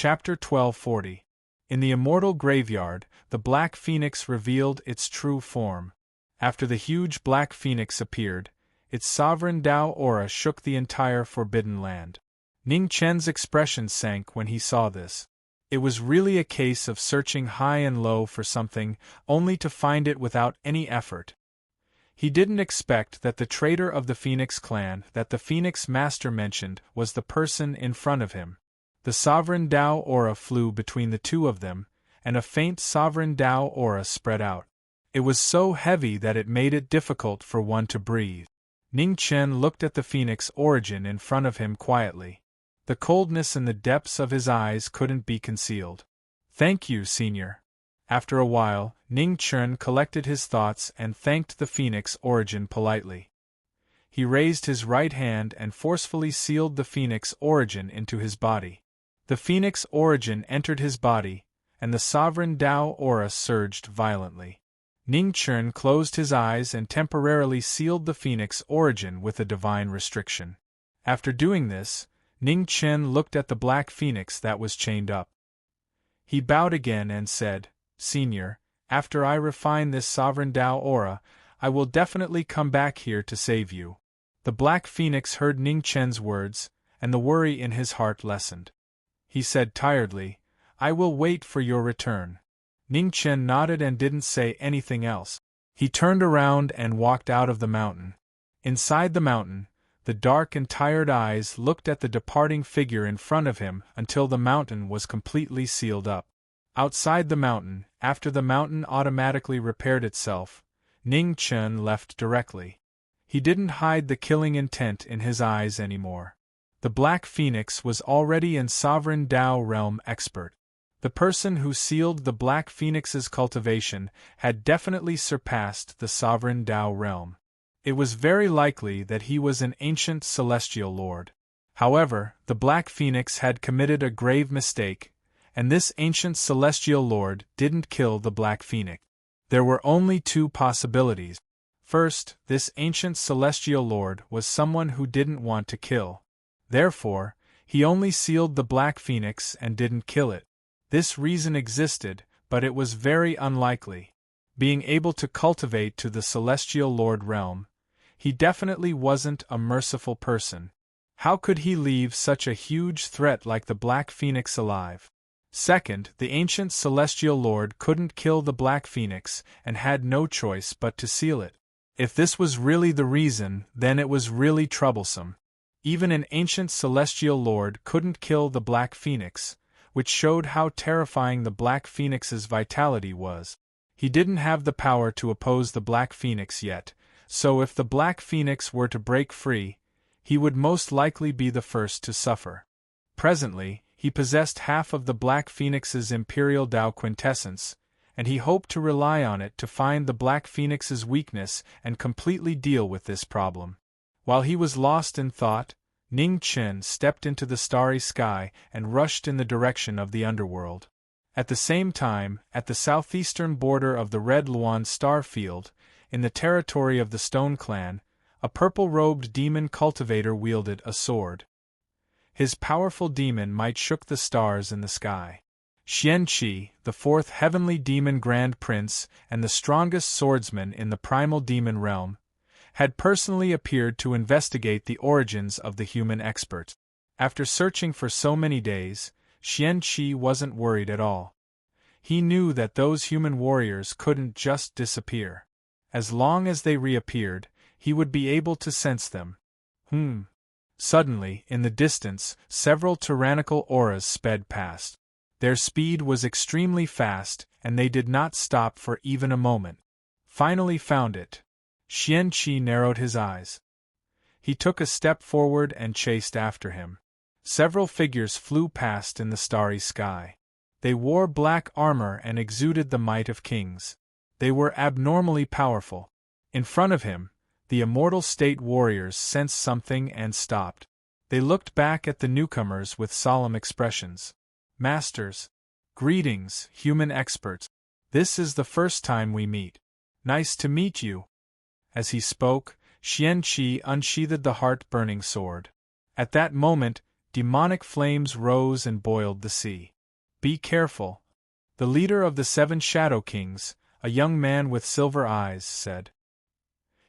Chapter 1240. In the immortal graveyard, the Black Phoenix revealed its true form. After the huge Black Phoenix appeared, its sovereign Tao aura shook the entire Forbidden Land. Ning Chen's expression sank when he saw this. It was really a case of searching high and low for something, only to find it without any effort. He didn't expect that the traitor of the Phoenix clan that the Phoenix Master mentioned was the person in front of him. The sovereign Tao aura flew between the two of them, and a faint sovereign Tao aura spread out. It was so heavy that it made it difficult for one to breathe. Ning Chen looked at the Phoenix origin in front of him quietly. The coldness in the depths of his eyes couldn't be concealed. "Thank you, Senior." After a while, Ning Chen collected his thoughts and thanked the Phoenix origin politely. He raised his right hand and forcefully sealed the Phoenix origin into his body. The Phoenix origin entered his body, and the sovereign Tao aura surged violently. Ning Chen closed his eyes and temporarily sealed the Phoenix origin with a divine restriction. After doing this, Ning Chen looked at the Black Phoenix that was chained up. He bowed again and said, "Senior, after I refine this sovereign Tao aura, I will definitely come back here to save you." The Black Phoenix heard Ning Chen's words, and the worry in his heart lessened. He said tiredly, "I will wait for your return." Ning Chen nodded and didn't say anything else. He turned around and walked out of the mountain. Inside the mountain, the dark and tired eyes looked at the departing figure in front of him until the mountain was completely sealed up. Outside the mountain, after the mountain automatically repaired itself, Ning Chen left directly. He didn't hide the killing intent in his eyes anymore. The Black Phoenix was already in Sovereign Tao realm expert. The person who sealed the Black Phoenix's cultivation had definitely surpassed the Sovereign Tao realm. It was very likely that he was an ancient celestial lord. However, the Black Phoenix had committed a grave mistake, and this ancient celestial lord didn't kill the Black Phoenix. There were only two possibilities. First, this ancient celestial lord was someone who didn't want to kill. Therefore, he only sealed the Black Phoenix and didn't kill it. This reason existed, but it was very unlikely. Being able to cultivate to the celestial lord realm, he definitely wasn't a merciful person. How could he leave such a huge threat like the Black Phoenix alive? Second, the ancient celestial lord couldn't kill the Black Phoenix and had no choice but to seal it. If this was really the reason, then it was really troublesome. Even an ancient celestial lord couldn't kill the Black Phoenix, which showed how terrifying the Black Phoenix's vitality was. He didn't have the power to oppose the Black Phoenix yet, so if the Black Phoenix were to break free, he would most likely be the first to suffer. Presently, he possessed half of the Black Phoenix's Imperial Tao quintessence, and he hoped to rely on it to find the Black Phoenix's weakness and completely deal with this problem. While he was lost in thought, Ning Chen stepped into the starry sky and rushed in the direction of the underworld. At the same time, at the southeastern border of the Red Luan star field, in the territory of the Stone Clan, a purple-robed demon cultivator wielded a sword. His powerful demon might shook the stars in the sky. Xianqi, the fourth heavenly demon grand prince and the strongest swordsman in the primal demon realm, had personally appeared to investigate the origins of the human expert. After searching for so many days, Xianqi wasn't worried at all. He knew that those human warriors couldn't just disappear. As long as they reappeared, he would be able to sense them. Suddenly, in the distance, several tyrannical auras sped past. Their speed was extremely fast, and they did not stop for even a moment. Finally found it. Xianqi narrowed his eyes. He took a step forward and chased after him. Several figures flew past in the starry sky. They wore black armor and exuded the might of kings. They were abnormally powerful. In front of him, the immortal state warriors sensed something and stopped. They looked back at the newcomers with solemn expressions. "Masters. Greetings, human experts. This is the first time we meet. Nice to meet you." As he spoke, Xianqi unsheathed the heart-burning sword. At that moment, demonic flames rose and boiled the sea. Be careful. The leader of the 7 Shadow Kings, a young man with silver eyes, said.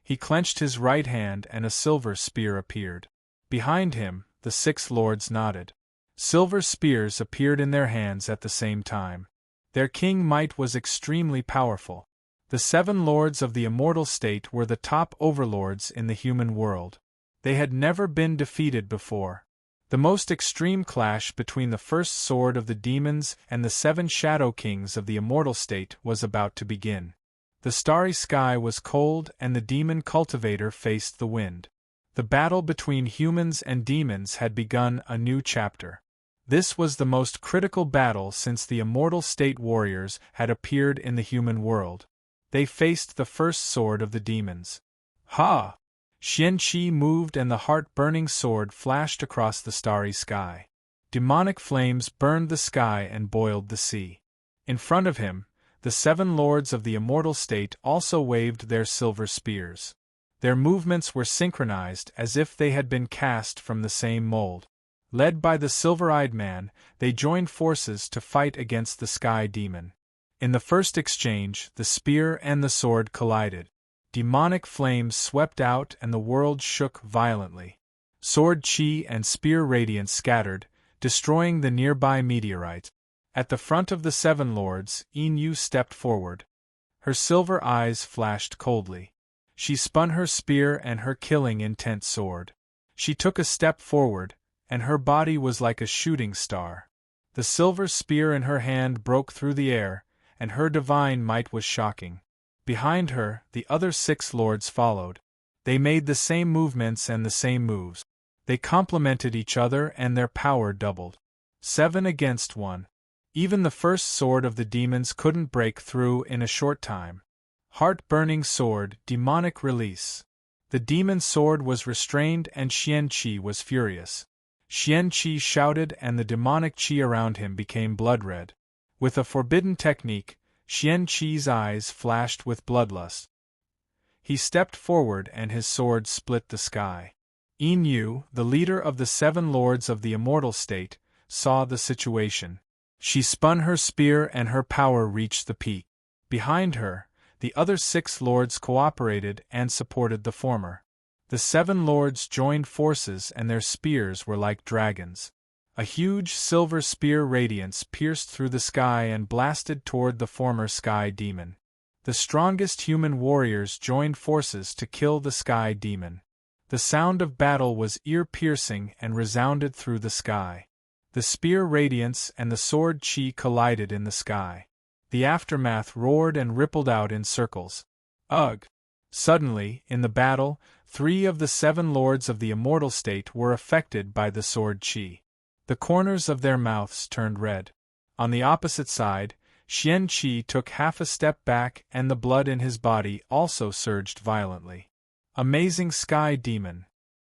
He clenched his right hand and a silver spear appeared. Behind him, the 6 lords nodded. Silver spears appeared in their hands at the same time. Their king might was extremely powerful. The 7 lords of the immortal state were the top overlords in the human world. They had never been defeated before. The most extreme clash between the first sword of the demons and the 7 Shadow Kings of the immortal state was about to begin. The starry sky was cold and the demon cultivator faced the wind. The battle between humans and demons had begun a new chapter. This was the most critical battle since the immortal state warriors had appeared in the human world. They faced the first sword of the demons. Ha! Xianqi moved and the heart-burning sword flashed across the starry sky. Demonic flames burned the sky and boiled the sea. In front of him, the 7 lords of the immortal state also waved their silver spears. Their movements were synchronized as if they had been cast from the same mold. Led by the silver-eyed man, they joined forces to fight against the sky demon. In the first exchange, the spear and the sword collided. Demonic flames swept out and the world shook violently. Sword chi and spear radiance scattered, destroying the nearby meteorites. At the front of the 7 lords, Yin stepped forward. Her silver eyes flashed coldly. She spun her spear and her killing intent sword. She took a step forward, and her body was like a shooting star. The silver spear in her hand broke through the air, and her divine might was shocking. Behind her, the other 6 lords followed. They made the same movements and the same moves. They complemented each other and their power doubled. 7 against 1. Even the first sword of the demons couldn't break through in a short time. Heart-burning sword, demonic release. The demon sword was restrained and Xianqi was furious. Xianqi shouted and the demonic qi around him became blood-red. With a forbidden technique, Xianqi's eyes flashed with bloodlust. He stepped forward and his sword split the sky. Yin, the leader of the 7 lords of the immortal state, saw the situation. She spun her spear and her power reached the peak. Behind her, the other 6 lords cooperated and supported the former. The 7 lords joined forces and their spears were like dragons. A huge silver spear radiance pierced through the sky and blasted toward the former sky demon. The strongest human warriors joined forces to kill the sky demon. The sound of battle was ear-piercing and resounded through the sky. The spear radiance and the sword chi collided in the sky. The aftermath roared and rippled out in circles. Ugh! Suddenly, in the battle, 3 of the 7 lords of the immortal state were affected by the sword chi. The corners of their mouths turned red. On the opposite side, Xianqi took half a step back and the blood in his body also surged violently. Amazing sky demon.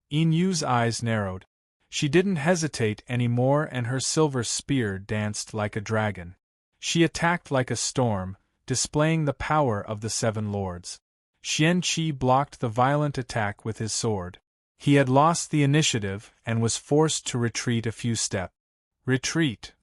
Yinyu's eyes narrowed. She didn't hesitate anymore and her silver spear danced like a dragon. She attacked like a storm, displaying the power of the 7 lords. Xianqi blocked the violent attack with his sword. He had lost the initiative and was forced to retreat a few steps. Retreat!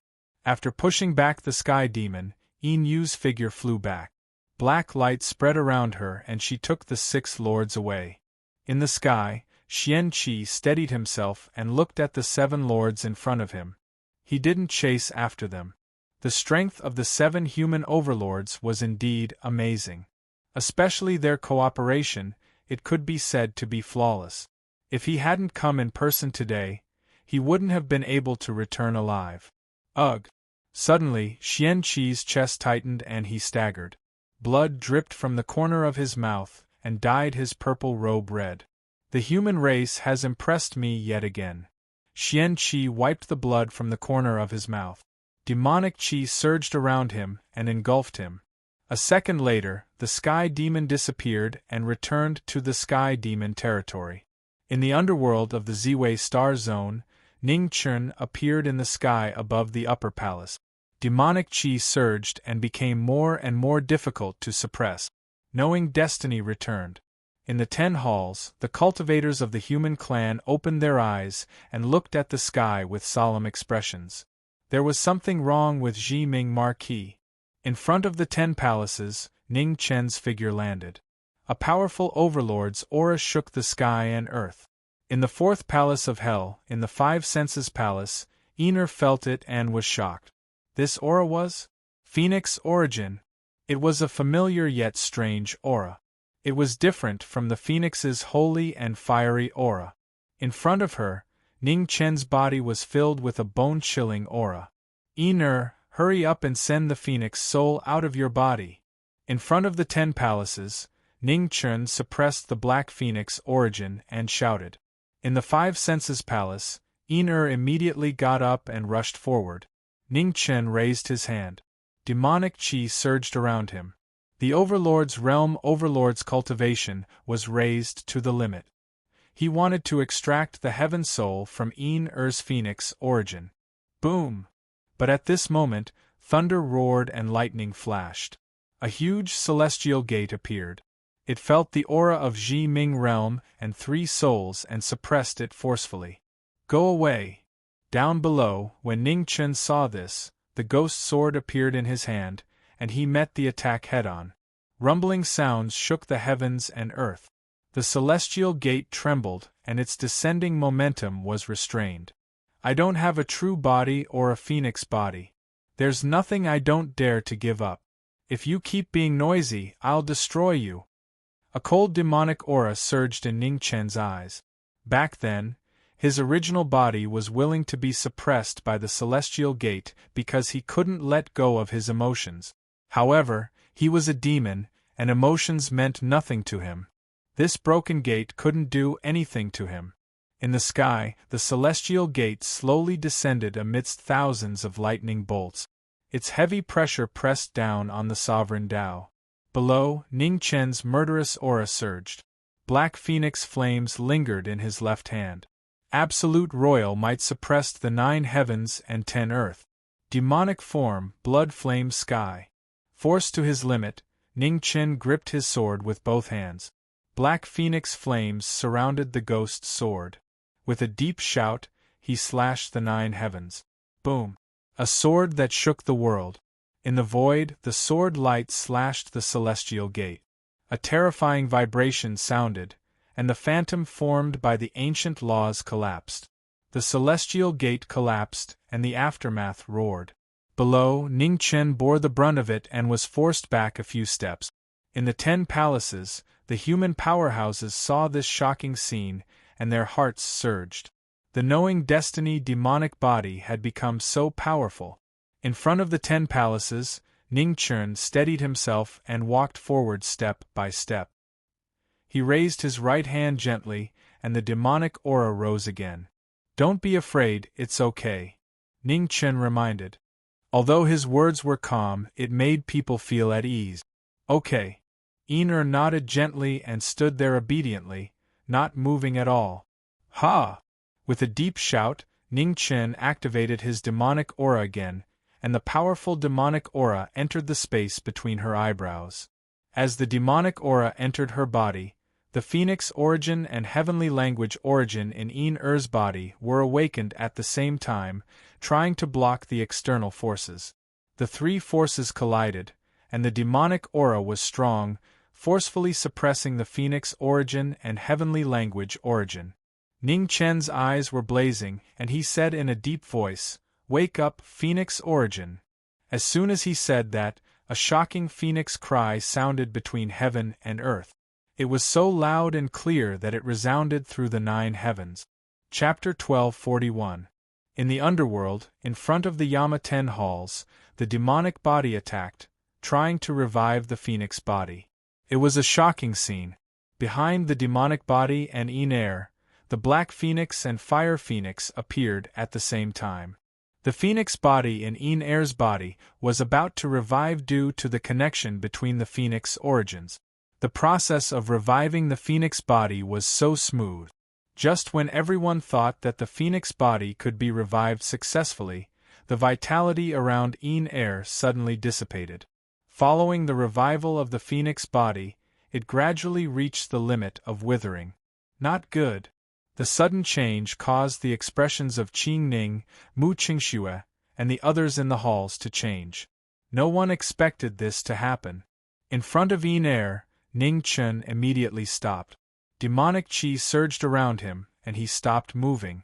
After pushing back the sky demon, Yinyu's figure flew back. Black light spread around her and she took the 6 lords away. In the sky, Xianqi steadied himself and looked at the 7 lords in front of him. He didn't chase after them. The strength of the 7 human overlords was indeed amazing. Especially their cooperation, it could be said to be flawless. If he hadn't come in person today, he wouldn't have been able to return alive. Ugh! Suddenly, Xianqi's chest tightened and he staggered. Blood dripped from the corner of his mouth and dyed his purple robe red. The human race has impressed me yet again. Xianqi wiped the blood from the corner of his mouth. Demonic qi surged around him and engulfed him. A second later, the sky demon disappeared and returned to the sky demon territory. In the underworld of the Ziwei star zone, Ningchen appeared in the sky above the upper palace. Demonic qi surged and became more and more difficult to suppress. Knowing destiny returned. In the 10 halls, the cultivators of the human clan opened their eyes and looked at the sky with solemn expressions. There was something wrong with Ji Ming Marquis. In front of the 10 palaces, Ning Chen's figure landed. A powerful overlord's aura shook the sky and earth. In the 4th palace of hell, in the 5 senses palace, Ener felt it and was shocked. This aura was Phoenix origin. It was a familiar yet strange aura. It was different from the Phoenix's holy and fiery aura. In front of her, Ning Chen's body was filled with a bone-chilling aura. Ener, hurry up and send the Phoenix soul out of your body. In front of the 10 palaces, Ning Chen suppressed the Black Phoenix origin and shouted. In the 5 senses palace, Ener immediately got up and rushed forward. Ning Chen raised his hand. Demonic chi surged around him. The Overlord's realm Overlord's cultivation was raised to the limit. He wanted to extract the heaven soul from Ener's Phoenix origin. Boom! But at this moment, thunder roared and lightning flashed. A huge celestial gate appeared. It felt the aura of Ji Ming realm and 3 souls and suppressed it forcefully. Go away! Down below, when Ning Chen saw this, the ghost sword appeared in his hand, and he met the attack head-on. Rumbling sounds shook the heavens and earth. The celestial gate trembled, and its descending momentum was restrained. I don't have a true body or a phoenix body. There's nothing I don't dare to give up. If you keep being noisy, I'll destroy you. A cold demonic aura surged in Ning Chen's eyes. Back then, his original body was willing to be suppressed by the celestial gate because he couldn't let go of his emotions. However, he was a demon, and emotions meant nothing to him. This broken gate couldn't do anything to him. In the sky, the celestial gate slowly descended amidst thousands of lightning bolts. Its heavy pressure pressed down on the sovereign Tao. Below, Ning Chen's murderous aura surged. Black phoenix flames lingered in his left hand. Absolute royal might suppressed the 9 heavens and 10 earth. Demonic form, blood flame sky. Forced to his limit, Ning Chen gripped his sword with both hands. Black phoenix flames surrounded the ghost sword. With a deep shout, he slashed the 9 heavens. Boom! A sword that shook the world. In the void, the sword light slashed the celestial gate. A terrifying vibration sounded, and the phantom formed by the ancient laws collapsed. The celestial gate collapsed, and the aftermath roared. Below, Ning Chen bore the brunt of it and was forced back a few steps. In the 10 palaces, the human powerhouses saw this shocking scene, and their hearts surged. The knowing destiny demonic body had become so powerful. In front of the 10 palaces, Ning Chen steadied himself and walked forward step by step. He raised his right hand gently, and the demonic aura rose again. Don't be afraid, it's okay, Ning Chen reminded. Although his words were calm, it made people feel at ease. Okay. Ener nodded gently and stood there obediently, not moving at all. Ha! With a deep shout, Ning Chen activated his demonic aura again, and the powerful demonic aura entered the space between her eyebrows. As the demonic aura entered her body, the phoenix origin and heavenly language origin in Ener's body were awakened at the same time, trying to block the external forces. The 3 forces collided, and the demonic aura was strong, forcefully suppressing the phoenix origin and heavenly language origin. Ning Chen's eyes were blazing, and he said in a deep voice, "Wake up, phoenix origin." As soon as he said that, a shocking phoenix cry sounded between heaven and earth. It was so loud and clear that it resounded through the 9 heavens. Chapter 1241. In the underworld, in front of the Yama 10 halls, the demonic body attacked, trying to revive the phoenix body. It was a shocking scene. Behind the demonic body and Ener, the black phoenix and fire phoenix appeared at the same time. The phoenix body in Ener's body was about to revive due to the connection between the phoenix origins. The process of reviving the phoenix body was so smooth. Just when everyone thought that the phoenix body could be revived successfully, the vitality around Ener suddenly dissipated. Following the revival of the phoenix body, it gradually reached the limit of withering. Not good. The sudden change caused the expressions of Qing Ning, Mu Qingxue, and the others in the halls to change. No one expected this to happen. In front of Yin Er, Ning Chen immediately stopped. Demonic qi surged around him, and he stopped moving.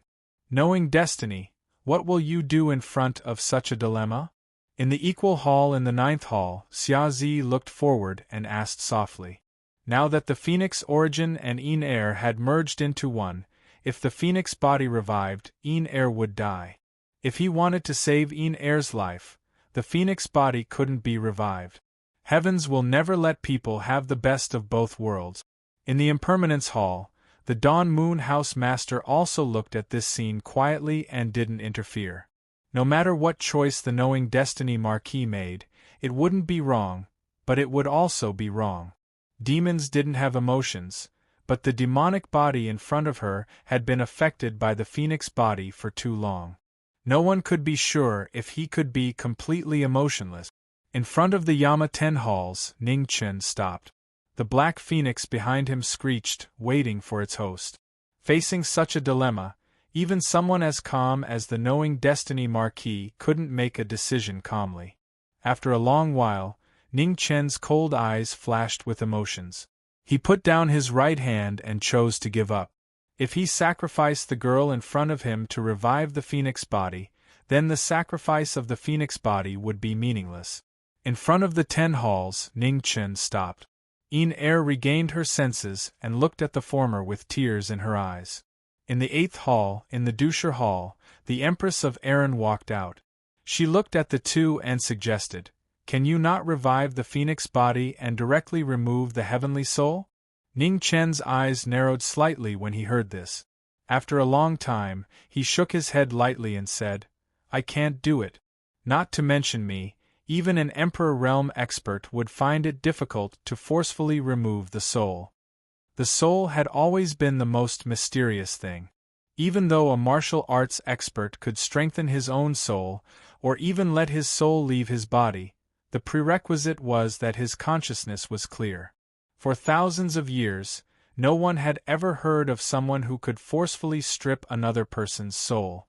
Knowing destiny, what will you do in front of such a dilemma? In the equal hall in the 9th hall, Xia Zi looked forward and asked softly. Now that the phoenix origin and Yin Er had merged into one, if the phoenix body revived, Yin Er would die. If he wanted to save Yin Er's life, the phoenix body couldn't be revived. Heavens will never let people have the best of both worlds. In the Impermanence Hall, the Dawn Moon House Master also looked at this scene quietly and didn't interfere. No matter what choice the knowing destiny Marquis made, it wouldn't be wrong, but it would also be wrong. Demons didn't have emotions, but the demonic body in front of her had been affected by the phoenix body for too long. No one could be sure if he could be completely emotionless. In front of the Yama 10 halls, Ning Chen stopped. The black phoenix behind him screeched, waiting for its host. Facing such a dilemma, even someone as calm as the knowing destiny Marquis couldn't make a decision calmly. After a long while, Ning Chen's cold eyes flashed with emotions. He put down his right hand and chose to give up. If he sacrificed the girl in front of him to revive the phoenix body, then the sacrifice of the phoenix body would be meaningless. In front of the 10 halls, Ning Chen stopped. Yin Er regained her senses and looked at the former with tears in her eyes. In the 8th hall, in the Dusher Hall, the Empress of Erin walked out. She looked at the two and suggested, "Can you not revive the phoenix body and directly remove the heavenly soul?" Ning Chen's eyes narrowed slightly when he heard this. After a long time, he shook his head lightly and said, "I can't do it. Not to mention me, even an Emperor Realm expert would find it difficult to forcefully remove the soul." The soul had always been the most mysterious thing. Even though a martial arts expert could strengthen his own soul, or even let his soul leave his body, the prerequisite was that his consciousness was clear. For thousands of years, no one had ever heard of someone who could forcefully strip another person's soul.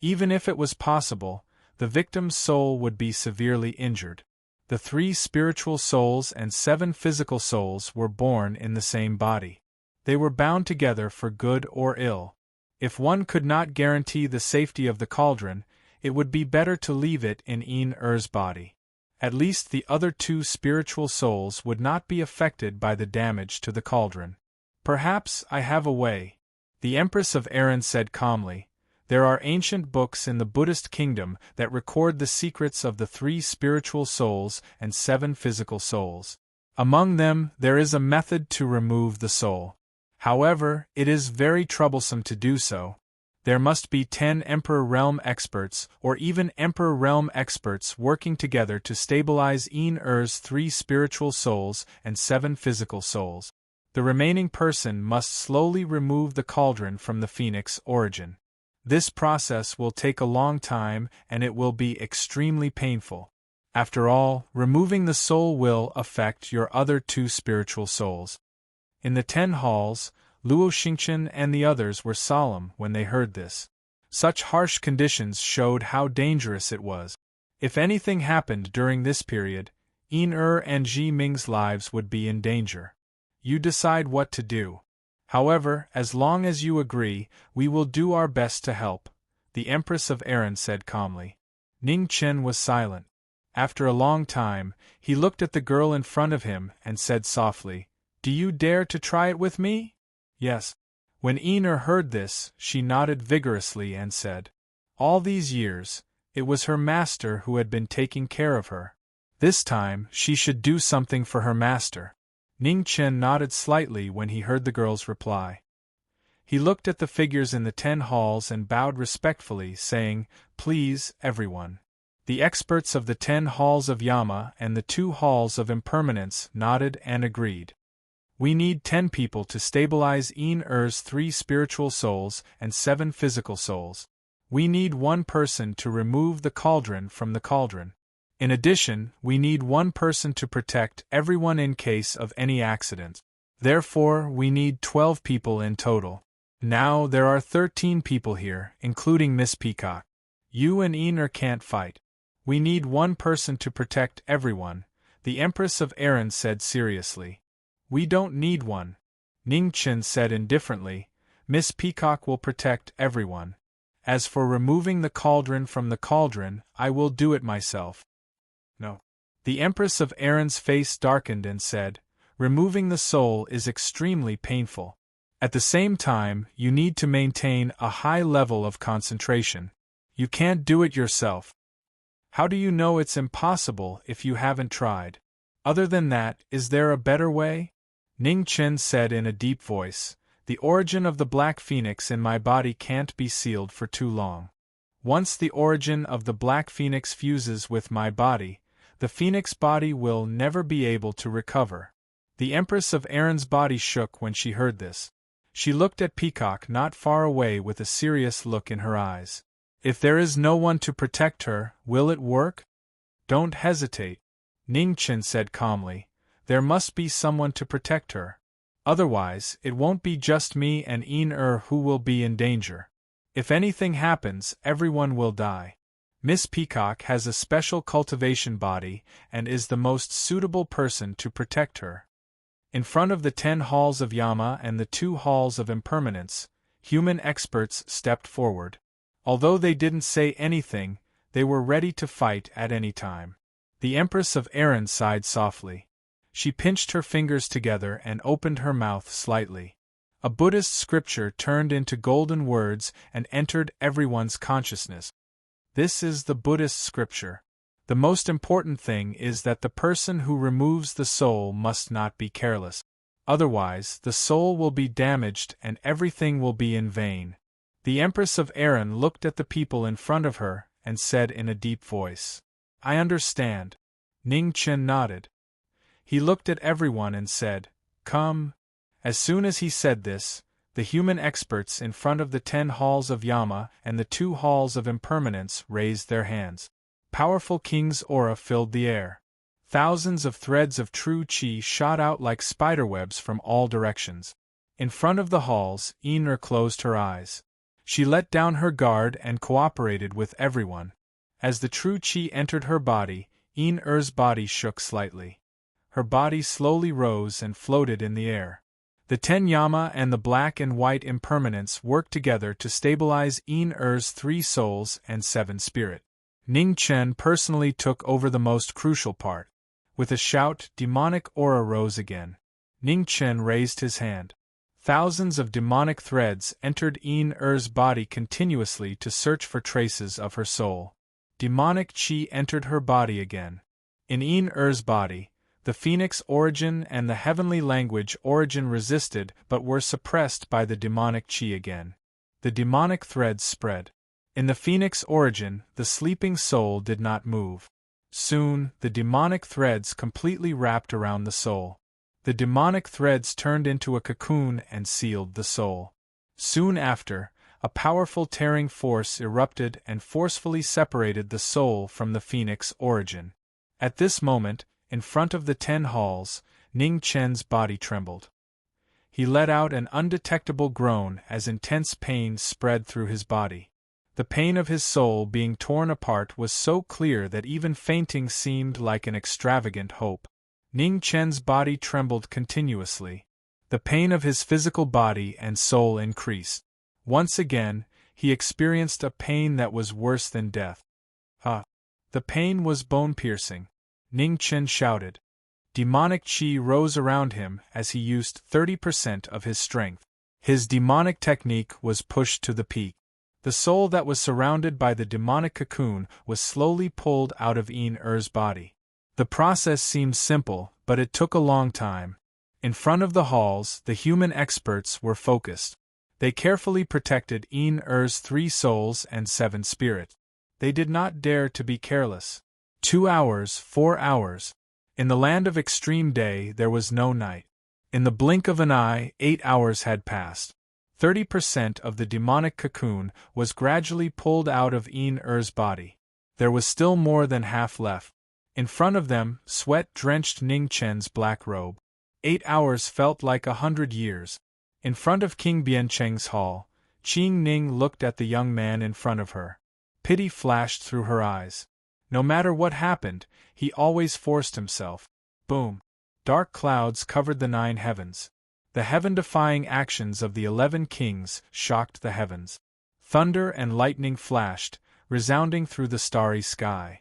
Even if it was possible, the victim's soul would be severely injured. The 3 spiritual souls and 7 physical souls were born in the same body. They were bound together for good or ill. If one could not guarantee the safety of the cauldron, it would be better to leave it in Yin Er's body. At least the other 2 spiritual souls would not be affected by the damage to the cauldron. "Perhaps I have a way," the Empress of Erin said calmly. "There are ancient books in the Buddhist kingdom that record the secrets of the 3 spiritual souls and 7 physical souls. Among them, there is a method to remove the soul. However, it is very troublesome to do so. There must be 10 Emperor Realm experts or even Emperor Realm experts working together to stabilize Yin Er's 3 spiritual souls and 7 physical souls. The remaining person must slowly remove the cauldron from the phoenix origin. This process will take a long time and it will be extremely painful. After all, removing the soul will affect your other 2 spiritual souls." In the 10 halls, Luo Xingchen and the others were solemn when they heard this. Such harsh conditions showed how dangerous it was. If anything happened during this period, Yin Er and Ji Ming's lives would be in danger. You decide what to do. However, as long as you agree, we will do our best to help, the Empress of Erin said calmly. Ning Chen was silent. After a long time, he looked at the girl in front of him and said softly, "Do you dare to try it with me?" "Yes." When Yin Er heard this, she nodded vigorously and said, "All these years, it was her master who had been taking care of her. This time, she should do something for her master." Ning Chen nodded slightly when he heard the girl's reply. He looked at the figures in the 10 halls and bowed respectfully, saying, "Please, everyone." The experts of the 10 halls of Yama and the 2 halls of Impermanence nodded and agreed. "We need 10 people to stabilize Yin Er's 3 spiritual souls and 7 physical souls. We need 1 person to remove the cauldron from the cauldron." In addition, we need one person to protect everyone in case of any accident. Therefore, we need 12 people in total. Now there are 13 people here, including Miss Peacock. You and Ener can't fight. We need one person to protect everyone, the Empress of Erin said seriously. We don't need one, Ning Chen said indifferently. Miss Peacock will protect everyone. As for removing the cauldron from the cauldron, I will do it myself. No. The Empress of Erin's face darkened and said, removing the soul is extremely painful. At the same time, you need to maintain a high level of concentration. You can't do it yourself. How do you know it's impossible if you haven't tried? Other than that, is there a better way? Ning Chen said in a deep voice, the origin of the Black Phoenix in my body can't be sealed for too long. Once the origin of the Black Phoenix fuses with my body, the Phoenix body will never be able to recover. The Empress of Erin's body shook when she heard this. She looked at Peacock not far away with a serious look in her eyes. If there is no one to protect her, will it work? Don't hesitate, Ning Chen said calmly. There must be someone to protect her. Otherwise, it won't be just me and Ener who will be in danger. If anything happens, everyone will die. Miss Peacock has a special cultivation body and is the most suitable person to protect her. In front of the 10 halls of Yama and the 2 halls of impermanence, human experts stepped forward. Although they didn't say anything, they were ready to fight at any time. The Empress of Erin sighed softly. She pinched her fingers together and opened her mouth slightly. A Buddhist scripture turned into golden words and entered everyone's consciousness. This is the Buddhist scripture. The most important thing is that the person who removes the soul must not be careless. Otherwise, the soul will be damaged and everything will be in vain. The Empress of Erin looked at the people in front of her and said in a deep voice, I understand. Ning Chen nodded. He looked at everyone and said, Come. As soon as he said this, the human experts in front of the 10 halls of Yama and the 2 halls of impermanence raised their hands. Powerful King's aura filled the air. Thousands of threads of true chi shot out like spiderwebs from all directions. In front of the halls, Ener closed her eyes. She let down her guard and cooperated with everyone. As the true chi entered her body, Ener's body shook slightly. Her body slowly rose and floated in the air. The 10 Yama and the black and white impermanence worked together to stabilize Ener's 3 souls and 7 spirit. Ning Chen personally took over the most crucial part. With a shout, demonic aura rose again. Ning Chen raised his hand. Thousands of demonic threads entered Ener's body continuously to search for traces of her soul. Demonic chi entered her body again. In Ener's body, the Phoenix origin and the heavenly language origin resisted but were suppressed by the demonic chi again. The demonic threads spread. In the Phoenix origin, the sleeping soul did not move. Soon, the demonic threads completely wrapped around the soul. The demonic threads turned into a cocoon and sealed the soul. Soon after, a powerful tearing force erupted and forcefully separated the soul from the Phoenix origin. At this moment, in front of the 10 halls, Ning Chen's body trembled. He let out an undetectable groan as intense pain spread through his body. The pain of his soul being torn apart was so clear that even fainting seemed like an extravagant hope. Ning Chen's body trembled continuously. The pain of his physical body and soul increased. Once again, he experienced a pain that was worse than death. The pain was bone-piercing. Ning Chen shouted. Demonic chi rose around him as he used 30% of his strength. His demonic technique was pushed to the peak. The soul that was surrounded by the demonic cocoon was slowly pulled out of Ener's body. The process seemed simple, but it took a long time. In front of the halls, the human experts were focused. They carefully protected Ener's 3 souls and 7 spirit. They did not dare to be careless. 2 hours, 4 hours. In the land of extreme day there was no night. In the blink of an eye, 8 hours had passed. 30% of the demonic cocoon was gradually pulled out of Ener's body. There was still more than half left. In front of them, sweat drenched Ning Chen's black robe. 8 hours felt like 100 years. In front of King Biancheng's hall, Qing Ning looked at the young man in front of her. Pity flashed through her eyes. No matter what happened, he always forced himself. Boom! Dark clouds covered the 9 heavens. The heaven-defying actions of the 11 kings shocked the heavens. Thunder and lightning flashed, resounding through the starry sky.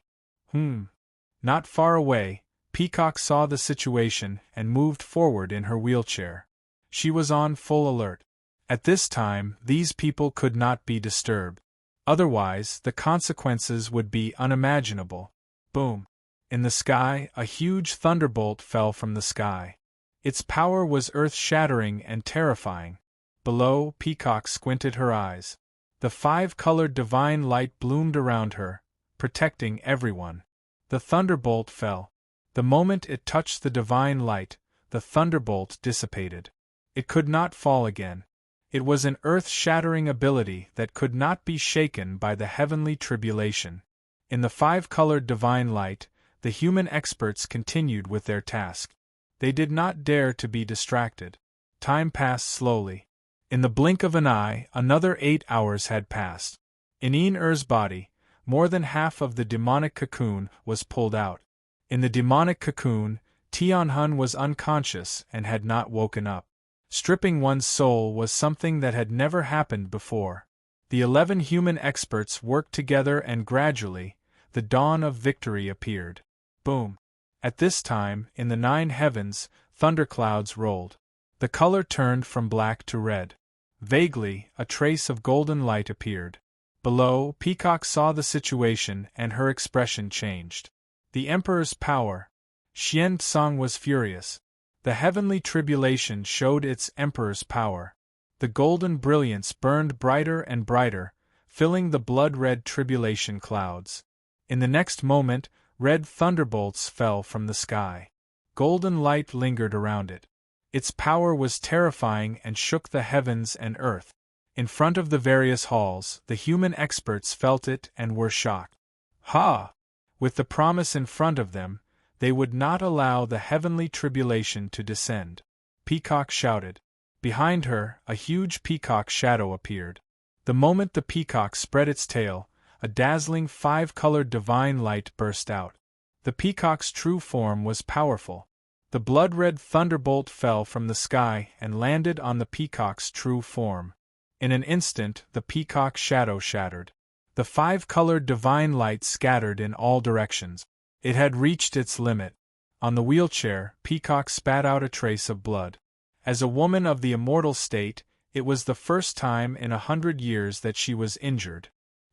Not far away, Peacock saw the situation and moved forward in her wheelchair. She was on full alert. At this time, these people could not be disturbed. Otherwise, the consequences would be unimaginable. Boom! In the sky, a huge thunderbolt fell from the sky. Its power was earth-shattering and terrifying. Below, Peacock squinted her eyes. The 5-colored divine light bloomed around her, protecting everyone. The thunderbolt fell. The moment it touched the divine light, the thunderbolt dissipated. It could not fall again. It was an earth-shattering ability that could not be shaken by the heavenly tribulation. In the 5-colored divine light, the human experts continued with their task. They did not dare to be distracted. Time passed slowly. In the blink of an eye, another 8 hours had passed. In Yin-Er's body, more than half of the demonic cocoon was pulled out. In the demonic cocoon, Tianhun was unconscious and had not woken up. Stripping one's soul was something that had never happened before. The 11 human experts worked together and gradually, the dawn of victory appeared. Boom! At this time, in the 9 heavens, thunderclouds rolled. The color turned from black to red. Vaguely, a trace of golden light appeared. Below, Peacock saw the situation and her expression changed. The Emperor's power. Xian Tsang was furious. The heavenly tribulation showed its Emperor's power. The golden brilliance burned brighter and brighter, filling the blood-red tribulation clouds. In the next moment, red thunderbolts fell from the sky. Golden light lingered around it. Its power was terrifying and shook the heavens and earth. In front of the various halls, the human experts felt it and were shocked. Ha! With the promise in front of them, they would not allow the heavenly tribulation to descend. Peacock shouted. Behind her, a huge peacock shadow appeared. The moment the peacock spread its tail, a dazzling 5-colored divine light burst out. The peacock's true form was powerful. The blood-red thunderbolt fell from the sky and landed on the peacock's true form. In an instant, the peacock's shadow shattered. The 5-colored divine light scattered in all directions. It had reached its limit. On the wheelchair, Peacock spat out a trace of blood. As a woman of the immortal state, it was the first time in 100 years that she was injured.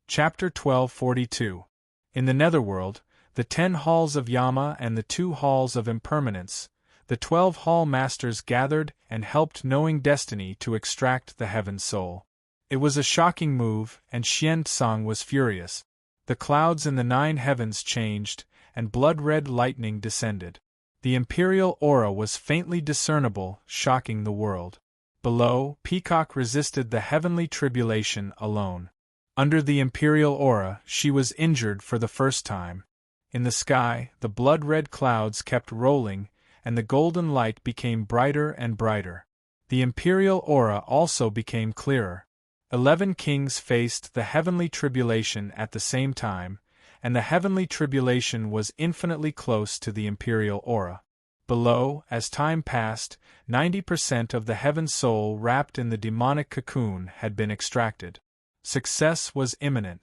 Chapter 1242. In the Netherworld, the 10 halls of Yama and the 2 halls of impermanence, the 12 hall masters gathered and helped knowing destiny to extract the heaven soul. It was a shocking move, and Xian Tsang was furious. The clouds in the 9 heavens changed, and blood-red lightning descended. The imperial aura was faintly discernible, shocking the world. Below, Peacock resisted the heavenly tribulation alone. Under the imperial aura, she was injured for the first time. In the sky, the blood-red clouds kept rolling, and the golden light became brighter and brighter. The imperial aura also became clearer. 11 kings faced the heavenly tribulation at the same time, and the heavenly tribulation was infinitely close to the imperial aura. Below, as time passed, 90% of the heaven soul wrapped in the demonic cocoon had been extracted. Success was imminent.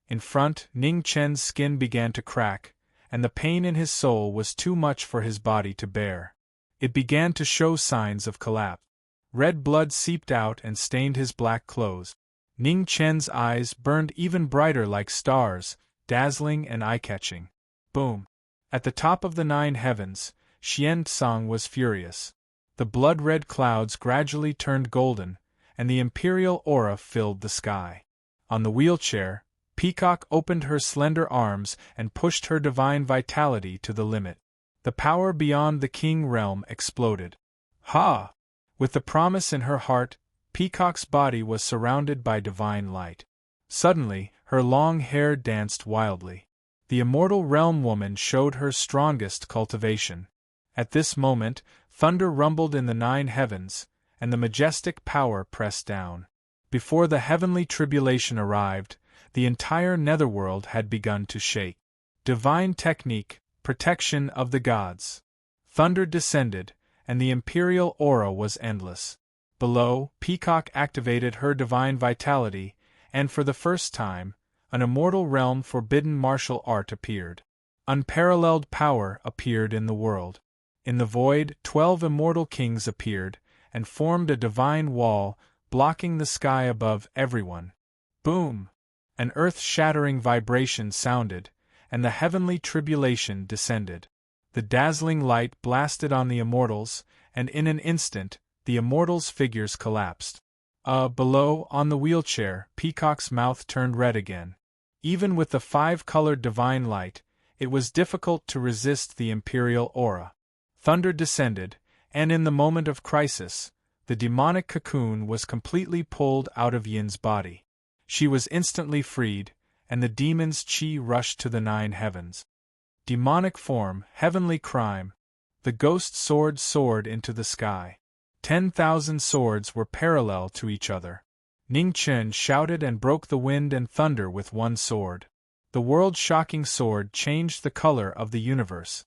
In front, Ning Chen's skin began to crack, and the pain in his soul was too much for his body to bear. It began to show signs of collapse. Red blood seeped out and stained his black clothes. Ning Chen's eyes burned even brighter like stars, dazzling and eye-catching. Boom! At the top of the 9 heavens, Xian Tsang was furious. The blood-red clouds gradually turned golden, and the imperial aura filled the sky. On the wheelchair, Peacock opened her slender arms and pushed her divine vitality to the limit. The power beyond the king realm exploded. Ha! With the promise in her heart, Peacock's body was surrounded by divine light. Suddenly, her long hair danced wildly. The immortal realm woman showed her strongest cultivation. At this moment, thunder rumbled in the 9 heavens, and the majestic power pressed down. Before the heavenly tribulation arrived, the entire netherworld had begun to shake. Divine technique, protection of the gods. Thunder descended, and the imperial aura was endless. Below, Peacock activated her divine vitality, and for the first time, an immortal realm forbidden martial art appeared. Unparalleled power appeared in the world. In the void, 12 immortal kings appeared, and formed a divine wall, blocking the sky above everyone. Boom! An earth-shattering vibration sounded, and the heavenly tribulation descended. The dazzling light blasted on the immortals, and in an instant, the immortals' figures collapsed. Below, on the wheelchair, Peacock's mouth turned red again. Even with the 5-colored divine light, it was difficult to resist the imperial aura. Thunder descended, and in the moment of crisis, the demonic cocoon was completely pulled out of Yin's body. She was instantly freed, and the demon's chi rushed to the 9 heavens. Demonic form, heavenly crime. The ghost sword soared into the sky. 10,000 swords were parallel to each other. Ning Chen shouted and broke the wind and thunder with one sword. The world-shocking sword changed the color of the universe.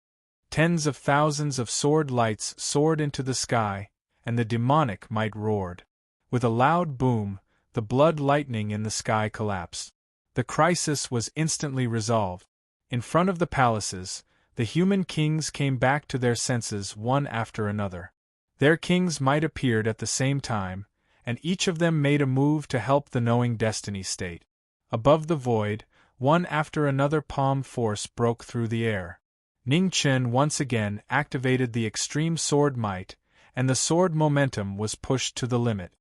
Tens of thousands of sword lights soared into the sky, and the demonic might roared. With a loud boom, the blood lightning in the sky collapsed. The crisis was instantly resolved. In front of the palaces, the human kings came back to their senses one after another. Their king's might appeared at the same time, and each of them made a move to help the knowing destiny state. Above the void, one after another palm force broke through the air. Ning Chen once again activated the extreme sword might, and the sword momentum was pushed to the limit.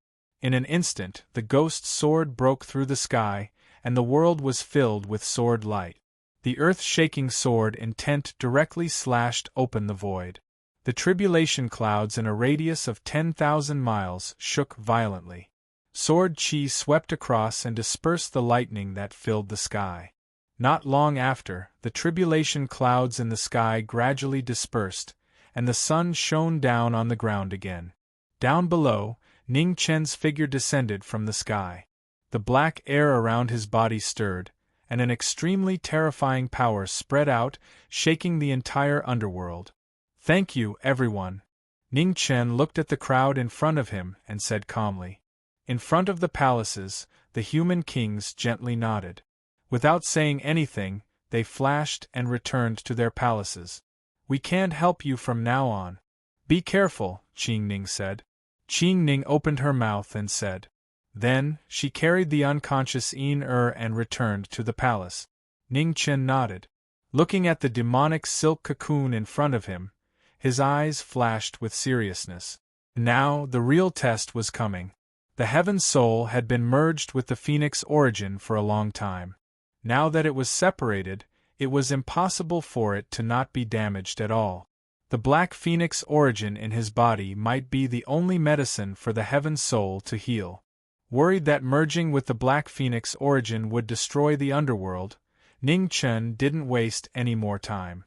In an instant, the ghost sword broke through the sky, and the world was filled with sword light. The earth-shaking sword intent directly slashed open the void. The tribulation clouds in a radius of 10,000 miles shook violently. Sword chi swept across and dispersed the lightning that filled the sky. Not long after, the tribulation clouds in the sky gradually dispersed, and the sun shone down on the ground again. Down below, Ning Chen's figure descended from the sky. The black air around his body stirred, and an extremely terrifying power spread out, shaking the entire underworld. "Thank you, everyone." Ning Chen looked at the crowd in front of him and said calmly. In front of the palaces, the human kings gently nodded. Without saying anything, they flashed and returned to their palaces. "We can't help you from now on. Be careful," Qing Ning said. Qing Ning opened her mouth and said. Then, she carried the unconscious Yin-Er and returned to the palace. Ning Chen nodded. Looking at the demonic silk cocoon in front of him, his eyes flashed with seriousness. Now, the real test was coming. The Heaven Soul had been merged with the Phoenix Origin for a long time. Now that it was separated, it was impossible for it to not be damaged at all. The Black Phoenix Origin in his body might be the only medicine for the Heaven Soul to heal. Worried that merging with the Black Phoenix Origin would destroy the underworld, Ning Chen didn't waste any more time.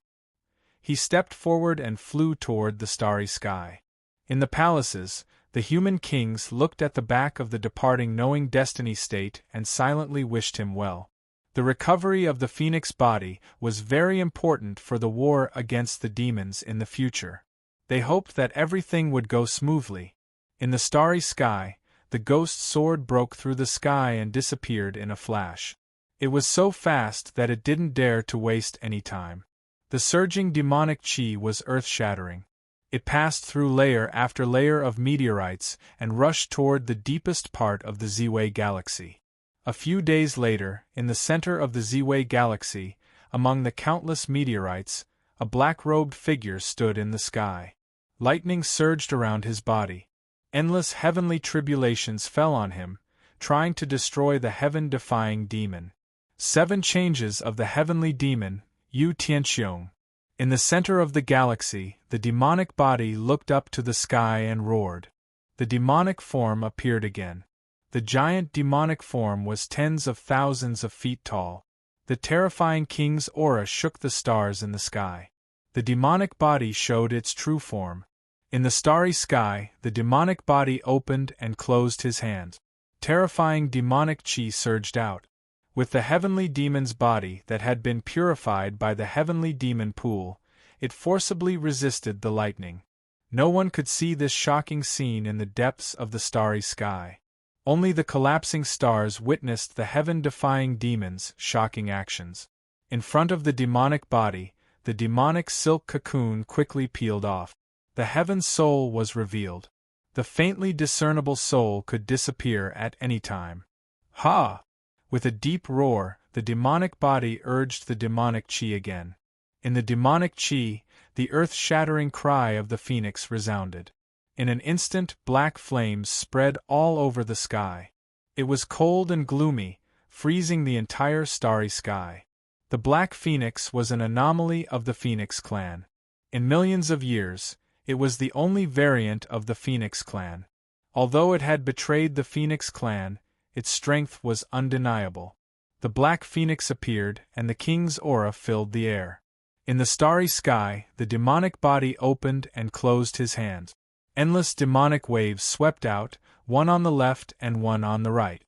He stepped forward and flew toward the starry sky. In the palaces, the human kings looked at the back of the departing knowing destiny state and silently wished him well. The recovery of the Phoenix body was very important for the war against the demons in the future. They hoped that everything would go smoothly. In the starry sky, the ghost sword broke through the sky and disappeared in a flash. It was so fast that it didn't dare to waste any time. The surging demonic chi was earth-shattering. It passed through layer after layer of meteorites and rushed toward the deepest part of the Ziwei galaxy. A few days later, in the center of the Ziwei galaxy, among the countless meteorites, a black-robed figure stood in the sky. Lightning surged around his body. Endless heavenly tribulations fell on him, trying to destroy the heaven-defying demon. 7 changes of the heavenly demon, Yu Tianxiong. In the center of the galaxy, the demonic body looked up to the sky and roared. The demonic form appeared again. The giant demonic form was tens of thousands of feet tall. The terrifying king's aura shook the stars in the sky. The demonic body showed its true form. In the starry sky, the demonic body opened and closed his hands. Terrifying demonic chi surged out. With the heavenly demon's body that had been purified by the heavenly demon pool, it forcibly resisted the lightning. No one could see this shocking scene in the depths of the starry sky. Only the collapsing stars witnessed the heaven-defying demon's shocking actions. In front of the demonic body, the demonic silk cocoon quickly peeled off. The heaven soul was revealed. The faintly discernible soul could disappear at any time. Ha! With a deep roar, the demonic body urged the demonic chi again. In the demonic chi, the earth-shattering cry of the phoenix resounded. In an instant, black flames spread all over the sky. It was cold and gloomy, freezing the entire starry sky. The black phoenix was an anomaly of the Phoenix clan. In millions of years, it was the only variant of the Phoenix clan. Although it had betrayed the Phoenix clan, its strength was undeniable. The black phoenix appeared, and the king's aura filled the air. In the starry sky, the demonic body opened and closed his hands. Endless demonic waves swept out, one on the left and one on the right.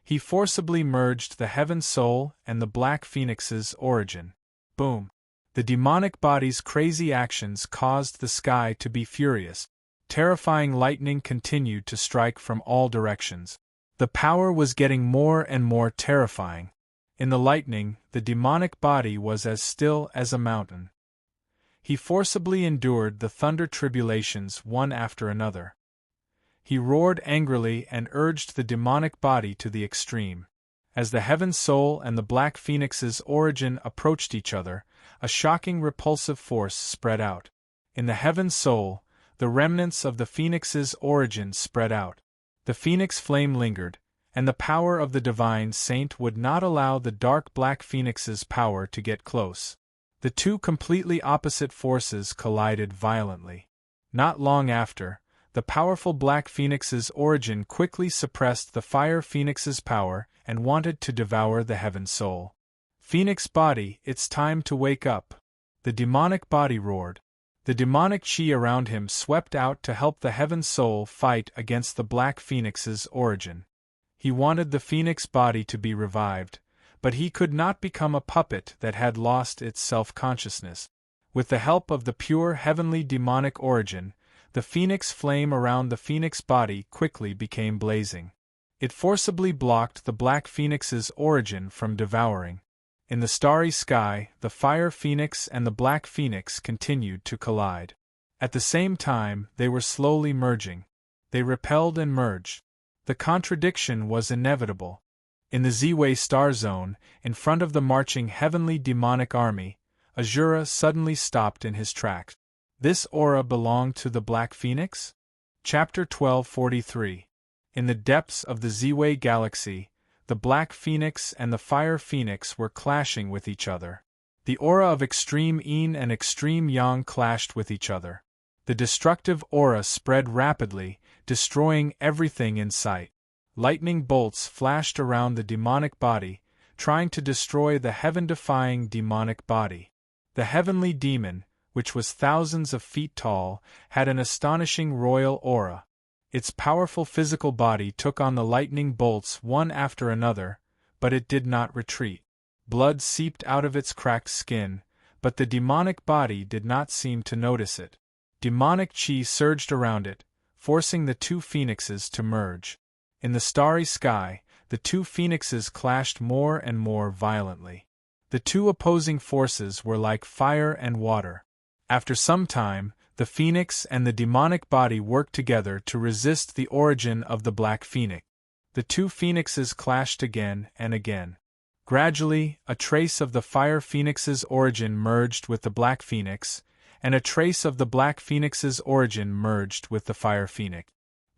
He forcibly merged the heaven soul and the black phoenix's origin. Boom! The demonic body's crazy actions caused the sky to be furious. Terrifying lightning continued to strike from all directions. The power was getting more and more terrifying. In the lightning, the demonic body was as still as a mountain. He forcibly endured the thunder tribulations one after another. He roared angrily and urged the demonic body to the extreme. As the heaven soul and the black phoenix's origin approached each other, a shocking repulsive force spread out. In the heaven soul, the remnants of the phoenix's origin spread out. The phoenix flame lingered, and the power of the divine saint would not allow the dark black phoenix's power to get close. The two completely opposite forces collided violently. Not long after, the powerful black phoenix's origin quickly suppressed the fire phoenix's power and wanted to devour the heaven soul. Phoenix body, it's time to wake up. The demonic body roared. The demonic chi around him swept out to help the heaven soul fight against the black phoenix's origin. He wanted the phoenix body to be revived, but he could not become a puppet that had lost its self-consciousness. With the help of the pure heavenly demonic origin, the phoenix flame around the phoenix body quickly became blazing. It forcibly blocked the black phoenix's origin from devouring. In the starry sky, the fire phoenix and the black phoenix continued to collide. At the same time, they were slowly merging. They repelled and merged. The contradiction was inevitable. In the Z-Way star zone, in front of the marching heavenly demonic army, Azura suddenly stopped in his tracks. This aura belonged to the Black Phoenix? Chapter 1243. In the depths of the Z-Way galaxy, the Black Phoenix and the Fire Phoenix were clashing with each other. The aura of Extreme Yin and Extreme Yang clashed with each other. The destructive aura spread rapidly, destroying everything in sight. Lightning bolts flashed around the demonic body, trying to destroy the heaven-defying demonic body. The heavenly demon, which was thousands of feet tall, had an astonishing royal aura. Its powerful physical body took on the lightning bolts one after another, but it did not retreat. Blood seeped out of its cracked skin, but the demonic body did not seem to notice it. Demonic chi surged around it, forcing the two phoenixes to merge. In the starry sky, the two phoenixes clashed more and more violently. The two opposing forces were like fire and water. After some time, the phoenix and the demonic body worked together to resist the origin of the Black Phoenix. The two phoenixes clashed again and again. Gradually, a trace of the Fire Phoenix's origin merged with the Black Phoenix, and a trace of the Black Phoenix's origin merged with the Fire Phoenix.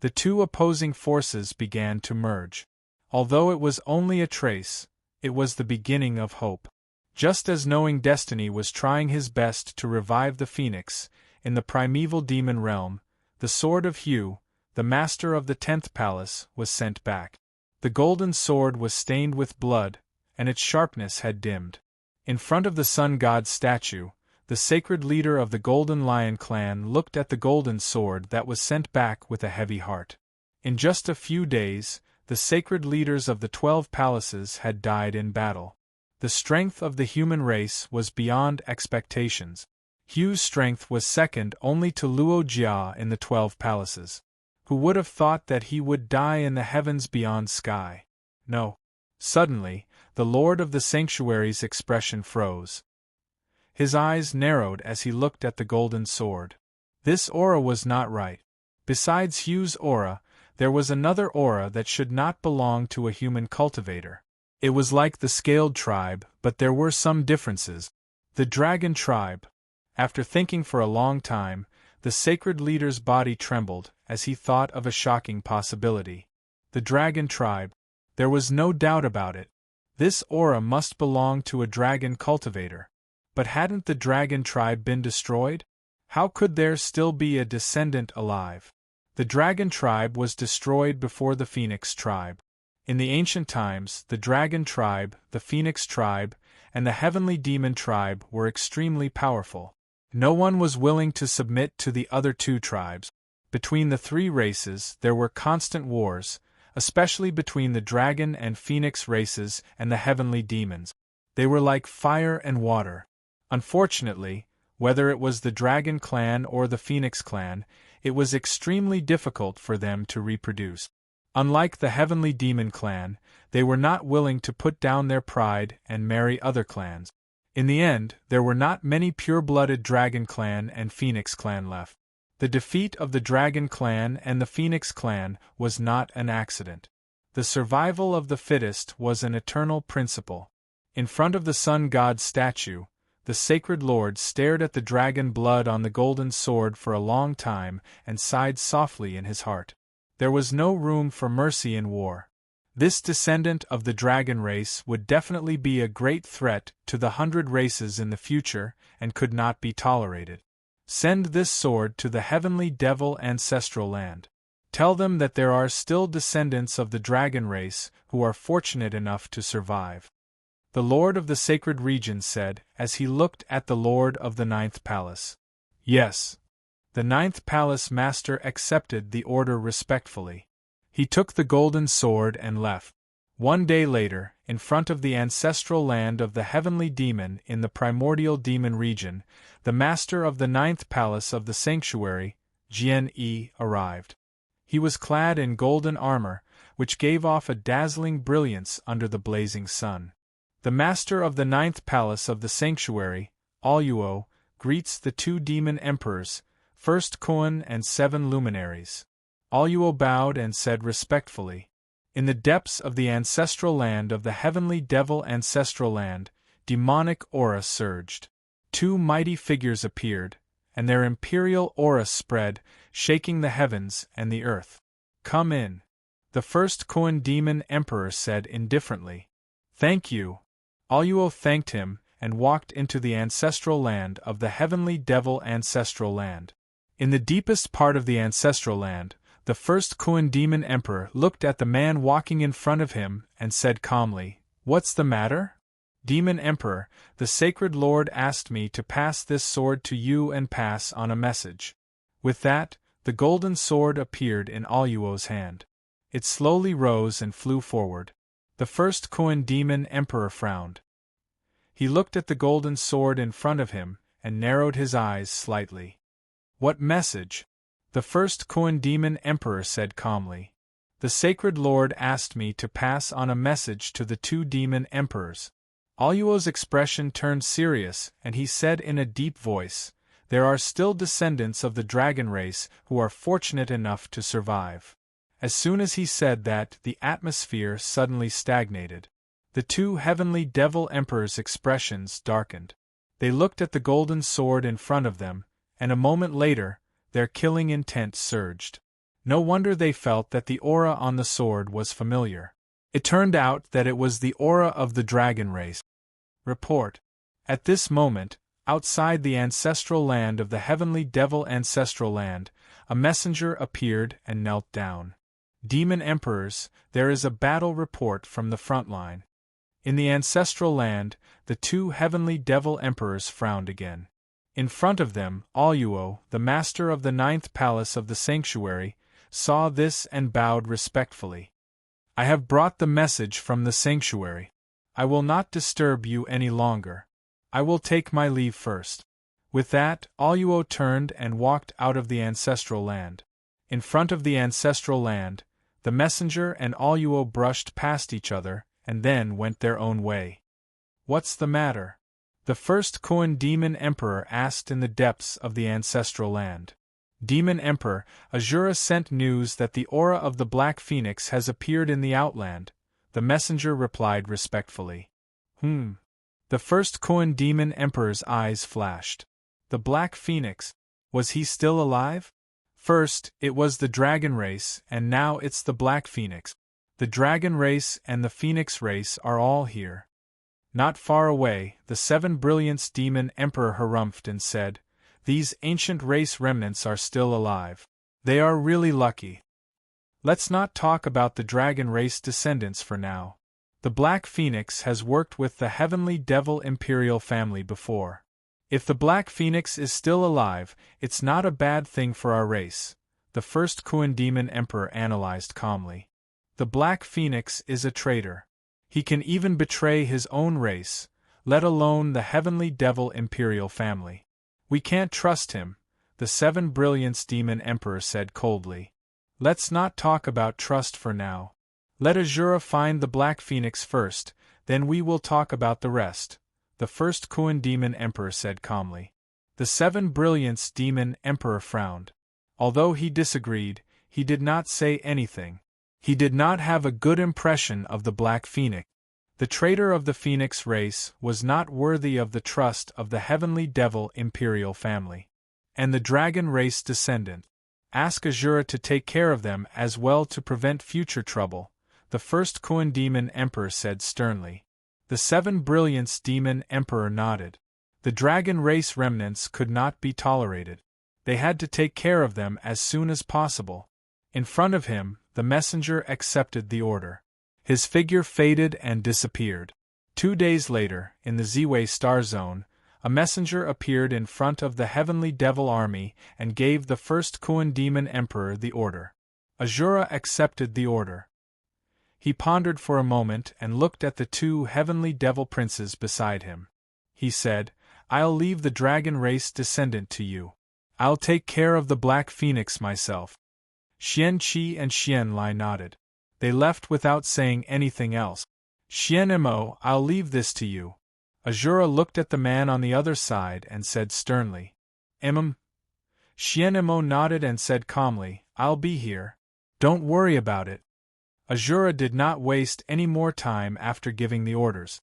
The two opposing forces began to merge. Although it was only a trace, it was the beginning of hope. Just as Knowing Destiny was trying his best to revive the Phoenix, in the primeval demon realm, the Sword of Hue, the master of the 10th palace, was sent back. The golden sword was stained with blood, and its sharpness had dimmed. In front of the sun god's statue, the sacred leader of the Golden Lion clan looked at the golden sword that was sent back with a heavy heart. In just a few days, the sacred leaders of the 12 palaces had died in battle. The strength of the human race was beyond expectations. Hugh's strength was second only to Luo Jia in the 12 palaces. Who would have thought that he would die in the heavens beyond sky? No. Suddenly, the Lord of the Sanctuary's expression froze. His eyes narrowed as he looked at the golden sword. This aura was not right. Besides Hugh's aura, there was another aura that should not belong to a human cultivator. It was like the scaled tribe, but there were some differences. The dragon tribe. After thinking for a long time, the sacred leader's body trembled as he thought of a shocking possibility. The dragon tribe. There was no doubt about it. This aura must belong to a dragon cultivator. But hadn't the dragon tribe been destroyed? How could there still be a descendant alive? The dragon tribe was destroyed before the phoenix tribe. In the ancient times, the dragon tribe, the phoenix tribe, and the heavenly demon tribe were extremely powerful. No one was willing to submit to the other two tribes. Between the three races there were constant wars, especially between the dragon and phoenix races and the heavenly demons. They were like fire and water. Unfortunately, whether it was the dragon clan or the phoenix clan, it was extremely difficult for them to reproduce. Unlike the heavenly demon clan, they were not willing to put down their pride and marry other clans. In the end, there were not many pure-blooded dragon clan and phoenix clan left. The defeat of the dragon clan and the phoenix clan was not an accident. The survival of the fittest was an eternal principle. In front of the sun god's statue, the sacred lord stared at the dragon blood on the golden sword for a long time and sighed softly in his heart. There was no room for mercy in war. This descendant of the dragon race would definitely be a great threat to the 100 races in the future and could not be tolerated. Send this sword to the heavenly devil ancestral land. Tell them that there are still descendants of the dragon race who are fortunate enough to survive. The Lord of the Sacred Region said, as he looked at the Lord of the 9th Palace. Yes. The 9th Palace Master accepted the order respectfully. He took the golden sword and left. One day later, in front of the ancestral land of the heavenly demon in the primordial demon region, the master of the 9th Palace of the Sanctuary, Jian-Yi, arrived. He was clad in golden armor, which gave off a dazzling brilliance under the blazing sun. The master of the 9th Palace of the Sanctuary, Aluo, greets the 2 demon emperors, First Kuan and 7 luminaries. Aluo bowed and said respectfully, "In the depths of the ancestral land of the heavenly devil ancestral land, demonic aura surged. 2 mighty figures appeared, and their imperial aura spread, shaking the heavens and the earth. Come in." The first Kuan demon emperor said indifferently. "Thank you." Aluo thanked him and walked into the ancestral land of the heavenly devil ancestral land. In the deepest part of the ancestral land, the first Kuan demon emperor looked at the man walking in front of him and said calmly, "What's the matter?" "Demon Emperor, the Sacred Lord asked me to pass this sword to you and pass on a message." With that, the golden sword appeared in Aluo's hand. It slowly rose and flew forward. The first Kuan demon emperor frowned. He looked at the golden sword in front of him and narrowed his eyes slightly. "What message?" The first Kuan demon emperor said calmly. "The Sacred Lord asked me to pass on a message to the 2 demon emperors." Aluo's expression turned serious, and he said in a deep voice, "There are still descendants of the dragon race who are fortunate enough to survive." As soon as he said that, the atmosphere suddenly stagnated. The 2 heavenly devil emperors' expressions darkened. They looked at the golden sword in front of them, and a moment later, their killing intent surged. No wonder they felt that the aura on the sword was familiar. It turned out that it was the aura of the dragon race. Report. At this moment, outside the ancestral land of the heavenly devil ancestral land, a messenger appeared and knelt down. "Demon Emperors, there is a battle report from the front line." In the ancestral land, the two heavenly devil emperors frowned again. In front of them, Auluo, the master of the ninth palace of the sanctuary, saw this and bowed respectfully. I have brought the message from the sanctuary. I will not disturb you any longer. I will take my leave first. With that, Auluo turned and walked out of the ancestral land. In front of the ancestral land, the messenger and Auluo brushed past each other, and then went their own way. What's the matter? The first Koan demon emperor asked in the depths of the ancestral land. Demon Emperor, Azura sent news that the aura of the Black Phoenix has appeared in the Outland, the messenger replied respectfully. The first Koan demon emperor's eyes flashed. The Black Phoenix, was he still alive? First, it was the dragon race, and now it's the Black Phoenix. The dragon race and the Phoenix race are all here. Not far away, the Seven Brilliance demon emperor harumphed and said, "These ancient race remnants are still alive. They are really lucky." Let's not talk about the dragon race descendants for now. The Black Phoenix has worked with the heavenly devil imperial family before. If the Black Phoenix is still alive, it's not a bad thing for our race, the first Koan demon emperor analyzed calmly. The Black Phoenix is a traitor. He can even betray his own race, let alone the heavenly devil imperial family. We can't trust him, the Seven Brilliance demon emperor said coldly. Let's not talk about trust for now. Let Azura find the Black Phoenix first, then we will talk about the rest, the first Koan demon emperor said calmly. The Seven Brilliance demon emperor frowned. Although he disagreed, he did not say anything. He did not have a good impression of the Black Phoenix. The traitor of the Phoenix race was not worthy of the trust of the heavenly devil imperial family. And the dragon race descendant. Ask Azura to take care of them as well to prevent future trouble, the first Koan demon emperor said sternly. The Seven Brilliance demon emperor nodded. The dragon race remnants could not be tolerated. They had to take care of them as soon as possible. In front of him, the messenger accepted the order. His figure faded and disappeared. 2 days later, in the Ziwei Star Zone, a messenger appeared in front of the heavenly devil army and gave the first Koan demon emperor the order. Azura accepted the order. He pondered for a moment and looked at the two heavenly devil princes beside him. He said, "I'll leave the dragon race descendant to you. I'll take care of the Black Phoenix myself." Xian Qi and Xian Lai nodded. They left without saying anything else. "Xian Mo, I'll leave this to you." Azura looked at the man on the other side and said sternly. Xian Mo nodded and said calmly, "I'll be here. Don't worry about it." Azura did not waste any more time after giving the orders.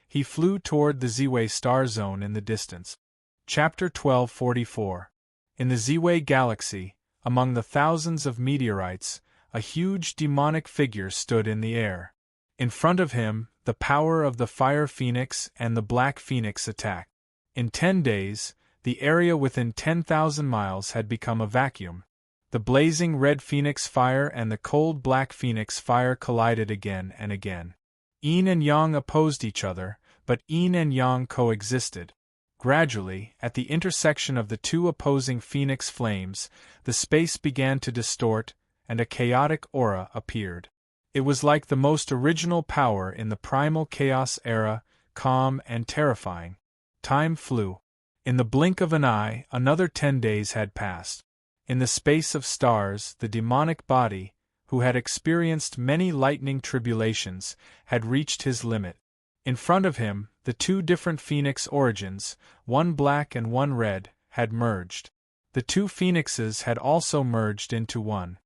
He flew toward the Ziwei Star Zone in the distance. Chapter 1244. In the Ziwei Galaxy, among the thousands of meteorites, a huge demonic figure stood in the air. In front of him, the power of the Fire Phoenix and the Black Phoenix attacked. In 10 days, the area within 10,000 miles had become a vacuum. The blazing red Phoenix fire and the cold Black Phoenix fire collided again and again. Yin and Yang opposed each other, but Yin and Yang coexisted. Gradually, at the intersection of the two opposing Phoenix flames, the space began to distort, and a chaotic aura appeared. It was like the most original power in the primal chaos era, calm and terrifying. Time flew. In the blink of an eye, another 10 days had passed. In the space of stars, the demonic body, who had experienced many lightning tribulations, had reached his limit. In front of him, the two different Phoenix origins, one black and one red, had merged. The two Phoenixes had also merged into one.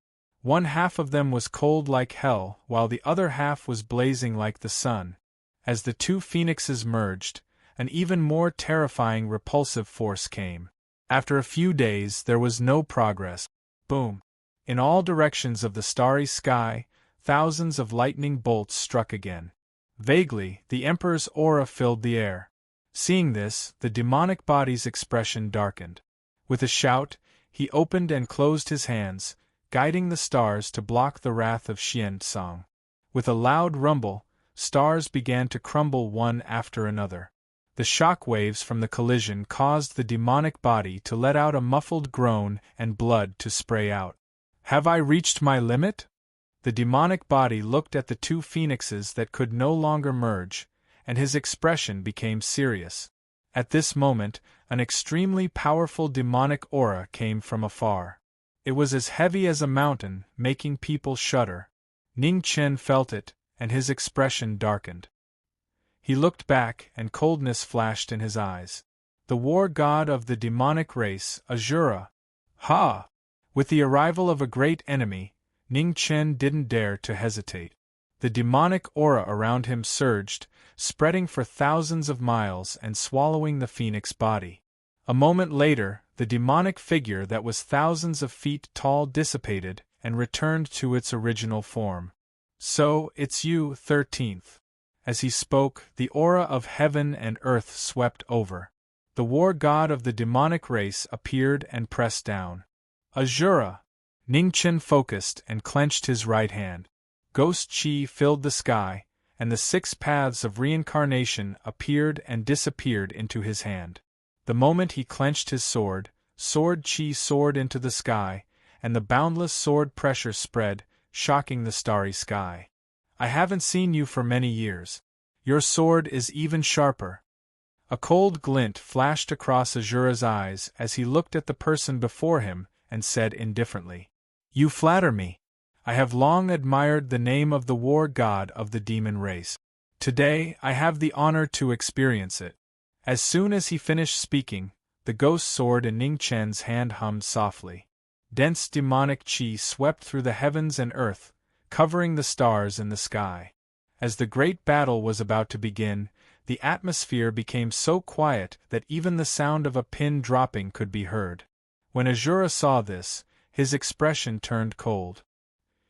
One half of them was cold like hell, while the other half was blazing like the sun. As the two Phoenixes merged, an even more terrifying repulsive force came. After a few days, there was no progress. Boom! In all directions of the starry sky, thousands of lightning bolts struck again. Vaguely, the Emperor's aura filled the air. Seeing this, the demonic body's expression darkened. With a shout, he opened and closed his hands, guiding the stars to block the wrath of Xian Tsang. With a loud rumble, stars began to crumble one after another. The shock waves from the collision caused the demonic body to let out a muffled groan and blood to spray out. Have I reached my limit? The demonic body looked at the two phoenixes that could no longer merge, and his expression became serious. At this moment, an extremely powerful demonic aura came from afar. It was as heavy as a mountain, making people shudder. Ning Chen felt it, and his expression darkened. He looked back, and coldness flashed in his eyes. The war god of the demonic race, Azura. Ha! With the arrival of a great enemy, Ning Chen didn't dare to hesitate. The demonic aura around him surged, spreading for thousands of miles and swallowing the phoenix body. A moment later, the demonic figure that was thousands of feet tall dissipated and returned to its original form. So, it's you, 13th. As he spoke, the aura of heaven and earth swept over. The war god of the demonic race appeared and pressed down. Azura! Ning Chen focused and clenched his right hand. Ghost chi filled the sky, and the 6 paths of reincarnation appeared and disappeared into his hand. The moment he clenched his sword chi soared into the sky, and the boundless sword pressure spread, shocking the starry sky. I haven't seen you for many years. Your sword is even sharper. A cold glint flashed across Azura's eyes as he looked at the person before him and said indifferently, You flatter me. I have long admired the name of the war god of the demon race. Today, I have the honor to experience it. As soon as he finished speaking, the ghost sword in Ning Chen's hand hummed softly. Dense demonic chi swept through the heavens and earth, covering the stars in the sky. As the great battle was about to begin, the atmosphere became so quiet that even the sound of a pin dropping could be heard. When Azura saw this, his expression turned cold.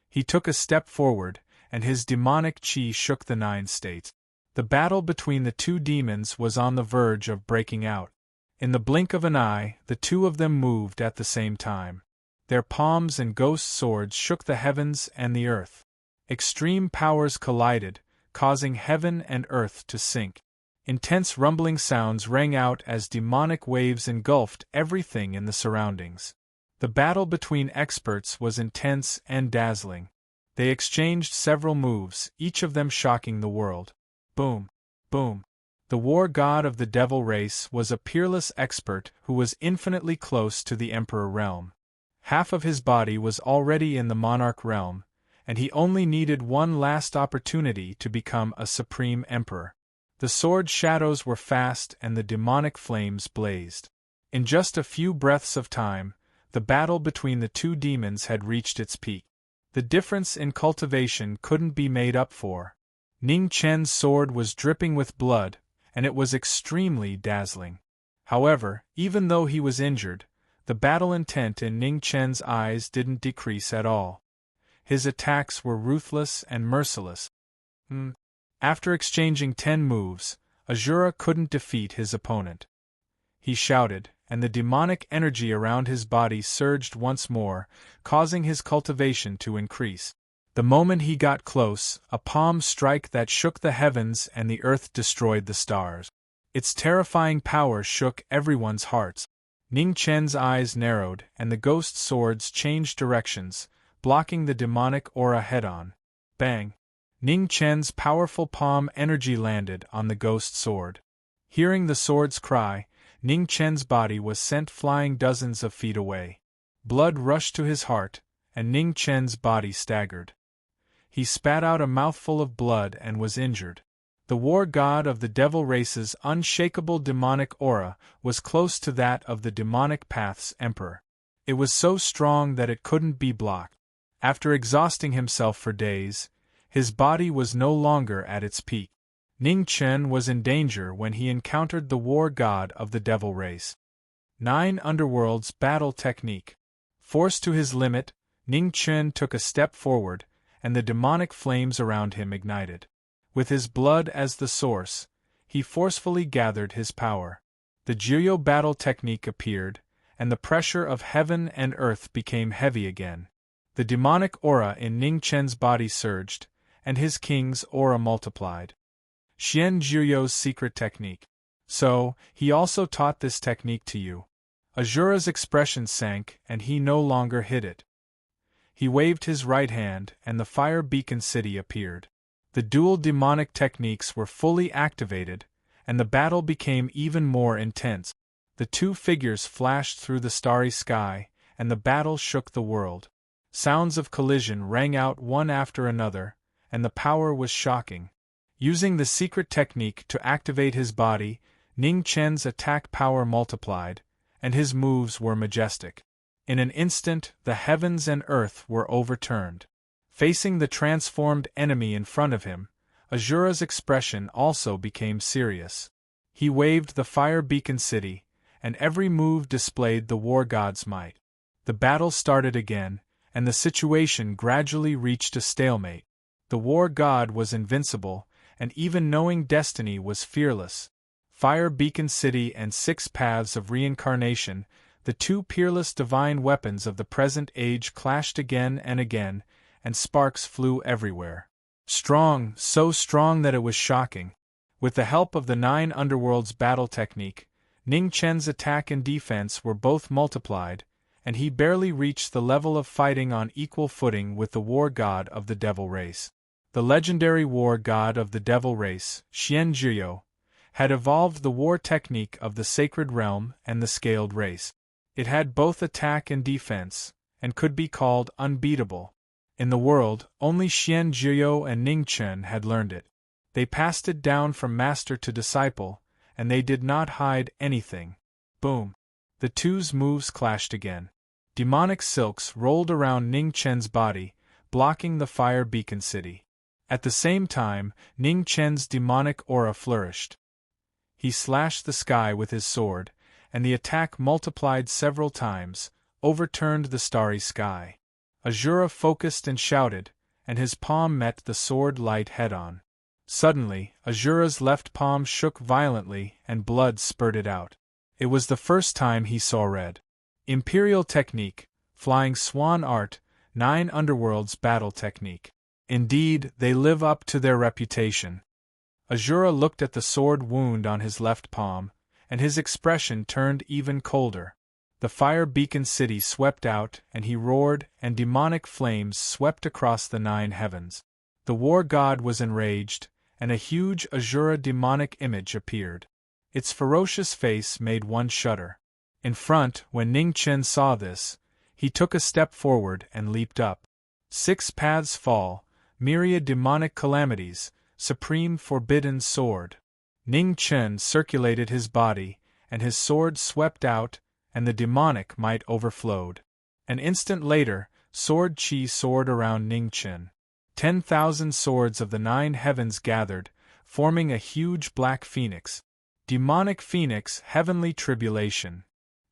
He took a step forward, and his demonic chi shook the 9 states. The battle between the two demons was on the verge of breaking out. In the blink of an eye, the two of them moved at the same time. Their palms and ghost swords shook the heavens and the earth. Extreme powers collided, causing heaven and earth to sink. Intense rumbling sounds rang out as demonic waves engulfed everything in the surroundings. The battle between experts was intense and dazzling. They exchanged several moves, each of them shocking the world. Boom! Boom! The war god of the devil race was a peerless expert who was infinitely close to the emperor realm. Half of his body was already in the monarch realm, and he only needed one last opportunity to become a supreme emperor. The sword shadows were fast and the demonic flames blazed. In just a few breaths of time, the battle between the two demons had reached its peak. The difference in cultivation couldn't be made up for. Ning Chen's sword was dripping with blood, and it was extremely dazzling. However, even though he was injured, the battle intent in Ning Chen's eyes didn't decrease at all. His attacks were ruthless and merciless. After exchanging 10 moves, Azura couldn't defeat his opponent. He shouted, and the demonic energy around his body surged once more, causing his cultivation to increase. The moment he got close, a palm strike that shook the heavens and the earth destroyed the stars. Its terrifying power shook everyone's hearts. Ning Chen's eyes narrowed, and the ghost swords changed directions, blocking the demonic aura head-on. Bang! Ning Chen's powerful palm energy landed on the ghost sword. Hearing the sword's cry, Ning Chen's body was sent flying dozens of feet away. Blood rushed to his heart, and Ning Chen's body staggered. He spat out a mouthful of blood and was injured. The war god of the devil race's unshakable demonic aura was close to that of the demonic path's emperor. It was so strong that it couldn't be blocked. After exhausting himself for days, his body was no longer at its peak. Ning Chen was in danger when he encountered the war god of the devil race. 9 Underworld's battle technique. Forced to his limit, Ning Chen took a step forward, and the demonic flames around him ignited. With his blood as the source, he forcefully gathered his power. The Jiyo battle technique appeared, and the pressure of heaven and earth became heavy again. The demonic aura in Ning Chen's body surged, and his king's aura multiplied. Xian Zhuyo's secret technique. So, he also taught this technique to you. Azura's expression sank, and he no longer hid it. He waved his right hand, and the fire beacon city appeared. The dual demonic techniques were fully activated, and the battle became even more intense. The two figures flashed through the starry sky, and the battle shook the world. Sounds of collision rang out one after another, and the power was shocking. Using the secret technique to activate his body, Ning Chen's attack power multiplied, and his moves were majestic. In an instant, the heavens and earth were overturned. Facing the transformed enemy in front of him, Azura's expression also became serious. He waved the fire beacon city, and every move displayed the war god's might. The battle started again, and the situation gradually reached a stalemate. The war god was invincible, and even knowing destiny was fearless. Fire beacon city and 6 paths of reincarnation, the two peerless divine weapons of the present age, clashed again, and sparks flew everywhere. Strong, so strong that it was shocking. With the help of the 9 underworlds battle technique, Ning Chen's attack and defense were both multiplied, and he barely reached the level of fighting on equal footing with the war god of the devil race. The legendary war god of the devil race, Xian Zhuyo, had evolved the war technique of the sacred realm and the scaled race. It had both attack and defense, and could be called unbeatable. In the world, only Xian Zhuyo and Ning Chen had learned it. They passed it down from master to disciple, and they did not hide anything. Boom! The two's moves clashed again. Demonic silks rolled around Ning Chen's body, blocking the fire beacon city. At the same time, Ning Chen's demonic aura flourished. He slashed the sky with his sword, and the attack multiplied several times, overturned the starry sky. Azura focused and shouted, and his palm met the sword light head-on. Suddenly, Azura's left palm shook violently and blood spurted out. It was the first time he saw red. Imperial technique, flying swan art, 9 underworlds battle technique. Indeed, they live up to their reputation. Azura looked at the sword wound on his left palm, and his expression turned even colder. The fire beacon city swept out, and he roared, and demonic flames swept across the 9 heavens. The war god was enraged, and a huge Azura demonic image appeared. Its ferocious face made one shudder. In front, when Ning Chen saw this, he took a step forward and leaped up. 6 paths fall, myriad demonic calamities, supreme forbidden sword. Ning Chen circulated his body, and his sword swept out, and the demonic might overflowed. An instant later, sword chi soared around Ning Chen. 10,000 swords of the 9 heavens gathered, forming a huge black phoenix. Demonic phoenix, heavenly tribulation.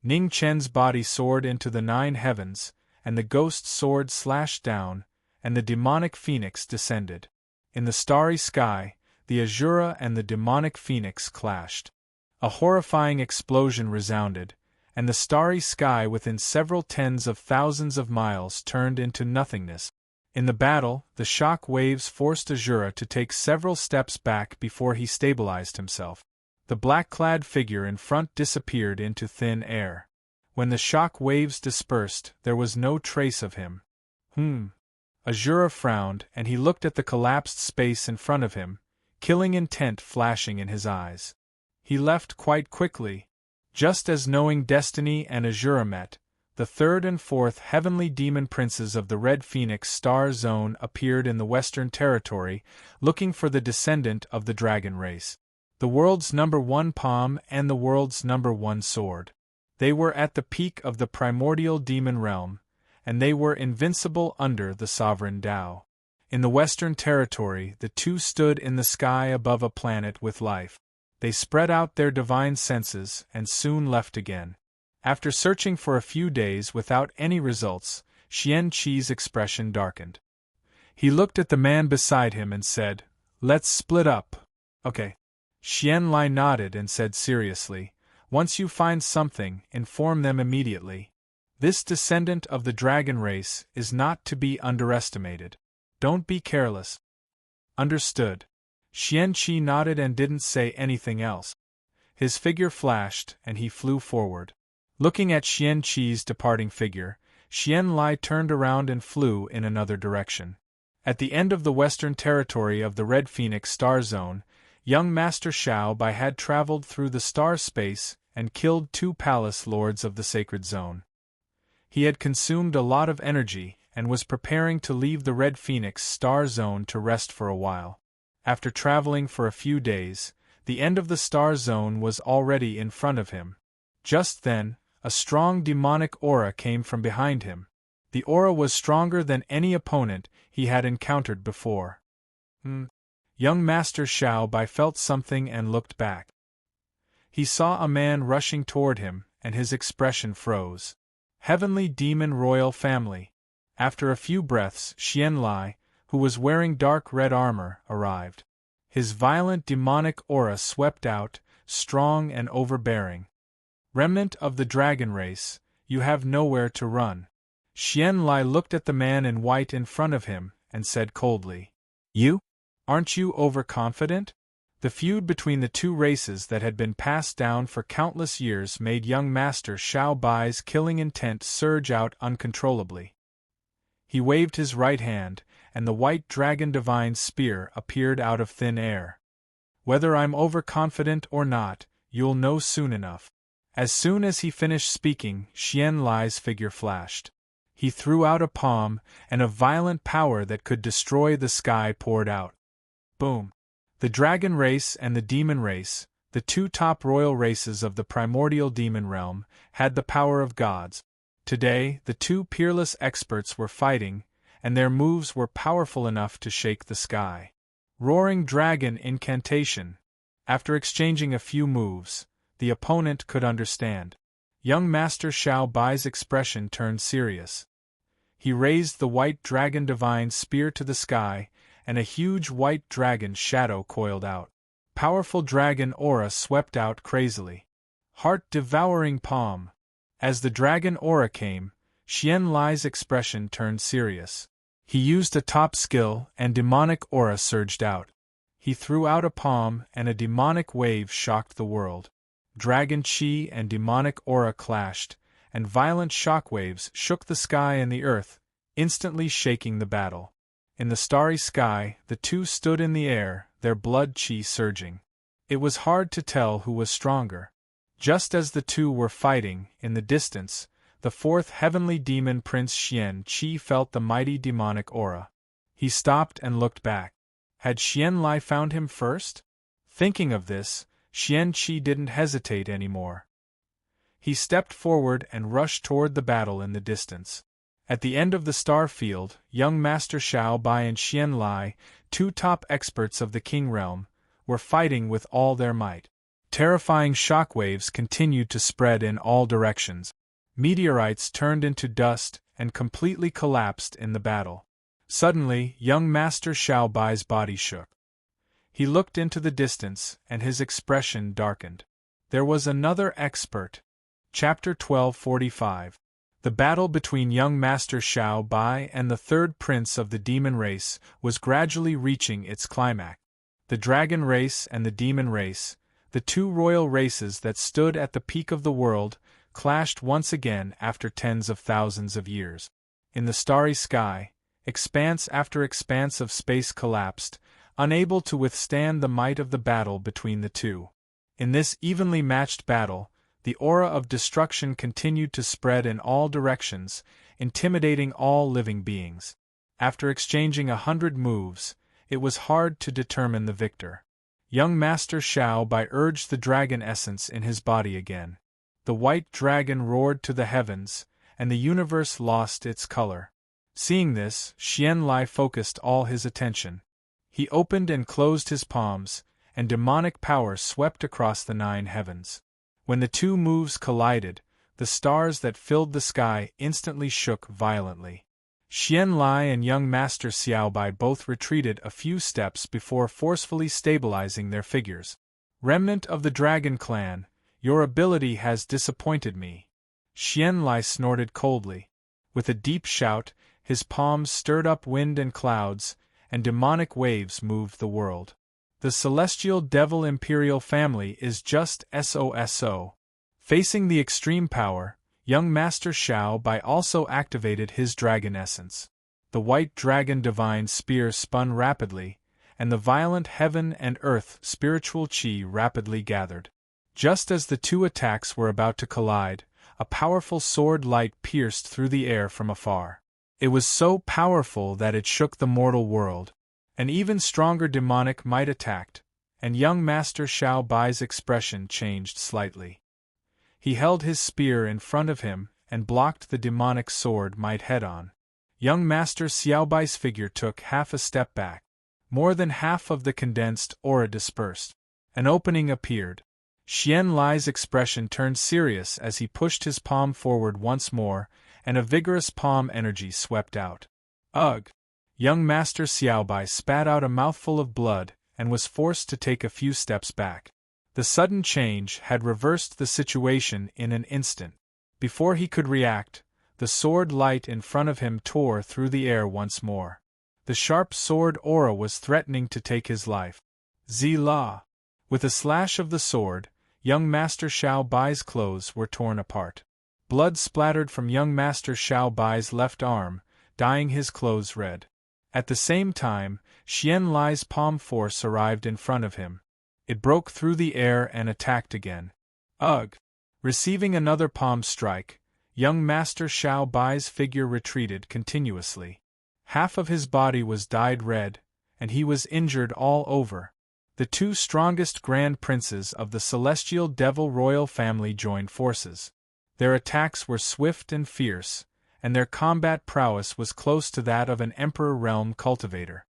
Ning Chen's body soared into the 9 heavens, and the ghost sword slashed down, and the demonic phoenix descended. In the starry sky, the Azura and the demonic phoenix clashed. A horrifying explosion resounded, and the starry sky within several tens of thousands of miles turned into nothingness. In the battle, the shock waves forced Azura to take several steps back before he stabilized himself. The black-clad figure in front disappeared into thin air. When the shock waves dispersed, there was no trace of him. Azura frowned, and he looked at the collapsed space in front of him, killing intent flashing in his eyes. He left quite quickly. Just as knowing destiny and Azura met, the 3rd and 4th heavenly demon princes of the Red Phoenix star zone appeared in the Western Territory, looking for the descendant of the dragon race. The world's #1 palm and the world's #1 sword. They were at the peak of the primordial demon realm, and they were invincible under the sovereign Tao. In the Western Territory, the two stood in the sky above a planet with life. They spread out their divine senses and soon left again. After searching for a few days without any results, Xian Qi's expression darkened. He looked at the man beside him and said, "Let's split up." "Okay." Xian Lai nodded and said seriously, "Once you find something, inform them immediately. This descendant of the dragon race is not to be underestimated. Don't be careless." Understood. Xianqi nodded and didn't say anything else. His figure flashed, and he flew forward. Looking at Xianqi's departing figure, Xianlai turned around and flew in another direction. At the end of the western territory of the Red Phoenix Star Zone, young Master Xiao Bai had traveled through the star space and killed 2 palace lords of the Sacred Zone. He had consumed a lot of energy and was preparing to leave the Red Phoenix Star Zone to rest for a while. After traveling for a few days, the end of the Star Zone was already in front of him. Just then, a strong demonic aura came from behind him. The aura was stronger than any opponent he had encountered before. Young Master Xiao Bai felt something and looked back. He saw a man rushing toward him, and his expression froze. Heavenly Demon Royal Family. After a few breaths, Xianlai, who was wearing dark red armor, arrived. His violent demonic aura swept out, strong and overbearing. Remnant of the dragon race, you have nowhere to run. Xianlai looked at the man in white in front of him and said coldly, "You? Aren't you overconfident?" The feud between the 2 races that had been passed down for countless years made young Master Xiao Bai's killing intent surge out uncontrollably. He waved his right hand, and the white dragon divine spear appeared out of thin air. "Whether I'm overconfident or not, you'll know soon enough." As soon as he finished speaking, Xianlai's figure flashed. He threw out a palm, and a violent power that could destroy the sky poured out. Boom! The dragon race and the demon race, the 2 top royal races of the primordial demon realm, had the power of gods. Today, the 2 peerless experts were fighting, and their moves were powerful enough to shake the sky. Roaring Dragon Incantation. After exchanging a few moves, the opponent could understand. Young Master Xiao Bai's expression turned serious. He raised the white dragon divine spear to the sky, and a huge white dragon shadow coiled out. Powerful dragon aura swept out crazily. Heart-devouring palm. As the dragon aura came, Xianlai's expression turned serious. He used a top skill, and demonic aura surged out. He threw out a palm, and a demonic wave shocked the world. Dragon chi and demonic aura clashed, and violent shockwaves shook the sky and the earth, instantly shaking the battle. In the starry sky, the 2 stood in the air, their blood chi surging. It was hard to tell who was stronger. Just as the 2 were fighting, in the distance, the 4th heavenly demon Prince Xian-Qi felt the mighty demonic aura. He stopped and looked back. Had Xianlai found him first? Thinking of this, Xian-Qi didn't hesitate anymore. He stepped forward and rushed toward the battle in the distance. At the end of the star field, young Master Xiao Bai and Xianlai, 2 top experts of the King Realm, were fighting with all their might. Terrifying shockwaves continued to spread in all directions. Meteorites turned into dust and completely collapsed in the battle. Suddenly, young Master Xiao Bai's body shook. He looked into the distance, and his expression darkened. There was another expert. Chapter 1245. The battle between young Master Xiao Bai and the 3rd prince of the demon race was gradually reaching its climax. The dragon race and the demon race, the 2 royal races that stood at the peak of the world, clashed once again after tens of thousands of years. In the starry sky, expanse after expanse of space collapsed, unable to withstand the might of the battle between the 2. In this evenly matched battle, the aura of destruction continued to spread in all directions, intimidating all living beings. After exchanging 100 moves, it was hard to determine the victor. Young Master Xiao Bai urged the dragon essence in his body again. The white dragon roared to the heavens, and the universe lost its color. Seeing this, Xianlai focused all his attention. He opened and closed his palms, and demonic power swept across the 9 heavens. When the 2 moves collided, the stars that filled the sky instantly shook violently. Xianlai and young Master Xiao Bai both retreated a few steps before forcefully stabilizing their figures. Remnant of the Dragon Clan, your ability has disappointed me. Xianlai snorted coldly. With a deep shout, his palms stirred up wind and clouds, and demonic waves moved the world. The celestial devil imperial family is just SOSO. Facing the extreme power, young Master Xiao Bai also activated his dragon essence. The white dragon divine spear spun rapidly, and the violent heaven and earth spiritual qi rapidly gathered. Just as the two attacks were about to collide, a powerful sword light pierced through the air from afar. It was so powerful that it shook the mortal world. An even stronger demonic might attacked, and young Master Xiao Bai's expression changed slightly. He held his spear in front of him and blocked the demonic sword might head-on. Young Master Xiao Bai's figure took half a step back. More than half of the condensed aura dispersed. An opening appeared. Xian Lai's expression turned serious as he pushed his palm forward once more, and a vigorous palm energy swept out. Ugh! Young Master Xiao Bai spat out a mouthful of blood and was forced to take a few steps back. The sudden change had reversed the situation in an instant. Before he could react, the sword light in front of him tore through the air once more. The sharp sword aura was threatening to take his life. Zila! With a slash of the sword, young Master Xiao Bai's clothes were torn apart. Blood splattered from young Master Xiao Bai's left arm, dyeing his clothes red. At the same time, Xian Lai's palm force arrived in front of him. It broke through the air and attacked again. Ugh! Receiving another palm strike, young Master Xiao Bai's figure retreated continuously. Half of his body was dyed red, and he was injured all over. The two strongest grand princes of the celestial devil royal family joined forces. Their attacks were swift and fierce, and their combat prowess was close to that of an Emperor realm cultivator.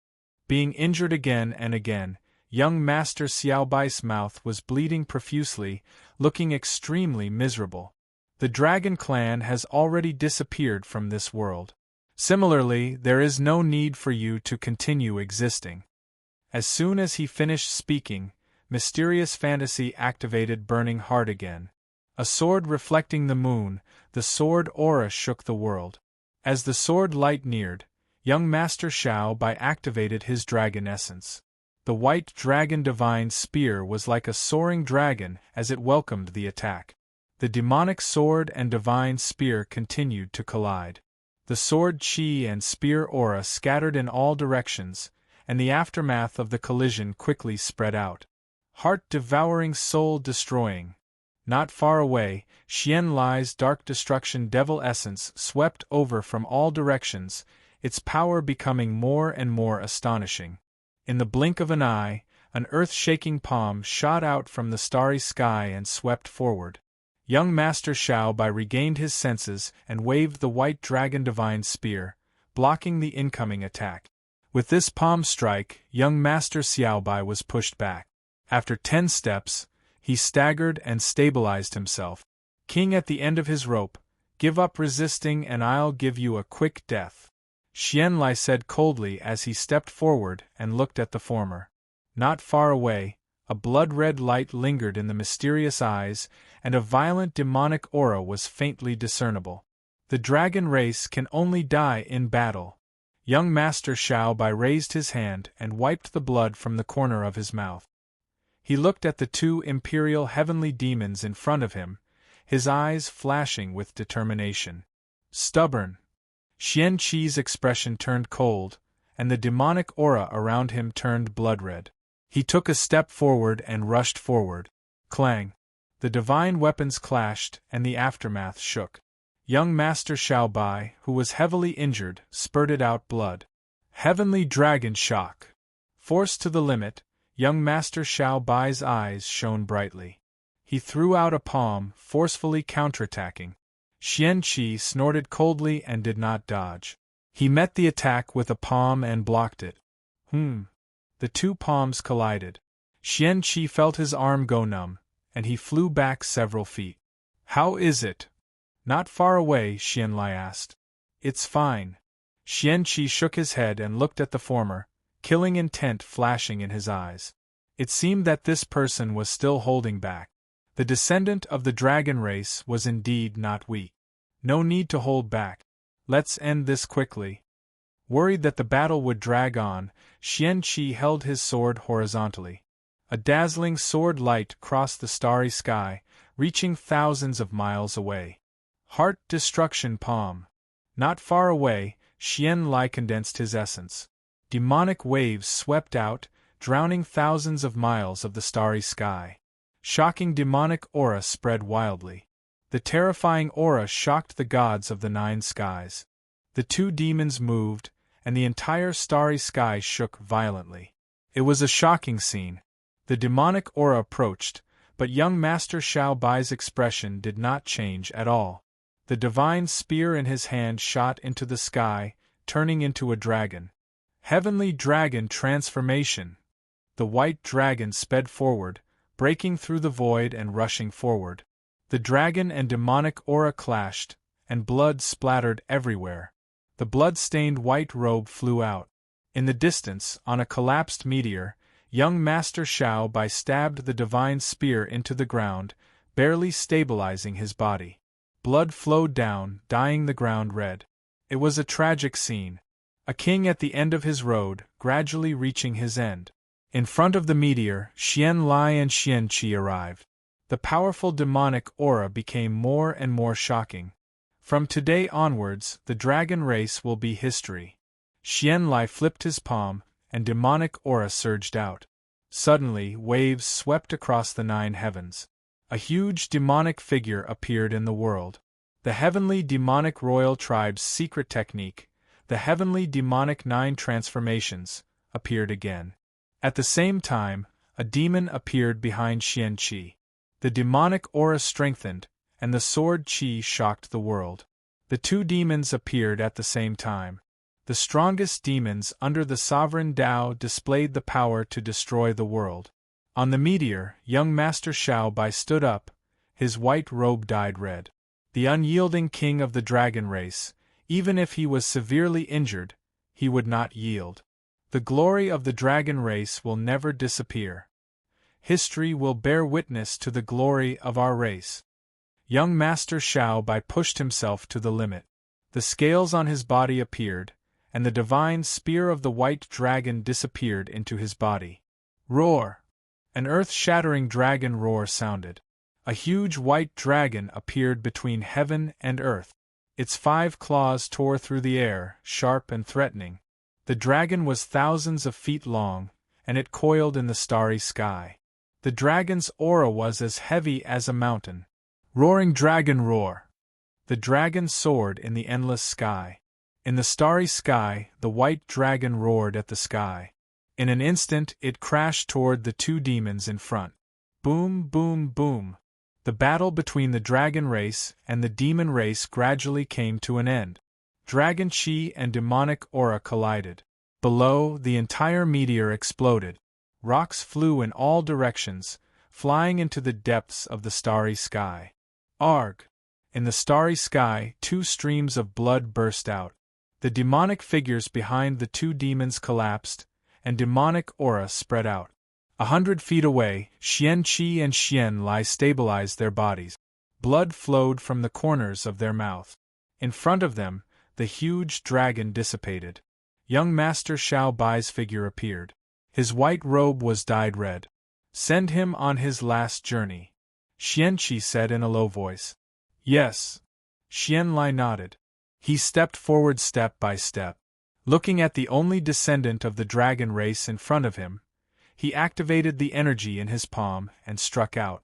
Being injured again and again, young Master Xiao Bai's mouth was bleeding profusely, looking extremely miserable. The Dragon Clan has already disappeared from this world. Similarly, there is no need for you to continue existing. As soon as he finished speaking, Mysterious Fantasy activated Burning Heart again. A sword reflecting the moon, the sword aura shook the world. As the sword light neared, young Master Xiao Bai activated his dragon essence. The white dragon divine spear was like a soaring dragon as it welcomed the attack. The demonic sword and divine spear continued to collide. The sword chi and spear aura scattered in all directions, and the aftermath of the collision quickly spread out. Heart-devouring, soul-destroying. Not far away, Xian Lai's dark destruction devil essence swept over from all directions, its power becoming more and more astonishing. In the blink of an eye, an earth-shaking palm shot out from the starry sky and swept forward. Young Master Xiao Bai regained his senses and waved the white dragon divine spear, blocking the incoming attack. With this palm strike, young Master Xiao Bai was pushed back. After 10 steps, he staggered and stabilized himself. King at the end of his rope, give up resisting and I'll give you a quick death. Xian Lai said coldly as he stepped forward and looked at the former. Not far away, a blood-red light lingered in the mysterious eyes, and a violent demonic aura was faintly discernible. The dragon race can only die in battle. Young Master Xiao Bai raised his hand and wiped the blood from the corner of his mouth. He looked at the two imperial heavenly demons in front of him, his eyes flashing with determination. Stubborn. Xian Qi's expression turned cold, and the demonic aura around him turned blood-red. He took a step forward and rushed forward. Clang! The divine weapons clashed and the aftermath shook. Young Master Xiao Bai, who was heavily injured, spurted out blood. Heavenly Dragon Shock! Forced to the limit, young Master Xiao Bai's eyes shone brightly. He threw out a palm, forcefully counterattacking. Xian Qi snorted coldly and did not dodge. He met the attack with a palm and blocked it. The two palms collided. Xian Qi felt his arm go numb, and he flew back several feet. How is it? Not far away, Xian Lai asked. It's fine. Xian Qi shook his head and looked at the former, killing intent flashing in his eyes. It seemed that this person was still holding back. The descendant of the dragon race was indeed not weak. No need to hold back. Let's end this quickly. Worried that the battle would drag on, Xian-Qi held his sword horizontally. A dazzling sword light crossed the starry sky, reaching thousands of miles away. Heart destruction palm. Not far away, Xian-Lai condensed his essence. Demonic waves swept out, drowning thousands of miles of the starry sky. Shocking demonic aura spread wildly. The terrifying aura shocked the gods of the 9 skies. The 2 demons moved, and the entire starry sky shook violently. It was a shocking scene. The demonic aura approached, but young Master Xiao Bai's expression did not change at all. The divine spear in his hand shot into the sky, turning into a dragon. Heavenly dragon transformation! The white dragon sped forward, breaking through the void and rushing forward. The dragon and demonic aura clashed, and blood splattered everywhere. The blood-stained white robe flew out. In the distance, on a collapsed meteor, young Master Xiao Bai stabbed the divine spear into the ground, barely stabilizing his body. Blood flowed down, dyeing the ground red. It was a tragic scene. A king at the end of his road, gradually reaching his end. In front of the meteor, Xian-Lai and Xian-Qi arrived. The powerful demonic aura became more and more shocking. From today onwards, the dragon race will be history. Xian-Lai flipped his palm, and demonic aura surged out. Suddenly, waves swept across the 9 heavens. A huge demonic figure appeared in the world. The heavenly demonic royal tribe's secret technique, the heavenly demonic 9 transformations, appeared again. At the same time, a demon appeared behind Xian-Qi. The demonic aura strengthened, and the sword Qi shocked the world. The 2 demons appeared at the same time. The strongest demons under the sovereign Tao displayed the power to destroy the world. On the meteor, young Master Xiao Bai stood up, his white robe dyed red. The unyielding king of the dragon race, even if he was severely injured, he would not yield. The glory of the dragon race will never disappear. History will bear witness to the glory of our race. Young Master Xiao Bai pushed himself to the limit. The scales on his body appeared, and the divine spear of the white dragon disappeared into his body. Roar! An earth-shattering dragon roar sounded. A huge white dragon appeared between heaven and earth. Its 5 claws tore through the air, sharp and threatening. The dragon was thousands of feet long, and it coiled in the starry sky. The dragon's aura was as heavy as a mountain. Roaring dragon roar! The dragon soared in the endless sky. In the starry sky, the white dragon roared at the sky. In an instant, it crashed toward the 2 demons in front. Boom, boom, boom. The battle between the dragon race and the demon race gradually came to an end. Dragon Qi and demonic aura collided. Below, the entire meteor exploded. Rocks flew in all directions, flying into the depths of the starry sky. Arg! In the starry sky, 2 streams of blood burst out. The demonic figures behind the 2 demons collapsed, and demonic aura spread out. 100 feet away, Xian-Qi and Xian-Lai stabilized their bodies. Blood flowed from the corners of their mouth. In front of them, the huge dragon dissipated. Young Master Xiao Bai's figure appeared. His white robe was dyed red. Send him on his last journey, Xian-Qi said in a low voice. Yes. Xian-Lai nodded. He stepped forward step by step. Looking at the only descendant of the dragon race in front of him, he activated the energy in his palm and struck out.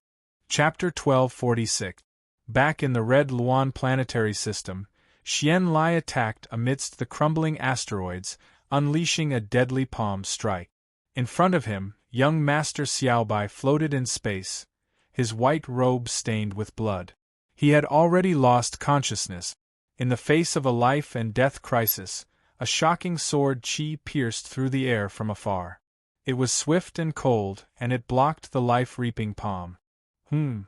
Chapter 1246. Back in the Red Luan planetary system, Xian-Lai attacked amidst the crumbling asteroids, unleashing a deadly palm strike. In front of him, young Master Xiao Bai floated in space, his white robe stained with blood. He had already lost consciousness. In the face of a life-and-death crisis, a shocking sword Qi pierced through the air from afar. It was swift and cold, and it blocked the life-reaping palm. When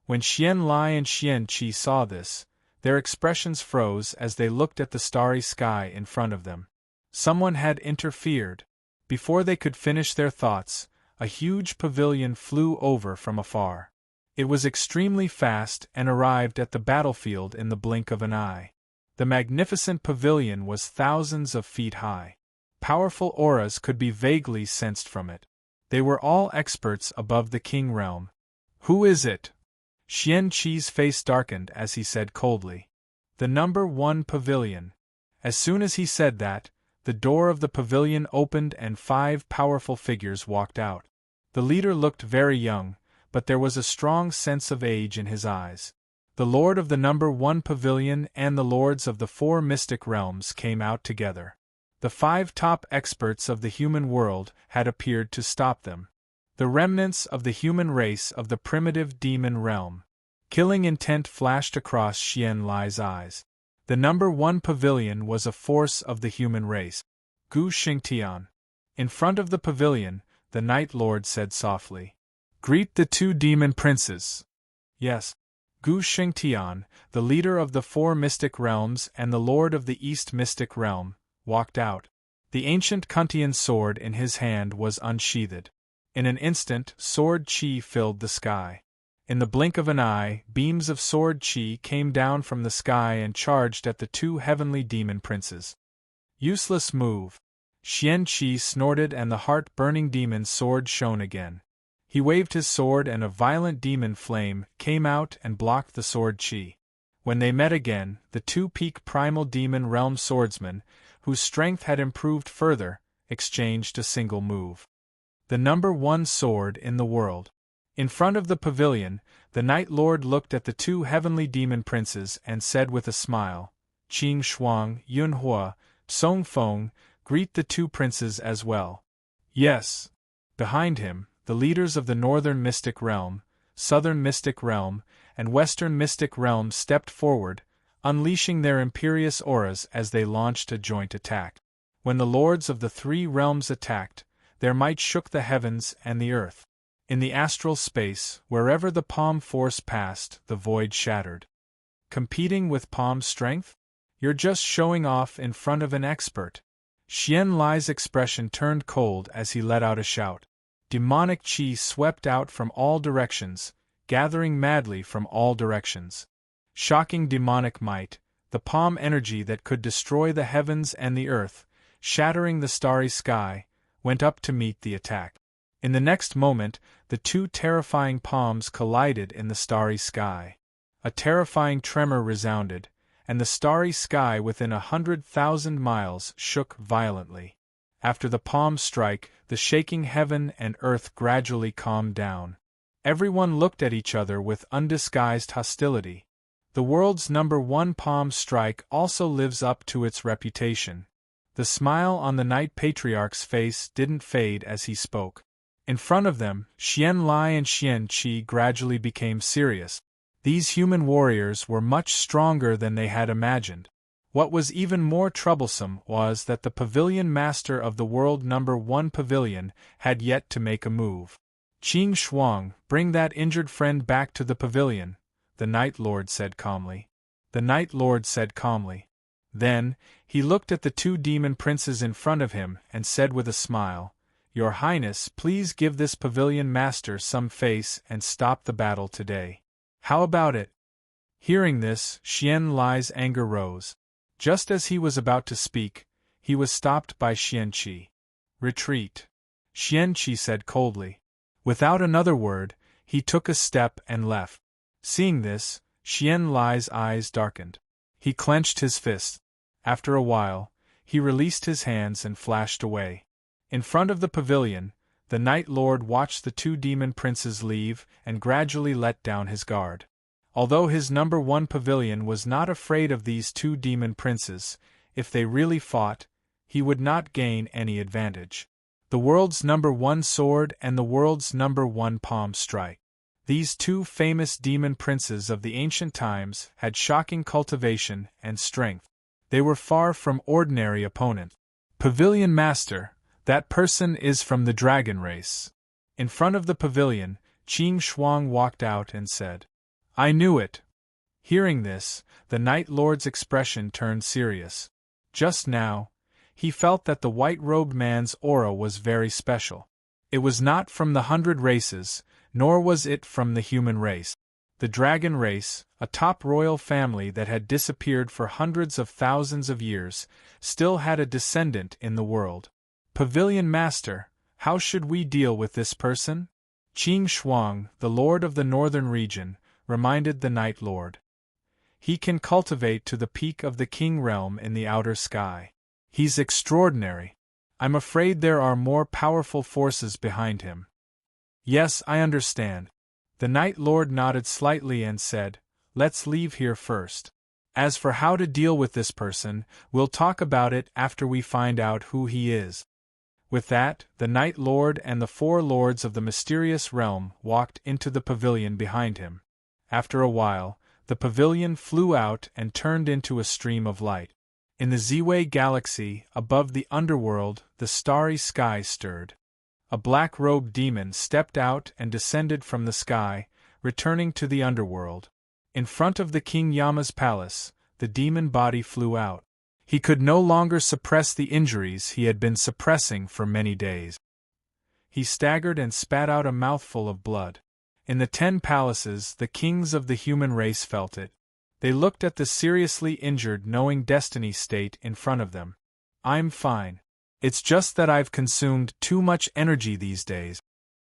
Xian-Lai and Xian-Qi saw this, their expressions froze as they looked at the starry sky in front of them. Someone had interfered. Before they could finish their thoughts, a huge pavilion flew over from afar. It was extremely fast and arrived at the battlefield in the blink of an eye. The magnificent pavilion was thousands of feet high. Powerful auras could be vaguely sensed from it. They were all experts above the king realm. Who is it? Xian Qi's face darkened as he said coldly. The number 1 pavilion. As soon as he said that, the door of the pavilion opened and 5 powerful figures walked out. The leader looked very young, but there was a strong sense of age in his eyes. The lord of the number 1 pavilion and the lords of the 4 mystic realms came out together. The 5 top experts of the human world had appeared to stop them. The remnants of the human race of the primitive demon realm. Killing intent flashed across Xian Lai's eyes. The number 1 pavilion was a force of the human race. Gu Xingtian. In front of the pavilion, the Night Lord said softly. Greet the 2 demon princes. Yes. Gu Xingtian, the leader of the 4 mystic realms and the lord of the East mystic realm, walked out. The ancient Kuntian sword in his hand was unsheathed. In an instant, sword chi filled the sky. In the blink of an eye, beams of sword chi came down from the sky and charged at the 2 heavenly demon princes. Useless move. Xian Qi snorted and the heart-burning demon's sword shone again. He waved his sword and a violent demon flame came out and blocked the sword chi. When they met again, the 2 peak primal demon realm swordsmen, whose strength had improved further, exchanged a single move. The number 1 sword in the world. In front of the pavilion, the Night Lord looked at the 2 heavenly demon princes and said with a smile, Qing Shuang, Yunhua, Song Feng, greet the 2 princes as well. Yes. Behind him, the leaders of the Northern Mystic Realm, Southern Mystic Realm, and Western Mystic Realm stepped forward, unleashing their imperious auras as they launched a joint attack. When the lords of the 3 realms attacked, their might shook the heavens and the earth. In the astral space, wherever the palm force passed, the void shattered. Competing with palm strength? You're just showing off in front of an expert. Xian Lai's expression turned cold as he let out a shout. Demonic chi swept out from all directions, gathering madly from all directions. Shocking demonic might, the palm energy that could destroy the heavens and the earth, shattering the starry sky, went up to meet the attack. In the next moment, the 2 terrifying palms collided in the starry sky. A terrifying tremor resounded, and the starry sky within 100,000 miles shook violently. After the palm strike, the shaking heaven and earth gradually calmed down. Everyone looked at each other with undisguised hostility. The world's number 1 palm strike also lives up to its reputation. The smile on the Night Patriarch's face didn't fade as he spoke. In front of them, Xian Lai and Xian Qi gradually became serious. These human warriors were much stronger than they had imagined. What was even more troublesome was that the pavilion master of the world number 1 pavilion had yet to make a move. Qing Shuang, bring that injured friend back to the pavilion, the Night Lord said calmly. The Night Lord said calmly. Then, he looked at the 2 demon princes in front of him and said with a smile, Your Highness, please give this pavilion master some face and stop the battle today. How about it? Hearing this, Xian Lai's anger rose. Just as he was about to speak, he was stopped by Xian Qi. Retreat. Xian Qi said coldly. Without another word, he took a step and left. Seeing this, Xian Lai's eyes darkened. He clenched his fists. After a while, he released his hands and flashed away. In front of the pavilion, the Night Lord watched the 2 demon princes leave and gradually let down his guard. Although his number 1 pavilion was not afraid of these 2 demon princes, if they really fought, he would not gain any advantage. The world's number 1 sword and the world's number 1 palm strike. These 2 famous demon princes of the ancient times had shocking cultivation and strength. They were far from ordinary opponents. Pavilion Master, that person is from the dragon race. In front of the pavilion, Qing Shuang walked out and said, I knew it. Hearing this, the Night Lord's expression turned serious. Just now, he felt that the white-robed man's aura was very special. It was not from the 100 races, nor was it from the human race. The dragon race, a top royal family that had disappeared for hundreds of thousands of years, still had a descendant in the world. Pavilion Master, how should we deal with this person? Qing Shuang, the lord of the northern region, reminded the Night Lord. He can cultivate to the peak of the king realm in the outer sky. He's extraordinary. I'm afraid there are more powerful forces behind him. Yes, I understand. The Night Lord nodded slightly and said, let's leave here first. As for how to deal with this person, we'll talk about it after we find out who he is. With that, the Night Lord and the 4 lords of the mysterious realm walked into the pavilion behind him. After a while, the pavilion flew out and turned into a stream of light. In the Ziwei galaxy, above the underworld, the starry sky stirred. A black-robed demon stepped out and descended from the sky, returning to the underworld. In front of the King Yama's palace, the demon body flew out. He could no longer suppress the injuries he had been suppressing for many days. He staggered and spat out a mouthful of blood. In the 10 palaces, the kings of the human race felt it. They looked at the seriously injured knowing destiny state in front of them. I'm fine. It's just that I've consumed too much energy these days.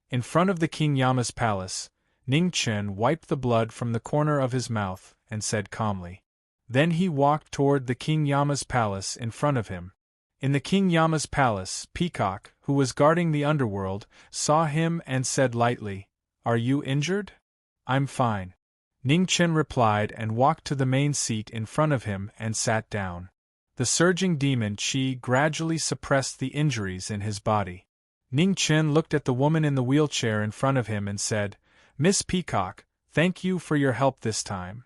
In front of the King Yama's palace, Ning Chen wiped the blood from the corner of his mouth and said calmly. Then he walked toward the King Yama's palace in front of him. In the King Yama's palace, Peacock, who was guarding the underworld, saw him and said lightly, "Are you injured?" "I'm fine." Ning Chen replied and walked to the main seat in front of him and sat down. The surging demon Qi gradually suppressed the injuries in his body. Ning Chen looked at the woman in the wheelchair in front of him and said, "Miss Peacock, thank you for your help this time."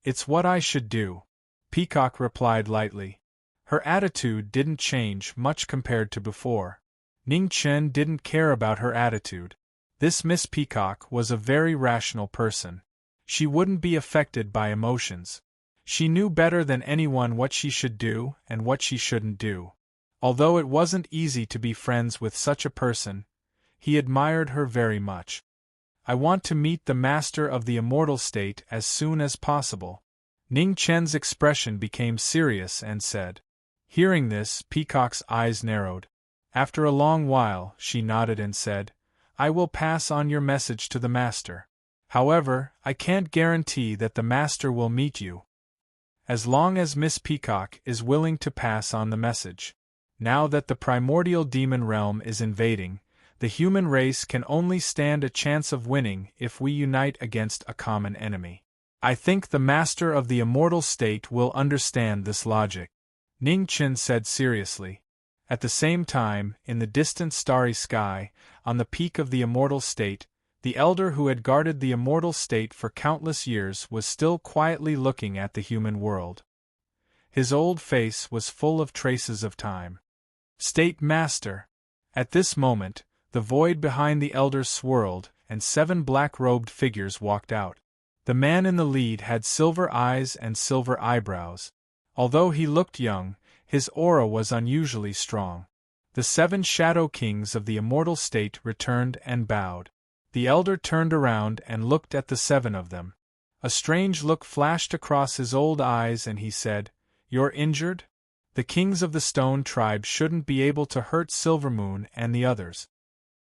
"It's what I should do," Peacock replied lightly. Her attitude didn't change much compared to before. Ning Chen didn't care about her attitude. This Miss Peacock was a very rational person. She wouldn't be affected by emotions. She knew better than anyone what she should do and what she shouldn't do. Although it wasn't easy to be friends with such a person, he admired her very much. "I want to meet the master of the immortal state as soon as possible." Ning Chen's expression became serious and said. Hearing this, Peacock's eyes narrowed. After a long while, she nodded and said, "I will pass on your message to the master. However, I can't guarantee that the master will meet you. As long as Miss Peacock is willing to pass on the message. Now that the primordial demon realm is invading, the human race can only stand a chance of winning if we unite against a common enemy. I think the master of the immortal state will understand this logic," Ning Chen said seriously. At the same time, in the distant starry sky, on the peak of the immortal state, the elder who had guarded the immortal state for countless years was still quietly looking at the human world. His old face was full of traces of time. "State Master!" At this moment, the void behind the elder swirled, and 7 black-robed figures walked out. The man in the lead had silver eyes and silver eyebrows. Although he looked young, his aura was unusually strong. The 7 shadow kings of the immortal state returned and bowed. The elder turned around and looked at the 7 of them. A strange look flashed across his old eyes and he said, "You're injured? The kings of the stone tribe shouldn't be able to hurt Silvermoon and the others."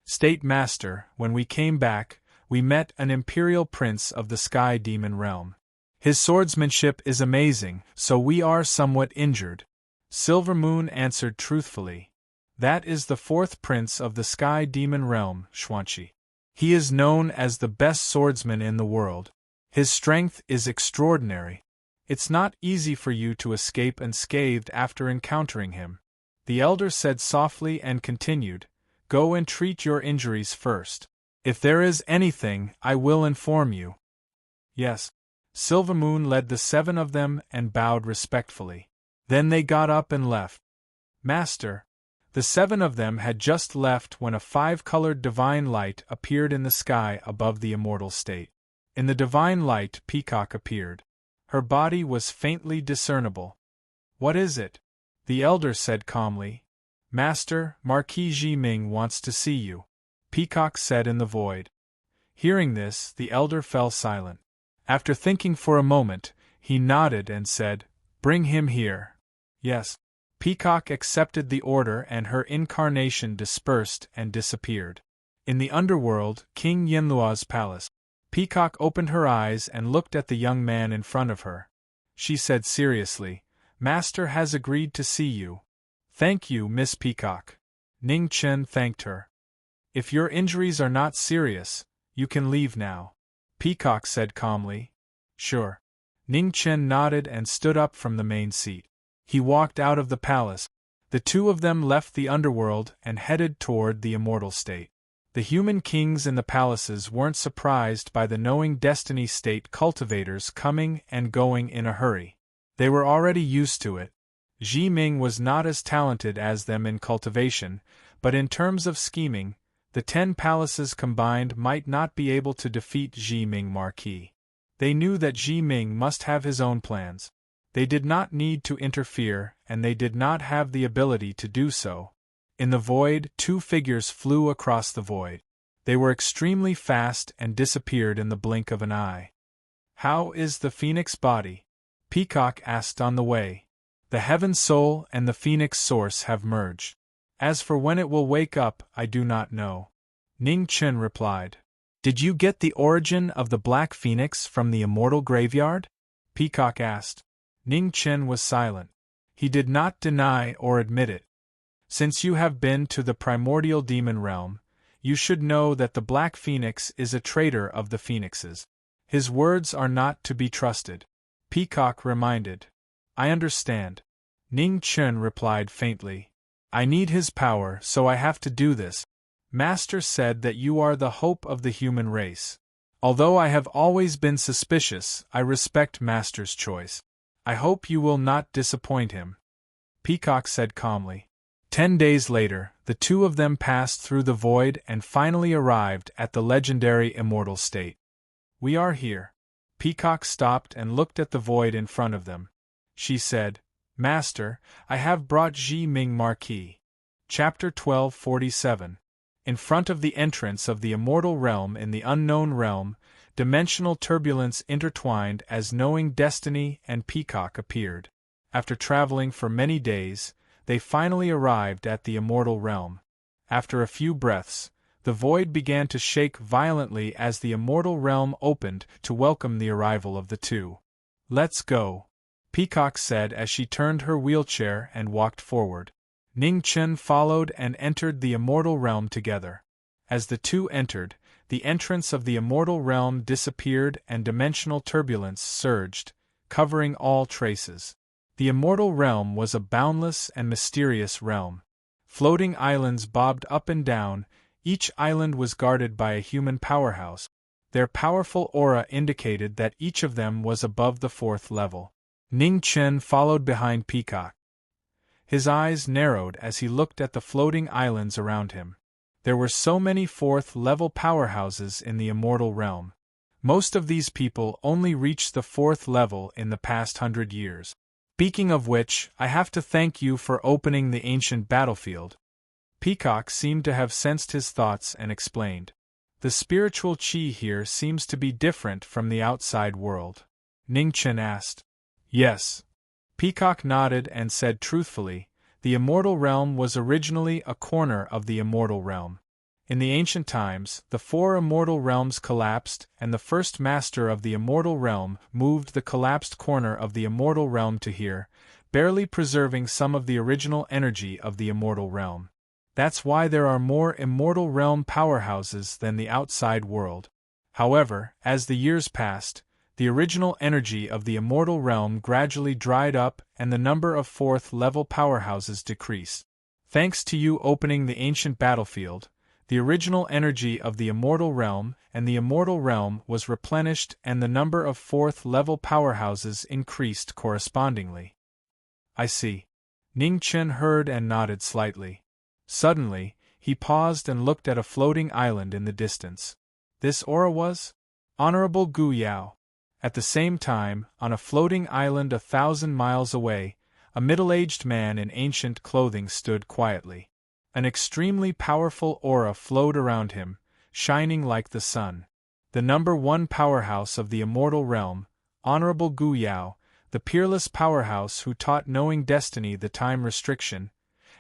"State Master, when we came back, we met an imperial prince of the sky demon realm. His swordsmanship is amazing, so we are somewhat injured," Silvermoon answered truthfully. "That is the 4th prince of the sky demon realm, Xuanqi. He is known as the best swordsman in the world. His strength is extraordinary. It's not easy for you to escape unscathed after encountering him." The elder said softly and continued, "Go and treat your injuries first. If there is anything, I will inform you." "Yes." Silvermoon led the 7 of them and bowed respectfully. Then they got up and left. "Master." The 7 of them had just left when a 5-colored divine light appeared in the sky above the immortal state. In the divine light, Peacock appeared. Her body was faintly discernible. "What is it?" The elder said calmly. "Master, Marquis Ming wants to see you," Peacock said in the void. Hearing this, the elder fell silent. After thinking for a moment, he nodded and said, "Bring him here." Yes. Peacock accepted the order and her incarnation dispersed and disappeared. In the underworld, King Yinlua's palace, Peacock opened her eyes and looked at the young man in front of her. She said seriously, "Master has agreed to see you." "Thank you, Miss Peacock." Ning Chen thanked her. "If your injuries are not serious, you can leave now," Peacock said calmly. "Sure." Ning Chen nodded and stood up from the main seat. He walked out of the palace. The two of them left the underworld and headed toward the immortal state. The human kings in the palaces weren't surprised by the knowing destiny state cultivators coming and going in a hurry. They were already used to it. Ji Ming was not as talented as them in cultivation, but in terms of scheming, the 10 palaces combined might not be able to defeat Ji Ming Marquis. They knew that Ji Ming must have his own plans. They did not need to interfere, and they did not have the ability to do so. In the void, 2 figures flew across the void. They were extremely fast and disappeared in the blink of an eye. "How is the phoenix body?" Peacock asked on the way. "The heaven soul and the phoenix source have merged. As for when it will wake up, I do not know." Ning Chen replied. "Did you get the origin of the black phoenix from the immortal graveyard?" Peacock asked. Ning Chen was silent. He did not deny or admit it. "Since you have been to the primordial demon realm, you should know that the Black Phoenix is a traitor of the phoenixes. His words are not to be trusted," Peacock reminded. "I understand." Ning Chen replied faintly. "I need his power, so I have to do this. Master said that you are the hope of the human race. Although I have always been suspicious, I respect Master's choice. I hope you will not disappoint him," Peacock said calmly. 10 days later, the two of them passed through the void and finally arrived at the legendary immortal state. "We are here." Peacock stopped and looked at the void in front of them. She said, "Master, I have brought Ji Ming Marquis." Chapter 1247. In front of the entrance of the immortal realm in the unknown realm, dimensional turbulence intertwined as knowing destiny and Peacock appeared. After traveling for many days, they finally arrived at the immortal realm. After a few breaths, the void began to shake violently as the immortal realm opened to welcome the arrival of the two. "Let's go," Peacock said as she turned her wheelchair and walked forward. Ning Chen followed and entered the immortal realm together. As the two entered, the entrance of the immortal realm disappeared and dimensional turbulence surged, covering all traces. The immortal realm was a boundless and mysterious realm. Floating islands bobbed up and down, each island was guarded by a human powerhouse. Their powerful aura indicated that each of them was above the 4th level. Ning Chen followed behind Peacock. His eyes narrowed as he looked at the floating islands around him. There were so many 4th-level powerhouses in the immortal realm. Most of these people only reached the 4th level in the past 100 years. "Speaking of which, I have to thank you for opening the ancient battlefield." Peacock seemed to have sensed his thoughts and explained. "The spiritual qi here seems to be different from the outside world." Ning Chen asked. "Yes." Peacock nodded and said truthfully, "The immortal realm was originally a corner of the immortal realm. In the ancient times, the 4 immortal realms collapsed, and the first master of the immortal realm moved the collapsed corner of the immortal realm to here, barely preserving some of the original energy of the immortal realm. That's why there are more immortal realm powerhouses than the outside world. However, as the years passed, the original energy of the immortal realm gradually dried up and the number of 4th-level powerhouses decreased. Thanks to you opening the ancient battlefield, the original energy of the immortal realm and the immortal realm was replenished and the number of 4th-level powerhouses increased correspondingly." "I see." Ning Chen heard and nodded slightly. Suddenly, he paused and looked at a floating island in the distance. This aura was? Honorable Gu Yao. At the same time, on a floating island 1,000 miles away, a middle-aged man in ancient clothing stood quietly. An extremely powerful aura flowed around him, shining like the sun. the #1 powerhouse of the immortal realm, Honorable Gu Yao, the peerless powerhouse who taught knowing destiny the time restriction,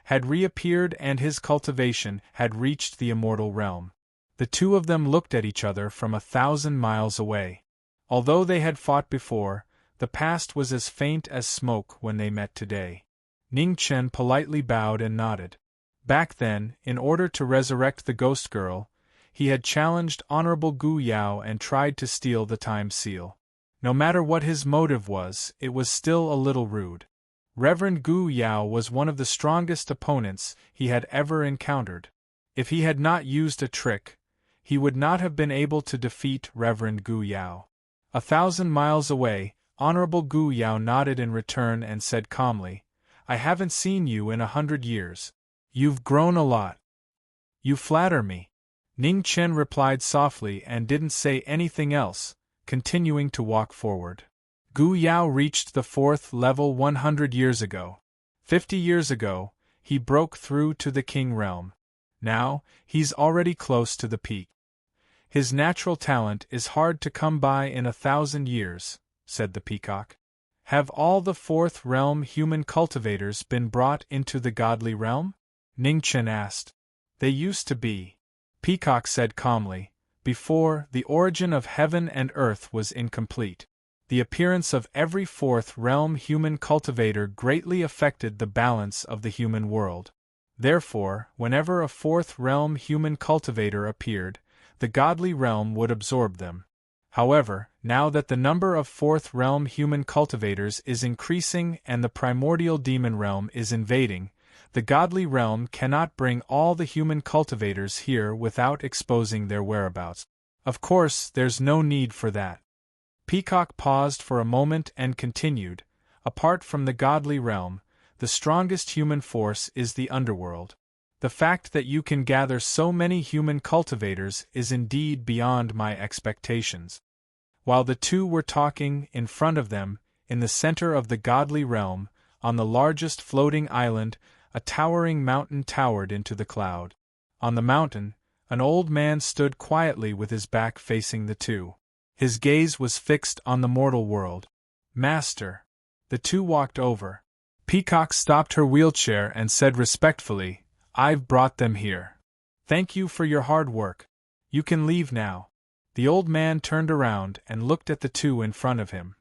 had reappeared and his cultivation had reached the immortal realm. The two of them looked at each other from 1,000 miles away. Although they had fought before, the past was as faint as smoke when they met today. Ning Chen politely bowed and nodded. Back then, in order to resurrect the ghost girl, he had challenged Honorable Gu Yao and tried to steal the time seal. No matter what his motive was, it was still a little rude. Reverend Gu Yao was one of the strongest opponents he had ever encountered. If he had not used a trick, he would not have been able to defeat Reverend Gu Yao. 1,000 miles away, Honorable Gu Yao nodded in return and said calmly, "I haven't seen you in 100 years. You've grown a lot." "You flatter me." Ning Chen replied softly and didn't say anything else, continuing to walk forward. Gu Yao reached the 4th level 100 years ago. 50 years ago, he broke through to the King realm. Now, he's already close to the peak. "His natural talent is hard to come by in 1,000 years, said the peacock. "Have all the 4th realm human cultivators been brought into the godly realm?" Ning Chen asked. "They used to be," Peacock said calmly, "before the origin of heaven and earth was incomplete. The appearance of every 4th realm human cultivator greatly affected the balance of the human world. Therefore, whenever a 4th realm human cultivator appeared, the godly realm would absorb them. However, now that the number of 4th realm human cultivators is increasing and the primordial demon realm is invading, the godly realm cannot bring all the human cultivators here without exposing their whereabouts. Of course, there's no need for that." Peacock paused for a moment and continued, "Apart from the godly realm, the strongest human force is the underworld. The fact that you can gather so many human cultivators is indeed beyond my expectations." While the two were talking, in front of them, in the center of the godly realm, on the largest floating island, a towering mountain towered into the cloud. On the mountain, an old man stood quietly with his back facing the two. His gaze was fixed on the mortal world. "Master." The two walked over. Peacock stopped her wheelchair and said respectfully, "I've brought them here. Thank you for your hard work. You can leave now." The old man turned around and looked at the two in front of him.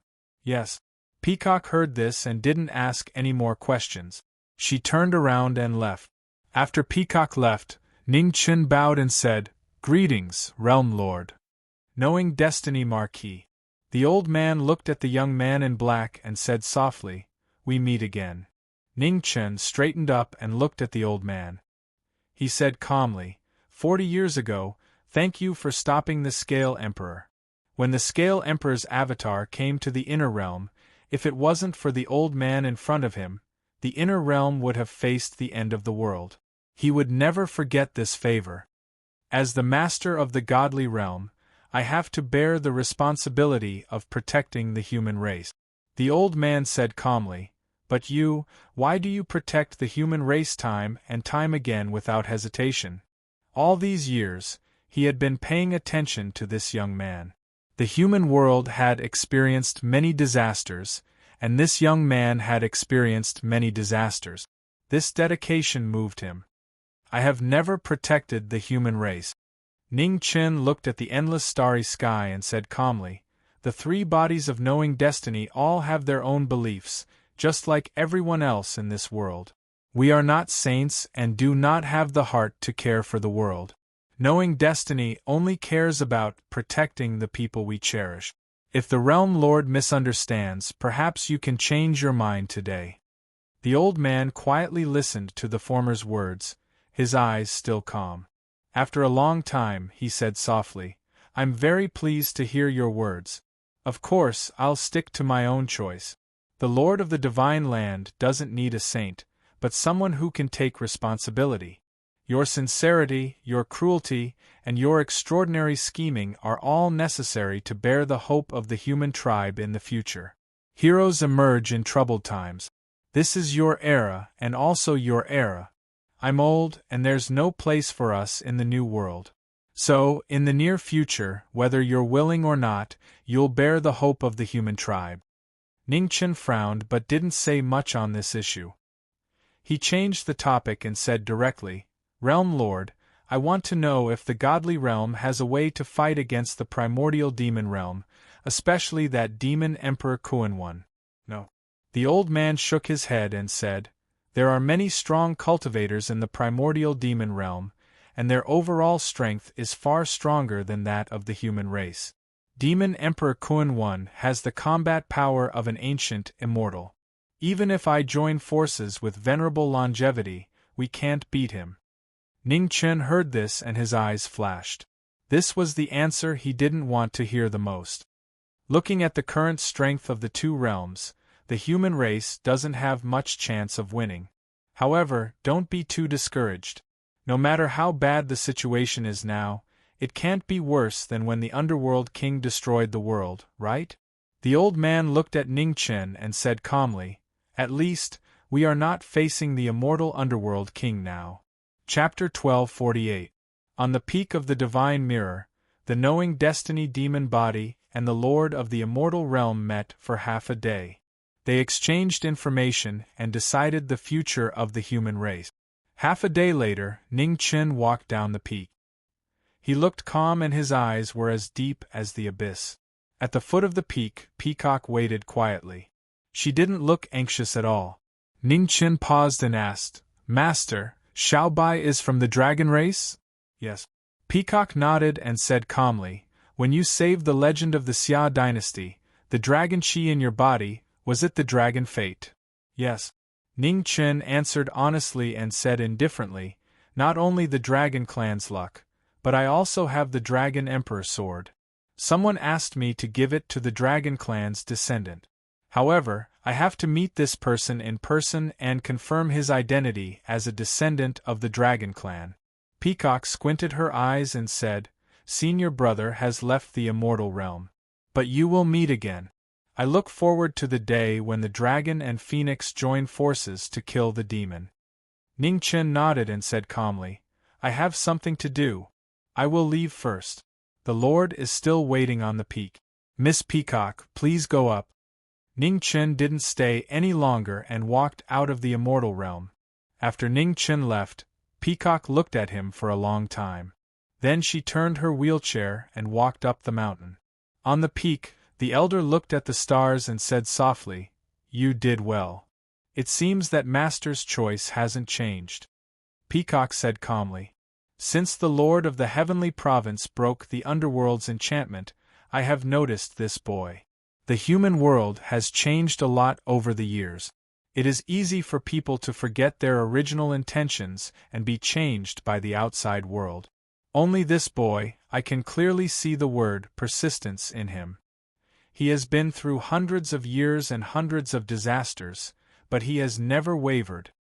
"Yes." Peacock heard this and didn't ask any more questions. She turned around and left. After Peacock left, Ning Chen bowed and said, "Greetings, Realm Lord." "Knowing destiny, Marquis." The old man looked at the young man in black and said softly, "We meet again." Ning Chen straightened up and looked at the old man. He said calmly, 40 years ago, thank you for stopping the Scale Emperor. When the Scale Emperor's avatar came to the inner realm, if it wasn't for the old man in front of him, the inner realm would have faced the end of the world. He would never forget this favor. As the master of the godly realm, I have to bear the responsibility of protecting the human race." The old man said calmly, "But you, why do you protect the human race time and time again without hesitation?" All these years, he had been paying attention to this young man. The human world had experienced many disasters, and this young man had experienced many disasters. This dedication moved him. "I have never protected the human race." Ning Chen looked at the endless starry sky and said calmly, "The 3 bodies of knowing destiny all have their own beliefs, just like everyone else in this world. We are not saints and do not have the heart to care for the world. Knowing destiny only cares about protecting the people we cherish. If the Realm Lord misunderstands, perhaps you can change your mind today." The old man quietly listened to the former's words, his eyes still calm. After a long time, he said softly, "I'm very pleased to hear your words. Of course, I'll stick to my own choice. The Lord of the Divine Land doesn't need a saint, but someone who can take responsibility. Your sincerity, your cruelty, and your extraordinary scheming are all necessary to bear the hope of the human tribe in the future. Heroes emerge in troubled times. This is your era and also your era. I'm old, and there's no place for us in the new world. So, in the near future, whether you're willing or not, you'll bear the hope of the human tribe. Ningchen frowned but didn't say much on this issue. He changed the topic and said directly, Realm Lord, I want to know if the godly realm has a way to fight against the primordial demon realm, especially that demon Emperor Kuan one. No. The old man shook his head and said, There are many strong cultivators in the primordial demon realm, and their overall strength is far stronger than that of the human race. Demon Emperor Kuan one has the combat power of an ancient immortal. Even if I join forces with venerable longevity, we can't beat him. Ning Chen heard this and his eyes flashed. This was the answer he didn't want to hear the most. Looking at the current strength of the two realms, the human race doesn't have much chance of winning. However, don't be too discouraged. No matter how bad the situation is now, it can't be worse than when the Underworld King destroyed the world, right? The old man looked at Ning Chen and said calmly, At least, we are not facing the immortal Underworld King now. Chapter 1248. On the peak of the Divine Mirror, the knowing destiny demon body and the Lord of the Immortal Realm met for half a day. They exchanged information and decided the future of the human race. Half a day later, Ning Chen walked down the peak. He looked calm and his eyes were as deep as the abyss. At the foot of the peak, Peacock waited quietly. She didn't look anxious at all. Ning Chen paused and asked, Master, Xiaobai is from the dragon race? Yes. Peacock nodded and said calmly, When you saved the legend of the Xia dynasty, the dragon chi in your body, was it the dragon fate? Yes. Ning Chen answered honestly and said indifferently, Not only the dragon clan's luck, but I also have the dragon emperor sword. Someone asked me to give it to the dragon clan's descendant. However, I have to meet this person in person and confirm his identity as a descendant of the dragon clan. Peacock squinted her eyes and said, Senior brother has left the immortal realm. But you will meet again. I look forward to the day when the dragon and phoenix join forces to kill the demon. Ning Chen nodded and said calmly, I have something to do. I will leave first. The Lord is still waiting on the peak. Miss Peacock, please go up. Ning Chen didn't stay any longer and walked out of the immortal realm. After Ning Chen left, Peacock looked at him for a long time. Then she turned her wheelchair and walked up the mountain. On the peak, the elder looked at the stars and said softly, You did well. It seems that Master's choice hasn't changed. Peacock said calmly, Since the Lord of the Heavenly Province broke the Underworld's enchantment, I have noticed this boy. The human world has changed a lot over the years. It is easy for people to forget their original intentions and be changed by the outside world. Only this boy, I can clearly see the word persistence in him. He has been through hundreds of years and hundreds of disasters, but he has never wavered.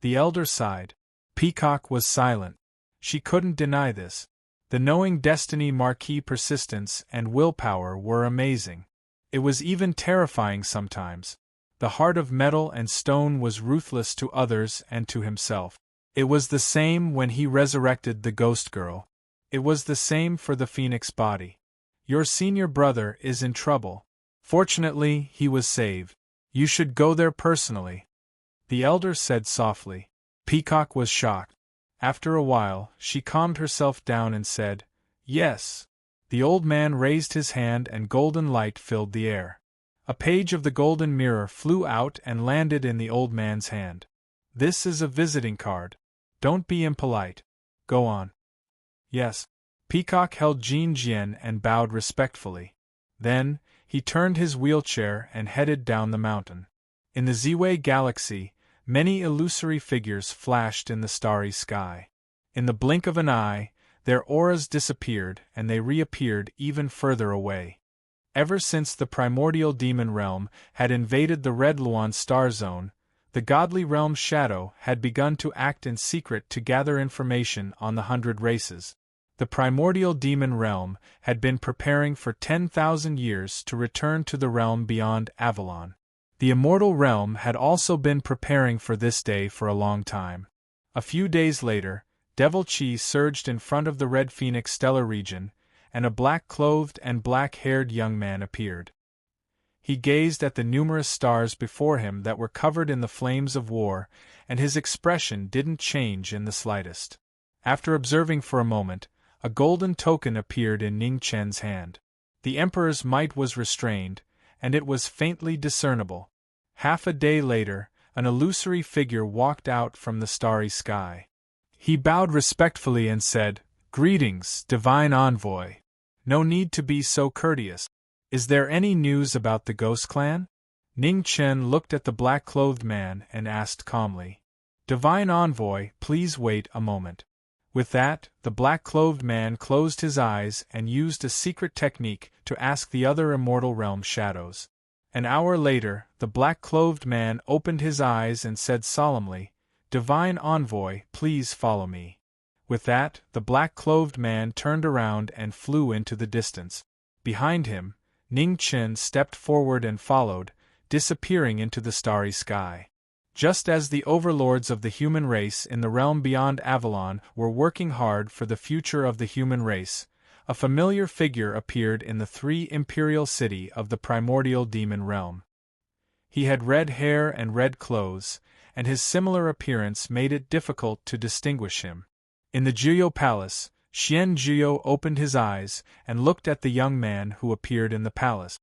The elder sighed. Peacock was silent. She couldn't deny this. The knowing destiny Marquis' persistence and willpower were amazing. It was even terrifying sometimes. The heart of metal and stone was ruthless to others and to himself. It was the same when he resurrected the ghost girl. It was the same for the phoenix body. Your senior brother is in trouble. Fortunately, he was saved. You should go there personally. The elder said softly. Peacock was shocked. After a while, she calmed herself down and said, Yes. The old man raised his hand and golden light filled the air. A page of the golden mirror flew out and landed in the old man's hand. This is a visiting card. Don't be impolite. Go on. Yes. Peacock held Jin Jian and bowed respectfully. Then, he turned his wheelchair and headed down the mountain. In the Ziwei galaxy, many illusory figures flashed in the starry sky. In the blink of an eye, their auras disappeared and they reappeared even further away. Ever since the primordial demon realm had invaded the Red Luan star zone, the godly realm's shadow had begun to act in secret to gather information on the 100 races. The primordial demon realm had been preparing for 10,000 years to return to the realm beyond Avalon. The immortal realm had also been preparing for this day for a long time. A few days later, Devil Chi surged in front of the Red Phoenix stellar region, and a black-clothed and black-haired young man appeared. He gazed at the numerous stars before him that were covered in the flames of war, and his expression didn't change in the slightest. After observing for a moment, a golden token appeared in Ning Chen's hand. The Emperor's might was restrained, and it was faintly discernible. Half a day later, an illusory figure walked out from the starry sky. He bowed respectfully and said, "Greetings, divine envoy. No need to be so courteous. Is there any news about the Ghost Clan?" Ning Chen looked at the black-clothed man and asked calmly, "Divine envoy, please wait a moment." With that, the black-clothed man closed his eyes and used a secret technique to ask the other immortal realm shadows. An hour later, the black-clothed man opened his eyes and said solemnly, "Divine envoy, please follow me." With that, the black-clothed man turned around and flew into the distance. Behind him, Ning Chen stepped forward and followed, disappearing into the starry sky. Just as the overlords of the human race in the realm beyond Avalon were working hard for the future of the human race, a familiar figure appeared in the 3 imperial city of the primordial demon realm. He had red hair and red clothes, and his similar appearance made it difficult to distinguish him. In the Jiuyou Palace, Xian Jiuyou opened his eyes and looked at the young man who appeared in the palace.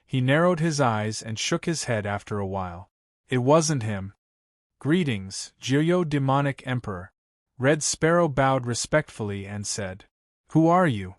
He narrowed his eyes and shook his head after a while. It wasn't him. "Greetings, Jiuyou Demonic Emperor." Red Sparrow bowed respectfully and said, "Who are you?"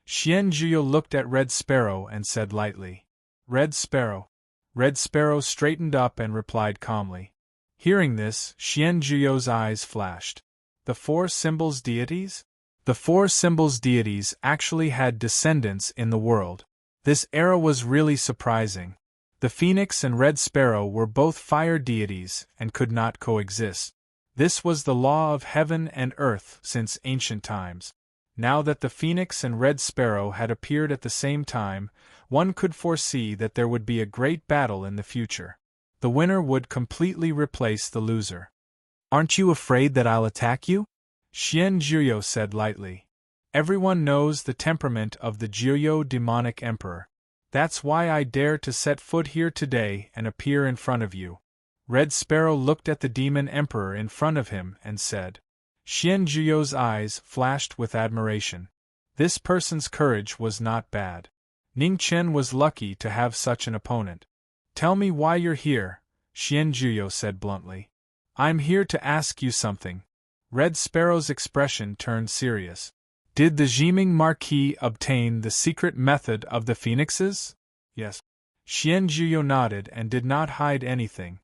Xian Jiuyou looked at Red Sparrow and said lightly, "Red Sparrow." Red Sparrow straightened up and replied calmly. Hearing this, Xian Jiuyou's eyes flashed. The 4 symbols deities? The 4 symbols deities actually had descendants in the world. This era was really surprising. The Phoenix and Red Sparrow were both fire deities and could not coexist. This was the law of heaven and earth since ancient times. Now that the Phoenix and Red Sparrow had appeared at the same time, one could foresee that there would be a great battle in the future. The winner would completely replace the loser. "Aren't you afraid that I'll attack you?" Xian Jiuyou said lightly. "Everyone knows the temperament of the Jiuyou Demonic Emperor. That's why I dare to set foot here today and appear in front of you." Red Sparrow looked at the Demon Emperor in front of him and said. Xian Jiuyou's eyes flashed with admiration. This person's courage was not bad. Ning Chen was lucky to have such an opponent. "Tell me why you're here," Xian Jiuyou said bluntly. "I'm here to ask you something." Red Sparrow's expression turned serious. "Did the Jiming Marquis obtain the secret method of the phoenixes?" "Yes." Xian Jiuyou nodded and did not hide anything.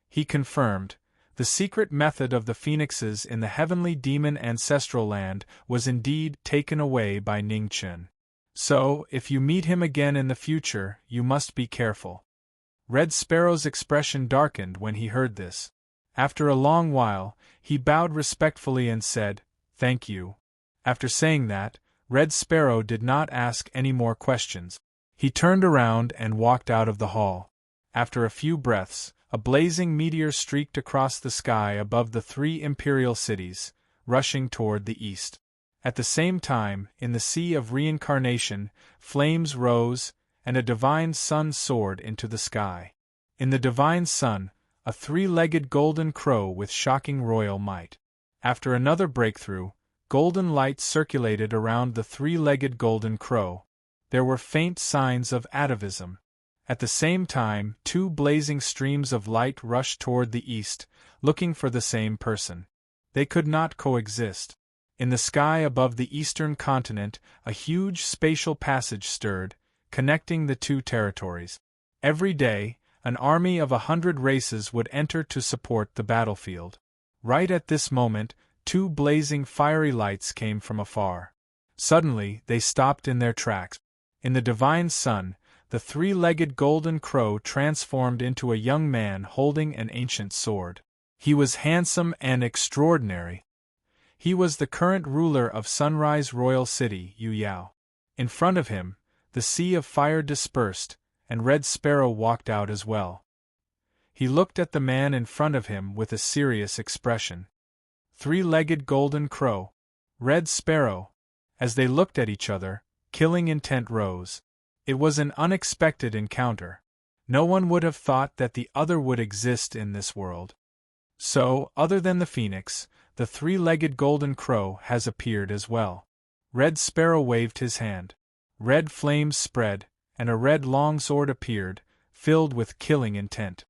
He confirmed, the secret method of the phoenixes in the heavenly demon ancestral land was indeed taken away by Ning Chen. So, if you meet him again in the future, you must be careful. Red Sparrow's expression darkened when he heard this. After a long while, he bowed respectfully and said, "Thank you." After saying that, Red Sparrow did not ask any more questions. He turned around and walked out of the hall. After a few breaths, a blazing meteor streaked across the sky above the 3 imperial cities, rushing toward the east. At the same time, in the Sea of Reincarnation, flames rose, and a divine sun soared into the sky. In the divine sun, a 3-legged golden crow with shocking royal might. After another breakthrough, golden light circulated around the 3-legged golden crow. There were faint signs of atavism. At the same time, 2 blazing streams of light rushed toward the east, looking for the same person. They could not coexist. In the sky above the eastern continent, a huge spatial passage stirred, connecting the 2 territories. Every day, an army of 100 races would enter to support the battlefield. Right at this moment, 2 blazing fiery lights came from afar. Suddenly, they stopped in their tracks. In the divine sun, the 3-legged golden crow transformed into a young man holding an ancient sword. He was handsome and extraordinary. He was the current ruler of Sunrise Royal City, Yuyao. In front of him, the sea of fire dispersed, and Red Sparrow walked out as well. He looked at the man in front of him with a serious expression. Three-legged golden crow. Red sparrow. As they looked at each other, killing intent rose. It was an unexpected encounter. No one would have thought that the other would exist in this world. So, other than the phoenix, the three-legged golden crow has appeared as well. Red Sparrow waved his hand. Red flames spread, and a red longsword appeared, filled with killing intent.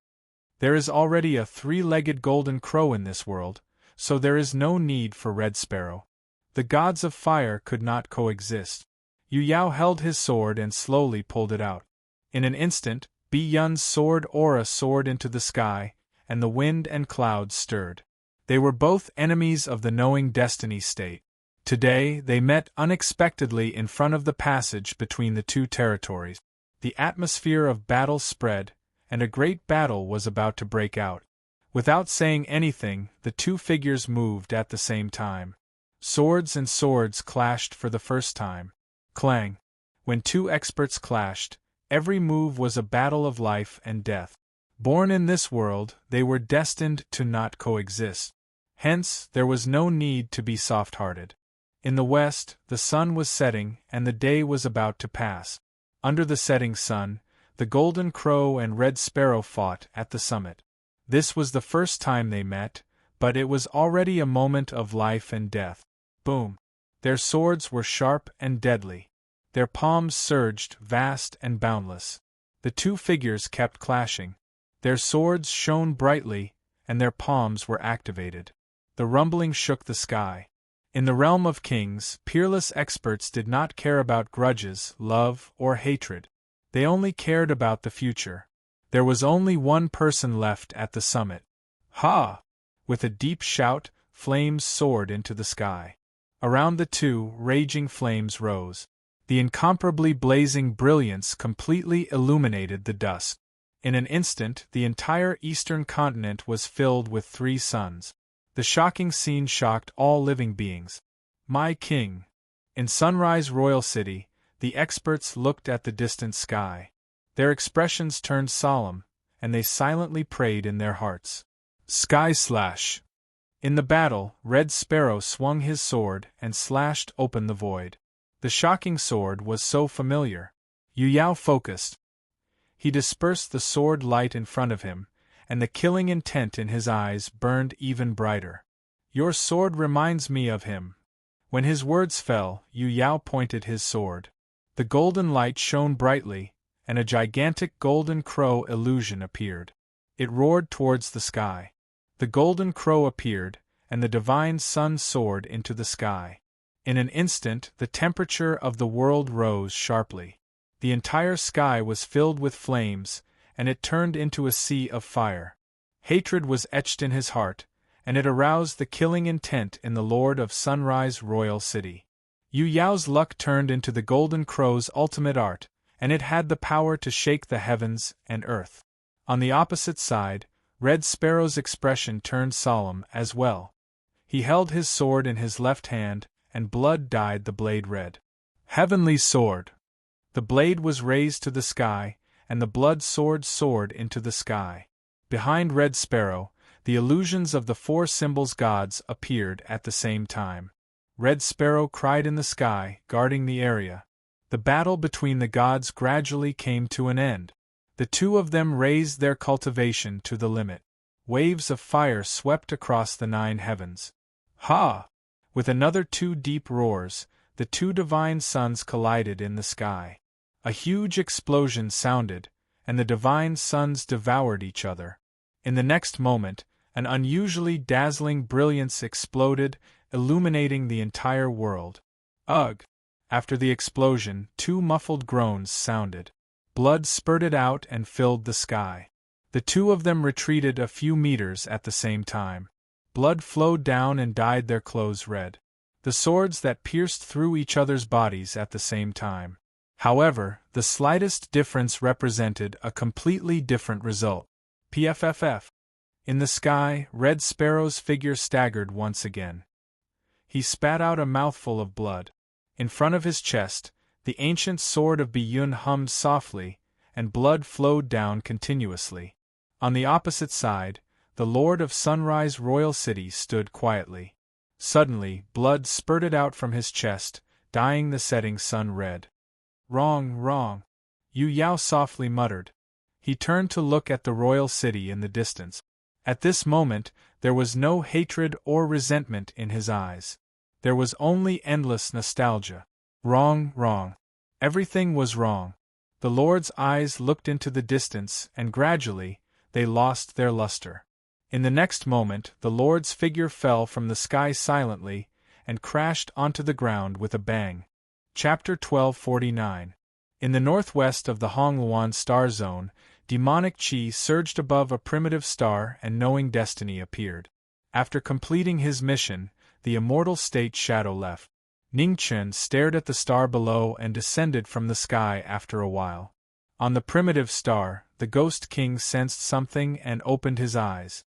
There is already a three-legged golden crow in this world, so there is no need for Red Sparrow. The gods of fire could not coexist. Yu Yao held his sword and slowly pulled it out. In an instant, Bi Yun's sword aura soared into the sky, and the wind and clouds stirred. They were both enemies of the knowing destiny state. Today, they met unexpectedly in front of the passage between the two territories. The atmosphere of battle spread, and a great battle was about to break out. Without saying anything, the two figures moved at the same time. Swords and swords clashed for the first time. Clang! When two experts clashed, every move was a battle of life and death. Born in this world, they were destined to not coexist. Hence, there was no need to be soft-hearted. In the west, the sun was setting and the day was about to pass. Under the setting sun, the golden crow and red sparrow fought at the summit. This was the first time they met, but it was already a moment of life and death. Boom! Their swords were sharp and deadly. Their palms surged, vast and boundless. The two figures kept clashing. Their swords shone brightly, and their palms were activated. The rumbling shook the sky. In the realm of kings, peerless experts did not care about grudges, love, or hatred. They only cared about the future. There was only one person left at the summit. Ha! With a deep shout, flames soared into the sky. Around the two, raging flames rose. The incomparably blazing brilliance completely illuminated the dusk. In an instant, the entire eastern continent was filled with three suns. The shocking scene shocked all living beings. My king! In Sunrise Royal City, the experts looked at the distant sky. Their expressions turned solemn, and they silently prayed in their hearts. Sky slash! In the battle, Red Sparrow swung his sword and slashed open the void. The shocking sword was so familiar. Yu Yao focused. He dispersed the sword light in front of him, and the killing intent in his eyes burned even brighter. Your sword reminds me of him. When his words fell, Yu Yao pointed his sword. The golden light shone brightly, and a gigantic golden crow illusion appeared. It roared towards the sky. The golden crow appeared, and the divine sun soared into the sky. In an instant, the temperature of the world rose sharply. The entire sky was filled with flames, and it turned into a sea of fire. Hatred was etched in his heart, and it aroused the killing intent in the Lord of Sunrise Royal City. Yu Yao's luck turned into the golden crow's ultimate art, and it had the power to shake the heavens and earth. On the opposite side, Red Sparrow's expression turned solemn as well. He held his sword in his left hand, and blood dyed the blade red. Heavenly sword! The blade was raised to the sky, and the blood sword soared into the sky. Behind Red Sparrow, the illusions of the four symbols gods appeared at the same time. Red Sparrow cried in the sky, guarding the area. The battle between the gods gradually came to an end. The two of them raised their cultivation to the limit. Waves of fire swept across the 9 heavens. Ha! With another 2 deep roars, the 2 divine suns collided in the sky. A huge explosion sounded, and the divine suns devoured each other. In the next moment, an unusually dazzling brilliance exploded, illuminating the entire world. Ugh! After the explosion, 2 muffled groans sounded. Blood spurted out and filled the sky. The 2 of them retreated a few meters at the same time. Blood flowed down and dyed their clothes red. The swords that pierced through each other's bodies at the same time. However, the slightest difference represented a completely different result. PFFF. In the sky, Red Sparrow's figure staggered once again. He spat out a mouthful of blood. In front of his chest, the ancient sword of Biyun hummed softly, and blood flowed down continuously. On the opposite side, the Lord of Sunrise Royal City stood quietly. Suddenly, blood spurted out from his chest, dyeing the setting sun red. Wrong, wrong. Yu Yao softly muttered. He turned to look at the royal city in the distance. At this moment, there was no hatred or resentment in his eyes. There was only endless nostalgia. Wrong, wrong. Everything was wrong. The Lord's eyes looked into the distance, and gradually, they lost their luster. In the next moment, the Lord's figure fell from the sky silently, and crashed onto the ground with a bang. Chapter 1249. In the northwest of the Hongluan star zone, demonic chi surged above a primitive star and knowing destiny appeared. After completing his mission, the immortal state shadow left. Ningchen stared at the star below and descended from the sky after a while. On the primitive star, the Ghost King sensed something and opened his eyes.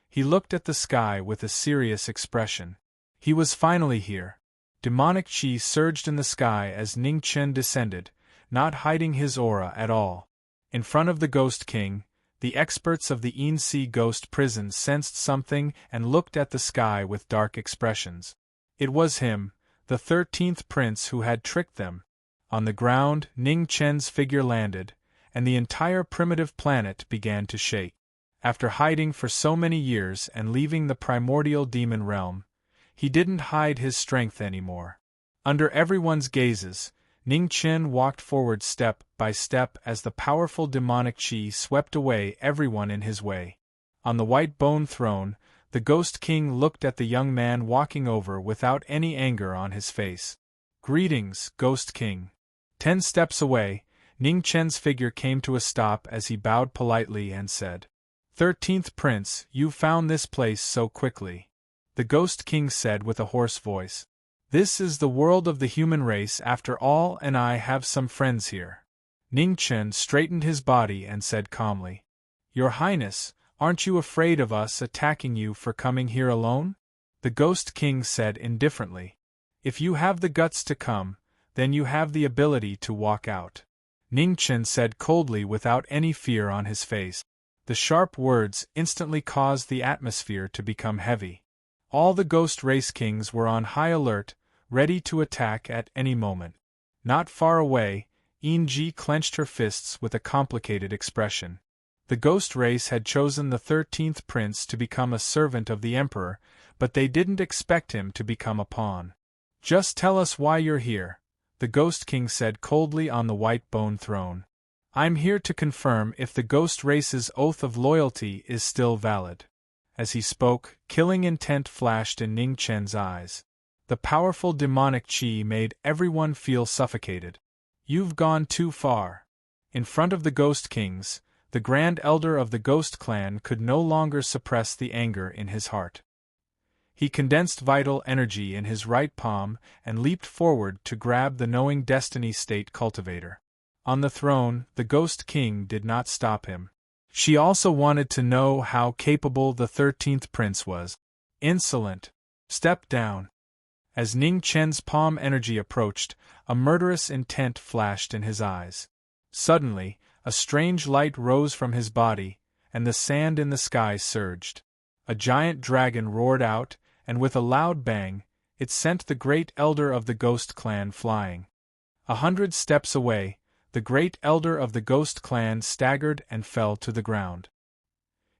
He looked at the sky with a serious expression. He was finally here. Demonic chi surged in the sky as Ningchen descended, not hiding his aura at all. In front of the Ghost King, the experts of the Yin-Si Ghost Prison sensed something and looked at the sky with dark expressions. It was him, the 13th prince who had tricked them. On the ground, Ning Chen's figure landed, and the entire primitive planet began to shake. After hiding for so many years and leaving the primordial demon realm, he didn't hide his strength anymore. Under everyone's gazes, Ning Chen walked forward step by step as the powerful demonic chi swept away everyone in his way. On the white bone throne, the Ghost King looked at the young man walking over without any anger on his face. "Greetings, Ghost King." 10 steps away, Ning Chen's figure came to a stop as he bowed politely and said, 13th Prince, you found this place so quickly. The Ghost King said with a hoarse voice. This is the world of the human race after all, and I have some friends here. Ning Chen straightened his body and said calmly, Your Highness, aren't you afraid of us attacking you for coming here alone? The Ghost King said indifferently. If you have the guts to come, then you have the ability to walk out. Ning Chen said coldly without any fear on his face. The sharp words instantly caused the atmosphere to become heavy. All the Ghost Race Kings were on high alert, ready to attack at any moment. Not far away, Yin-Ji clenched her fists with a complicated expression. The Ghost Race had chosen the 13th Prince to become a servant of the Emperor, but they didn't expect him to become a pawn. Just tell us why you're here, the Ghost King said coldly on the white bone throne. I'm here to confirm if the Ghost Race's oath of loyalty is still valid. As he spoke, killing intent flashed in Ning Chen's eyes. The powerful demonic chi made everyone feel suffocated. You've gone too far. In front of the Ghost Kings, the Grand Elder of the Ghost Clan could no longer suppress the anger in his heart. He condensed vital energy in his right palm and leaped forward to grab the knowing destiny state cultivator. On the throne, the Ghost King did not stop him. She also wanted to know how capable the 13th Prince was. Insolent. Step down. As Ning Chen's palm energy approached, a murderous intent flashed in his eyes. Suddenly, a strange light rose from his body, and the sand in the sky surged. A giant dragon roared out, and with a loud bang, it sent the great elder of the Ghost Clan flying. 100 steps away, the great elder of the Ghost Clan staggered and fell to the ground.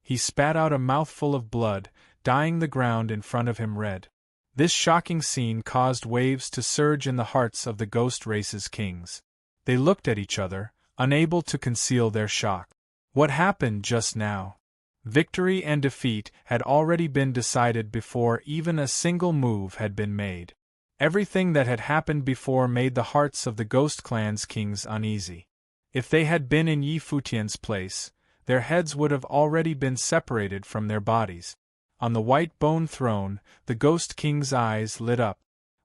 He spat out a mouthful of blood, dyeing the ground in front of him red. This shocking scene caused waves to surge in the hearts of the Ghost Race's kings. They looked at each other, unable to conceal their shock. What happened just now? Victory and defeat had already been decided before even a single move had been made. Everything that had happened before made the hearts of the Ghost Clan's kings uneasy. If they had been in Yi Futian's place, their heads would have already been separated from their bodies. On the white bone throne, the Ghost King's eyes lit up.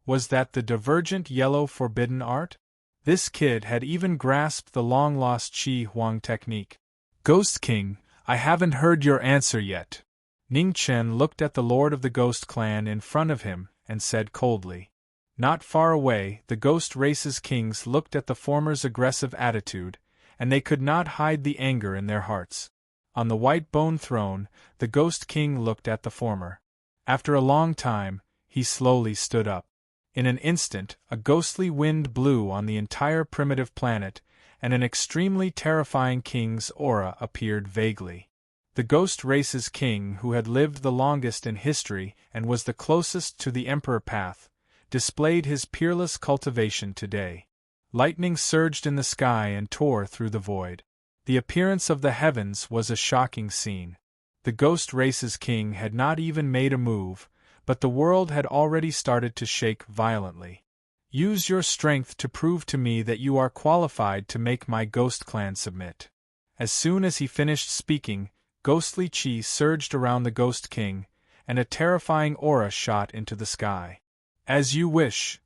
Was that the divergent yellow forbidden art? This kid had even grasped the long-lost Qi Huang technique. Ghost King, I haven't heard your answer yet. Ning Chen looked at the Lord of the Ghost Clan in front of him and said coldly. Not far away, the Ghost Race's kings looked at the former's aggressive attitude, and they could not hide the anger in their hearts. On the white bone throne, the Ghost King looked at the former. After a long time, he slowly stood up. In an instant, a ghostly wind blew on the entire primitive planet, and an extremely terrifying king's aura appeared vaguely. The ghost race's king, who had lived the longest in history and was the closest to the emperor path, displayed his peerless cultivation today. Lightning surged in the sky and tore through the void. The appearance of the heavens was a shocking scene. The ghost race's king had not even made a move, but the world had already started to shake violently. Use your strength to prove to me that you are qualified to make my ghost clan submit. As soon as he finished speaking, ghostly chi surged around the ghost king, and a terrifying aura shot into the sky. As you wish.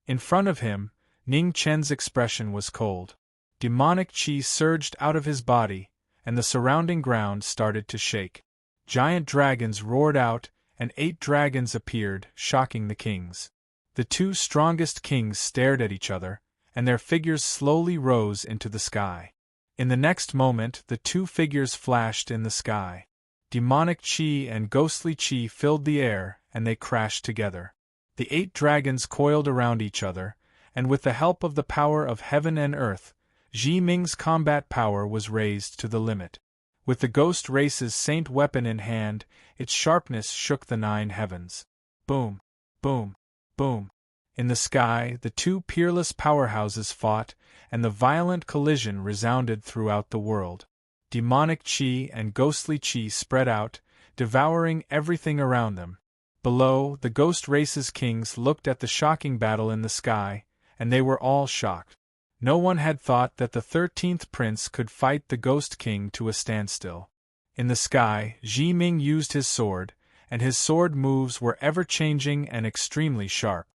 In front of him, Ning Chen's expression was cold. Demonic chi surged out of his body, and the surrounding ground started to shake. Giant dragons roared out, and 8 dragons appeared, shocking the kings. The 2 strongest kings stared at each other, and their figures slowly rose into the sky. In the next moment, the 2 figures flashed in the sky. Demonic chi and ghostly chi filled the air, and they crashed together. The 8 dragons coiled around each other, and with the help of the power of heaven and earth, Ji Ming's combat power was raised to the limit. With the ghost race's saint weapon in hand, its sharpness shook the 9 heavens. Boom! Boom! Boom! In the sky, the 2 peerless powerhouses fought, and the violent collision resounded throughout the world. Demonic chi and ghostly chi spread out, devouring everything around them. Below, the ghost race's kings looked at the shocking battle in the sky, and they were all shocked. No one had thought that the 13th prince could fight the ghost king to a standstill. In the sky, Ji Ming used his sword, and his sword moves were ever-changing and extremely sharp.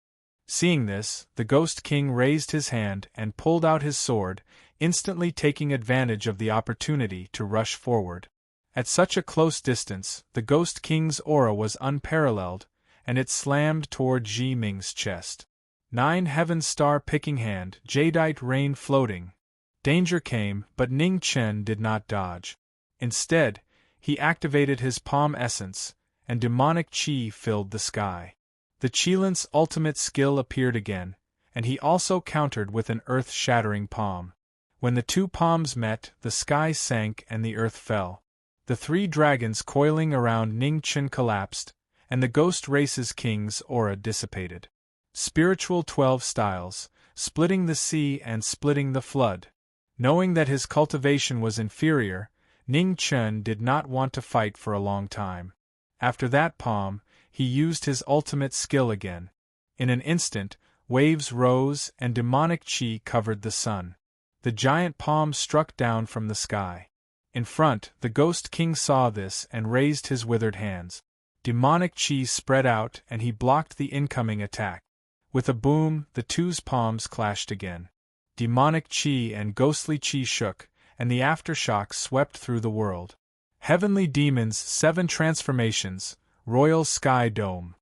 Seeing this, the ghost king raised his hand and pulled out his sword, instantly taking advantage of the opportunity to rush forward. At such a close distance, the ghost king's aura was unparalleled, and it slammed toward Ji Ming's chest. 9 heavens star-picking hand, jadeite rain floating. Danger came, but Ning Chen did not dodge. Instead, he activated his palm essence, and demonic chi filled the sky. The Qilin's ultimate skill appeared again, and he also countered with an earth-shattering palm. When the 2 palms met, the sky sank and the earth fell. The 3 dragons coiling around Ning Chen collapsed, and the ghost race's king's aura dissipated. Spiritual 12 styles, splitting the sea and splitting the flood. Knowing that his cultivation was inferior, Ning Chen did not want to fight for a long time. After that palm, he used his ultimate skill again. In an instant, waves rose and demonic chi covered the sun. The giant palm struck down from the sky. In front, the ghost king saw this and raised his withered hands. Demonic chi spread out and he blocked the incoming attack. With a boom, the 2's palms clashed again. Demonic chi and ghostly chi shook, and the aftershocks swept through the world. Heavenly Demons 7 Transformations, Royal Sky Dome.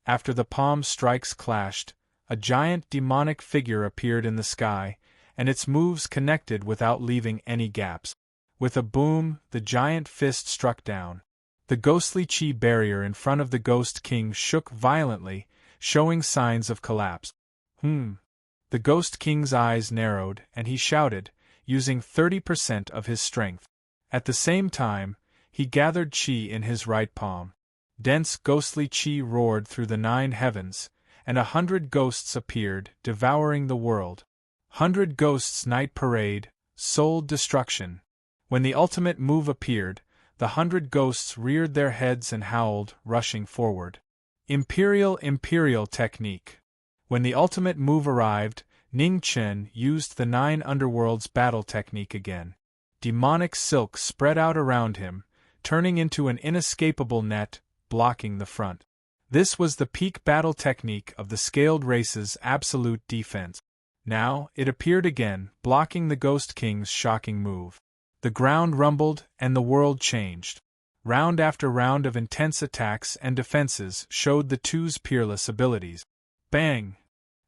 After the palm strikes clashed, a giant demonic figure appeared in the sky, and its moves connected without leaving any gaps. With a boom, the giant fist struck down. The ghostly chi barrier in front of the Ghost King shook violently, showing signs of collapse. The Ghost King's eyes narrowed, and he shouted, using 30% of his strength. At the same time, he gathered chi in his right palm. Dense ghostly chi roared through the 9 heavens, and 100 ghosts appeared, devouring the world. 100 Ghosts Night Parade, Soul Destruction. When the ultimate move appeared, the 100 ghosts reared their heads and howled, rushing forward. Imperial Technique. When the ultimate move arrived, Ning Chen used the 9 underworlds battle technique again. Demonic silk spread out around him, turning into an inescapable net, blocking the front. This was the peak battle technique of the scaled race's absolute defense. Now, it appeared again, blocking the Ghost King's shocking move. The ground rumbled, and the world changed. Round after round of intense attacks and defenses showed the 2's peerless abilities. Bang!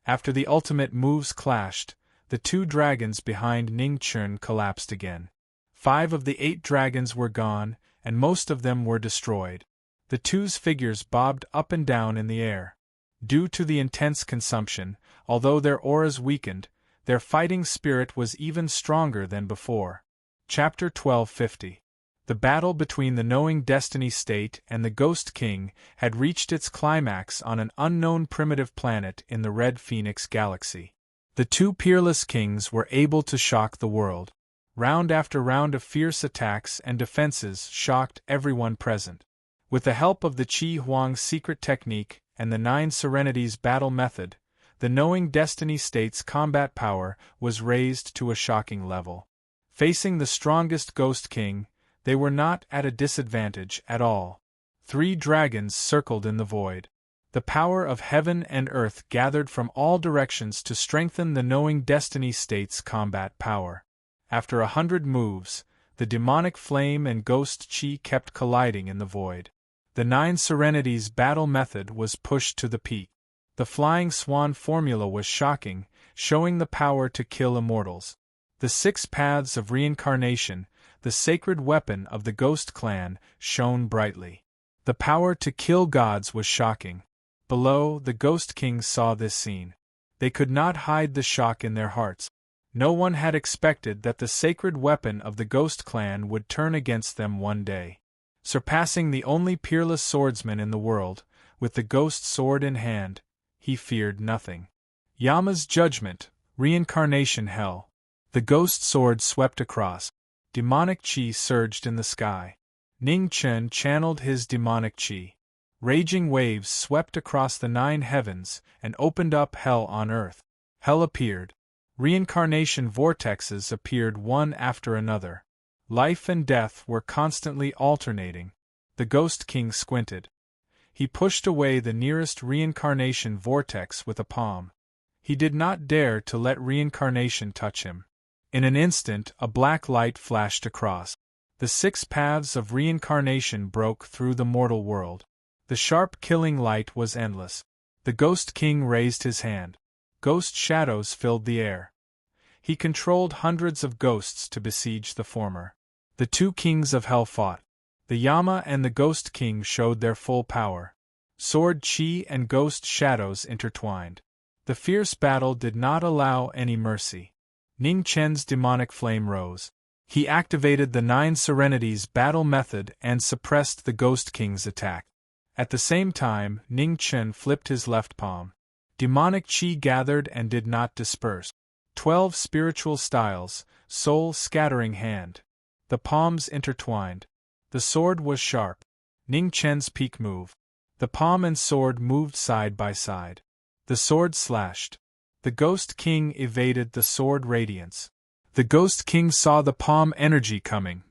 After the ultimate moves clashed, the 2 dragons behind Ning Chen collapsed again. 5 of the 8 dragons were gone, and most of them were destroyed. The 2's figures bobbed up and down in the air. Due to the intense consumption, although their auras weakened, their fighting spirit was even stronger than before. Chapter 1250. The battle between the knowing destiny state and the Ghost King had reached its climax on an unknown primitive planet in the Red Phoenix galaxy. The two peerless kings were able to shock the world. Round after round of fierce attacks and defenses shocked everyone present. With the help of the Qi Huang's secret technique and the Nine Serenities battle method, the knowing destiny state's combat power was raised to a shocking level. Facing the strongest Ghost King, they were not at a disadvantage at all. 3 dragons circled in the void. The power of heaven and earth gathered from all directions to strengthen the knowing destiny state's combat power. After 100 moves, the demonic flame and ghost Qi kept colliding in the void. The Nine Serenities battle method was pushed to the peak. The Flying Swan formula was shocking, showing the power to kill immortals. The 6 paths of reincarnation, the sacred weapon of the Ghost Clan, shone brightly. The power to kill gods was shocking. Below, the Ghost Kings saw this scene. They could not hide the shock in their hearts. No one had expected that the sacred weapon of the Ghost Clan would turn against them one day. Surpassing the only peerless swordsman in the world, with the ghost sword in hand, he feared nothing. Yama's judgment, reincarnation hell. The ghost sword swept across. Demonic Qi surged in the sky. Ning Chen channeled his demonic Qi. Raging waves swept across the 9 heavens and opened up hell on earth. Hell appeared. Reincarnation vortexes appeared one after another. Life and death were constantly alternating. The Ghost King squinted. He pushed away the nearest reincarnation vortex with a palm. He did not dare to let reincarnation touch him. In an instant, a black light flashed across. The 6 paths of reincarnation broke through the mortal world. The sharp killing light was endless. The Ghost King raised his hand. Ghost shadows filled the air. He controlled hundreds of ghosts to besiege the former. The 2 kings of hell fought. The Yama and the Ghost King showed their full power. Sword Qi and ghost shadows intertwined. The fierce battle did not allow any mercy. Ning Chen's demonic flame rose. He activated the 9 Serenities battle method and suppressed the Ghost King's attack. At the same time, Ning Chen flipped his left palm. Demonic Qi gathered and did not disperse. 12 spiritual styles, soul-scattering hand. The palms intertwined. The sword was sharp. Ning Chen's peak move. The palm and sword moved side by side. The sword slashed. The Ghost King evaded the sword radiance. The Ghost King saw the palm energy coming.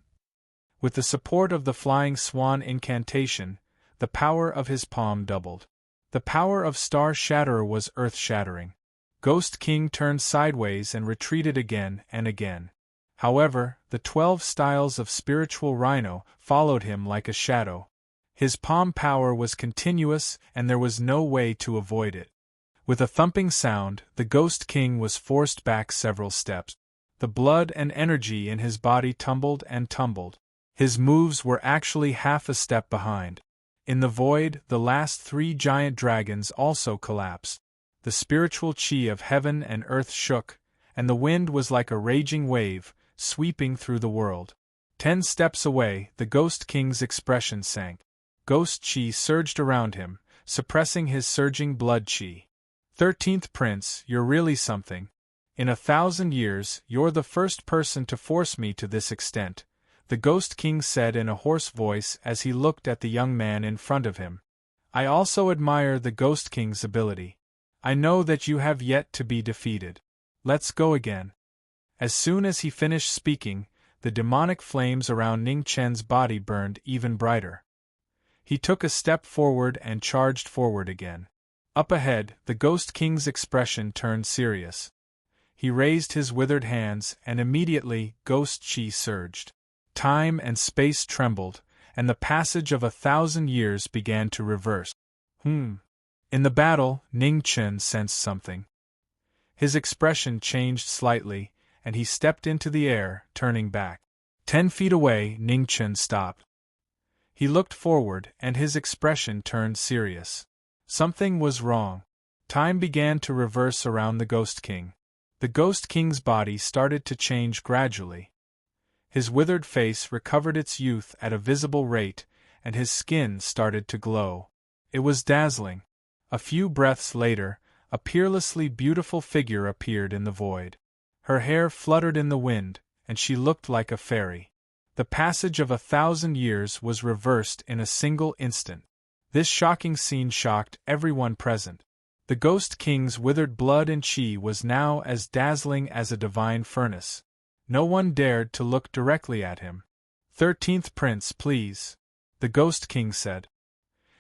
With the support of the Flying Swan incantation, the power of his palm doubled. The power of Star Shatterer was earth-shattering. Ghost King turned sideways and retreated again and again. However, the 12 styles of spiritual rhino followed him like a shadow. His palm power was continuous and there was no way to avoid it. With a thumping sound, the Ghost King was forced back several steps. The blood and energy in his body tumbled and tumbled. His moves were actually half a step behind. In the void, the last 3 giant dragons also collapsed. The spiritual Qi of heaven and earth shook, and the wind was like a raging wave, sweeping through the world. 10 steps away, the Ghost King's expression sank. Ghost Qi surged around him, suppressing his surging blood Qi. 13th Prince, you're really something. In 1,000 years, you're the first person to force me to this extent, the Ghost King said in a hoarse voice as he looked at the young man in front of him. I also admire the Ghost King's ability. I know that you have yet to be defeated. Let's go again. As soon as he finished speaking, the demonic flames around Ning Chen's body burned even brighter. He took a step forward and charged forward again. Up ahead, the Ghost King's expression turned serious. He raised his withered hands and immediately Ghost Qi surged. Time and space trembled, and the passage of 1,000 years began to reverse. In the battle, Ning Chen sensed something. His expression changed slightly, and he stepped into the air, turning back. 10 feet away, Ning Chen stopped. He looked forward, and his expression turned serious. Something was wrong. Time began to reverse around the Ghost King. The Ghost King's body started to change gradually. His withered face recovered its youth at a visible rate, and his skin started to glow. It was dazzling. A few breaths later, a peerlessly beautiful figure appeared in the void. Her hair fluttered in the wind, and she looked like a fairy. The passage of 1,000 years was reversed in a single instant. This shocking scene shocked everyone present. The Ghost King's withered blood and chi was now as dazzling as a divine furnace. No one dared to look directly at him. 13th Prince, please, the Ghost King said.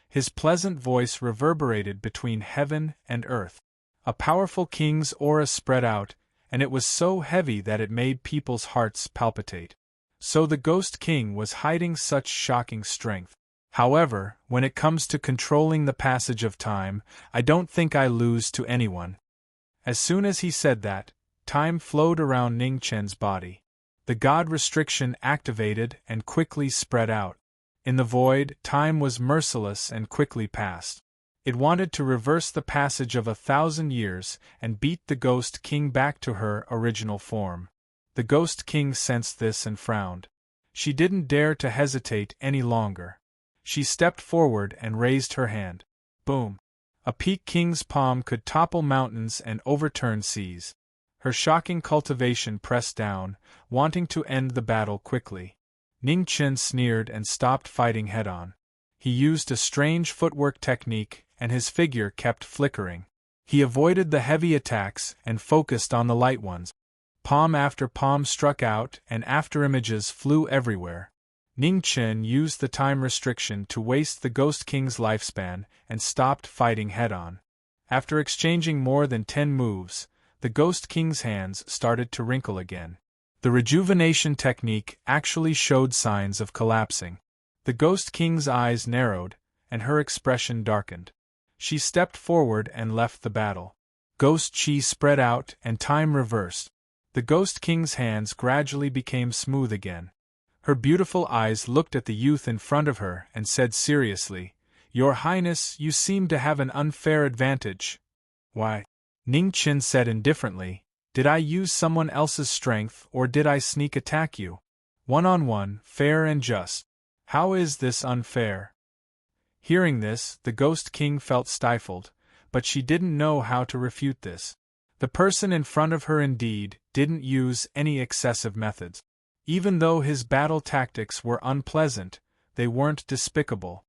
His pleasant voice reverberated between heaven and earth. A powerful king's aura spread out, and it was so heavy that it made people's hearts palpitate. So the Ghost King was hiding such shocking strength. However, when it comes to controlling the passage of time, I don't think I lose to anyone. As soon as he said that, time flowed around Ning Chen's body. The God restriction activated and quickly spread out. In the void, time was merciless and quickly passed. It wanted to reverse the passage of 1,000 years and beat the Ghost King back to her original form. The Ghost King sensed this and frowned. She didn't dare to hesitate any longer. She stepped forward and raised her hand. Boom! A Peak King's palm could topple mountains and overturn seas. Her shocking cultivation pressed down, wanting to end the battle quickly. Ning Chen sneered and stopped fighting head-on. He used a strange footwork technique, and his figure kept flickering. He avoided the heavy attacks and focused on the light ones. Palm after palm struck out, and afterimages flew everywhere. Ning Chen used the time restriction to waste the Ghost King's lifespan and stopped fighting head-on. After exchanging more than 10 moves, the Ghost King's hands started to wrinkle again. The rejuvenation technique actually showed signs of collapsing. The Ghost King's eyes narrowed, and her expression darkened. She stepped forward and left the battle. Ghost Chi spread out and time reversed. The Ghost King's hands gradually became smooth again. Her beautiful eyes looked at the youth in front of her and said seriously, "Your Highness, you seem to have an unfair advantage." "Why?" Ning Chen said indifferently, "Did I use someone else's strength or did I sneak attack you? One-on-one, fair and just. How is this unfair?" Hearing this, the Ghost King felt stifled, but she didn't know how to refute this. The person in front of her indeed didn't use any excessive methods. Even though his battle tactics were unpleasant, they weren't despicable.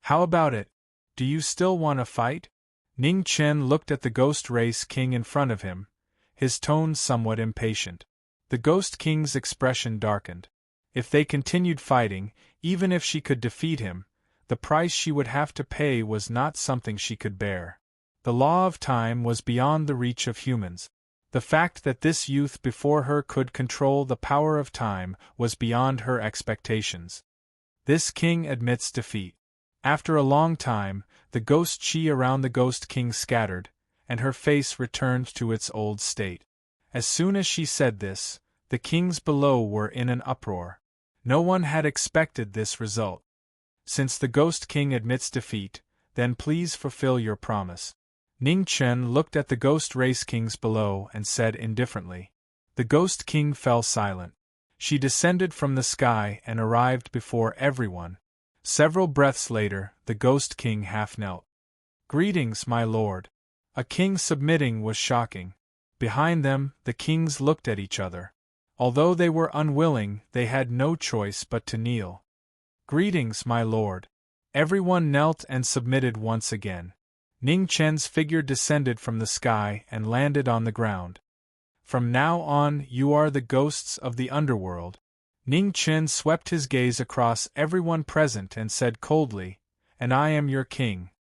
"How about it? Do you still want to fight?" Ning Chen looked at the Ghost Race King in front of him, his tone somewhat impatient. The Ghost King's expression darkened. If they continued fighting, even if she could defeat him, the price she would have to pay was not something she could bear. The law of time was beyond the reach of humans. The fact that this youth before her could control the power of time was beyond her expectations. This king admits defeat. After a long time, the ghost chi around the Ghost King scattered, and her face returned to its old state. As soon as she said this, the kings below were in an uproar. No one had expected this result. "Since the Ghost King admits defeat, then please fulfill your promise." Ning Chen looked at the Ghost Race Kings below and said indifferently. The Ghost King fell silent. She descended from the sky and arrived before everyone. Several breaths later, the Ghost King half knelt. "Greetings, my lord." A king submitting was shocking. Behind them, the kings looked at each other. Although they were unwilling, they had no choice but to kneel. "Greetings, my lord." Everyone knelt and submitted once again. Ning Chen's figure descended from the sky and landed on the ground. "From now on, you are the ghosts of the underworld." Ning Chen swept his gaze across everyone present and said coldly, "And I am your king."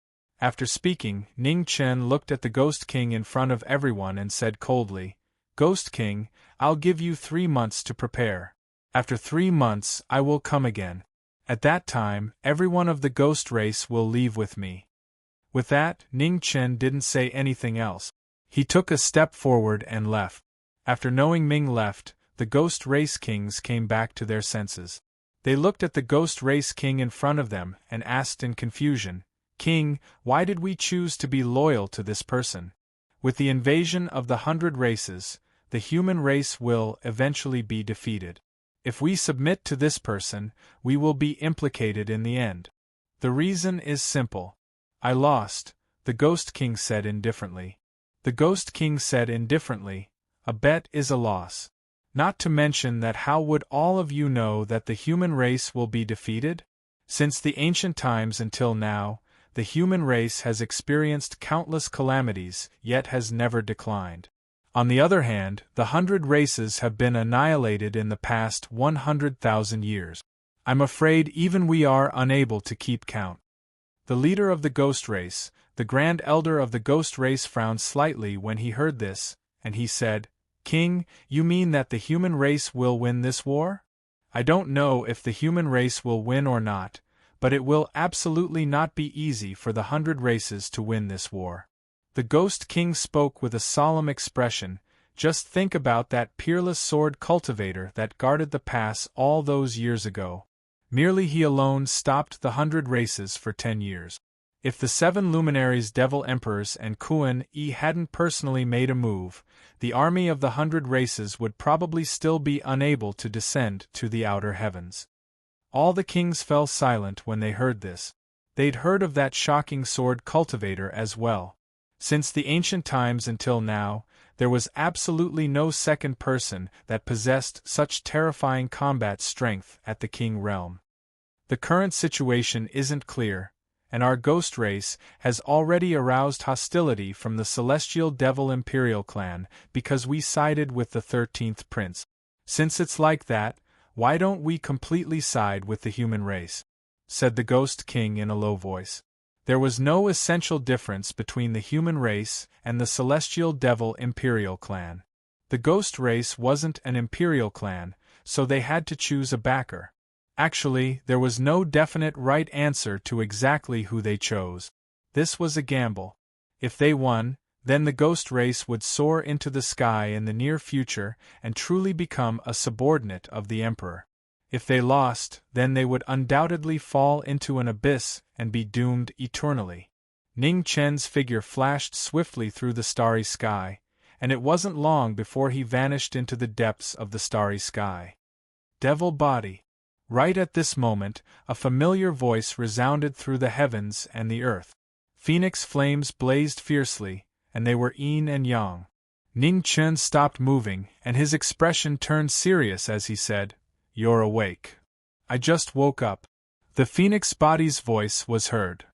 After speaking, Ning Chen looked at the Ghost King in front of everyone and said coldly, "Ghost King, I'll give you 3 months to prepare. After 3 months, I will come again. At that time, everyone of the ghost race will leave with me." With that, Ning Chen didn't say anything else. He took a step forward and left. After knowing Ming left, the Ghost Race Kings came back to their senses. They looked at the Ghost Race King in front of them and asked in confusion, King, why did we choose to be loyal to this person? With the invasion of the 100 races, the human race will eventually be defeated. If we submit to this person, we will be implicated in the end. The reason is simple. I lost, the Ghost King said indifferently. The Ghost King said indifferently, a bet is a loss. Not to mention that how would all of you know that the human race will be defeated? Since the ancient times until now, the human race has experienced countless calamities, yet has never declined. On the other hand, the 100 races have been annihilated in the past 100,000 years. I'm afraid even we are unable to keep count. The leader of the ghost race, the Grand Elder of the ghost race, frowned slightly when he heard this, and he said, King, you mean that the human race will win this war? I don't know if the human race will win or not, but it will absolutely not be easy for the 100 races to win this war. The Ghost King spoke with a solemn expression. Just think about that peerless sword cultivator that guarded the pass all those years ago. Merely he alone stopped the 100 races for 10 years. If the 7 luminaries Devil Emperors and Kuan-E hadn't personally made a move, the army of the 100 races would probably still be unable to descend to the outer heavens. All the kings fell silent when they heard this. They'd heard of that shocking sword cultivator as well. Since the ancient times until now, there was absolutely no second person that possessed such terrifying combat strength at the king realm. The current situation isn't clear, and our ghost race has already aroused hostility from the celestial devil imperial clan because we sided with the 13th prince. Since it's like that, why don't we completely side with the human race? Said the Ghost King in a low voice. There was no essential difference between the human race and the celestial devil imperial clan. The ghost race wasn't an imperial clan, so they had to choose a backer. Actually, there was no definite right answer to exactly who they chose. This was a gamble. If they won, then the ghost race would soar into the sky in the near future and truly become a subordinate of the emperor. If they lost, then they would undoubtedly fall into an abyss and be doomed eternally. Ning Chen's figure flashed swiftly through the starry sky, and it wasn't long before he vanished into the depths of the starry sky. Devil body. Right at this moment, a familiar voice resounded through the heavens and the earth. Phoenix flames blazed fiercely, and they were yin and yang. Ning Chen stopped moving, and his expression turned serious as he said, You're awake. I just woke up. The Phoenix body's voice was heard.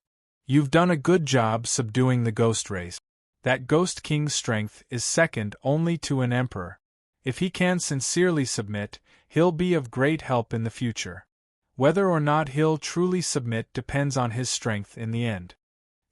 You've done a good job subduing the ghost race. That Ghost King's strength is second only to an emperor. If he can sincerely submit, he'll be of great help in the future. Whether or not he'll truly submit depends on his strength in the end.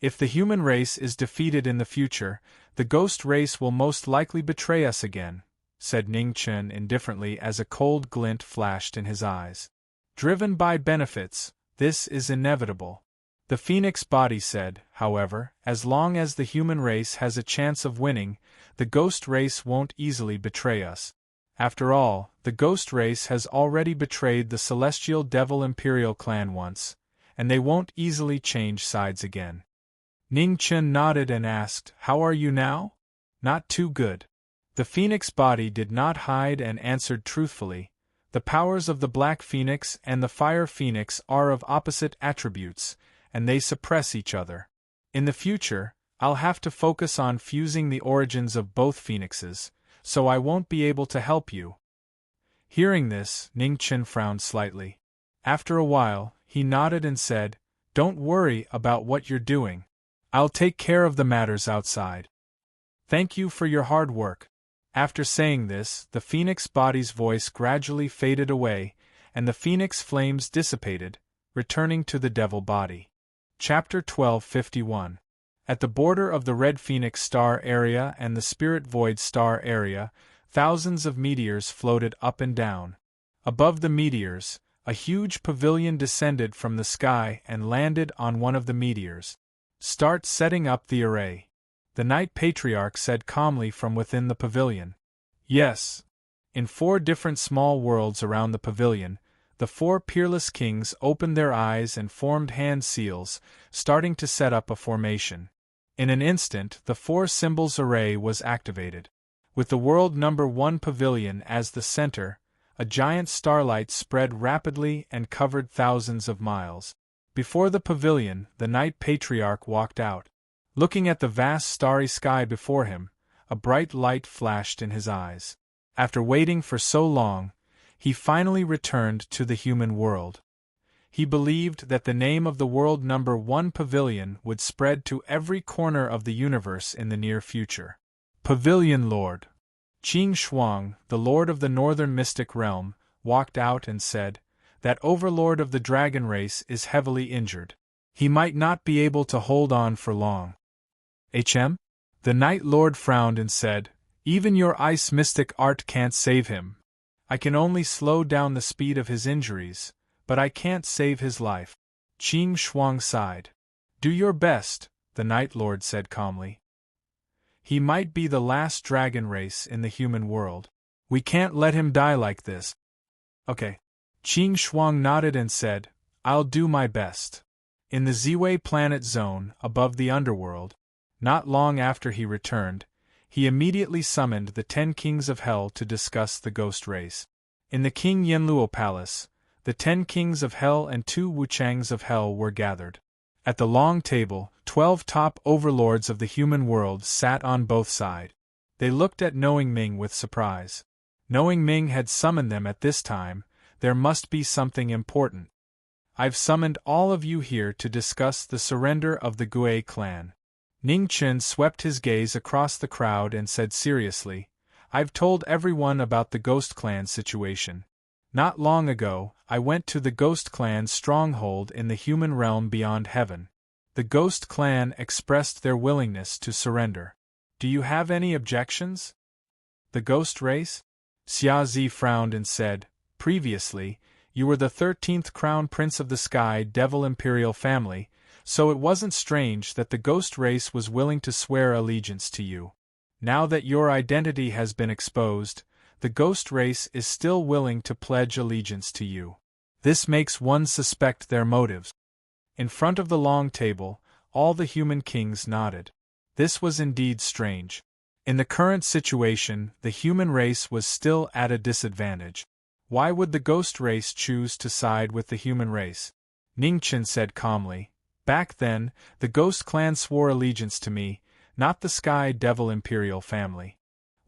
If the human race is defeated in the future, the ghost race will most likely betray us again, said Ning Chen indifferently as a cold glint flashed in his eyes. Driven by benefits, this is inevitable. The Phoenix body said, however, as long as the human race has a chance of winning, the ghost race won't easily betray us. After all, the ghost race has already betrayed the celestial devil imperial clan once, and they won't easily change sides again. Ning Chen nodded and asked, How are you now? Not too good. The Phoenix body did not hide and answered truthfully. The powers of the Black Phoenix and the Fire Phoenix are of opposite attributes, and they suppress each other. In the future, I'll have to focus on fusing the origins of both phoenixes, so I won't be able to help you. Hearing this, Ning Chen frowned slightly. After a while, he nodded and said, Don't worry about what you're doing. I'll take care of the matters outside. Thank you for your hard work. After saying this, the Phoenix body's voice gradually faded away, and the Phoenix flames dissipated, returning to the devil body. Chapter 1251. At the border of the Red Phoenix star area and the Spirit Void star area, thousands of meteors floated up and down. Above the meteors, a huge pavilion descended from the sky and landed on one of the meteors. Start setting up the array. The Night Patriarch said calmly from within the pavilion. Yes. In 4 different small worlds around the pavilion, the 4 peerless kings opened their eyes and formed hand seals, starting to set up a formation. In an instant, the 4 symbols array was activated. With the world number 1 pavilion as the center, a giant starlight spread rapidly and covered thousands of miles. Before the pavilion, the Night Patriarch walked out. Looking at the vast starry sky before him, a bright light flashed in his eyes. After waiting for so long, he finally returned to the human world. He believed that the name of the world number 1 pavilion would spread to every corner of the universe in the near future. Pavilion Lord Qing Shuang, the lord of the northern mystic realm, walked out and said, "That overlord of the dragon race is heavily injured. He might not be able to hold on for long." "HM?" The Night Lord frowned and said, "Even your ice mystic art can't save him. I can only slow down the speed of his injuries, but I can't save his life." Qing Shuang sighed. "Do your best," the Night Lord said calmly. "He might be the last dragon race in the human world. We can't let him die like this." "Okay." Qing Shuang nodded and said, "I'll do my best." In the Ziwei planet zone, above the underworld, not long after he returned, he immediately summoned the 10 kings of hell to discuss the ghost race. In the King Yanluo Palace, the 10 kings of hell and 2 Wuchangs of hell were gathered. At the long table, 12 top overlords of the human world sat on both sides. They looked at Knowing Ming with surprise. Knowing Ming had summoned them at this time. There must be something important. "I've summoned all of you here to discuss the surrender of the Gui clan." Ning Chen swept his gaze across the crowd and said seriously, "I've told everyone about the Ghost Clan situation. Not long ago, I went to the Ghost Clan's stronghold in the human realm beyond heaven. The Ghost Clan expressed their willingness to surrender. Do you have any objections?" "The Ghost Race?" Xia Zi frowned and said, "Previously, you were the 13th Crown Prince of the Sky Devil Imperial family, so it wasn't strange that the Ghost Race was willing to swear allegiance to you. Now that your identity has been exposed, the Ghost Race is still willing to pledge allegiance to you. This makes one suspect their motives." In front of the long table, all the human kings nodded. This was indeed strange. In the current situation, the human race was still at a disadvantage. Why would the Ghost Race choose to side with the human race? Ning Chen said calmly, "Back then, the Ghost Clan swore allegiance to me, not the Sky Devil Imperial family.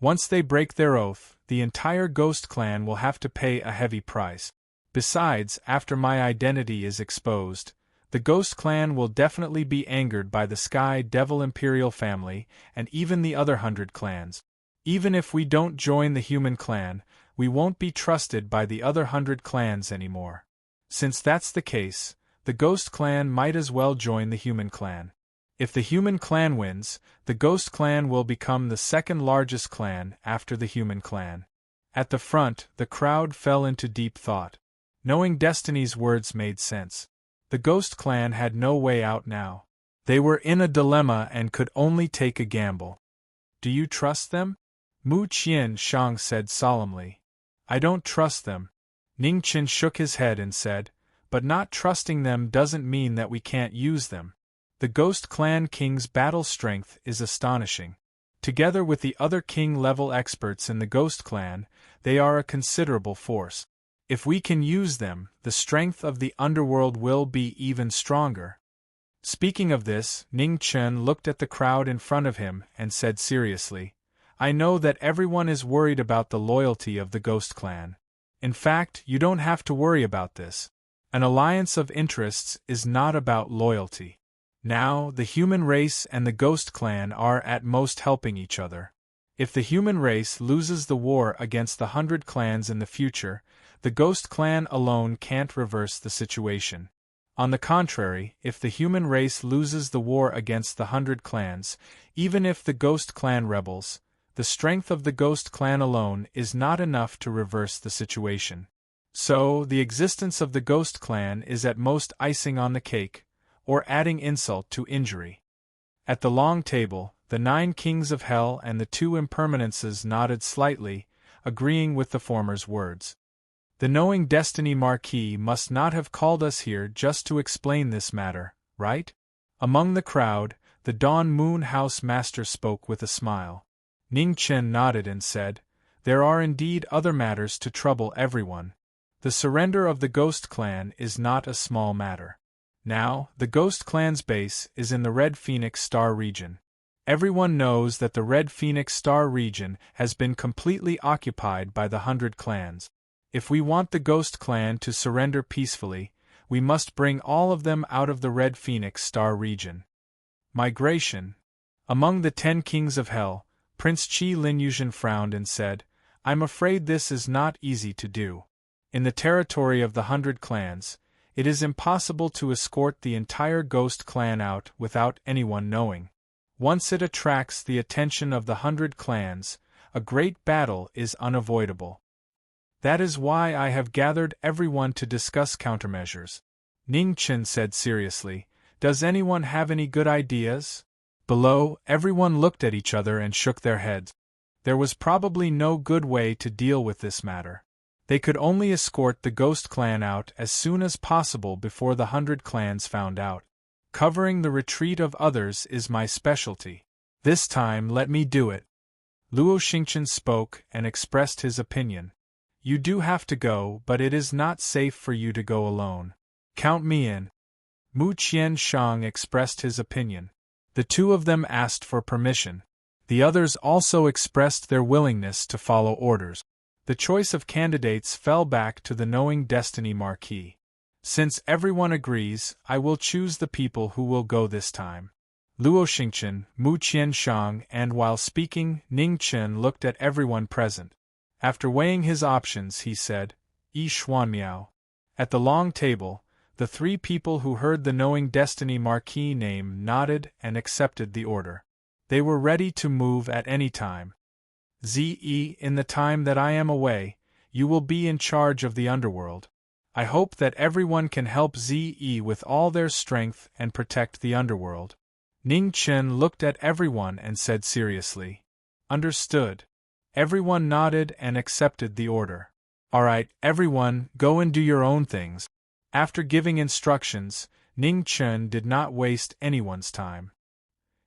Once they break their oath, the entire Ghost Clan will have to pay a heavy price. Besides, after my identity is exposed, the Ghost Clan will definitely be angered by the Sky Devil Imperial family and even the other 100 clans. Even if we don't join the human clan, we won't be trusted by the other 100 clans anymore. Since that's the case, the Ghost Clan might as well join the human clan. If the human clan wins, the Ghost Clan will become the second largest clan after the human clan." At the front, the crowd fell into deep thought. Knowing Destiny's words made sense. The Ghost Clan had no way out now. They were in a dilemma and could only take a gamble. "Do you trust them?" Mu Qian Shang said solemnly. "I don't trust them." Ning Chen shook his head and said, "But not trusting them doesn't mean that we can't use them. The Ghost Clan King's battle strength is astonishing. Together with the other king-level experts in the Ghost Clan, they are a considerable force. If we can use them, the strength of the underworld will be even stronger." Speaking of this, Ning Chen looked at the crowd in front of him and said seriously, "I know that everyone is worried about the loyalty of the Ghost Clan. In fact, you don't have to worry about this. An alliance of interests is not about loyalty. Now, the human race and the Ghost Clan are at most helping each other. If the human race loses the war against the 100 clans in the future, the Ghost Clan alone can't reverse the situation. On the contrary, if the human race loses the war against the 100 clans, even if the Ghost Clan rebels, the strength of the Ghost Clan alone is not enough to reverse the situation. So, the existence of the Ghost Clan is at most icing on the cake, or adding insult to injury." At the long table, the 9 kings of hell and the 2 impermanences nodded slightly, agreeing with the former's words. The knowing destiny Marquis must not have called us here just to explain this matter, right? Among the crowd, the Dawn Moon House Master spoke with a smile. Ning Chen nodded and said, "There are indeed other matters to trouble everyone. The surrender of the Ghost Clan is not a small matter. Now, the Ghost Clan's base is in the Red Phoenix Star region. Everyone knows that the Red Phoenix Star region has been completely occupied by the 100 clans. If we want the Ghost Clan to surrender peacefully, we must bring all of them out of the Red Phoenix Star region." Migration. Among the 10 kings of Hell, Prince Qi Linyuzhen frowned and said, "I'm afraid this is not easy to do. In the territory of the 100 clans, it is impossible to escort the entire Ghost Clan out without anyone knowing. Once it attracts the attention of the 100 clans, a great battle is unavoidable. That is why I have gathered everyone to discuss countermeasures." Ning Chen said seriously, "Does anyone have any good ideas?" Below, everyone looked at each other and shook their heads. There was probably no good way to deal with this matter. They could only escort the Ghost Clan out as soon as possible before the 100 clans found out. Covering the retreat of others is my specialty. This time let me do it. Luo Xingchen spoke and expressed his opinion. "You do have to go, but it is not safe for you to go alone. Count me in." Mu Qianshang expressed his opinion. The two of them asked for permission. The others also expressed their willingness to follow orders. The choice of candidates fell back to the knowing destiny Marquis. "Since everyone agrees, I will choose the people who will go this time." Luo Xingchen, Mu Qianshang, and while speaking, Ning Chen looked at everyone present. After weighing his options, he said, "Yi Xuanmiao." At the long table, the 3 people who heard the knowing destiny Marquis name nodded and accepted the order. They were ready to move at any time. "Ze, in the time that I am away, you will be in charge of the underworld. I hope that everyone can help Ze with all their strength and protect the underworld." Ning Chen looked at everyone and said seriously, "Understood." Everyone nodded and accepted the order. "All right, everyone, go and do your own things." After giving instructions, Ning Chen did not waste anyone's time.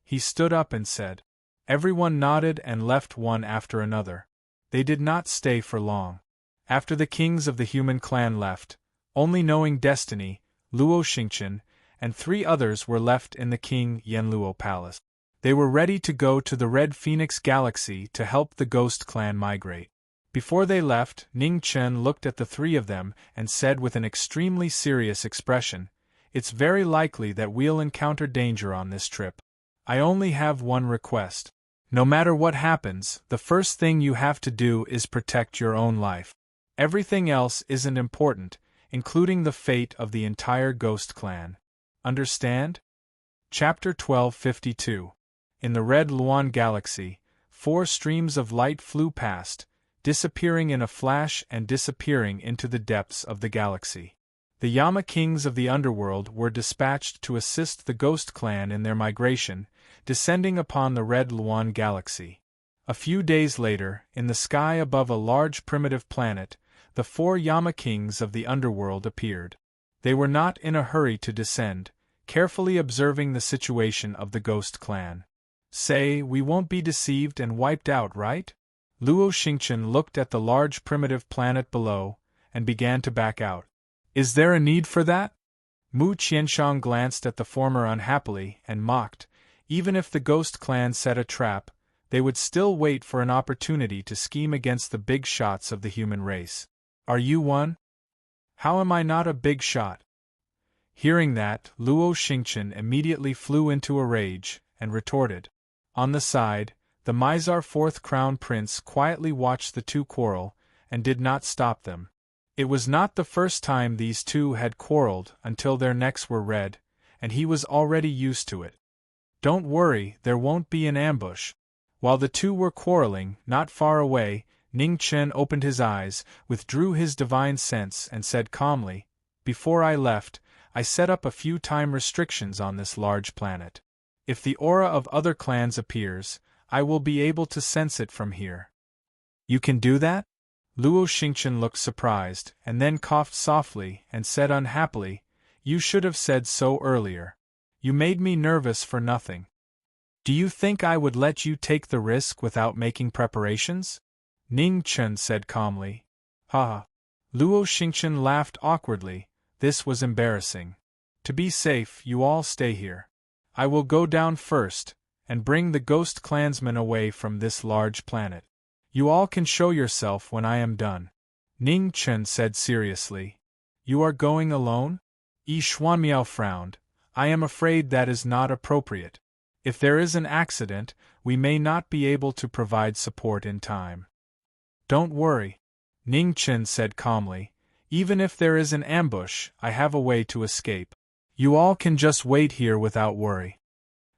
He stood up and said. Everyone nodded and left one after another. They did not stay for long. After the kings of the human clan left, only knowing destiny, Luo Xingchen, and 3 others were left in the King Yanluo Palace. They were ready to go to the Red Phoenix Galaxy to help the Ghost Clan migrate. Before they left, Ning Chen looked at the 3 of them and said with an extremely serious expression, "It's very likely that we'll encounter danger on this trip. I only have one request. No matter what happens, the first thing you have to do is protect your own life. Everything else isn't important, including the fate of the entire Ghost Clan. Understand?" Chapter 1252. In the Red Luan Galaxy, 4 streams of light flew past, disappearing in a flash and disappearing into the depths of the galaxy. The Yama Kings of the Underworld were dispatched to assist the Ghost Clan in their migration, descending upon the Red Luan Galaxy. A few days later, in the sky above a large primitive planet, the 4 Yama Kings of the Underworld appeared. They were not in a hurry to descend, carefully observing the situation of the Ghost Clan. "Say, we won't be deceived and wiped out, right?" Luo Xingchen looked at the large primitive planet below, and began to back out. "Is there a need for that?" Mu Qianshang glanced at the former unhappily, and mocked. Even if the Ghost Clan set a trap, they would still wait for an opportunity to scheme against the big shots of the human race. "Are you one?" "How am I not a big shot?" Hearing that, Luo Xingchen immediately flew into a rage, and retorted. On the side, the Mizar 4th Crown Prince quietly watched the 2 quarrel, and did not stop them. It was not the first time these 2 had quarreled until their necks were red, and he was already used to it. "Don't worry, there won't be an ambush." While the 2 were quarreling, not far away, Ning Chen opened his eyes, withdrew his divine sense and said calmly, "Before I left, I set up a few time restrictions on this large planet. If the aura of other clans appears, I will be able to sense it from here." "You can do that?" Luo Xingchen looked surprised, and then coughed softly and said unhappily, "You should have said so earlier. You made me nervous for nothing. Do you think I would let you take the risk without making preparations?" Ning Chen said calmly. "Ha ha." Luo Xingchen laughed awkwardly. This was embarrassing. "To be safe, you all stay here. I will go down first, and bring the ghost clansmen away from this large planet. You all can show yourself when I am done." Ning Chen said seriously. "You are going alone?" Yi Xuanmiao frowned. "I am afraid that is not appropriate. If there is an accident, we may not be able to provide support in time." "Don't worry," Ning Chen said calmly. "Even if there is an ambush, I have a way to escape. You all can just wait here without worry."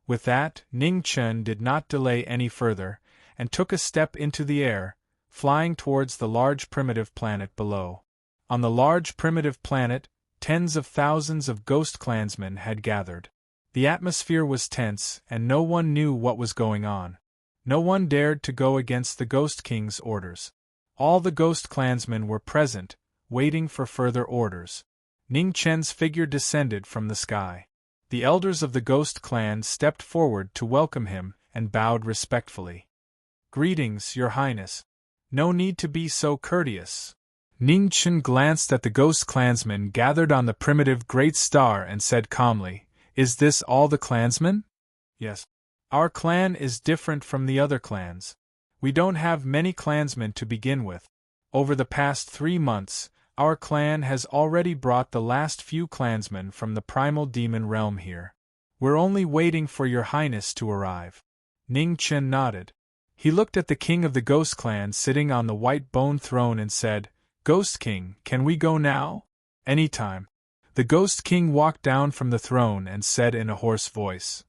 With that, Ning Chen did not delay any further, and took a step into the air, flying towards the large primitive planet below. On the large primitive planet, tens of thousands of ghost clansmen had gathered. The atmosphere was tense, and no one knew what was going on. No one dared to go against the Ghost King's orders. All the ghost clansmen were present, waiting for further orders. Ning Chen's figure descended from the sky. The elders of the ghost clan stepped forward to welcome him and bowed respectfully. "Greetings, Your Highness. No need to be so courteous." Ning Chen glanced at the ghost clansmen gathered on the primitive Great Star and said calmly, "Is this all the clansmen?" "Yes. Our clan is different from the other clans. We don't have many clansmen to begin with. Over the past 3 months, our clan has already brought the last few clansmen from the primal demon realm here. We're only waiting for Your Highness to arrive." Ning Chen nodded. He looked at the king of the ghost clan sitting on the white bone throne and said, "Ghost King, can we go now?" "Anytime." The Ghost King walked down from the throne and said in a hoarse voice.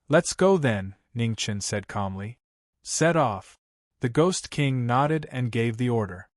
"Let's go then," Ning Chen said calmly. "Set off." The Ghost King nodded and gave the order.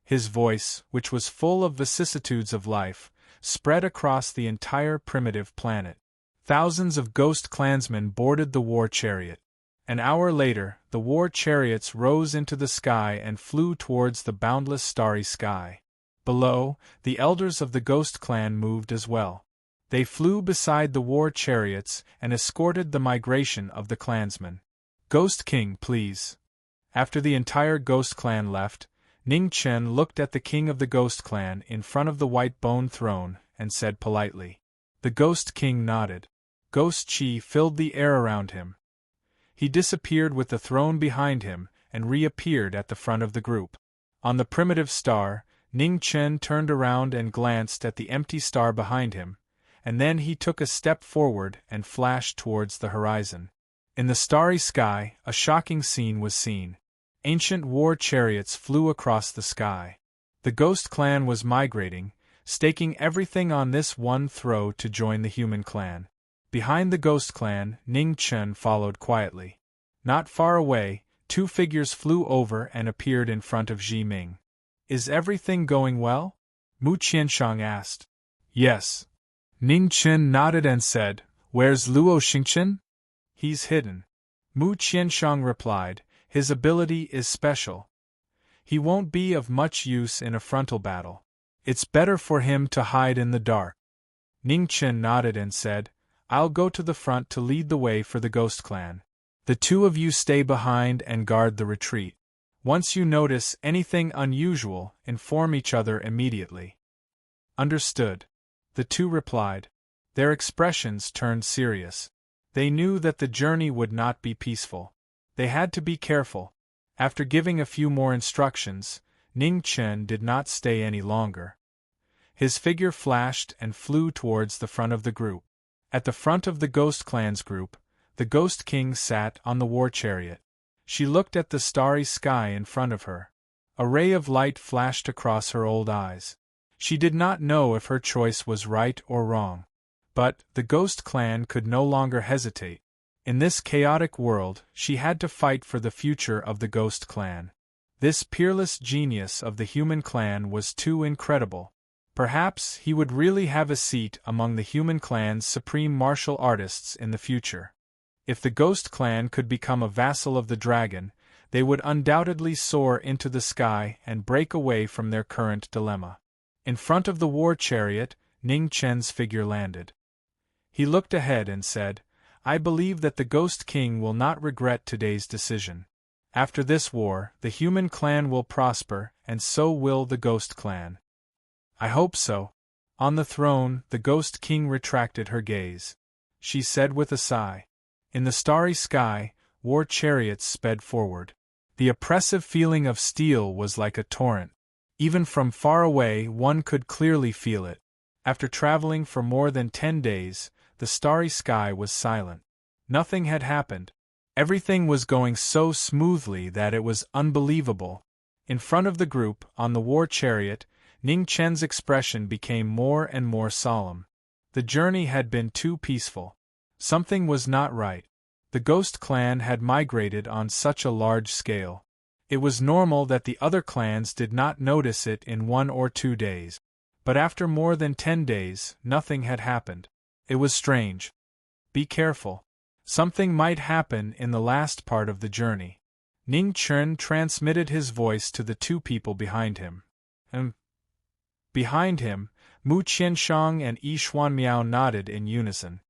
His voice, which was full of vicissitudes of life, spread across the entire primitive planet. Thousands of ghost clansmen boarded the war chariot. An hour later, the war chariots rose into the sky and flew towards the boundless starry sky. Below, the elders of the ghost clan moved as well. They flew beside the war chariots and escorted the migration of the clansmen. "Ghost King, please." After the entire ghost clan left, Ning Chen looked at the king of the ghost clan in front of the white bone throne and said politely. The Ghost King nodded. Ghost Qi filled the air around him. He disappeared with the throne behind him and reappeared at the front of the group. On the primitive star, Ning Chen turned around and glanced at the empty star behind him, and then he took a step forward and flashed towards the horizon. In the starry sky, a shocking scene was seen. Ancient war chariots flew across the sky. The ghost clan was migrating, staking everything on this one throw to join the human clan. Behind the ghost clan, Ning Chen followed quietly. Not far away, 2 figures flew over and appeared in front of Ji Ming. "Is everything going well?" Mu Qianshang asked. "Yes." Ning Chen nodded and said, "Where's Luo Xingchen?" "He's hidden." Mu Qianshang replied, "His ability is special. He won't be of much use in a frontal battle. It's better for him to hide in the dark." Ning Chen nodded and said, "I'll go to the front to lead the way for the ghost clan. The 2 of you stay behind and guard the retreat. Once you notice anything unusual, inform each other immediately." "Understood," the 2 replied. Their expressions turned serious. They knew that the journey would not be peaceful. They had to be careful. After giving a few more instructions, Ning Chen did not stay any longer. His figure flashed and flew towards the front of the group. At the front of the Ghost Clan's group, the Ghost King sat on the war chariot. She looked at the starry sky in front of her. A ray of light flashed across her old eyes. She did not know if her choice was right or wrong. But the Ghost Clan could no longer hesitate. In this chaotic world, she had to fight for the future of the Ghost Clan. This peerless genius of the human clan was too incredible. Perhaps he would really have a seat among the human clan's supreme martial artists in the future. If the Ghost Clan could become a vassal of the dragon, they would undoubtedly soar into the sky and break away from their current dilemma. In front of the war chariot, Ning Chen's figure landed. He looked ahead and said, "I believe that the Ghost King will not regret today's decision. After this war, the human clan will prosper, and so will the Ghost clan." "I hope so." On the throne, the Ghost King retracted her gaze. She said with a sigh. In the starry sky, war chariots sped forward. The oppressive feeling of steel was like a torrent. Even from far away, one could clearly feel it. After traveling for more than 10 days, the starry sky was silent. Nothing had happened. Everything was going so smoothly that it was unbelievable. In front of the group, on the war chariot, Ning Chen's expression became more and more solemn. The journey had been too peaceful. Something was not right. The Ghost clan had migrated on such a large scale. It was normal that the other clans did not notice it in 1 or 2 days. But after more than 10 days, nothing had happened. It was strange. Be careful. Something might happen in the last part of the journey. Ning Chen transmitted his voice to the 2 people behind him. Behind him, Mu Qianshang and Yi Xuanmiao nodded in unison.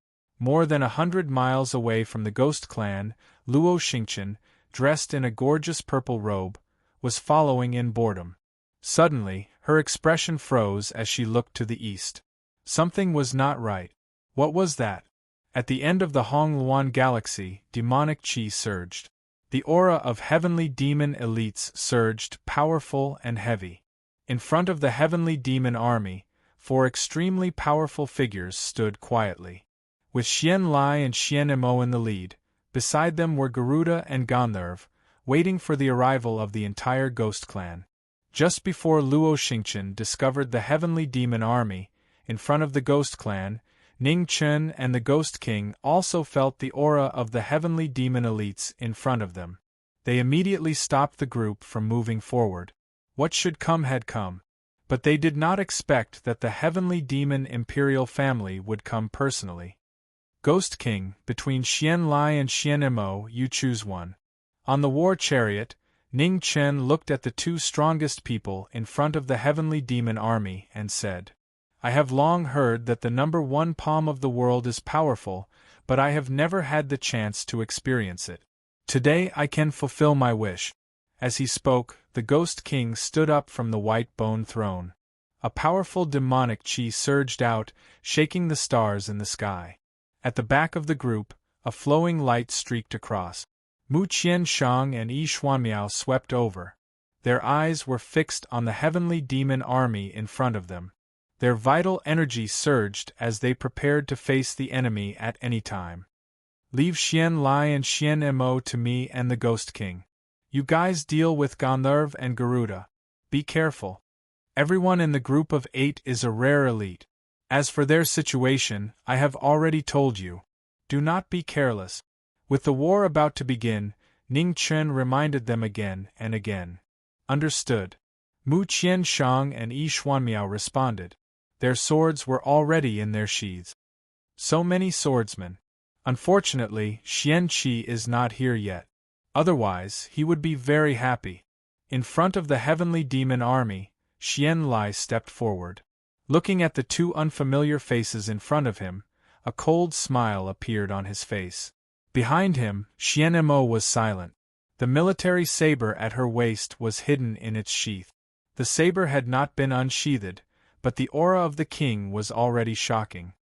More than 100 miles away from the Ghost clan, Luo Xingqian, dressed in a gorgeous purple robe, was following in boredom. Suddenly, her expression froze as she looked to the east. Something was not right. What was that? At the end of the Hongluan galaxy, demonic qi surged. The aura of heavenly demon elites surged, powerful and heavy. In front of the heavenly demon army, 4 extremely powerful figures stood quietly. With Xian Lai and Xian Mo in the lead, beside them were Garuda and Gandharv, waiting for the arrival of the entire Ghost clan. Just before Luo Xingqian discovered the heavenly demon army, in front of the Ghost clan, Ning Chen and the Ghost King also felt the aura of the heavenly demon elites in front of them. They immediately stopped the group from moving forward. What should come had come. But they did not expect that the heavenly demon imperial family would come personally. Ghost King, between Xian Lai and Xian Mo, you choose one. On the war chariot, Ning Chen looked at the 2 strongest people in front of the heavenly demon army and said, "I have long heard that the number 1 palm of the world is powerful, but I have never had the chance to experience it. Today I can fulfill my wish." As he spoke, the Ghost King stood up from the white bone throne. A powerful demonic qi surged out, shaking the stars in the sky. At the back of the group, a flowing light streaked across. Mu Qianshang and Yi Xuanmiao swept over. Their eyes were fixed on the heavenly demon army in front of them. Their vital energy surged as they prepared to face the enemy at any time. "Leave Xian Lai and Xian Mo to me and the Ghost King. You guys deal with Gandharv and Garuda. Be careful. Everyone in the group of 8 is a rare elite. As for their situation, I have already told you. Do not be careless." With the war about to begin, Ning Chen reminded them again and again. "Understood." Mu Qianshang and Yi Xuanmiao responded. Their swords were already in their sheaths. So many swordsmen. Unfortunately, Xian Qi is not here yet. Otherwise, he would be very happy. In front of the heavenly demon army, Xian Lai stepped forward. Looking at the 2 unfamiliar faces in front of him, a cold smile appeared on his face. Behind him, Xian Mo was silent. The military saber at her waist was hidden in its sheath. The saber had not been unsheathed, but the aura of the king was already shocking.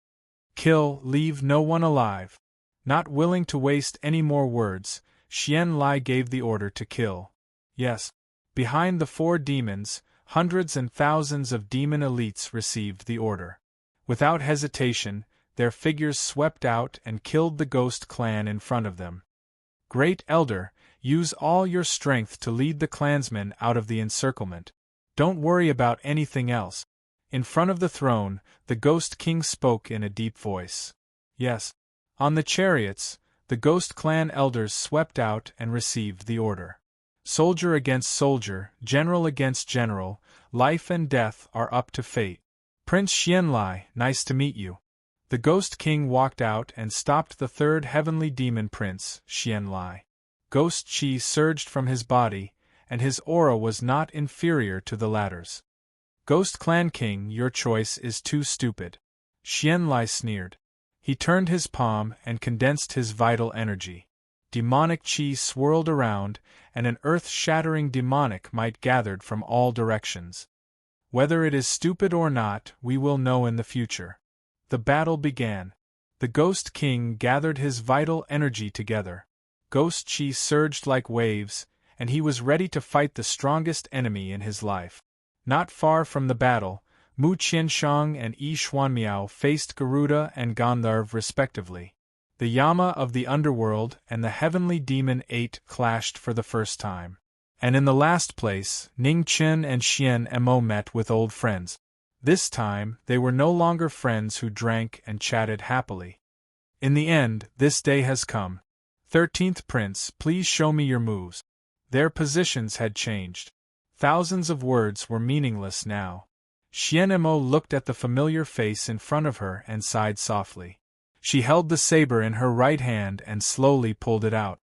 "Kill, leave no one alive." Not willing to waste any more words, Xian Lai gave the order to kill. Yes. Behind the 4 demons, hundreds and thousands of demon elites received the order. Without hesitation, their figures swept out and killed the Ghost clan in front of them. "Great Elder, use all your strength to lead the clansmen out of the encirclement. Don't worry about anything else." In front of the throne, the Ghost King spoke in a deep voice. Yes. On the chariots, the Ghost clan elders swept out and received the order. Soldier against soldier, general against general, life and death are up to fate. "Prince Xianlai, nice to meet you." The Ghost King walked out and stopped the 3rd heavenly demon prince, Xianlai. Ghost Qi surged from his body, and his aura was not inferior to the latter's. Ghost Clan King, your choice is too stupid. Xian Lai sneered. He turned his palm and condensed his vital energy. Demonic Qi swirled around, and an earth-shattering demonic might gathered from all directions. Whether it is stupid or not, we will know in the future. The battle began. The Ghost King gathered his vital energy together. Ghost Qi surged like waves, and he was ready to fight the strongest enemy in his life. Not far from the battle, Mu Qianshang and Yi Xuanmiao faced Garuda and Gandharv respectively. The Yama of the underworld and the heavenly demon 8 clashed for the first time. And in the last place, Ning Chen and Xian Mo met with old friends. This time, they were no longer friends who drank and chatted happily. In the end, this day has come. 13th Prince, please show me your moves. Their positions had changed. Thousands of words were meaningless now. Xian Mo looked at the familiar face in front of her and sighed softly. She held the saber in her right hand and slowly pulled it out.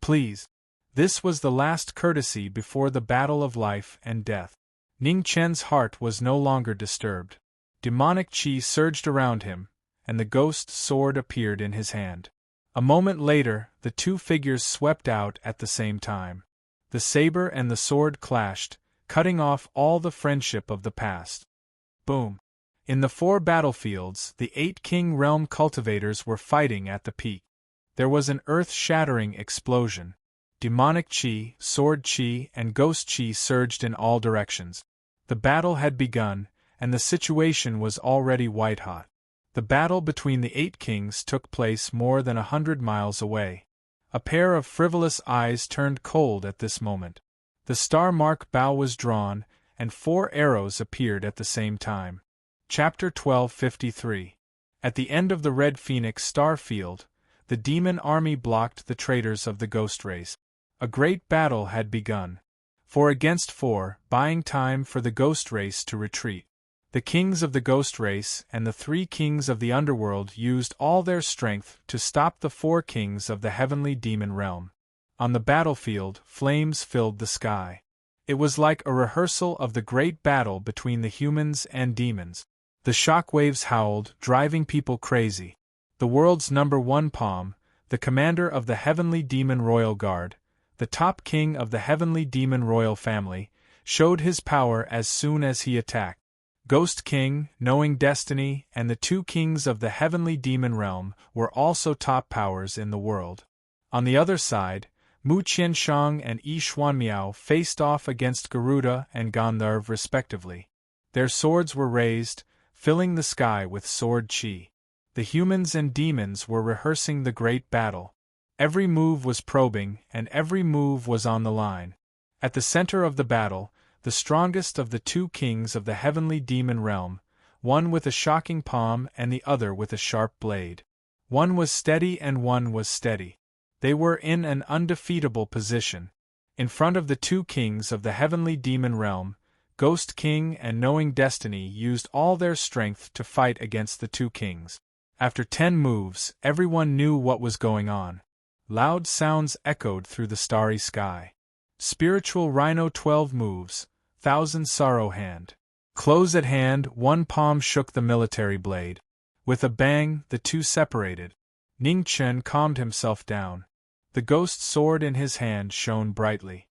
Please. This was the last courtesy before the battle of life and death. Ning Chen's heart was no longer disturbed. Demonic Qi surged around him, and the ghost sword appeared in his hand. A moment later, the two figures swept out at the same time. The saber and the sword clashed, cutting off all the friendship of the past. Boom! In the 4 battlefields, the 8 King Realm cultivators were fighting at the peak. There was an earth-shattering explosion. Demonic Qi, Sword Qi, and Ghost Qi surged in all directions. The battle had begun, and the situation was already white-hot. The battle between the 8 kings took place more than 100 miles away. A pair of frivolous eyes turned cold at this moment. The star mark bow was drawn, and 4 arrows appeared at the same time. Chapter 1253. At the end of the Red Phoenix star field, the demon army blocked the traitors of the ghost race. A great battle had begun. 4 against 4, buying time for the ghost race to retreat. The kings of the ghost race and the 3 kings of the underworld used all their strength to stop the 4 kings of the heavenly demon realm. On the battlefield, flames filled the sky. It was like a rehearsal of the great battle between the humans and demons. The shockwaves howled, driving people crazy. The world's #1 Palm, the commander of the heavenly demon royal guard, the top king of the heavenly demon royal family, showed his power as soon as he attacked. Ghost King, Knowing Destiny, and the 2 kings of the heavenly demon realm were also top powers in the world. On the other side, Mu Qianshang and Yi Xuanmiao faced off against Garuda and Gandharv respectively. Their swords were raised, filling the sky with sword qi. The humans and demons were rehearsing the great battle. Every move was probing, and every move was on the line. At the center of the battle, the strongest of the 2 kings of the heavenly demon realm, one with a shocking palm and the other with a sharp blade. One was steady and one was steady. They were in an undefeatable position. In front of the 2 kings of the heavenly demon realm, Ghost King and Knowing Destiny used all their strength to fight against the 2 kings. After 10 moves, everyone knew what was going on. Loud sounds echoed through the starry sky. Spiritual Rhino 12 moves, Thousand Sorrow Hand. Close at hand, 1 palm shook the military blade. With a bang, the 2 separated. Ning Chen calmed himself down. The ghost sword in his hand shone brightly.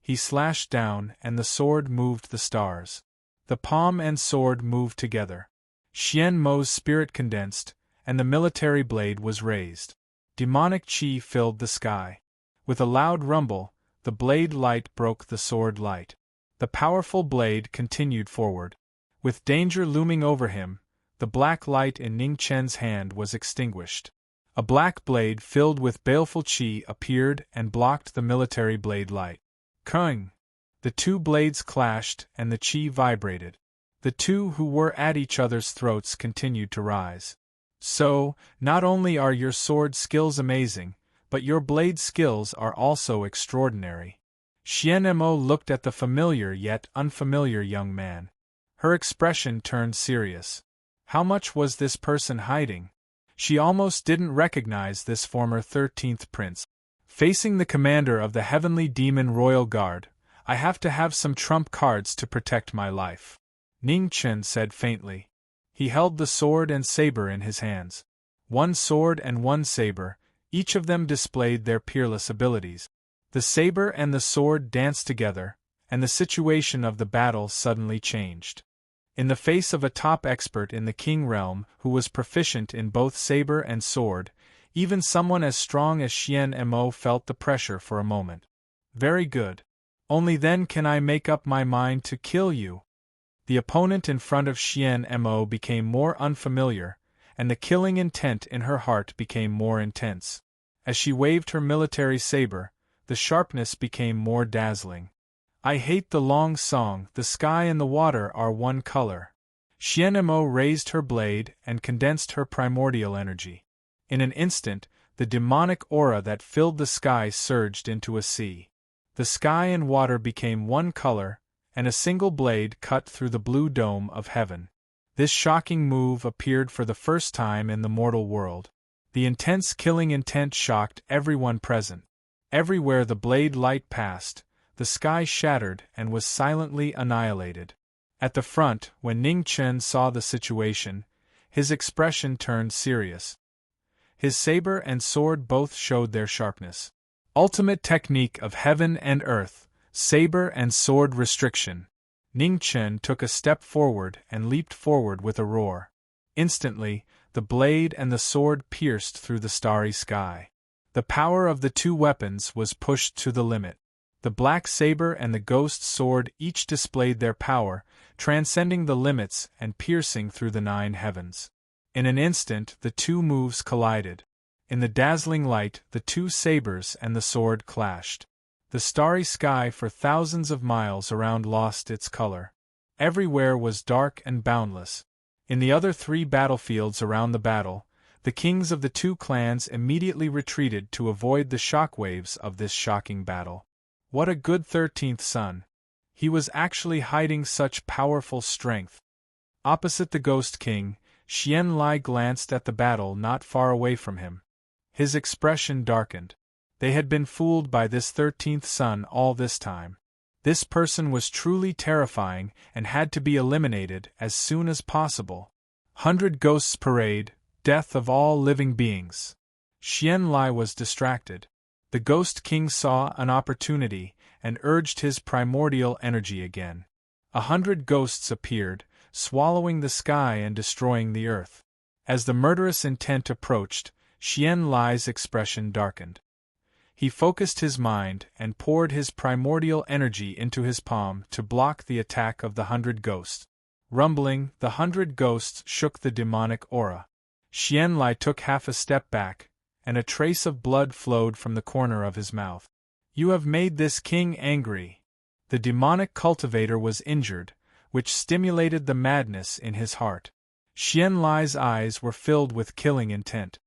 He slashed down, and the sword moved the stars. The palm and sword moved together. Xian Mo's spirit condensed, and the military blade was raised. Demonic qi filled the sky. With a loud rumble, the blade light broke the sword light. The powerful blade continued forward. With danger looming over him, the black light in Ning Chen's hand was extinguished. A black blade filled with baleful qi appeared and blocked the military blade light. Kung! The 2 blades clashed and the qi vibrated. The 2 who were at each other's throats continued to rise. So, not only are your sword skills amazing, but your blade skills are also extraordinary. Xian Mo looked at the familiar yet unfamiliar young man. Her expression turned serious. How much was this person hiding? She almost didn't recognize this former 13th prince. Facing the commander of the Heavenly Demon Royal Guard, I have to have some trump cards to protect my life. Ning Chen said faintly. He held the sword and saber in his hands. One sword and one saber, each of them displayed their peerless abilities. The saber and the sword danced together, and the situation of the battle suddenly changed. In the face of a top expert in the King realm who was proficient in both saber and sword, even someone as strong as Xian Mo felt the pressure for a moment. Very good. Only then can I make up my mind to kill you. The opponent in front of Xian Mo became more unfamiliar, and the killing intent in her heart became more intense. As she waved her military saber, the sharpness became more dazzling. I hate the long song, the sky and the water are one color. Xian Mo raised her blade and condensed her primordial energy. In an instant, the demonic aura that filled the sky surged into a sea. The sky and water became one color, and a single blade cut through the blue dome of heaven. This shocking move appeared for the first time in the mortal world. The intense killing intent shocked everyone present. Everywhere the blade light passed, the sky shattered and was silently annihilated. At the front, when Ning Chen saw the situation, his expression turned serious. His saber and sword both showed their sharpness. Ultimate technique of heaven and earth, saber and sword restriction. Ning Chen took a step forward and leaped forward with a roar. Instantly, the blade and the sword pierced through the starry sky. The power of the two weapons was pushed to the limit. The black saber and the ghost sword each displayed their power, transcending the limits and piercing through the 9 heavens. In an instant, the two moves collided. In the dazzling light, the two sabers and the sword clashed. The starry sky for thousands of miles around lost its color. Everywhere was dark and boundless. In the other 3 battlefields around the battle, the kings of the 2 clans immediately retreated to avoid the shockwaves of this shocking battle. What a good 13th son! He was actually hiding such powerful strength. Opposite the Ghost King, Xian Lai glanced at the battle not far away from him. His expression darkened. They had been fooled by this 13th son all this time. This person was truly terrifying and had to be eliminated as soon as possible. 100 Ghosts Parade, death of all living beings. Xian Lai was distracted. The Ghost King saw an opportunity and urged his primordial energy again. 100 ghosts appeared, swallowing the sky and destroying the earth. As the murderous intent approached, Xian Lai's expression darkened. He focused his mind and poured his primordial energy into his palm to block the attack of the 100 ghosts. Rumbling, the 100 ghosts shook the demonic aura. Xian Lai took half a step back, and a trace of blood flowed from the corner of his mouth. You have made this king angry. The demonic cultivator was injured, which stimulated the madness in his heart. Xian Lai's eyes were filled with killing intent.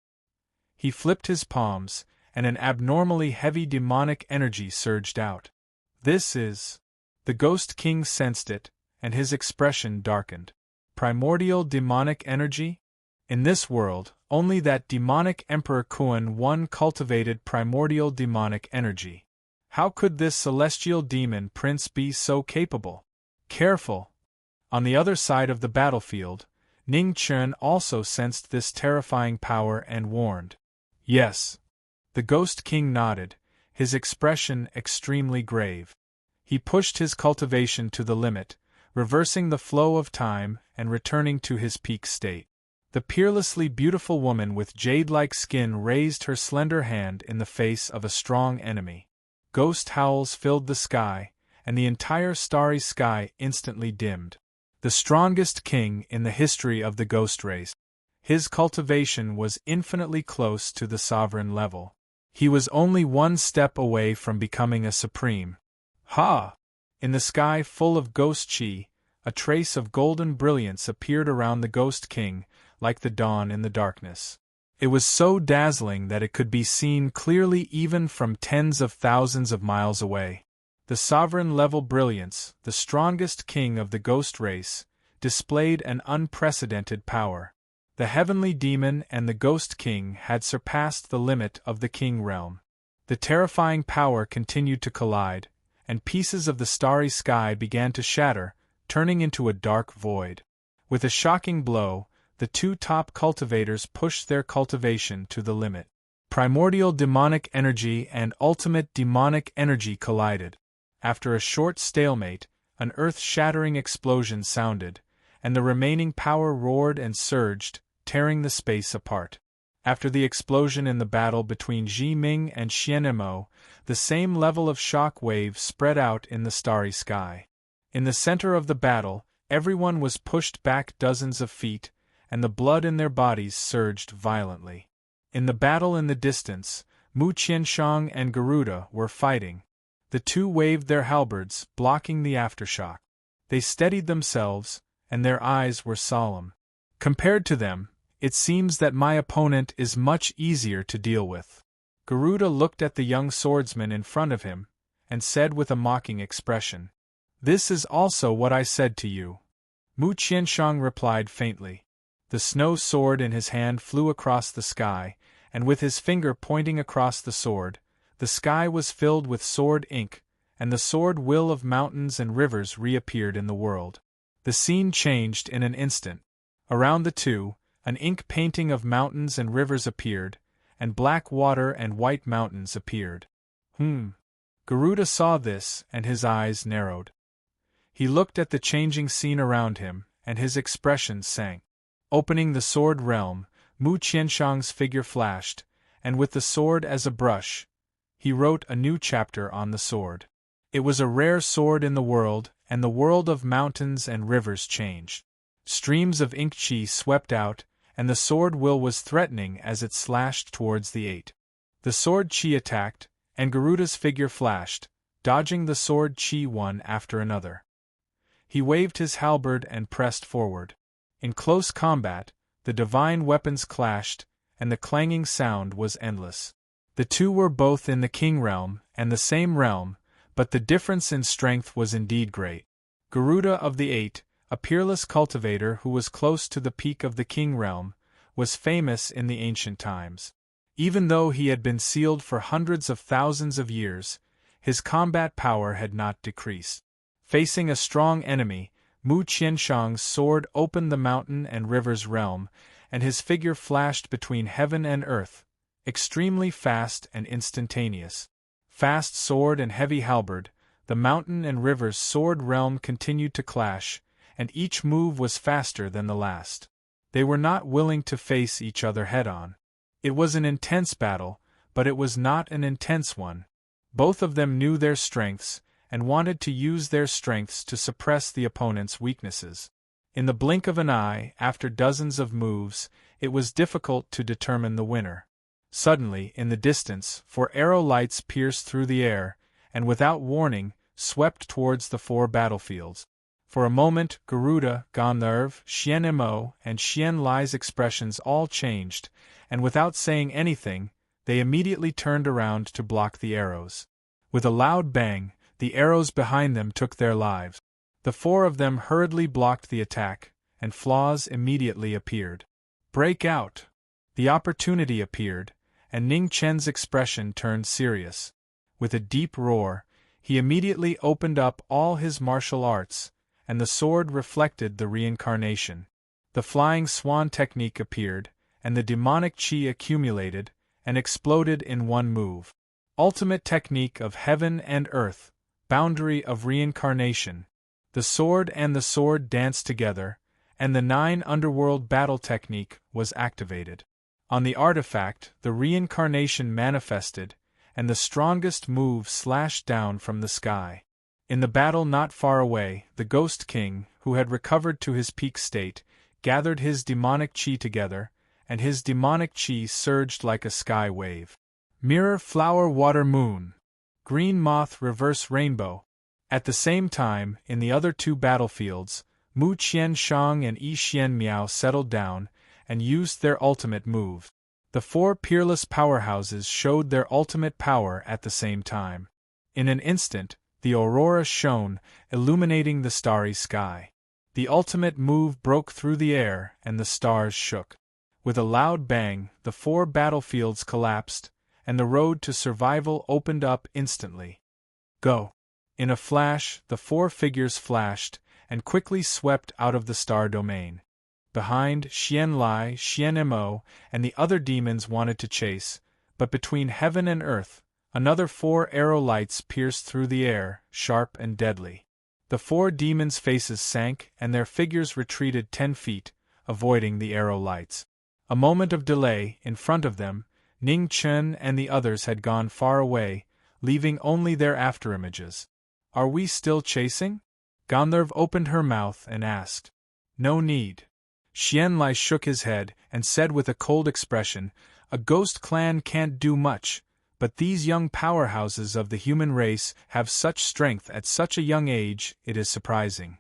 He flipped his palms, and an abnormally heavy demonic energy surged out. This is... The Ghost King sensed it, and his expression darkened. Primordial demonic energy? In this world, only that demonic Emperor Kuan I cultivated primordial demonic energy. How could this celestial demon prince be so capable? Careful! On the other side of the battlefield, Ning Chen also sensed this terrifying power and warned. Yes. The Ghost King nodded, his expression extremely grave. He pushed his cultivation to the limit, reversing the flow of time and returning to his peak state. The peerlessly beautiful woman with jade-like skin raised her slender hand in the face of a strong enemy. Ghost howls filled the sky, and the entire starry sky instantly dimmed. The strongest king in the history of the ghost race. His cultivation was infinitely close to the sovereign level. He was only one step away from becoming a supreme. Ha! In the sky full of ghost chi, a trace of golden brilliance appeared around the Ghost King, like the dawn in the darkness. It was so dazzling that it could be seen clearly even from tens of thousands of miles away. The sovereign-level brilliance, the strongest king of the ghost race, displayed an unprecedented power. The heavenly demon and the Ghost King had surpassed the limit of the king realm. The terrifying power continued to collide, and pieces of the starry sky began to shatter, turning into a dark void. With a shocking blow, the two top cultivators pushed their cultivation to the limit. Primordial demonic energy and ultimate demonic energy collided. After a short stalemate, an earth-shattering explosion sounded, and the remaining power roared and surged, tearing the space apart. After the explosion in the battle between Ji Ming and Xian Mo, the same level of shock wave spread out in the starry sky. In the center of the battle, everyone was pushed back dozens of feet, and the blood in their bodies surged violently. In the battle in the distance, Mu Qianshang and Garuda were fighting. The two waved their halberds, blocking the aftershock. They steadied themselves, and their eyes were solemn. Compared to them, it seems that my opponent is much easier to deal with. Garuda looked at the young swordsman in front of him, and said with a mocking expression, "This is also what I said to you." Mu Qianshang replied faintly. The snow sword in his hand flew across the sky, and with his finger pointing across the sword, the sky was filled with sword ink, and the sword will of mountains and rivers reappeared in the world. The scene changed in an instant. Around the two, an ink painting of mountains and rivers appeared, and black water and white mountains appeared. Garuda saw this, and his eyes narrowed. He looked at the changing scene around him, and his expression sank. Opening the sword realm, Mu Qianshang's figure flashed, and with the sword as a brush, he wrote a new chapter on the sword. It was a rare sword in the world, and the world of mountains and rivers changed. Streams of ink chi swept out, and the sword will was threatening as it slashed towards the eight. The sword chi attacked, and Garuda's figure flashed, dodging the sword chi one after another. He waved his halberd and pressed forward. In close combat, the divine weapons clashed, and the clanging sound was endless. The two were both in the king realm and the same realm, but the difference in strength was indeed great. Garuda of the Eight, a peerless cultivator who was close to the peak of the king realm, was famous in the ancient times. Even though he had been sealed for hundreds of thousands of years, his combat power had not decreased. Facing a strong enemy, Mu Qianshang's sword opened the mountain and river's realm, and his figure flashed between heaven and earth, extremely fast and instantaneous. Fast sword and heavy halberd, the mountain and river's sword realm continued to clash, and each move was faster than the last. They were not willing to face each other head-on. It was an intense battle, but it was not an intense one. Both of them knew their strengths, and wanted to use their strengths to suppress the opponent's weaknesses. In the blink of an eye, after dozens of moves, it was difficult to determine the winner. Suddenly, in the distance, four arrow lights pierced through the air, and without warning, swept towards the four battlefields. For a moment, Garuda, Gandharv, Xian Mo, and Xian Lai's expressions all changed, and without saying anything, they immediately turned around to block the arrows. With a loud bang, the arrows behind them took their lives. The four of them hurriedly blocked the attack, and flaws immediately appeared. "Break out!" The opportunity appeared, and Ning Chen's expression turned serious. With a deep roar, he immediately opened up all his martial arts, and the sword reflected the reincarnation. The flying swan technique appeared, and the demonic chi accumulated, and exploded in one move. Ultimate technique of heaven and earth, boundary of reincarnation. The sword and the sword danced together, and the 9 underworld battle technique was activated. On the artifact, the reincarnation manifested, and the strongest move slashed down from the sky. In the battle not far away, the Ghost King, who had recovered to his peak state, gathered his demonic chi together, and his demonic chi surged like a sky wave. Mirror flower water moon. Green moth reverse rainbow. At the same time, in the other two battlefields, Mu Qianshang and Yi Xian Miao settled down, and used their ultimate move. The four peerless powerhouses showed their ultimate power at the same time. In an instant, the aurora shone, illuminating the starry sky. The ultimate move broke through the air, and the stars shook. With a loud bang, the four battlefields collapsed, and the road to survival opened up instantly. Go! In a flash, the 4 figures flashed, and quickly swept out of the star domain. Behind, Xian Lai, Xian Mo, and the other demons wanted to chase, but between heaven and earth, another 4 arrow lights pierced through the air, sharp and deadly. The 4 demons' faces sank and their figures retreated 10 feet, avoiding the arrow lights. A moment of delay, in front of them, Ning Chen and the others had gone far away, leaving only their afterimages. Are we still chasing? Gandharv opened her mouth and asked. No need. Xian Lai shook his head and said with a cold expression, a ghost clan can't do much, but these young powerhouses of the human race have such strength at such a young age, it is surprising.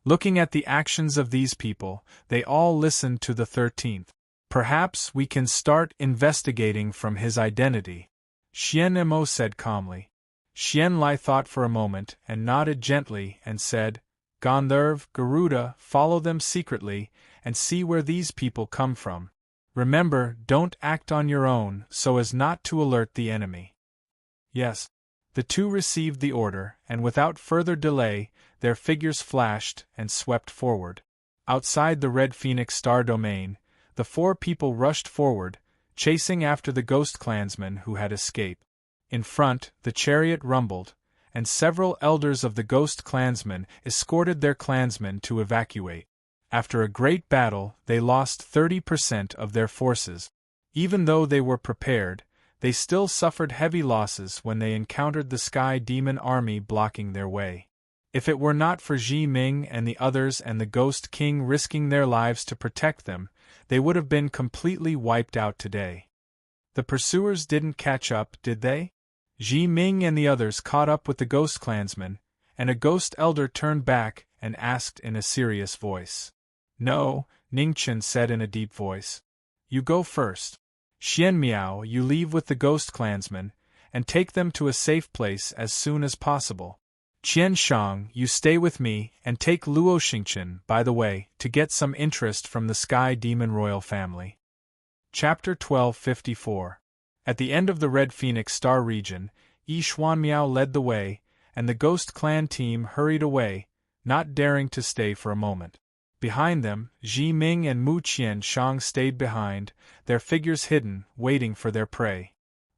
Looking at the actions of these people, they all listened to the 13th. Perhaps we can start investigating from his identity, Xian Mo said calmly. Xian Lai thought for a moment and nodded gently and said, Gandharv, Garuda, follow them secretly and see where these people come from. Remember, don't act on your own so as not to alert the enemy. Yes. The 2 received the order, and without further delay, their figures flashed and swept forward. Outside the Red Phoenix star domain, the 4 people rushed forward, chasing after the ghost clansmen who had escaped. In front, the chariot rumbled, and several elders of the ghost clansmen escorted their clansmen to evacuate. After a great battle, they lost 30% of their forces. Even though they were prepared, they still suffered heavy losses when they encountered the Sky Demon army blocking their way. If it were not for Ji Ming and the others and the Ghost King risking their lives to protect them, they would have been completely wiped out today. The pursuers didn't catch up, did they? Ji Ming and the others caught up with the ghost clansmen, and a ghost elder turned back and asked in a serious voice. No, Ningchen said in a deep voice. You go first. Xian Miao, you leave with the ghost clansmen, and take them to a safe place as soon as possible. Qian Shang, you stay with me and take Luo Xingchen, by the way, to get some interest from the Sky Demon royal family. Chapter 1254. At the end of the Red Phoenix star region, Yi Xuanmiao led the way, and the Ghost Clan team hurried away, not daring to stay for a moment. Behind them, Ji Ming and Mu Qian Shang stayed behind, their figures hidden, waiting for their prey.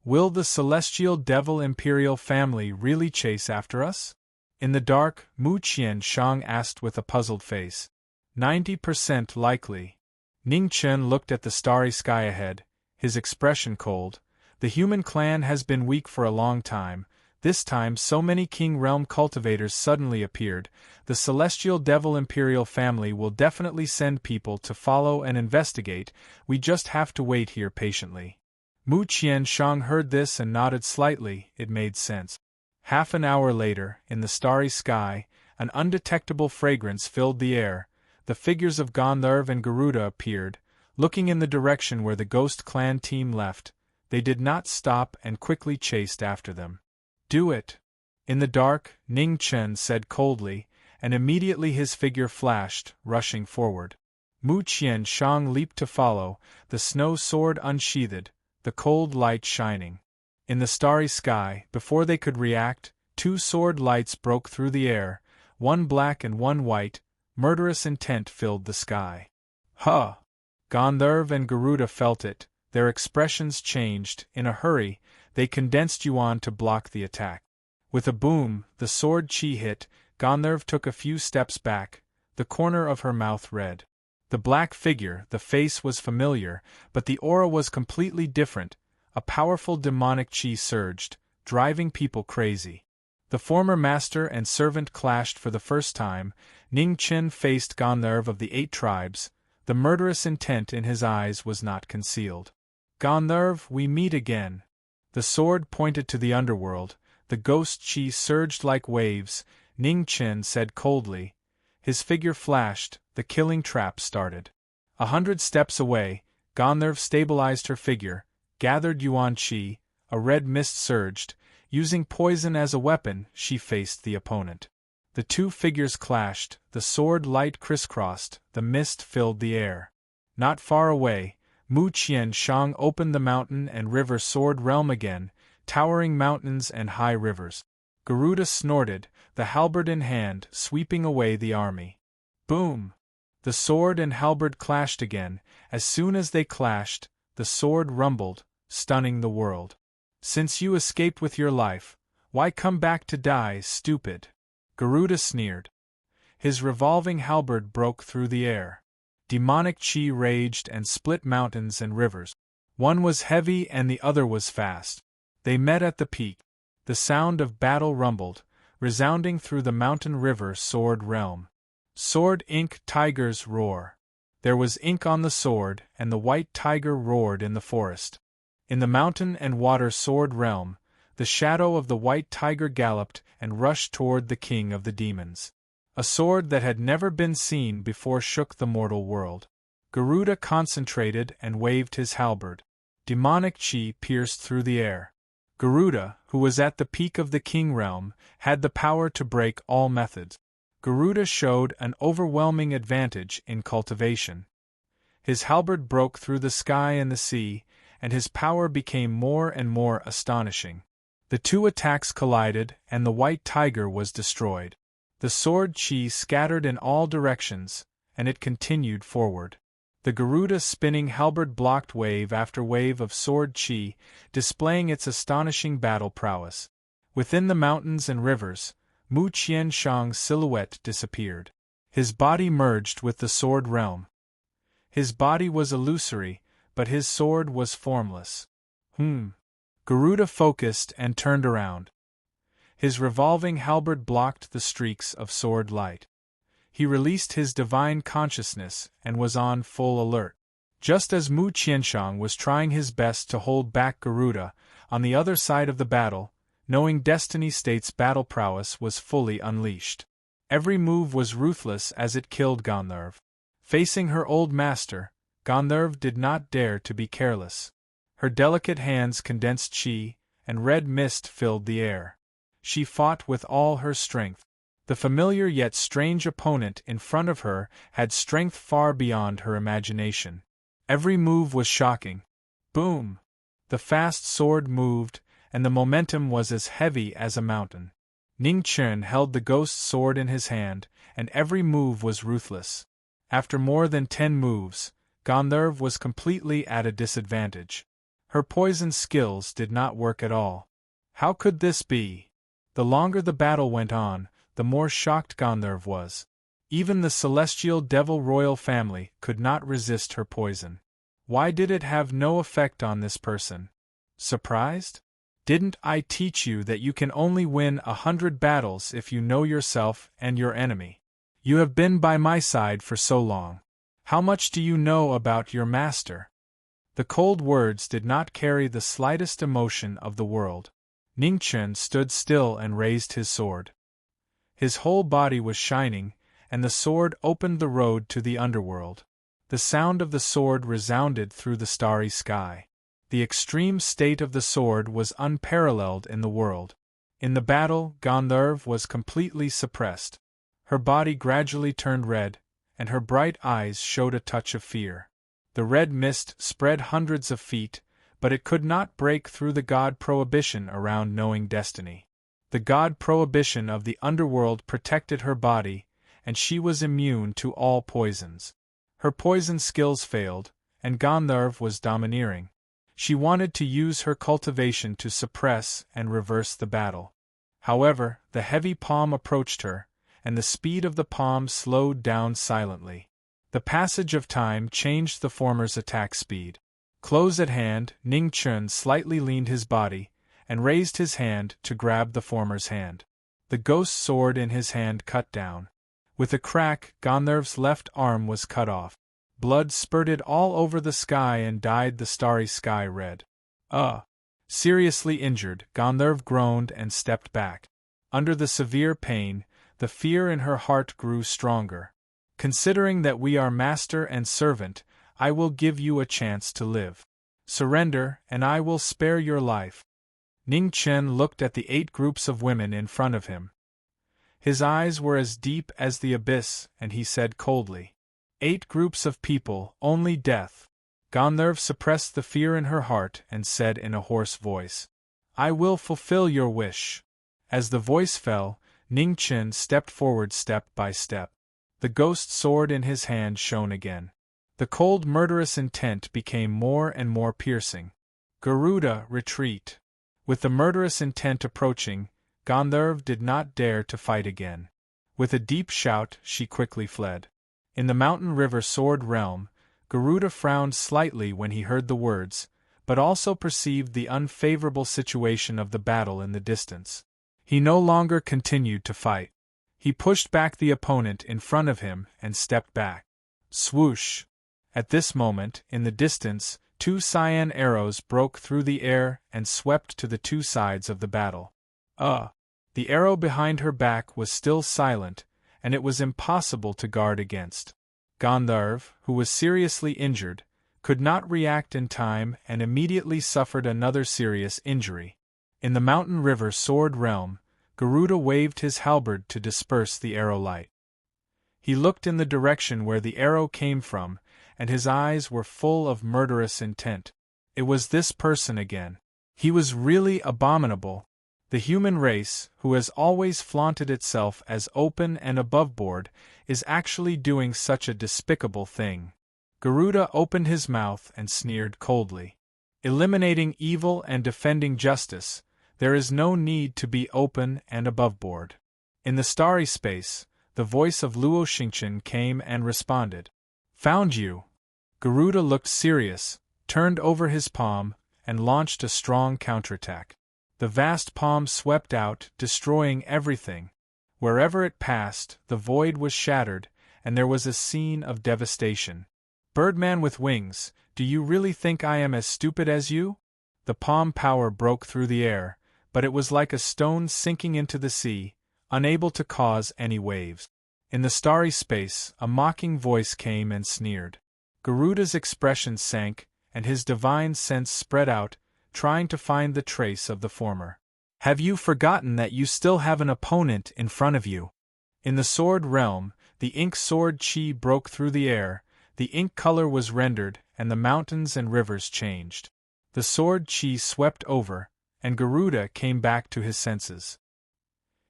Will the Celestial Devil Imperial family really chase after us? In the dark, Mu Qian Shang asked with a puzzled face. 90% likely. Ning Chen looked at the starry sky ahead, his expression cold. The human clan has been weak for a long time. This time so many King Realm cultivators suddenly appeared. The Celestial Devil Imperial family will definitely send people to follow and investigate. We just have to wait here patiently. Mu Qian Shang heard this and nodded slightly. It made sense. Half an hour later, in the starry sky, an undetectable fragrance filled the air. The figures of Gandharv and Garuda appeared, looking in the direction where the Ghost Clan team left. They did not stop and quickly chased after them. Do it. In the dark, Ning Chen said coldly, and immediately his figure flashed, rushing forward. Mu Qian Shang leaped to follow, the snow sword unsheathed, the cold light shining. In the starry sky, before they could react, 2 sword lights broke through the air, one black and one white. Murderous intent filled the sky. Huh! Gandharv and Garuda felt it. Their expressions changed. In a hurry, they condensed Yuan to block the attack. With a boom, the sword chi hit. Gandharv took a few steps back, the corner of her mouth red. The black figure, the face was familiar, but the aura was completely different. A powerful demonic chi surged, driving people crazy. The former master and servant clashed for the first time. Ning Chen faced Gandharv of the 8 tribes. The murderous intent in his eyes was not concealed. Gandharv, we meet again. The sword pointed to the underworld. The ghost chi surged like waves. Ning Chen said coldly. His figure flashed. The killing trap started. 100 steps away, Gandharv stabilized her figure, gathered Yuan Qi. A red mist surged. Using poison as a weapon, she faced the opponent. The 2 figures clashed. The sword light crisscrossed. The mist filled the air. Not far away, Mu Qianshang opened the mountain and river sword realm again, towering mountains and high rivers. Garuda snorted, the halberd in hand, sweeping away the army. Boom! The sword and halberd clashed again. As soon as they clashed, the sword rumbled, stunning the world. Since you escaped with your life, why come back to die, stupid? Garuda sneered. His revolving halberd broke through the air. Demonic chi raged and split mountains and rivers. One was heavy and the other was fast. They met at the peak. The sound of battle rumbled, resounding through the mountain river sword realm. Sword ink tigers roar. There was ink on the sword, and the white tiger roared in the forest. In the mountain and water sword realm, the shadow of the white tiger galloped and rushed toward the king of the demons. A sword that had never been seen before shook the mortal world. Garuda concentrated and waved his halberd. Demonic chi pierced through the air. Garuda, who was at the peak of the king realm, had the power to break all methods. Garuda showed an overwhelming advantage in cultivation. His halberd broke through the sky and the sea, and his power became more and more astonishing. The two attacks collided, and the white tiger was destroyed. The sword chi scattered in all directions, and it continued forward. The Garuda spinning halberd blocked wave after wave of sword chi, displaying its astonishing battle prowess. Within the mountains and rivers, Mu Qianshang's silhouette disappeared. His body merged with the sword realm. His body was illusory, but his sword was formless. Garuda focused and turned around. His revolving halberd blocked the streaks of sword light. He released his divine consciousness and was on full alert. Just as Mu Qianshang was trying his best to hold back Garuda, on the other side of the battle, knowing Destiny State's battle prowess was fully unleashed. Every move was ruthless as it killed Gandharv. Facing her old master, Gandharv did not dare to be careless. Her delicate hands condensed chi, and red mist filled the air. She fought with all her strength. The familiar yet strange opponent in front of her had strength far beyond her imagination. Every move was shocking. Boom! The fast sword moved, and the momentum was as heavy as a mountain. Ning Chen held the ghost sword in his hand, and every move was ruthless. After more than 10 moves, Gandharv was completely at a disadvantage. Her poison skills did not work at all. How could this be? The longer the battle went on, the more shocked Gandharv was. Even the celestial devil royal family could not resist her poison. Why did it have no effect on this person? Surprised? Didn't I teach you that you can only win 100 battles if you know yourself and your enemy? You have been by my side for so long. How much do you know about your master? The cold words did not carry the slightest emotion of the world. Ningchen stood still and raised his sword. His whole body was shining, and the sword opened the road to the underworld. The sound of the sword resounded through the starry sky. The extreme state of the sword was unparalleled in the world. In the battle, Gandharv was completely suppressed. Her body gradually turned red, and her bright eyes showed a touch of fear. The red mist spread hundreds of feet, but it could not break through the god prohibition around knowing destiny. The god prohibition of the underworld protected her body, and she was immune to all poisons. Her poison skills failed, and Gandharv was domineering. She wanted to use her cultivation to suppress and reverse the battle. However, the heavy palm approached her, and the speed of the palm slowed down silently. The passage of time changed the former's attack speed. Close at hand, Ning Chun slightly leaned his body, and raised his hand to grab the former's hand. The ghost sword in his hand cut down. With a crack, Gandharv's left arm was cut off. Blood spurted all over the sky and dyed the starry sky red. Seriously injured, Gandharv groaned and stepped back. Under the severe pain, the fear in her heart grew stronger. Considering that we are master and servant, I will give you a chance to live. Surrender, and I will spare your life. Ning Chen looked at the 8 groups of women in front of him. His eyes were as deep as the abyss, and he said coldly, 8 groups of people, only death. Gandharv suppressed the fear in her heart and said in a hoarse voice, "I will fulfill your wish." As the voice fell, Ning Chen stepped forward step by step. The ghost sword in his hand shone again. The cold murderous intent became more and more piercing. "Garuda, retreat." With the murderous intent approaching, Gandharv did not dare to fight again. With a deep shout, she quickly fled. In the mountain river sword realm, Garuda frowned slightly when he heard the words, but also perceived the unfavorable situation of the battle in the distance. He no longer continued to fight. He pushed back the opponent in front of him and stepped back. Swoosh! At this moment, in the distance, 2 cyan arrows broke through the air and swept to the 2 sides of the battle. The arrow behind her back was still silent, and it was impossible to guard against. Gandharv, who was seriously injured, could not react in time and immediately suffered another serious injury. In the mountain river sword realm, Garuda waved his halberd to disperse the arrow light. He looked in the direction where the arrow came from, and his eyes were full of murderous intent. It was this person again. He was really abominable. The human race, who has always flaunted itself as open and aboveboard, is actually doing such a despicable thing. Garuda opened his mouth and sneered coldly. Eliminating evil and defending justice, there is no need to be open and aboveboard. In the starry space, the voice of Luo Xingqian came and responded. "Found you." Garuda looked serious, turned over his palm, and launched a strong counterattack. The vast palm swept out, destroying everything. Wherever it passed, the void was shattered, and there was a scene of devastation. "Birdman with wings, do you really think I am as stupid as you?" The palm power broke through the air, but it was like a stone sinking into the sea, unable to cause any waves. In the starry space, a mocking voice came and sneered. Garuda's expression sank, and his divine sense spread out, trying to find the trace of the former. "Have you forgotten that you still have an opponent in front of you?" In the sword realm, the ink sword chi broke through the air, the ink color was rendered, and the mountains and rivers changed. The sword chi swept over, and Garuda came back to his senses.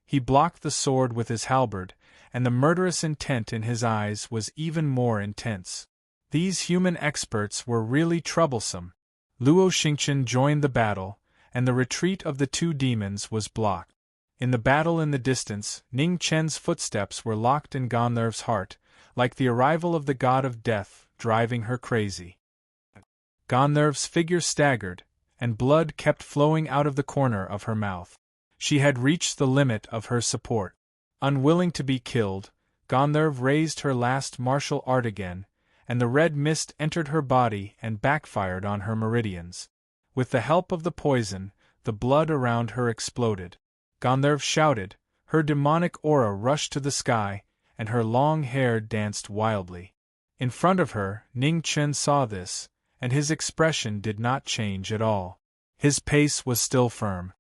He blocked the sword with his halberd, and the murderous intent in his eyes was even more intense. These human experts were really troublesome. Luo Xingqian joined the battle, and the retreat of the 2 demons was blocked. In the battle in the distance, Ning Chen's footsteps were locked in Gandharv's heart, like the arrival of the god of death, driving her crazy. Gandharv's figure staggered, and blood kept flowing out of the corner of her mouth. She had reached the limit of her support. Unwilling to be killed, Gandharv raised her last martial art again, and the red mist entered her body and backfired on her meridians. With the help of the poison, the blood around her exploded. Gandharv shouted, her demonic aura rushed to the sky, and her long hair danced wildly. In front of her, Ning Chen saw this, and his expression did not change at all. His pace was still firm.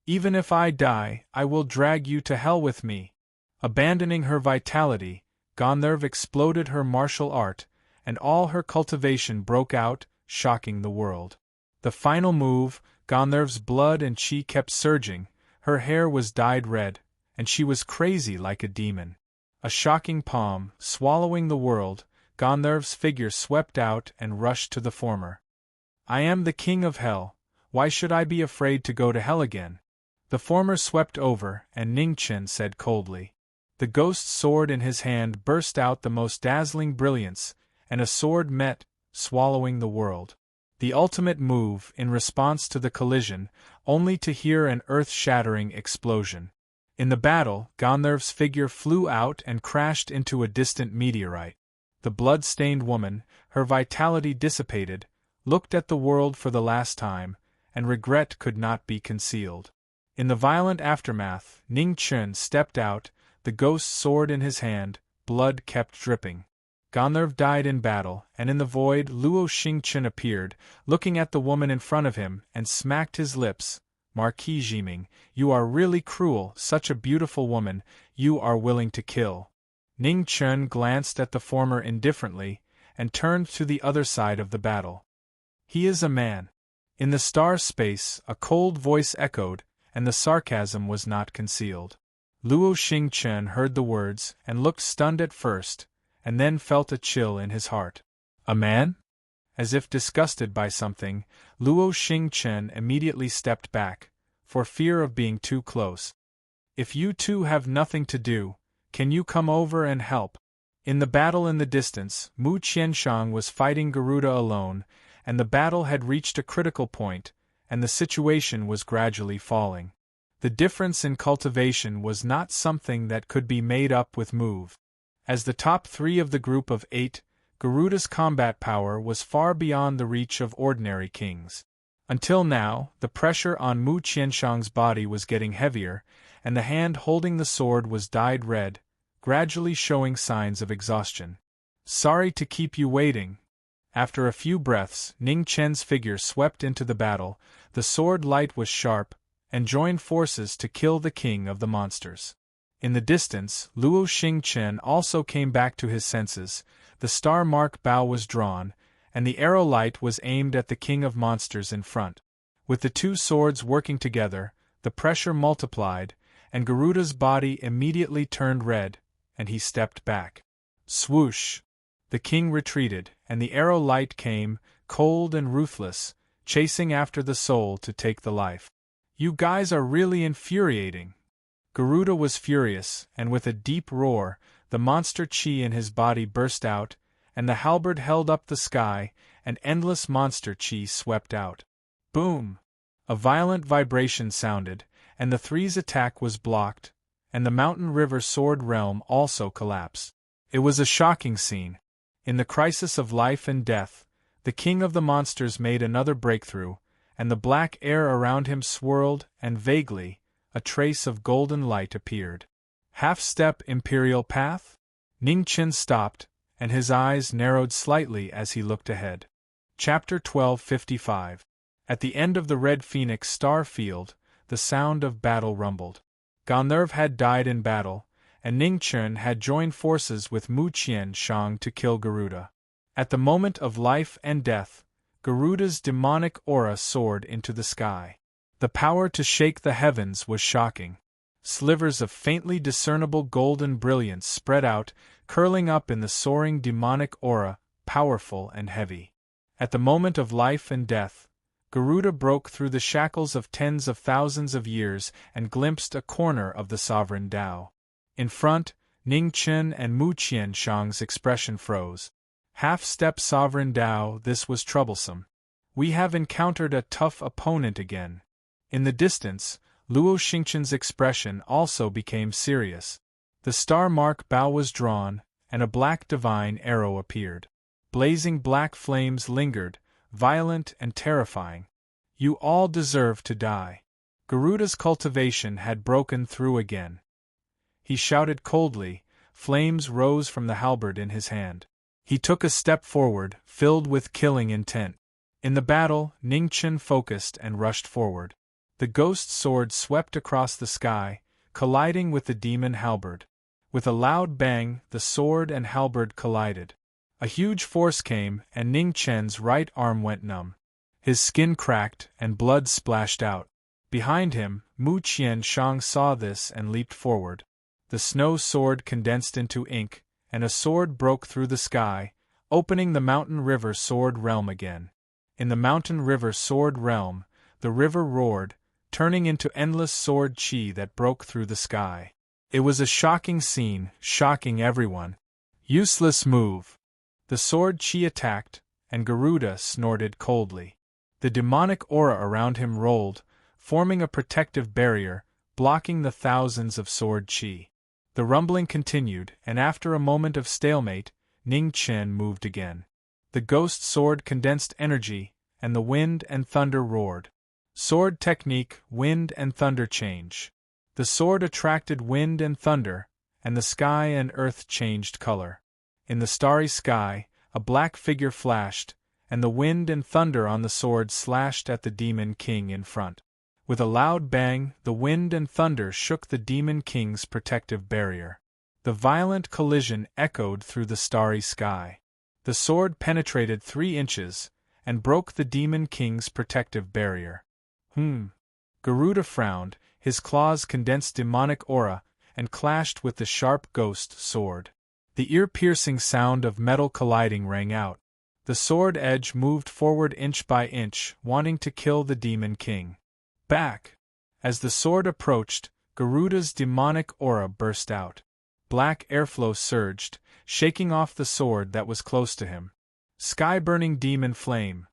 "Even if I die, I will drag you to hell with me." Abandoning her vitality, Gandharv exploded her martial art, and all her cultivation broke out, shocking the world. The final move, Gandharv's blood and chi kept surging, her hair was dyed red, and she was crazy like a demon. A shocking palm, swallowing the world, Gandharv's figure swept out and rushed to the former. "I am the king of hell, why should I be afraid to go to hell again?" The former swept over, and Ning Chen said coldly. The ghost's sword in his hand burst out the most dazzling brilliance, and a sword met, swallowing the world. The ultimate move in response to the collision, only to hear an earth-shattering explosion. In the battle, Gandharv's figure flew out and crashed into a distant meteorite. The blood-stained woman, her vitality dissipated, looked at the world for the last time, and regret could not be concealed. In the violent aftermath, Ning Chen stepped out, the ghost's sword in his hand, blood kept dripping. Gandharv died in battle, and in the void Luo Xingqian appeared, looking at the woman in front of him, and smacked his lips. "Marquis Jiming, you are really cruel, such a beautiful woman, you are willing to kill." Ning Chen glanced at the former indifferently, and turned to the other side of the battle. "He is a man." In the star space, a cold voice echoed, and the sarcasm was not concealed. Luo Xingchen heard the words and looked stunned at first, and then felt a chill in his heart. "A man?" As if disgusted by something, Luo Xingchen immediately stepped back, for fear of being too close. "If you two have nothing to do, can you come over and help?" In the battle in the distance, Mu Qianshang was fighting Garuda alone, and the battle had reached a critical point, and the situation was gradually falling. The difference in cultivation was not something that could be made up with move. As the top 3 of the group of 8, Garuda's combat power was far beyond the reach of ordinary kings. Until now, the pressure on Mu Qianshang's body was getting heavier, and the hand holding the sword was dyed red, gradually showing signs of exhaustion. "Sorry to keep you waiting." After a few breaths, Ning Chen's figure swept into the battle, the sword light was sharp, and joined forces to kill the king of the monsters. In the distance, Luo Xingchen also came back to his senses, the star mark bow was drawn, and the arrow light was aimed at the king of monsters in front. With the two swords working together, the pressure multiplied, and Garuda's body immediately turned red, and he stepped back. Swoosh! The king retreated, and the arrow light came, cold and ruthless, chasing after the soul to take the life. "You guys are really infuriating." Garuda was furious, and with a deep roar, the monster chi in his body burst out, and the halberd held up the sky, and endless monster chi swept out. Boom! A violent vibration sounded, and the three's attack was blocked, and the mountain river sword realm also collapsed. It was a shocking scene. In the crisis of life and death, the king of the monsters made another breakthrough, and the black air around him swirled, and vaguely, a trace of golden light appeared. Half-step imperial path? Ning Chen stopped, and his eyes narrowed slightly as he looked ahead. Chapter 1255. At the end of the Red Phoenix star field, the sound of battle rumbled. Gandharv had died in battle, and Ning Chen had joined forces with Mu Qianshang to kill Garuda. At the moment of life and death, Garuda's demonic aura soared into the sky. The power to shake the heavens was shocking. Slivers of faintly discernible golden brilliance spread out, curling up in the soaring demonic aura, powerful and heavy. At the moment of life and death, Garuda broke through the shackles of tens of thousands of years and glimpsed a corner of the sovereign Tao. In front, Ning Chen and Mu Qianshang's expression froze. Half-step sovereign Tao, this was troublesome. We have encountered a tough opponent again. In the distance, Luo Xingchen's expression also became serious. The star mark bow was drawn, and a black divine arrow appeared. Blazing black flames lingered, violent and terrifying. "You all deserve to die." Garuda's cultivation had broken through again. He shouted coldly, flames rose from the halberd in his hand. He took a step forward, filled with killing intent. In the battle, Ning Chen focused and rushed forward. The ghost sword swept across the sky, colliding with the demon halberd. With a loud bang, the sword and halberd collided. A huge force came, and Ning Chen's right arm went numb. His skin cracked, and blood splashed out. Behind him, Mu Qianshang saw this and leaped forward. The snow sword condensed into ink, and a sword broke through the sky, opening the mountain river sword realm again. In the mountain river sword realm, the river roared, turning into endless sword chi that broke through the sky. It was a shocking scene, shocking everyone. Useless move. The sword chi attacked, and Garuda snorted coldly. The demonic aura around him rolled, forming a protective barrier, blocking the thousands of sword chi. The rumbling continued, and after a moment of stalemate, Ning Chen moved again. The ghost sword condensed energy, and the wind and thunder roared. Sword technique, wind and thunder change. The sword attracted wind and thunder, and the sky and earth changed color. In the starry sky, a black figure flashed, and the wind and thunder on the sword slashed at the demon king in front. With a loud bang, the wind and thunder shook the demon king's protective barrier. The violent collision echoed through the starry sky. The sword penetrated 3 inches, and broke the Demon King's protective barrier. Garuda frowned, his claws condensed demonic aura, and clashed with the sharp ghost sword. The ear-piercing sound of metal colliding rang out. The sword edge moved forward inch by inch, wanting to kill the Demon King. Back! As the sword approached, Garuda's demonic aura burst out. Black airflow surged, shaking off the sword that was close to him. Sky-burning demon flame.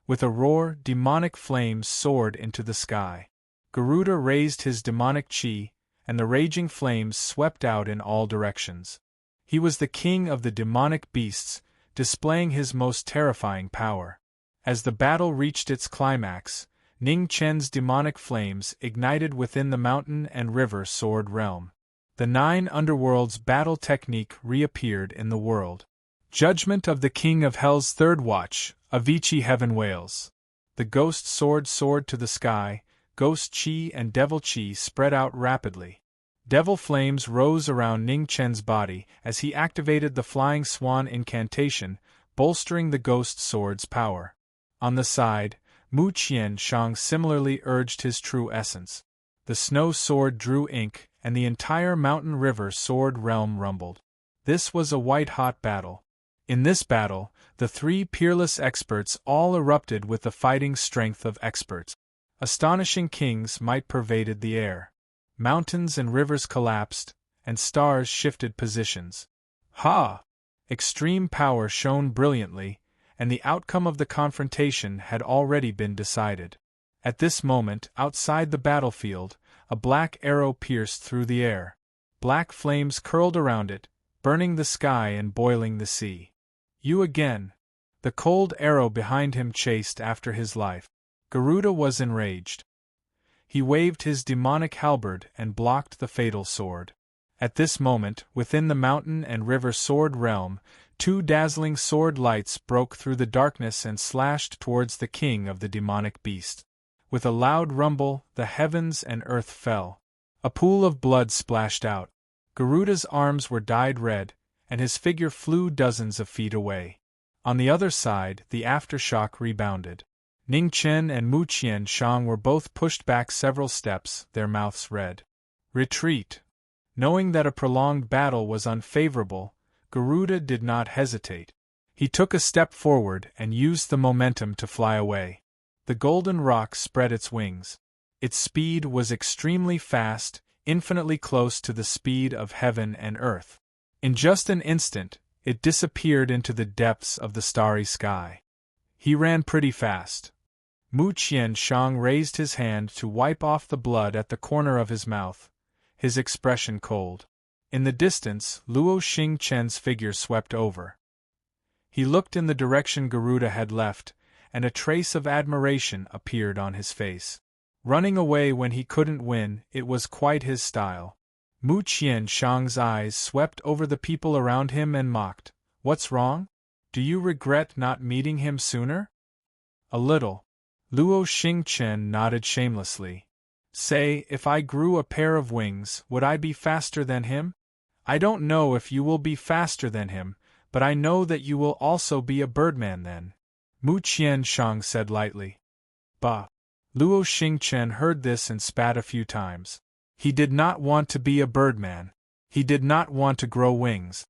With a roar, demonic flames soared into the sky. Garuda raised his demonic chi, and the raging flames swept out in all directions. He was the king of the demonic beasts, displaying his most terrifying power. As the battle reached its climax, Ning Chen's demonic flames ignited within the mountain and river sword realm. The 9 underworlds battle technique reappeared in the world. Judgment of the King of Hell's Third Watch, Avicii Heaven Wails. The ghost sword soared to the sky, ghost chi and devil chi spread out rapidly. Devil flames rose around Ning Chen's body as he activated the Flying Swan incantation, bolstering the ghost sword's power. On the side, Mu Qian Shang similarly urged his true essence. The snow sword drew ink, and the entire mountain river sword realm rumbled. This was a white-hot battle. In this battle, the 3 peerless experts all erupted with the fighting strength of experts. Astonishing king's might pervaded the air. Mountains and rivers collapsed, and stars shifted positions. Ha! Extreme power shone brilliantly, and the outcome of the confrontation had already been decided. At this moment, outside the battlefield, a black arrow pierced through the air. Black flames curled around it, burning the sky and boiling the sea. You again! The cold arrow behind him chased after his life. Garuda was enraged. He waved his demonic halberd and blocked the fatal sword. At this moment, within the mountain and river sword realm, 2 dazzling sword lights broke through the darkness and slashed towards the king of the demonic beasts. With a loud rumble, the heavens and earth fell. A pool of blood splashed out. Garuda's arms were dyed red, and his figure flew dozens of feet away. On the other side, the aftershock rebounded. Ning Chen and Mu Qian Shang were both pushed back several steps, their mouths red. Retreat! Knowing that a prolonged battle was unfavorable, Garuda did not hesitate. He took a step forward and used the momentum to fly away. The golden rock spread its wings. Its speed was extremely fast, infinitely close to the speed of heaven and earth. In just an instant, it disappeared into the depths of the starry sky. He ran pretty fast. Mu Qian Shang raised his hand to wipe off the blood at the corner of his mouth, his expression cold. In the distance, Luo Xingchen's figure swept over. He looked in the direction Garuda had left, and a trace of admiration appeared on his face. Running away when he couldn't win, it was quite his style. Mu Qian Shang's eyes swept over the people around him and mocked. What's wrong? Do you regret not meeting him sooner? A little. Luo Xingchen nodded shamelessly. Say, if I grew a pair of wings, would I be faster than him? I don't know if you will be faster than him, but I know that you will also be a birdman then. Mu Qian Shang said lightly. Bah! Luo Xingchen heard this and spat a few times. He did not want to be a birdman. He did not want to grow wings.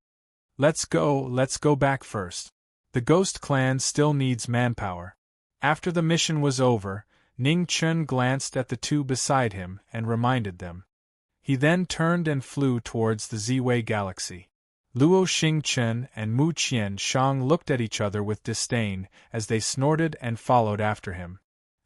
Let's go back first. The ghost clan still needs manpower. After the mission was over, Ning Chen glanced at the 2 beside him and reminded them. He then turned and flew towards the Ziwei galaxy. Luo Xingchen and Mu Qian Shang looked at each other with disdain as they snorted and followed after him.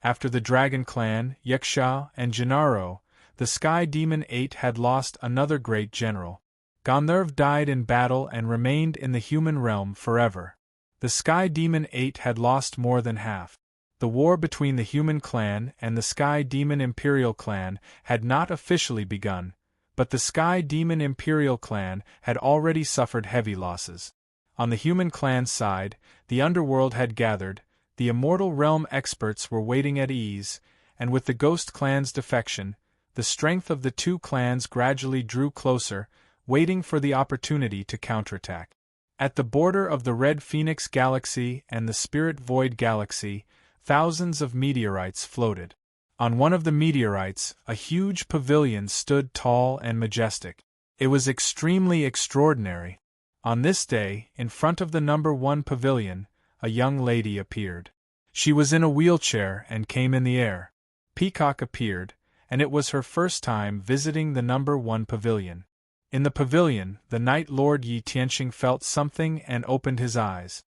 After the Dragon Clan, Yeksha, and Gennaro, the Sky Demon 8 had lost another great general. Gandharv died in battle and remained in the human realm forever. The Sky Demon 8 had lost more than half. The war between the human clan and the Sky Demon Imperial clan had not officially begun, but the Sky Demon Imperial clan had already suffered heavy losses. On the human clan's side, the underworld had gathered, the immortal realm experts were waiting at ease, and with the ghost clan's defection, the strength of the 2 clans gradually drew closer, waiting for the opportunity to counterattack. At the border of the Red Phoenix Galaxy and the Spirit Void Galaxy, thousands of meteorites floated. On one of the meteorites, a huge pavilion stood tall and majestic. It was extremely extraordinary. On this day, in front of the number 1 pavilion, a young lady appeared. She was in a wheelchair and came in the air. Peacock appeared, and it was her first time visiting the number 1 pavilion. In the pavilion, the Night Lord Yi Tianqing felt something and opened his eyes.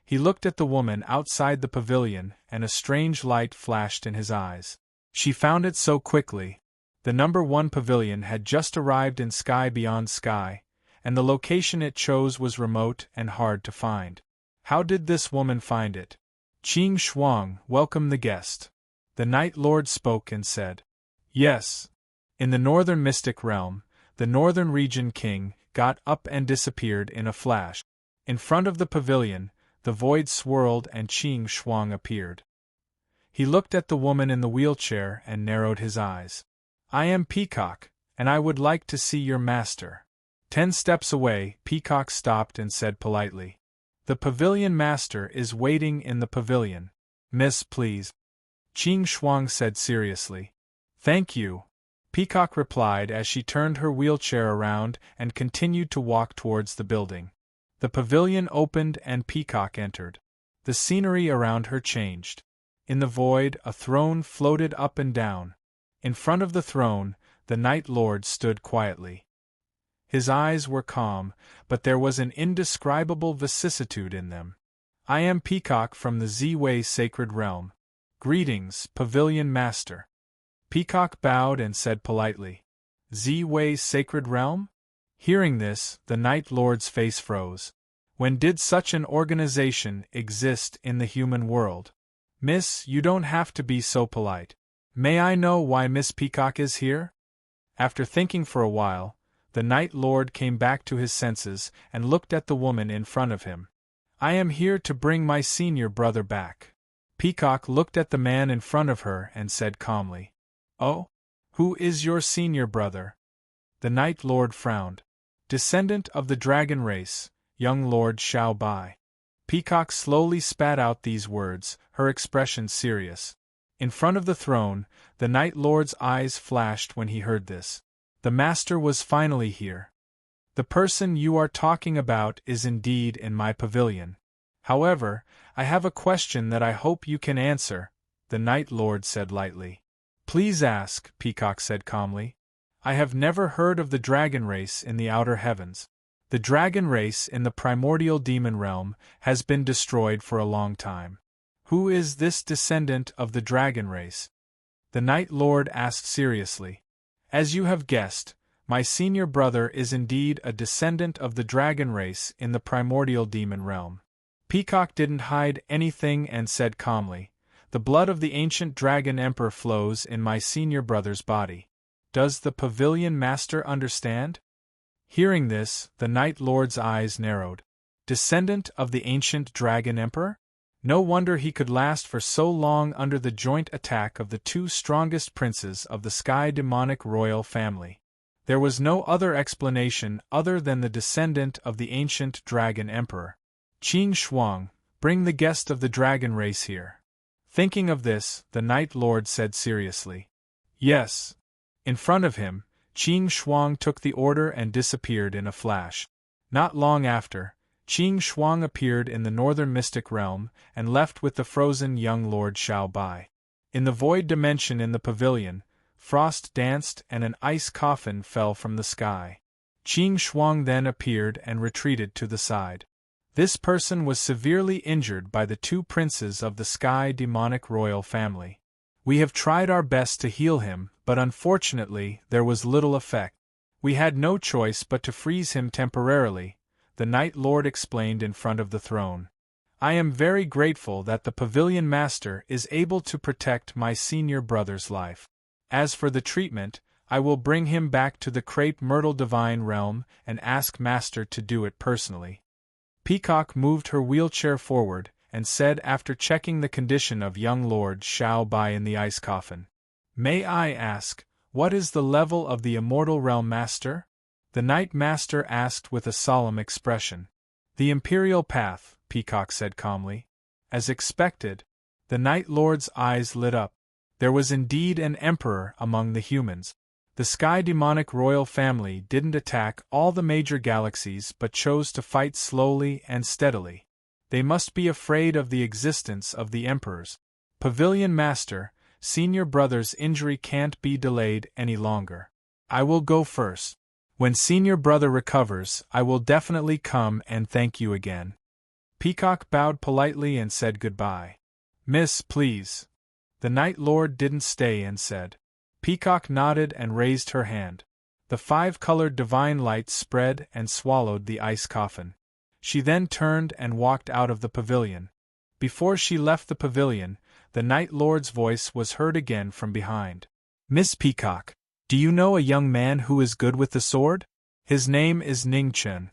He looked at the woman outside the pavilion, and a strange light flashed in his eyes. She found it so quickly. The number 1 pavilion had just arrived in Sky Beyond Sky, and the location it chose was remote and hard to find. How did this woman find it? Qing Shuang welcomed the guest. The Night Lord spoke and said, "Yes." In the northern mystic realm, the northern region king got up and disappeared in a flash. In front of the pavilion, the void swirled and Qing Shuang appeared. He looked at the woman in the wheelchair and narrowed his eyes. "I am Peacock, and I would like to see your master." 10 steps away, Peacock stopped and said politely, "The pavilion master is waiting in the pavilion. Miss, please." Qing Shuang said seriously. "Thank you," Peacock replied as she turned her wheelchair around and continued to walk towards the building. The pavilion opened and Peacock entered. The scenery around her changed. In the void, a throne floated up and down. In front of the throne, the Night Lord stood quietly. His eyes were calm, but there was an indescribable vicissitude in them. "I am Peacock from the Z-Way Sacred Realm. Greetings, Pavilion Master." Peacock bowed and said politely, "Z-Way Sacred Realm?" Hearing this, the Night Lord's face froze. When did such an organization exist in the human world? "Miss, you don't have to be so polite. May I know why Miss Peacock is here?" After thinking for a while, the Night Lord came back to his senses and looked at the woman in front of him. "I am here to bring my senior brother back." Peacock looked at the man in front of her and said calmly, "Oh? Who is your senior brother?" The Night Lord frowned. "Descendant of the dragon race, young Lord Xiao Bai." Peacock slowly spat out these words, her expression serious. In front of the throne, the Night Lord's eyes flashed when he heard this. The master was finally here. "The person you are talking about is indeed in my pavilion. However, I have a question that I hope you can answer," the Night Lord said lightly. "Please ask," Peacock said calmly. "I have never heard of the dragon race in the outer heavens. The dragon race in the primordial demon realm has been destroyed for a long time. Who is this descendant of the dragon race?" The Night Lord asked seriously. "As you have guessed, my senior brother is indeed a descendant of the dragon race in the primordial demon realm." Peacock didn't hide anything and said calmly, "The blood of the ancient dragon emperor flows in my senior brother's body. Does the pavilion master understand?" Hearing this, the Night Lord's eyes narrowed. Descendant of the ancient dragon emperor? No wonder he could last for so long under the joint attack of the 2 strongest princes of the Sky Demonic royal family. There was no other explanation other than the descendant of the ancient dragon emperor. "Qing Shuang, bring the guest of the dragon race here." Thinking of this, the Night Lord said seriously, "Yes." In front of him, Qing Shuang took the order and disappeared in a flash. Not long after, Qing Shuang appeared in the northern mystic realm and left with the frozen young Lord Xiao Bai. In the void dimension in the pavilion, frost danced and an ice coffin fell from the sky. Qing Shuang then appeared and retreated to the side. This person was severely injured by the 2 princes of the Sky Demonic royal family. "We have tried our best to heal him, but unfortunately there was little effect. We had no choice but to freeze him temporarily," the Night Lord explained in front of the throne. "I am very grateful that the pavilion master is able to protect my senior brother's life. As for the treatment, I will bring him back to the Crepe Myrtle Divine realm and ask Master to do it personally." Peacock moved her wheelchair forward and said after checking the condition of young Lord Xiao Bai in the ice coffin, "May I ask, what is the level of the Immortal Realm Master?" The Night Master asked with a solemn expression. The Imperial Path, Peacock said calmly. As expected, the Night Lord's eyes lit up. There was indeed an emperor among the humans. The Sky Demonic royal family didn't attack all the major galaxies but chose to fight slowly and steadily. They must be afraid of the existence of the emperors. Pavilion Master, Senior Brother's injury can't be delayed any longer. I will go first. When Senior Brother recovers, I will definitely come and thank you again. Peacock bowed politely and said goodbye. Miss, please. The Night Lord didn't stay and said. Peacock nodded and raised her hand. The 5-colored divine light spread and swallowed the ice coffin. She then turned and walked out of the pavilion. Before she left the pavilion, the Night Lord's voice was heard again from behind. Miss Peacock, do you know a young man who is good with the sword? His name is Ningchen.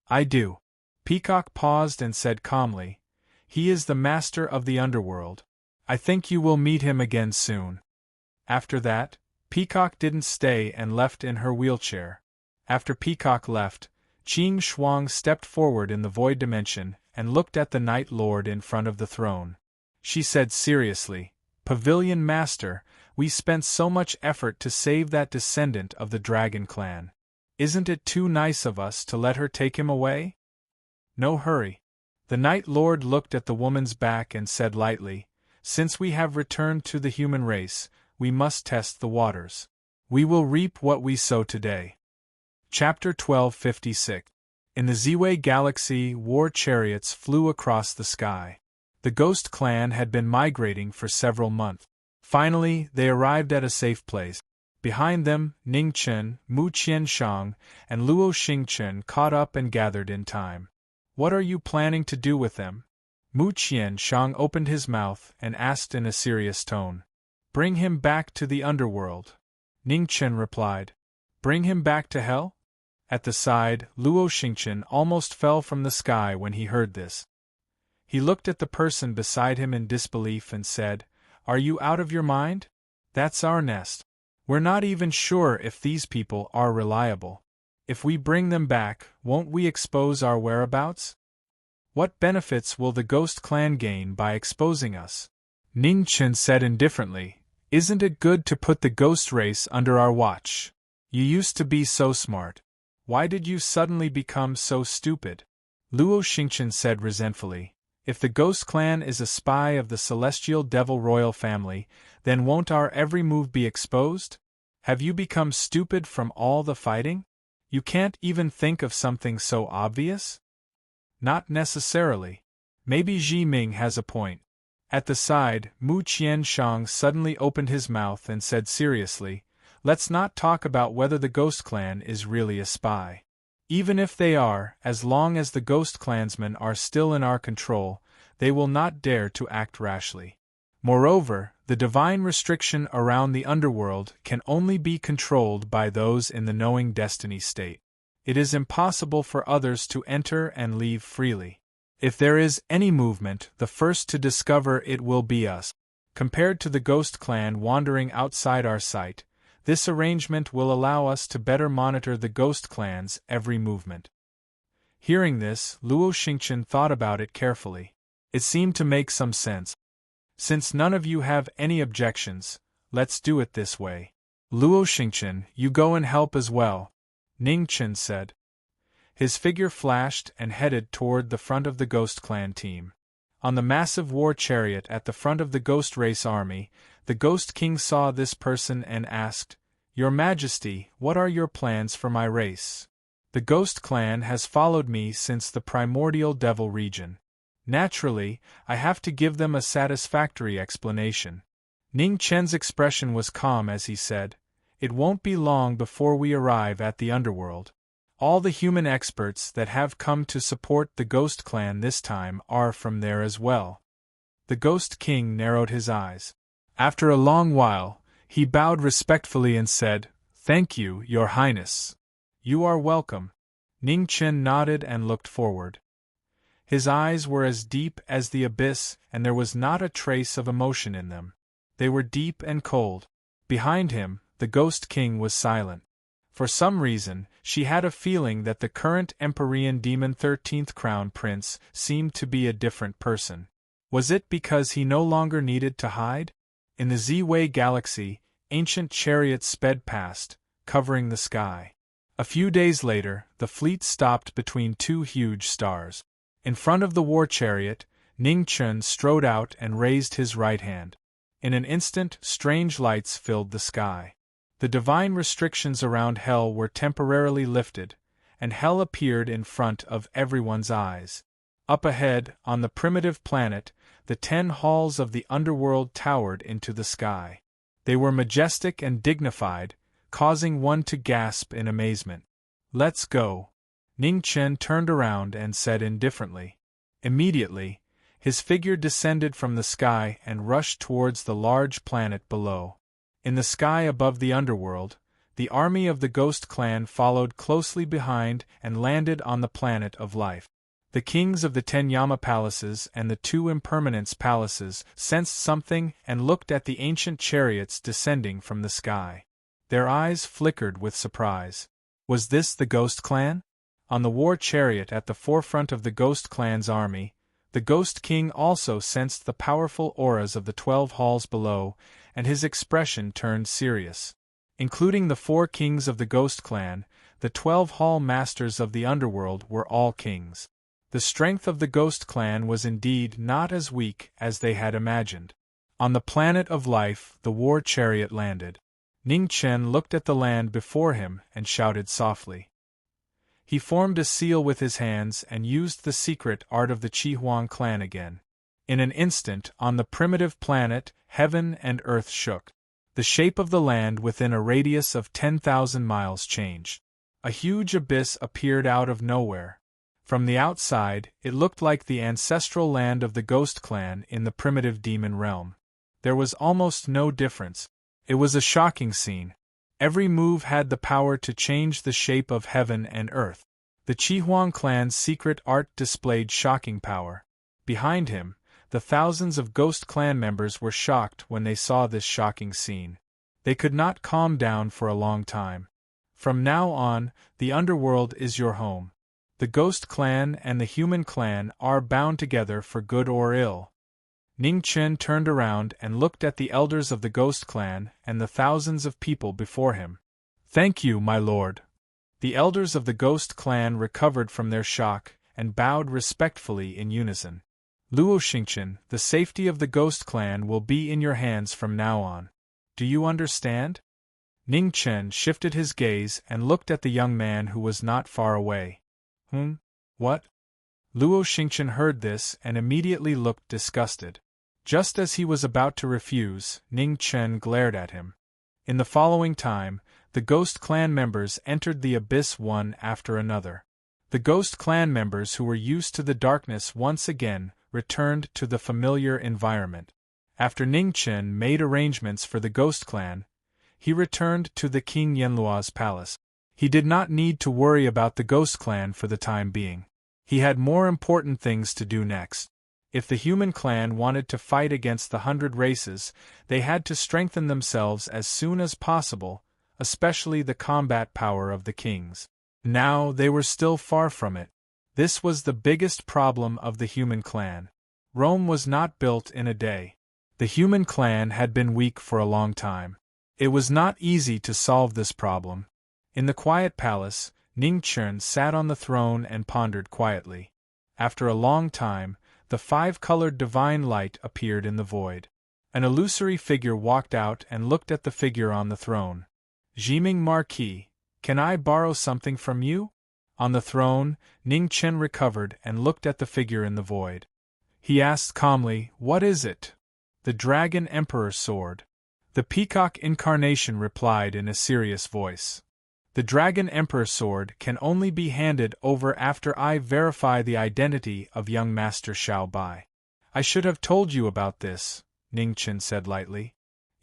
I do. Peacock paused and said calmly, he is the master of the underworld. I think you will meet him again soon. After that, Peacock didn't stay and left in her wheelchair. After Peacock left, Qing Shuang stepped forward in the void dimension and looked at the Night Lord in front of the throne. She said seriously, Pavilion Master, we spent so much effort to save that descendant of the Dragon Clan. Isn't it too nice of us to let her take him away? No hurry. The Night Lord looked at the woman's back and said lightly, since we have returned to the human race, we must test the waters. We will reap what we sow today. Chapter 1256. In the Ziwei Galaxy, war chariots flew across the sky. The Ghost Clan had been migrating for several months. Finally, they arrived at a safe place. Behind them, Ningchen, Mu Qianshang, and Luo Xingchen caught up and gathered in time. What are you planning to do with them? Mu Qianshang opened his mouth and asked in a serious tone. Bring him back to the underworld. Ningchen replied. Bring him back to hell? At the side, Luo Xingchen almost fell from the sky when he heard this. He looked at the person beside him in disbelief and said, Are you out of your mind? That's our nest. We're not even sure if these people are reliable. If we bring them back, won't we expose our whereabouts? What benefits will the Ghost Clan gain by exposing us? Ningchen said indifferently, Isn't it good to put the ghost race under our watch? You used to be so smart. Why did you suddenly become so stupid? Luo Xingchen said resentfully, If the Ghost Clan is a spy of the Celestial Devil royal family, then won't our every move be exposed? Have you become stupid from all the fighting? You can't even think of something so obvious? Not necessarily. Maybe Ji Ming has a point. At the side, Mu Qianshang suddenly opened his mouth and said seriously, Let's not talk about whether the Ghost Clan is really a spy. Even if they are, as long as the Ghost Clansmen are still in our control, they will not dare to act rashly. Moreover, the divine restriction around the underworld can only be controlled by those in the knowing destiny state. It is impossible for others to enter and leave freely. If there is any movement, the first to discover it will be us. Compared to the Ghost Clan wandering outside our sight, this arrangement will allow us to better monitor the Ghost Clan's every movement. Hearing this, Luo Xingchen thought about it carefully. It seemed to make some sense. Since none of you have any objections, let's do it this way. Luo Xingchen, you go and help as well, Ningchen said. His figure flashed and headed toward the front of the Ghost Clan team. On the massive war chariot at the front of the Ghost Race army, the Ghost King saw this person and asked, Your Majesty, what are your plans for my race? The Ghost Clan has followed me since the primordial devil region. Naturally, I have to give them a satisfactory explanation. Ning Chen's expression was calm as he said, It won't be long before we arrive at the underworld. All the human experts that have come to support the Ghost Clan this time are from there as well. The Ghost King narrowed his eyes. After a long while, he bowed respectfully and said, Thank you, Your Highness. You are welcome. Ning Chen nodded and looked forward. His eyes were as deep as the abyss, and there was not a trace of emotion in them. They were deep and cold. Behind him, the Ghost King was silent. For some reason, she had a feeling that the current Empyrean Demon 13th Crown Prince seemed to be a different person. Was it because he no longer needed to hide? In the Z-Way galaxy, ancient chariots sped past, covering the sky. A few days later, the fleet stopped between two huge stars. In front of the war chariot, Ning Chen strode out and raised his right hand. In an instant, strange lights filled the sky. The divine restrictions around Hell were temporarily lifted, and Hell appeared in front of everyone's eyes. Up ahead, on the primitive planet, the 10 halls of the underworld towered into the sky. They were majestic and dignified, causing one to gasp in amazement. "Let's go." Ning Chen turned around and said indifferently. Immediately, his figure descended from the sky and rushed towards the large planet below. In the sky above the underworld, the army of the Ghost Clan followed closely behind and landed on the planet of life. The kings of the 10 Yama palaces and the 2 Impermanence palaces sensed something and looked at the ancient chariots descending from the sky. Their eyes flickered with surprise. Was this the Ghost Clan? On the war chariot at the forefront of the Ghost Clan's army, the Ghost King also sensed the powerful auras of the 12 halls below, and his expression turned serious. Including the 4 kings of the Ghost Clan, the 12 hall masters of the underworld were all kings. The strength of the Ghost Clan was indeed not as weak as they had imagined. On the planet of life, the war chariot landed. Ning Chen looked at the land before him and shouted softly. He formed a seal with his hands and used the secret art of the Chihuang clan again. In an instant, on the primitive planet, heaven and earth shook. The shape of the land within a radius of 10,000 miles changed. A huge abyss appeared out of nowhere. From the outside, it looked like the ancestral land of the Ghost Clan in the primitive demon realm. There was almost no difference. It was a shocking scene. Every move had the power to change the shape of heaven and earth. The Chihuang clan's secret art displayed shocking power. Behind him, the thousands of Ghost Clan members were shocked when they saw this shocking scene. They could not calm down for a long time. From now on, the underworld is your home. The Ghost Clan and the Human Clan are bound together for good or ill. Ning Chen turned around and looked at the elders of the Ghost Clan and the thousands of people before him. "Thank you, my lord." The elders of the Ghost Clan recovered from their shock and bowed respectfully in unison. "Luo Xingqian, the safety of the Ghost Clan will be in your hands from now on. Do you understand?" Ning Chen shifted his gaze and looked at the young man who was not far away. What? Luo Xingqian heard this and immediately looked disgusted. Just as he was about to refuse, Ning Chen glared at him. In the following time, the Ghost Clan members entered the abyss one after another. The Ghost Clan members who were used to the darkness once again returned to the familiar environment. After Ning Chen made arrangements for the Ghost Clan, he returned to the King Yanluo's palace. He did not need to worry about the Ghost Clan for the time being. He had more important things to do next. If the Human Clan wanted to fight against the 100 races, they had to strengthen themselves as soon as possible, especially the combat power of the kings. Now they were still far from it. This was the biggest problem of the Human Clan. Rome was not built in a day. The Human Clan had been weak for a long time. It was not easy to solve this problem. In the quiet palace, Ning Chen sat on the throne and pondered quietly. After a long time, the 5-colored divine light appeared in the void. An illusory figure walked out and looked at the figure on the throne. "Jiming Marquis, can I borrow something from you?" On the throne, Ning Chen recovered and looked at the figure in the void. He asked calmly, "What is it?" "The Dragon Emperor sword." The peacock incarnation replied in a serious voice. "The Dragon Emperor sword can only be handed over after I verify the identity of young Master Xiao Bai." "I should have told you about this," Ning Chen said lightly.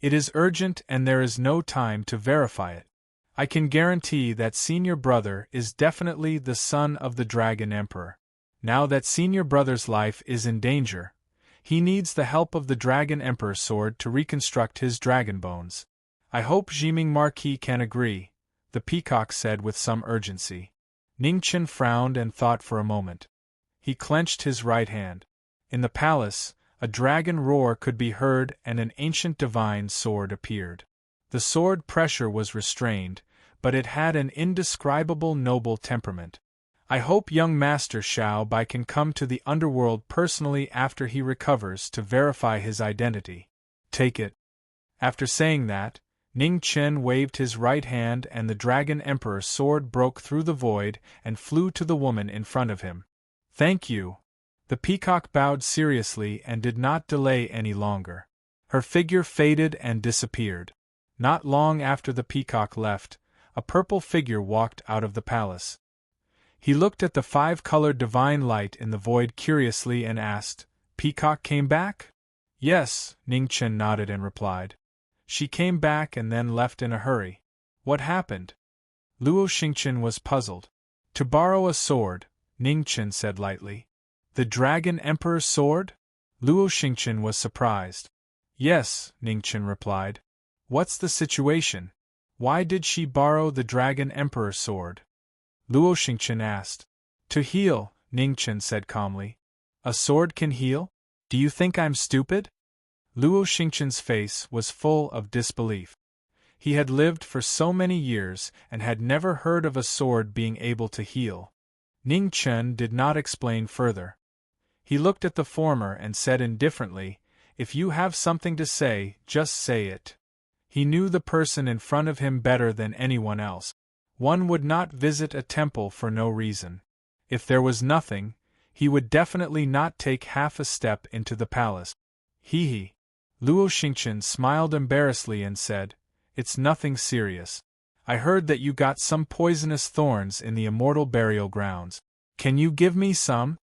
"It is urgent and there is no time to verify it. I can guarantee that Senior Brother is definitely the son of the Dragon Emperor. Now that Senior Brother's life is in danger, he needs the help of the Dragon Emperor sword to reconstruct his dragon bones. I hope Jiming Marquis can agree," the peacock said with some urgency. Ning Chen frowned and thought for a moment. He clenched his right hand. In the palace, a dragon roar could be heard and an ancient divine sword appeared. The sword pressure was restrained, but it had an indescribable noble temperament. I hope young Master Xiao Bai can come to the underworld personally after he recovers to verify his identity. Take it. After saying that, Ning Chen waved his right hand and the Dragon Emperor's sword broke through the void and flew to the woman in front of him. Thank you. The peacock bowed seriously and did not delay any longer. Her figure faded and disappeared. Not long after the peacock left, a purple figure walked out of the palace. He looked at the five-colored divine light in the void curiously and asked, "Peacock came back?" "Yes," Ning Chen nodded and replied. "She came back and then left in a hurry." "What happened?" Luo Xingchen was puzzled. "To borrow a sword," Ning Chen said lightly. "The Dragon Emperor's sword?" Luo Xingchen was surprised. "Yes," Ning Chen replied. "What's the situation? Why did she borrow the Dragon Emperor's sword?" Luo Xingchen asked. "To heal," Ning Chen said calmly. "A sword can heal? Do you think I'm stupid?" Luo Xingchen's face was full of disbelief. He had lived for so many years and had never heard of a sword being able to heal. Ning Chen did not explain further. He looked at the former and said indifferently, "If you have something to say, just say it." He knew the person in front of him better than anyone else. One would not visit a temple for no reason. If there was nothing, he would definitely not take half a step into the palace. Hee. Luo Xingchen smiled embarrassedly and said, "It's nothing serious. I heard that you got some poisonous thorns in the immortal burial grounds. Can you give me some?"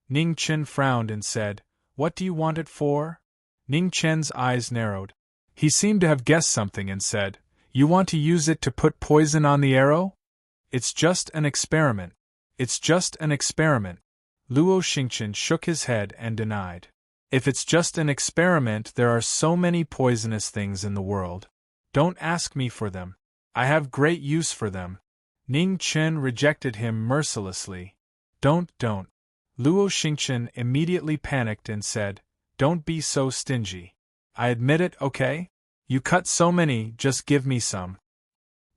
Ning Chen frowned and said, "What do you want it for?" Ning Chen's eyes narrowed. He seemed to have guessed something and said, "You want to use it to put poison on the arrow?" "It's just an experiment. It's just an experiment." Luo Xingchen shook his head and denied. "If it's just an experiment, there are so many poisonous things in the world. Don't ask me for them. I have great use for them." Ning Chen rejected him mercilessly. Don't. Luo Xingchen immediately panicked and said, "Don't be so stingy. I admit it, okay? You cut so many, just give me some."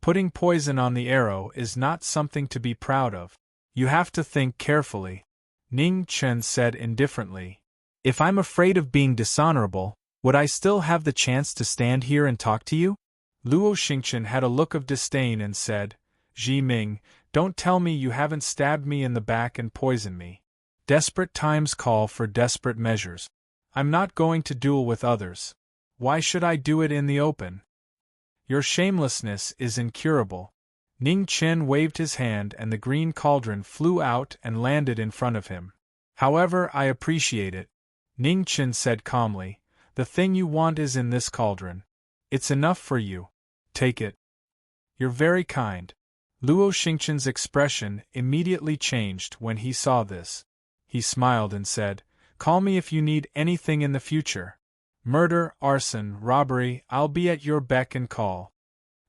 Putting poison on the arrow is not something to be proud of. You have to think carefully. Ning Chen said indifferently. "If I'm afraid of being dishonorable, would I still have the chance to stand here and talk to you?" Luo Xingchen had a look of disdain and said, "Ji Ming, don't tell me you haven't stabbed me in the back and poisoned me. Desperate times call for desperate measures. I'm not going to duel with others. Why should I do it in the open? Your shamelessness is incurable." Ning Chen waved his hand and the green cauldron flew out and landed in front of him. "However, I appreciate it," Ning Chen said calmly. "The thing you want is in this cauldron. It's enough for you. Take it." "You're very kind." Luo Xingchen's expression immediately changed when he saw this. He smiled and said, "Call me if you need anything in the future. Murder, arson, robbery, I'll be at your beck and call."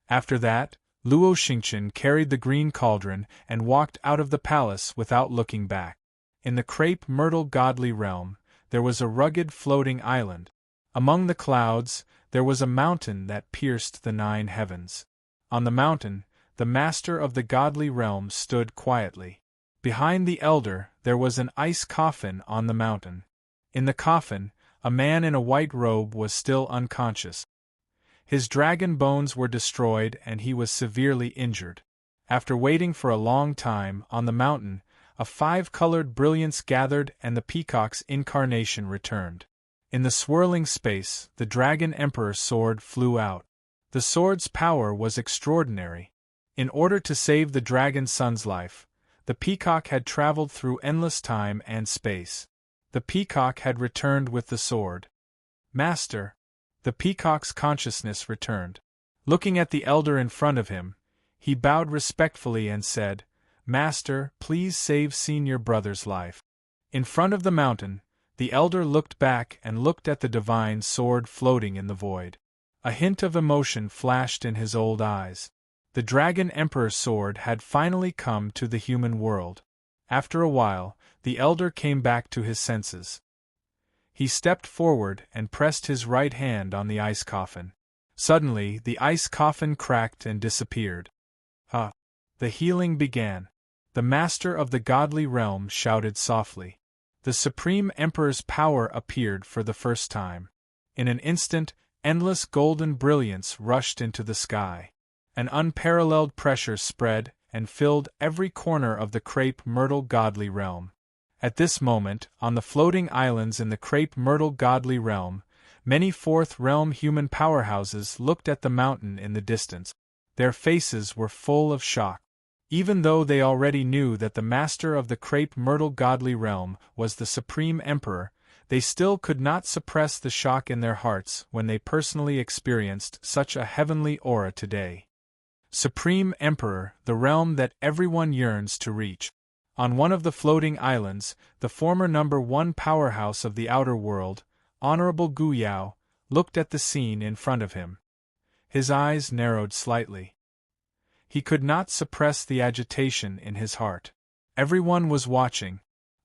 After that, Luo Xingchen carried the green cauldron and walked out of the palace without looking back. In the crepe myrtle godly realm, there was a rugged floating island. Among the clouds, there was a mountain that pierced the 9 heavens. On the mountain, the master of the godly realm stood quietly. Behind the elder, there was an ice coffin on the mountain. In the coffin, a man in a white robe was still unconscious. His dragon bones were destroyed and he was severely injured. After waiting for a long time, on the mountain, a 5-colored brilliance gathered and the peacock's incarnation returned. In the swirling space, the Dragon Emperor's sword flew out. The sword's power was extraordinary. In order to save the dragon son's life, the peacock had traveled through endless time and space. The peacock had returned with the sword. "Master!" The peacock's consciousness returned. Looking at the elder in front of him, he bowed respectfully and said, "Master, please save senior brother's life." In front of the mountain, the elder looked back and looked at the divine sword floating in the void. A hint of emotion flashed in his old eyes. The Dragon Emperor's sword had finally come to the human world. After a while, the elder came back to his senses. He stepped forward and pressed his right hand on the ice coffin. Suddenly, the ice coffin cracked and disappeared. The healing began. The master of the godly realm shouted softly. The Supreme Emperor's power appeared for the first time. In an instant, endless golden brilliance rushed into the sky. An unparalleled pressure spread and filled every corner of the crepe myrtle godly realm. At this moment, on the floating islands in the crepe myrtle godly realm, many fourth realm human powerhouses looked at the mountain in the distance. Their faces were full of shock. Even though they already knew that the master of the crepe myrtle godly realm was the Supreme Emperor, they still could not suppress the shock in their hearts when they personally experienced such a heavenly aura today. Supreme Emperor, the realm that everyone yearns to reach. On one of the floating islands, the former #1 powerhouse of the outer world, Honorable Gu Yao, looked at the scene in front of him. His eyes narrowed slightly. He could not suppress the agitation in his heart. Everyone was watching.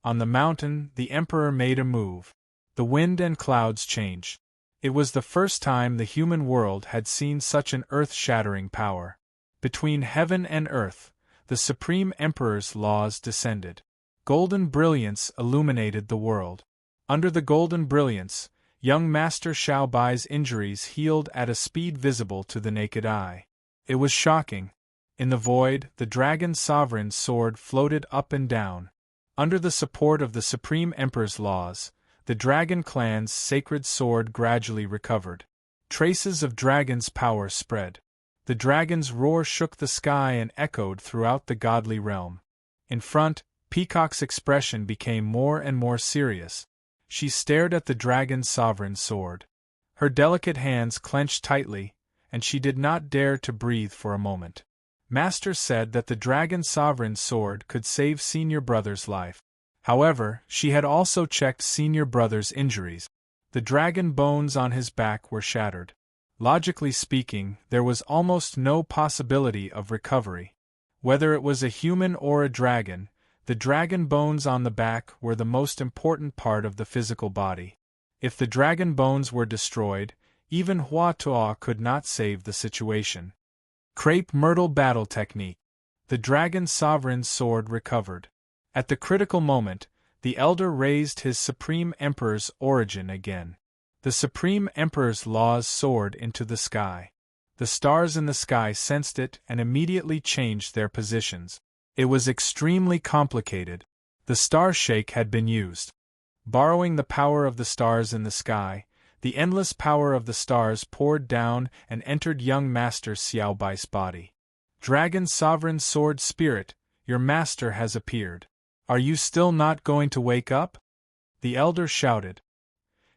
On the mountain, the Emperor made a move. The wind and clouds changed. It was the first time the human world had seen such an earth-shattering power. Between heaven and earth, the Supreme Emperor's laws descended. Golden brilliance illuminated the world. Under the golden brilliance, young Master Xiaobai's injuries healed at a speed visible to the naked eye. It was shocking. In the void, the Dragon Sovereign's sword floated up and down. Under the support of the Supreme Emperor's laws, the Dragon Clan's sacred sword gradually recovered. Traces of Dragon's power spread. The dragon's roar shook the sky and echoed throughout the godly realm. In front, Peacock's expression became more and more serious. She stared at the Dragon's sovereign sword. Her delicate hands clenched tightly, and she did not dare to breathe for a moment. Master said that the Dragon Sovereign's sword could save Senior Brother's life. However, she had also checked Senior Brother's injuries. The dragon bones on his back were shattered. Logically speaking, there was almost no possibility of recovery. Whether it was a human or a dragon, the dragon bones on the back were the most important part of the physical body. If the dragon bones were destroyed, even Hua Tuo could not save the situation. Crepe Myrtle Battle Technique. The Dragon Sovereign's sword recovered. At the critical moment, the Elder raised his Supreme Emperor's origin again. The Supreme Emperor's laws soared into the sky. The stars in the sky sensed it and immediately changed their positions. It was extremely complicated. The star shake had been used. Borrowing the power of the stars in the sky, the endless power of the stars poured down and entered young Master Xiaobai's body. Dragon Sovereign Sword Spirit, your master has appeared. Are you still not going to wake up? The elder shouted.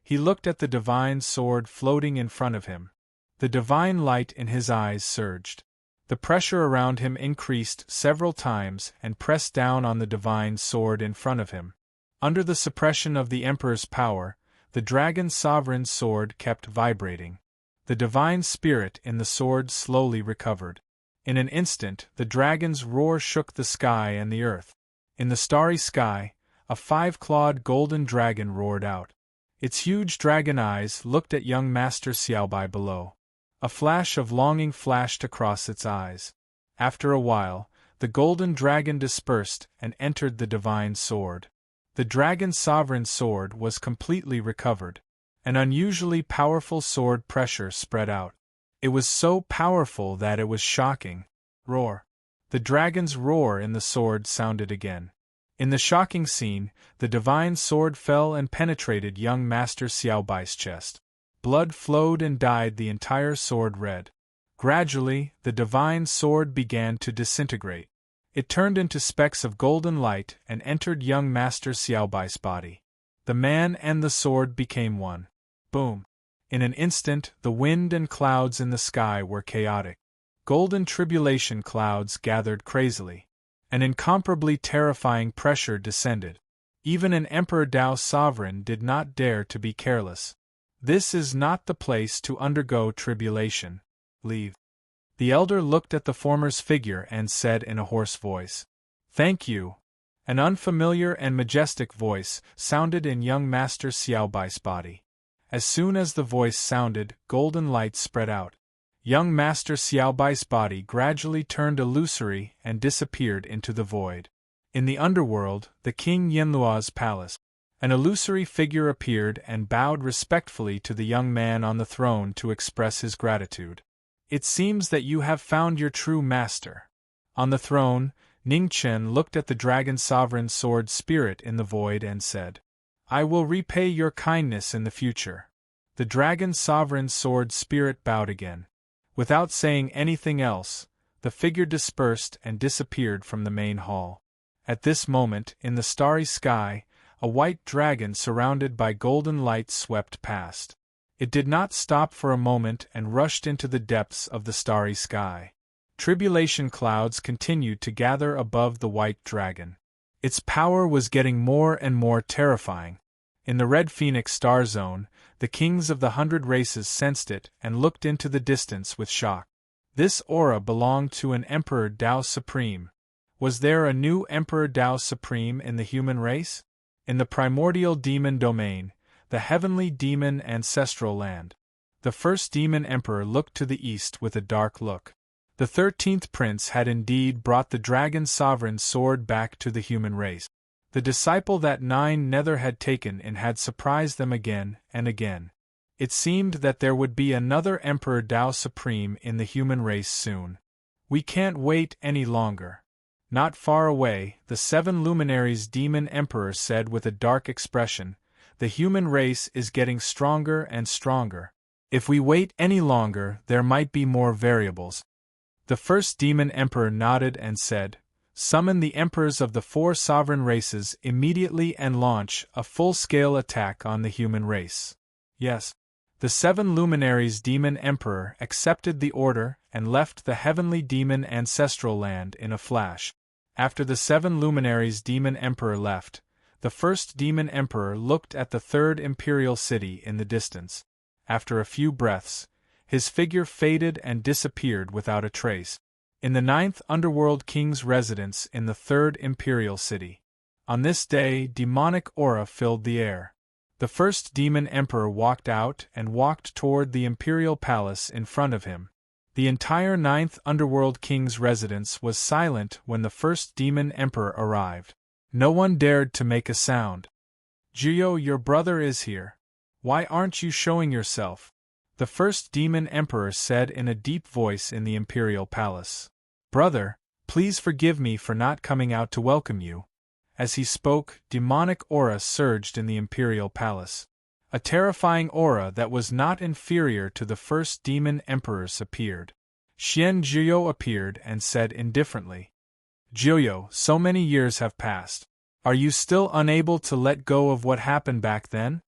He looked at the divine sword floating in front of him. The divine light in his eyes surged. The pressure around him increased several times and pressed down on the divine sword in front of him. Under the suppression of the Emperor's power, the Dragon Sovereign's sword kept vibrating. The divine spirit in the sword slowly recovered. In an instant, the dragon's roar shook the sky and the earth. In the starry sky, a 5-clawed golden dragon roared out. Its huge dragon eyes looked at young Master Xiaobai below. A flash of longing flashed across its eyes. After a while, the golden dragon dispersed and entered the divine sword. The Dragon Sovereign's sword was completely recovered. An unusually powerful sword pressure spread out. It was so powerful that it was shocking. Roar. The dragon's roar in the sword sounded again. In the shocking scene, the divine sword fell and penetrated young Master Xiaobai's chest. Blood flowed and dyed the entire sword red. Gradually, the divine sword began to disintegrate. It turned into specks of golden light and entered young Master Xiaobai's body. The man and the sword became one. Boom! In an instant, the wind and clouds in the sky were chaotic. Golden tribulation clouds gathered crazily. An incomparably terrifying pressure descended. Even an Emperor Dao sovereign did not dare to be careless. This is not the place to undergo tribulation. Leave. The elder looked at the former's figure and said in a hoarse voice, "Thank you." An unfamiliar and majestic voice sounded in young Master Xiaobai's body. As soon as the voice sounded, golden light spread out. Young Master Xiaobai's body gradually turned illusory and disappeared into the void. In the underworld, the King Yinluo's palace, an illusory figure appeared and bowed respectfully to the young man on the throne to express his gratitude. "It seems that you have found your true master." On the throne, Ning Chen looked at the dragon sovereign sword spirit in the void and said, "I will repay your kindness in the future." The dragon sovereign sword spirit bowed again. Without saying anything else, the figure dispersed and disappeared from the main hall. At this moment, in the starry sky, a white dragon surrounded by golden light swept past. It did not stop for a moment and rushed into the depths of the starry sky. Tribulation clouds continued to gather above the white dragon. Its power was getting more and more terrifying. In the Red Phoenix star zone, the kings of the 100 races sensed it and looked into the distance with shock. This aura belonged to an Emperor Tao Supreme. Was there a new Emperor Tao Supreme in the human race? In the primordial demon domain, the heavenly demon ancestral land, the first demon emperor looked to the east with a dark look. The 13th prince had indeed brought the dragon sovereign sword back to the human race. The disciple that 9 Nether had taken in had surprised them again and again. It seemed that there would be another Emperor Tao Supreme in the human race soon. "We can't wait any longer." Not far away, the 7 luminaries demon emperor said with a dark expression, "The human race is getting stronger and stronger. If we wait any longer, there might be more variables." The first demon emperor nodded and said, "Summon the emperors of the 4 sovereign races immediately and launch a full-scale attack on the human race." Yes. The 7 luminaries demon emperor accepted the order and left the heavenly demon ancestral land in a flash. After the 7 luminaries demon emperor left, the first demon emperor looked at the 3rd imperial city in the distance. After a few breaths, his figure faded and disappeared without a trace. In the 9th underworld king's residence in the 3rd imperial city. On this day, demonic aura filled the air. The first demon emperor walked out and walked toward the imperial palace in front of him. The entire 9th underworld king's residence was silent when the first demon emperor arrived. No one dared to make a sound. "Jiyo, your brother is here. Why aren't you showing yourself?" the first demon emperor said in a deep voice in the imperial palace. "Brother, please forgive me for not coming out to welcome you." As he spoke, demonic aura surged in the imperial palace. A terrifying aura that was not inferior to the first demon emperor's appeared. Xian Jiyo appeared and said indifferently, "Jiyo, so many years have passed. Are you still unable to let go of what happened back then?"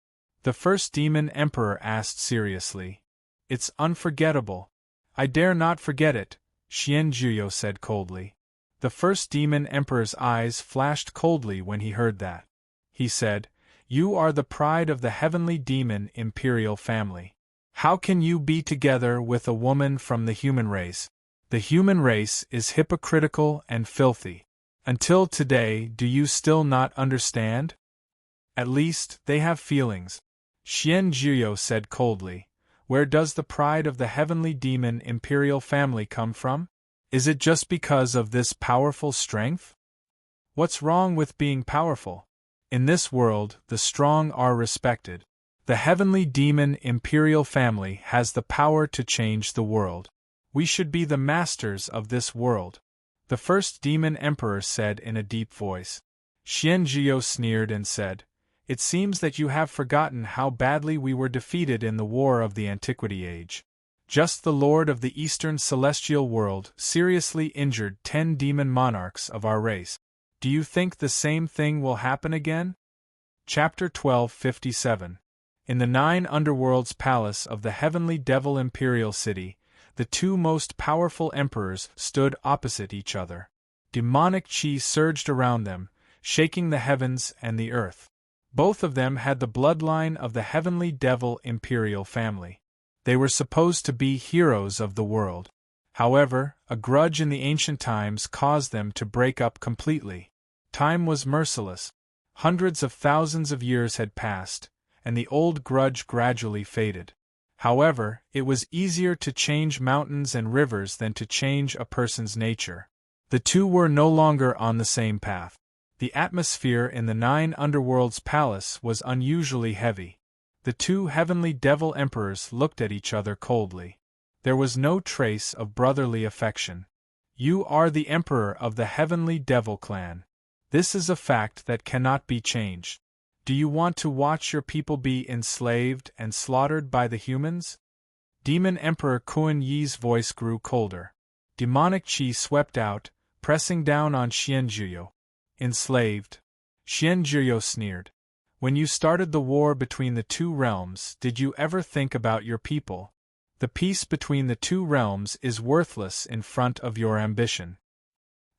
the first demon emperor asked seriously. "It's unforgettable. I dare not forget it," Xian Jiyo said coldly. The first demon emperor's eyes flashed coldly when he heard that. He said, "You are the pride of the heavenly demon imperial family. How can you be together with a woman from the human race? The human race is hypocritical and filthy. Until today, do you still not understand? At least, they have feelings." Xian Jiyo said coldly, "Where does the pride of the heavenly demon imperial family come from? Is it just because of this powerful strength? What's wrong with being powerful? In this world, the strong are respected. The heavenly demon imperial family has the power to change the world. We should be the masters of this world," the first demon emperor said in a deep voice. Xian Jiyo sneered and said, "It seems that you have forgotten how badly we were defeated in the war of the Antiquity Age. Just the Lord of the Eastern Celestial World seriously injured 10 demon monarchs of our race. Do you think the same thing will happen again?" Chapter 1257. In the 9 underworlds palace of the heavenly devil imperial city, the 2 most powerful emperors stood opposite each other. Demonic chi surged around them, shaking the heavens and the earth. Both of them had the bloodline of the heavenly devil imperial family. They were supposed to be heroes of the world. However, a grudge in the ancient times caused them to break up completely. Time was merciless. Hundreds of thousands of years had passed, and the old grudge gradually faded. However, it was easier to change mountains and rivers than to change a person's nature. The two were no longer on the same path. The atmosphere in the 9 Underworlds palace was unusually heavy. The two heavenly devil emperors looked at each other coldly. There was no trace of brotherly affection. You are the emperor of the heavenly devil clan. This is a fact that cannot be changed. Do you want to watch your people be enslaved and slaughtered by the humans? Demon Emperor Kuan Yi's voice grew colder. Demonic chi swept out, pressing down on Xianzhuyo. Enslaved? Xianzhuyo sneered. When you started the war between the two realms, did you ever think about your people? The peace between the two realms is worthless in front of your ambition.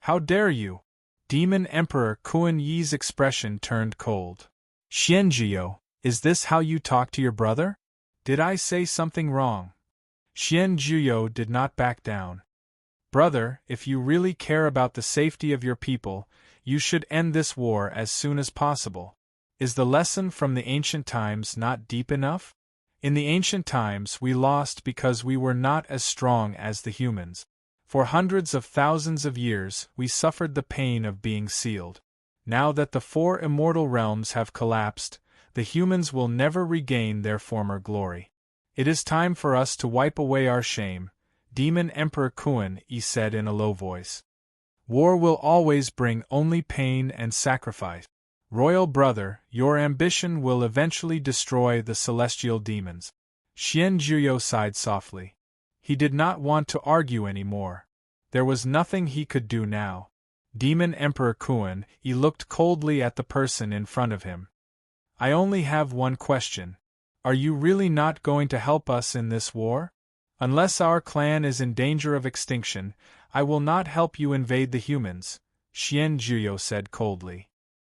How dare you? Demon Emperor Kuan Yi's expression turned cold. Xianzhuyo, is this how you talk to your brother? Did I say something wrong? Xianzhuyo did not back down. Brother, if you really care about the safety of your people, you should end this war as soon as possible. Is the lesson from the ancient times not deep enough? In the ancient times we lost because we were not as strong as the humans. For hundreds of thousands of years we suffered the pain of being sealed. Now that the 4 immortal realms have collapsed, the humans will never regain their former glory. It is time for us to wipe away our shame, Demon Emperor Kuan Yi said in a low voice. War will always bring only pain and sacrifice. Royal brother, your ambition will eventually destroy the celestial demons. Xianzhuyo sighed softly. He did not want to argue anymore. There was nothing he could do now. Demon Emperor Kuan Yi looked coldly at the person in front of him. I only have one question. Are you really not going to help us in this war? Unless our clan is in danger of extinction, I will not help you invade the humans, Xianzhuyo said coldly.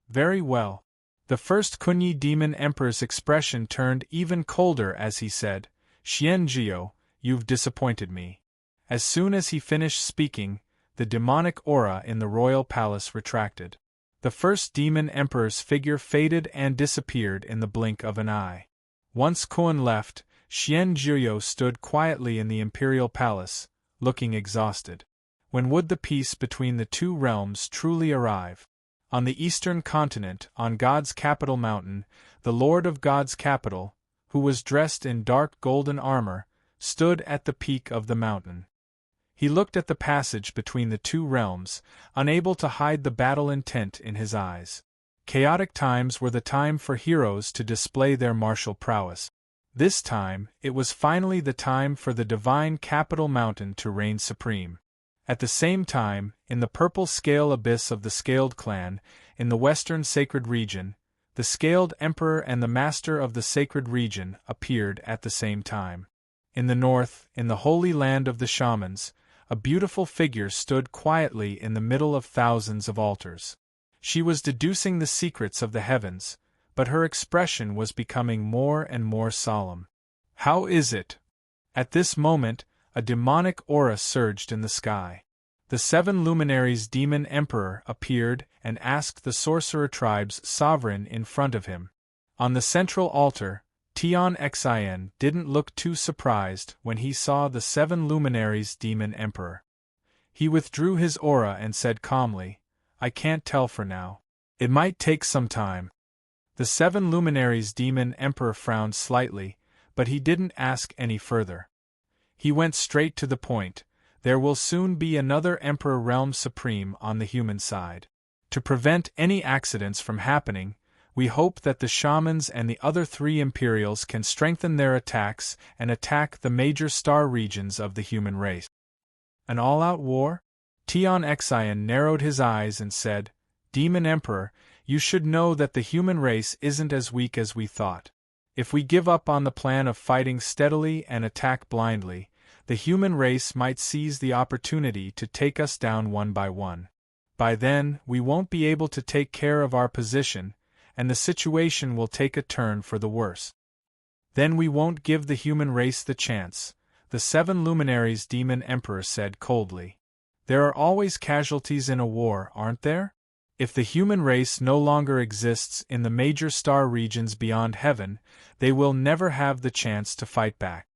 Very well. The first Kunyi Demon Emperor's expression turned even colder as he said, Xianzhuyo, you've disappointed me. As soon as he finished speaking, the demonic aura in the royal palace retracted. The first Demon Emperor's figure faded and disappeared in the blink of an eye. Once Kuan left, Xianzhuyo stood quietly in the imperial palace, looking exhausted. When would the peace between the two realms truly arrive? On the eastern continent, on God's capital mountain, the Lord of God's capital, who was dressed in dark golden armor, stood at the peak of the mountain. He looked at the passage between the two realms, unable to hide the battle intent in his eyes. Chaotic times were the time for heroes to display their martial prowess. This time, it was finally the time for the divine capital mountain to reign supreme. At the same time, in the purple scale abyss of the Scaled clan, in the western sacred region, the Scaled Emperor and the Master of the sacred region appeared at the same time. In the north, in the holy land of the shamans, a beautiful figure stood quietly in the middle of thousands of altars. She was deducing the secrets of the heavens, but her expression was becoming more and more solemn. How is it? At this moment, a demonic aura surged in the sky. The 7 luminaries Demon Emperor appeared and asked the sorcerer tribe's sovereign in front of him. On the central altar, Tian Xin didn't look too surprised when he saw the 7 luminaries Demon Emperor. He withdrew his aura and said calmly, I can't tell for now. It might take some time. The 7 luminaries Demon Emperor frowned slightly, but he didn't ask any further. He went straight to the point. There will soon be another Emperor Realm Supreme on the human side. To prevent any accidents from happening, we hope that the shamans and the other 3 Imperials can strengthen their attacks and attack the major star regions of the human race. An all-out war? Tian Xin narrowed his eyes and said, Demon Emperor, you should know that the human race isn't as weak as we thought. If we give up on the plan of fighting steadily and attack blindly, the human race might seize the opportunity to take us down one by one. By then, we won't be able to take care of our position, and the situation will take a turn for the worse. Then we won't give the human race the chance. the 7 luminaries demon emperor said coldly. There are always casualties in a war, aren't there? If the human race no longer exists in the major star regions beyond heaven, they will never have the chance to fight back.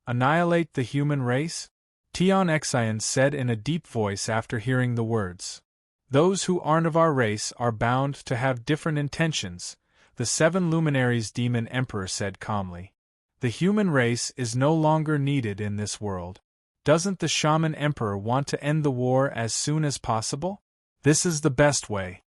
Annihilate the human race? Tion Xian said in a deep voice after hearing the words. Those who aren't of our race are bound to have different intentions, the 7 luminaries demon emperor said calmly. The human race is no longer needed in this world. Doesn't the shaman emperor want to end the war as soon as possible? This is the best way.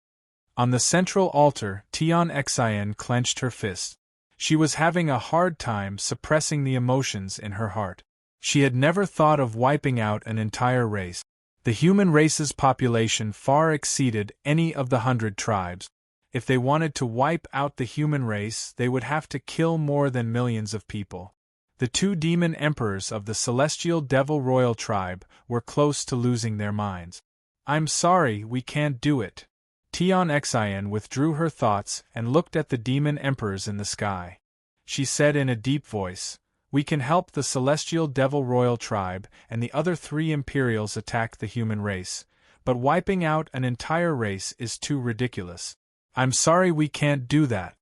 On the central altar, Tion Xian clenched her fist. She was having a hard time suppressing the emotions in her heart. She had never thought of wiping out an entire race. The human race's population far exceeded any of the 100 tribes. If they wanted to wipe out the human race, they would have to kill more than millions of people. The 2 demon emperors of the celestial devil royal tribe were close to losing their minds. I'm sorry, we can't do it. Tion Xian withdrew her thoughts and looked at the demon emperors in the sky. She said in a deep voice, we can help the celestial devil royal tribe and the other 3 imperials attack the human race, but wiping out an entire race is too ridiculous. I'm sorry, we can't do that.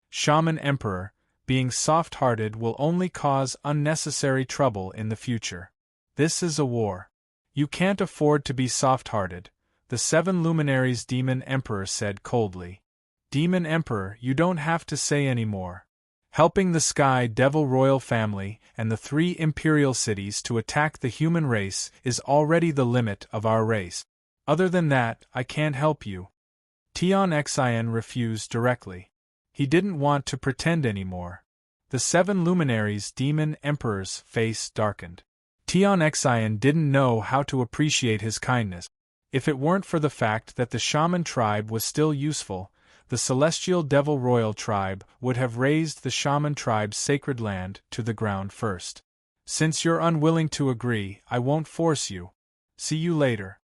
Shaman Emperor, being soft-hearted will only cause unnecessary trouble in the future. This is a war. You can't afford to be soft-hearted, the 7 luminaries demon emperor said coldly. Demon Emperor, you don't have to say any more. Helping the Sky Devil royal family and the 3 imperial cities to attack the human race is already the limit of our race. Other than that, I can't help you. Tion Xian refused directly. He didn't want to pretend anymore. The 7 luminaries demon emperor's face darkened. Tion Xian didn't know how to appreciate his kindness. If it weren't for the fact that the shaman tribe was still useful, the celestial devil royal tribe would have razed the shaman tribe's sacred land to the ground first. Since you're unwilling to agree, I won't force you. See you later.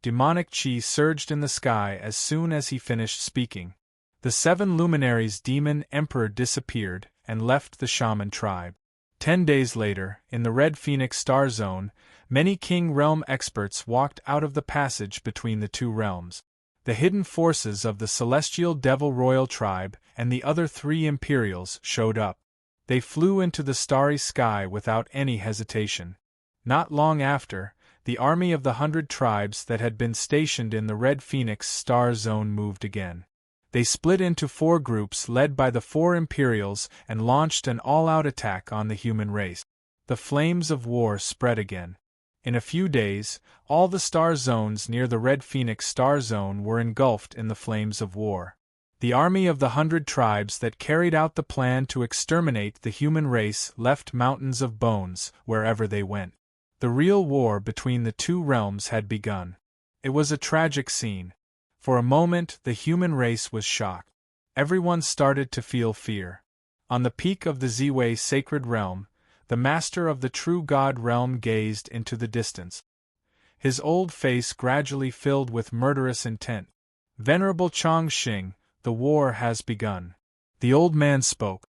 Demonic chi surged in the sky as soon as he finished speaking. The 7 luminaries demon emperor disappeared and left the shaman tribe. 10 days later, in the Red Phoenix star zone, many King Realm experts walked out of the passage between the 2 realms. The hidden forces of the Celestial Devil Royal Tribe and the other 3 Imperials showed up. They flew into the starry sky without any hesitation. Not long after, the army of the 100 tribes that had been stationed in the Red Phoenix star zone moved again. They split into 4 groups led by the 4 Imperials and launched an all-out attack on the human race. The flames of war spread again. In a few days, all the star zones near the Red Phoenix star zone were engulfed in the flames of war. The army of the 100 tribes that carried out the plan to exterminate the human race left mountains of bones wherever they went. The real war between the 2 realms had begun. It was a tragic scene. For a moment, the human race was shocked. Everyone started to feel fear. On the peak of the Ziwei sacred realm, the master of the true God realm gazed into the distance. His old face gradually filled with murderous intent. Venerable Chongqing, the war has begun. The old man spoke.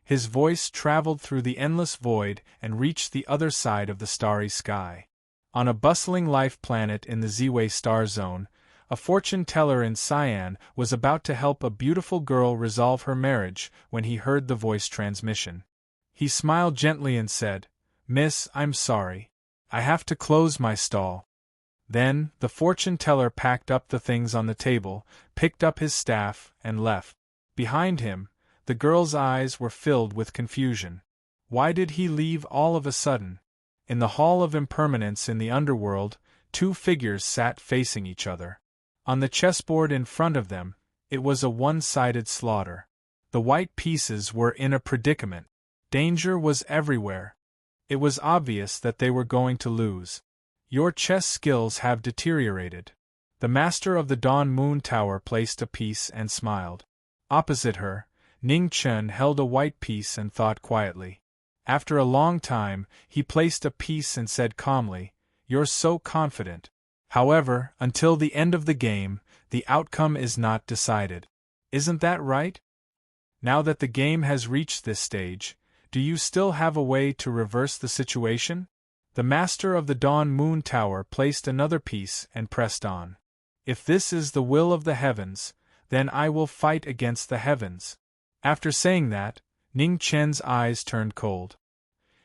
His voice traveled through the endless void and reached the other side of the starry sky. On a bustling life planet in the Ziwei star zone, a fortune teller in Cyan was about to help a beautiful girl resolve her marriage when he heard the voice transmission. He smiled gently and said, "Miss, I'm sorry. I have to close my stall." Then, the fortune teller packed up the things on the table, picked up his staff, and left. Behind him, the girl's eyes were filled with confusion. Why did he leave all of a sudden? In the Hall of Impermanence in the underworld, 2 figures sat facing each other. On the chessboard in front of them, it was a one-sided slaughter. The white pieces were in a predicament. Danger was everywhere. It was obvious that they were going to lose. Your chess skills have deteriorated. The master of the Dawn Moon Tower placed a piece and smiled. Opposite her, Ning Chen held a white piece and thought quietly. After a long time, he placed a piece and said calmly, "You're so confident. However, until the end of the game, the outcome is not decided. Isn't that right?" Now that the game has reached this stage, Do you still have a way to reverse the situation? The master of the Dawn Moon Tower placed another piece and pressed on. If this is the will of the heavens, then I will fight against the heavens. After saying that, Ning Chen's eyes turned cold.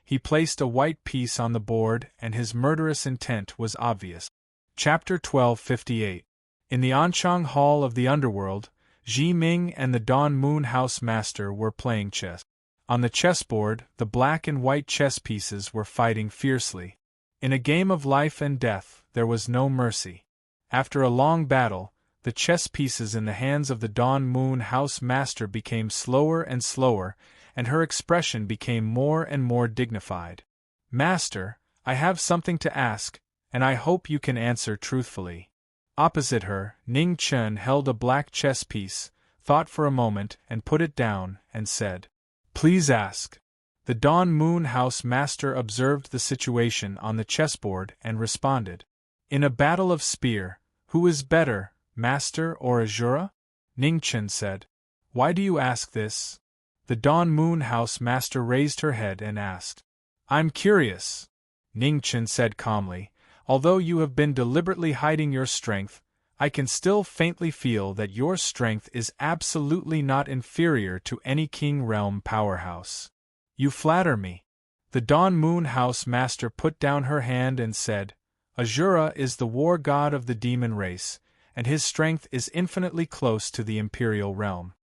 He placed a white piece on the board and his murderous intent was obvious. Chapter 1258. In the Anchang Hall of the Underworld, Ji Ming and the Dawn Moon House Master were playing chess. On the chessboard, the black and white chess pieces were fighting fiercely. In a game of life and death, there was no mercy. After a long battle, the chess pieces in the hands of the Dawn Moon House Master became slower and slower, and her expression became more and more dignified. Master, I have something to ask, and I hope you can answer truthfully. Opposite her, Ning Chen held a black chess piece, thought for a moment and put it down, and said, "Please ask." The Dawn Moon House Master observed the situation on the chessboard and responded, "In a battle of spear, who is better, Master or Azura?" Ning Chen said, "Why do you ask this?" The Dawn Moon House Master raised her head and asked, "I'm curious." Ning Chen said calmly, "Although you have been deliberately hiding your strength, I can still faintly feel that your strength is absolutely not inferior to any King Realm powerhouse. You flatter me." The Dawn Moon House Master put down her hand and said, "Azura is the war god of the demon race, and his strength is infinitely close to the Imperial Realm.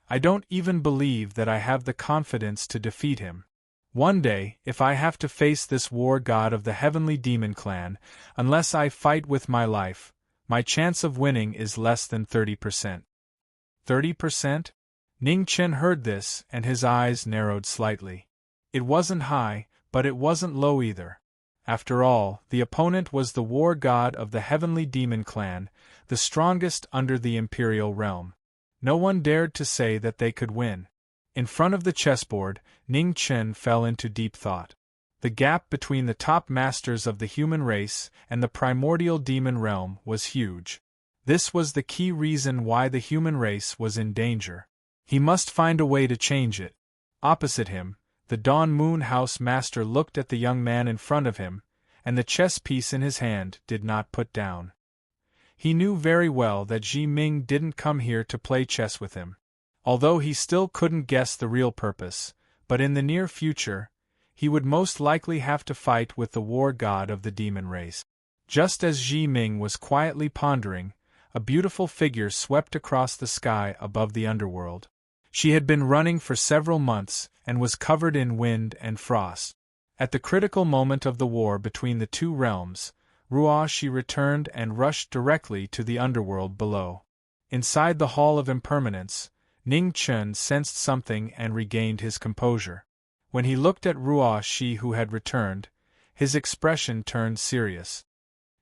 I don't even believe that I have the confidence to defeat him. One day, if I have to face this war god of the Heavenly Demon Clan, unless I fight with my life, my chance of winning is less than 30%. 30%? Ning Chen heard this and his eyes narrowed slightly. It wasn't high, but it wasn't low either. After all, the opponent was the war god of the Heavenly Demon Clan, the strongest under the Imperial Realm. No one dared to say that they could win. In front of the chessboard, Ning Chen fell into deep thought. The gap between the top masters of the human race and the primordial demon realm was huge. This was the key reason why the human race was in danger. He must find a way to change it. Opposite him, the Dawn Moon House Master looked at the young man in front of him, and the chess piece in his hand did not put down. He knew very well that Ji Ming didn't come here to play chess with him. Although he still couldn't guess the real purpose, but in the near future, he would most likely have to fight with the war god of the demon race. Just as Ji Ming was quietly pondering, a beautiful figure swept across the sky above the underworld. She had been running for several months and was covered in wind and frost. At the critical moment of the war between the two realms, she returned and rushed directly to the underworld below. Inside the Hall of Impermanence, Ning Chen sensed something and regained his composure. When he looked at Ruoshi who had returned, his expression turned serious.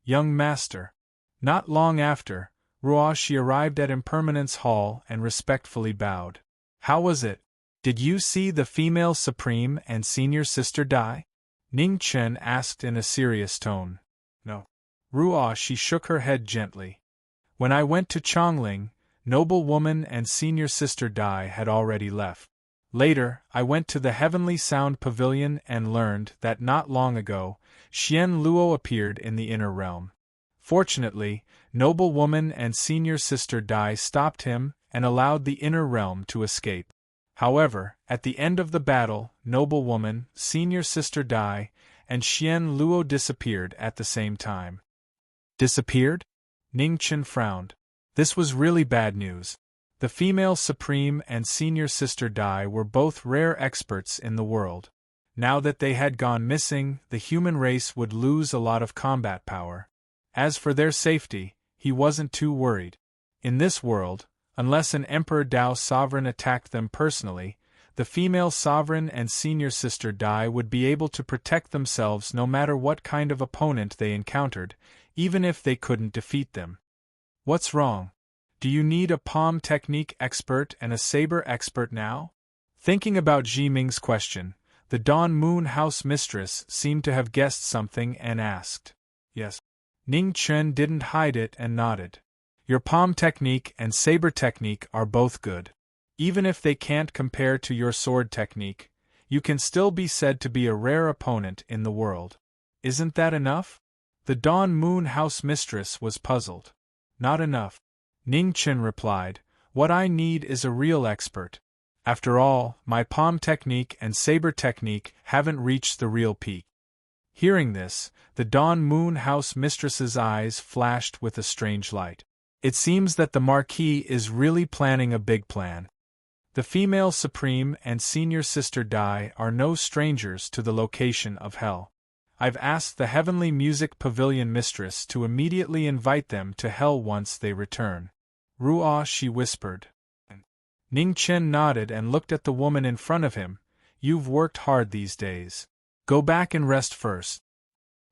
"Young master." Not long after, Ruoshi arrived at Impermanence Hall and respectfully bowed. "How was it? Did you see the female supreme and senior sister die?" Ning Chen asked in a serious tone. "No." Ruoshi shook her head gently. "When I went to Chongling, noble woman and senior sister Dai had already left. Later, I went to the Heavenly Sound Pavilion and learned that not long ago, Xian Luo appeared in the inner realm. Fortunately, noble woman and senior sister Dai stopped him and allowed the inner realm to escape. However, at the end of the battle, noble woman, senior sister Dai, and Xian Luo disappeared at the same time." "Disappeared?" Ning Chen frowned. This was really bad news. The female supreme and senior sister Dai were both rare experts in the world. Now that they had gone missing, the human race would lose a lot of combat power. As for their safety, he wasn't too worried. In this world, unless an Emperor Dao sovereign attacked them personally, the female sovereign and senior sister Dai would be able to protect themselves no matter what kind of opponent they encountered, even if they couldn't defeat them. "What's wrong? Do you need a palm technique expert and a saber expert now?" Thinking about Ji Ming's question, the Dawn Moon House Mistress seemed to have guessed something and asked. "Yes." Ning Chen didn't hide it and nodded. "Your palm technique and saber technique are both good. Even if they can't compare to your sword technique, you can still be said to be a rare opponent in the world. Isn't that enough? The Dawn Moon House mistress was puzzled. Not enough. Ning Chen replied, what I need is a real expert. After all, my palm technique and saber technique haven't reached the real peak. Hearing this, the Dawn Moon House mistress's eyes flashed with a strange light. It seems that the Marquis is really planning a big plan. The female Supreme and Senior Sister Dai are no strangers to the location of Hell. I've asked the Heavenly Music Pavilion mistress to immediately invite them to Hell once they return. Ruah, she whispered. Ning Chen nodded and looked at the woman in front of him. You've worked hard these days. Go back and rest first.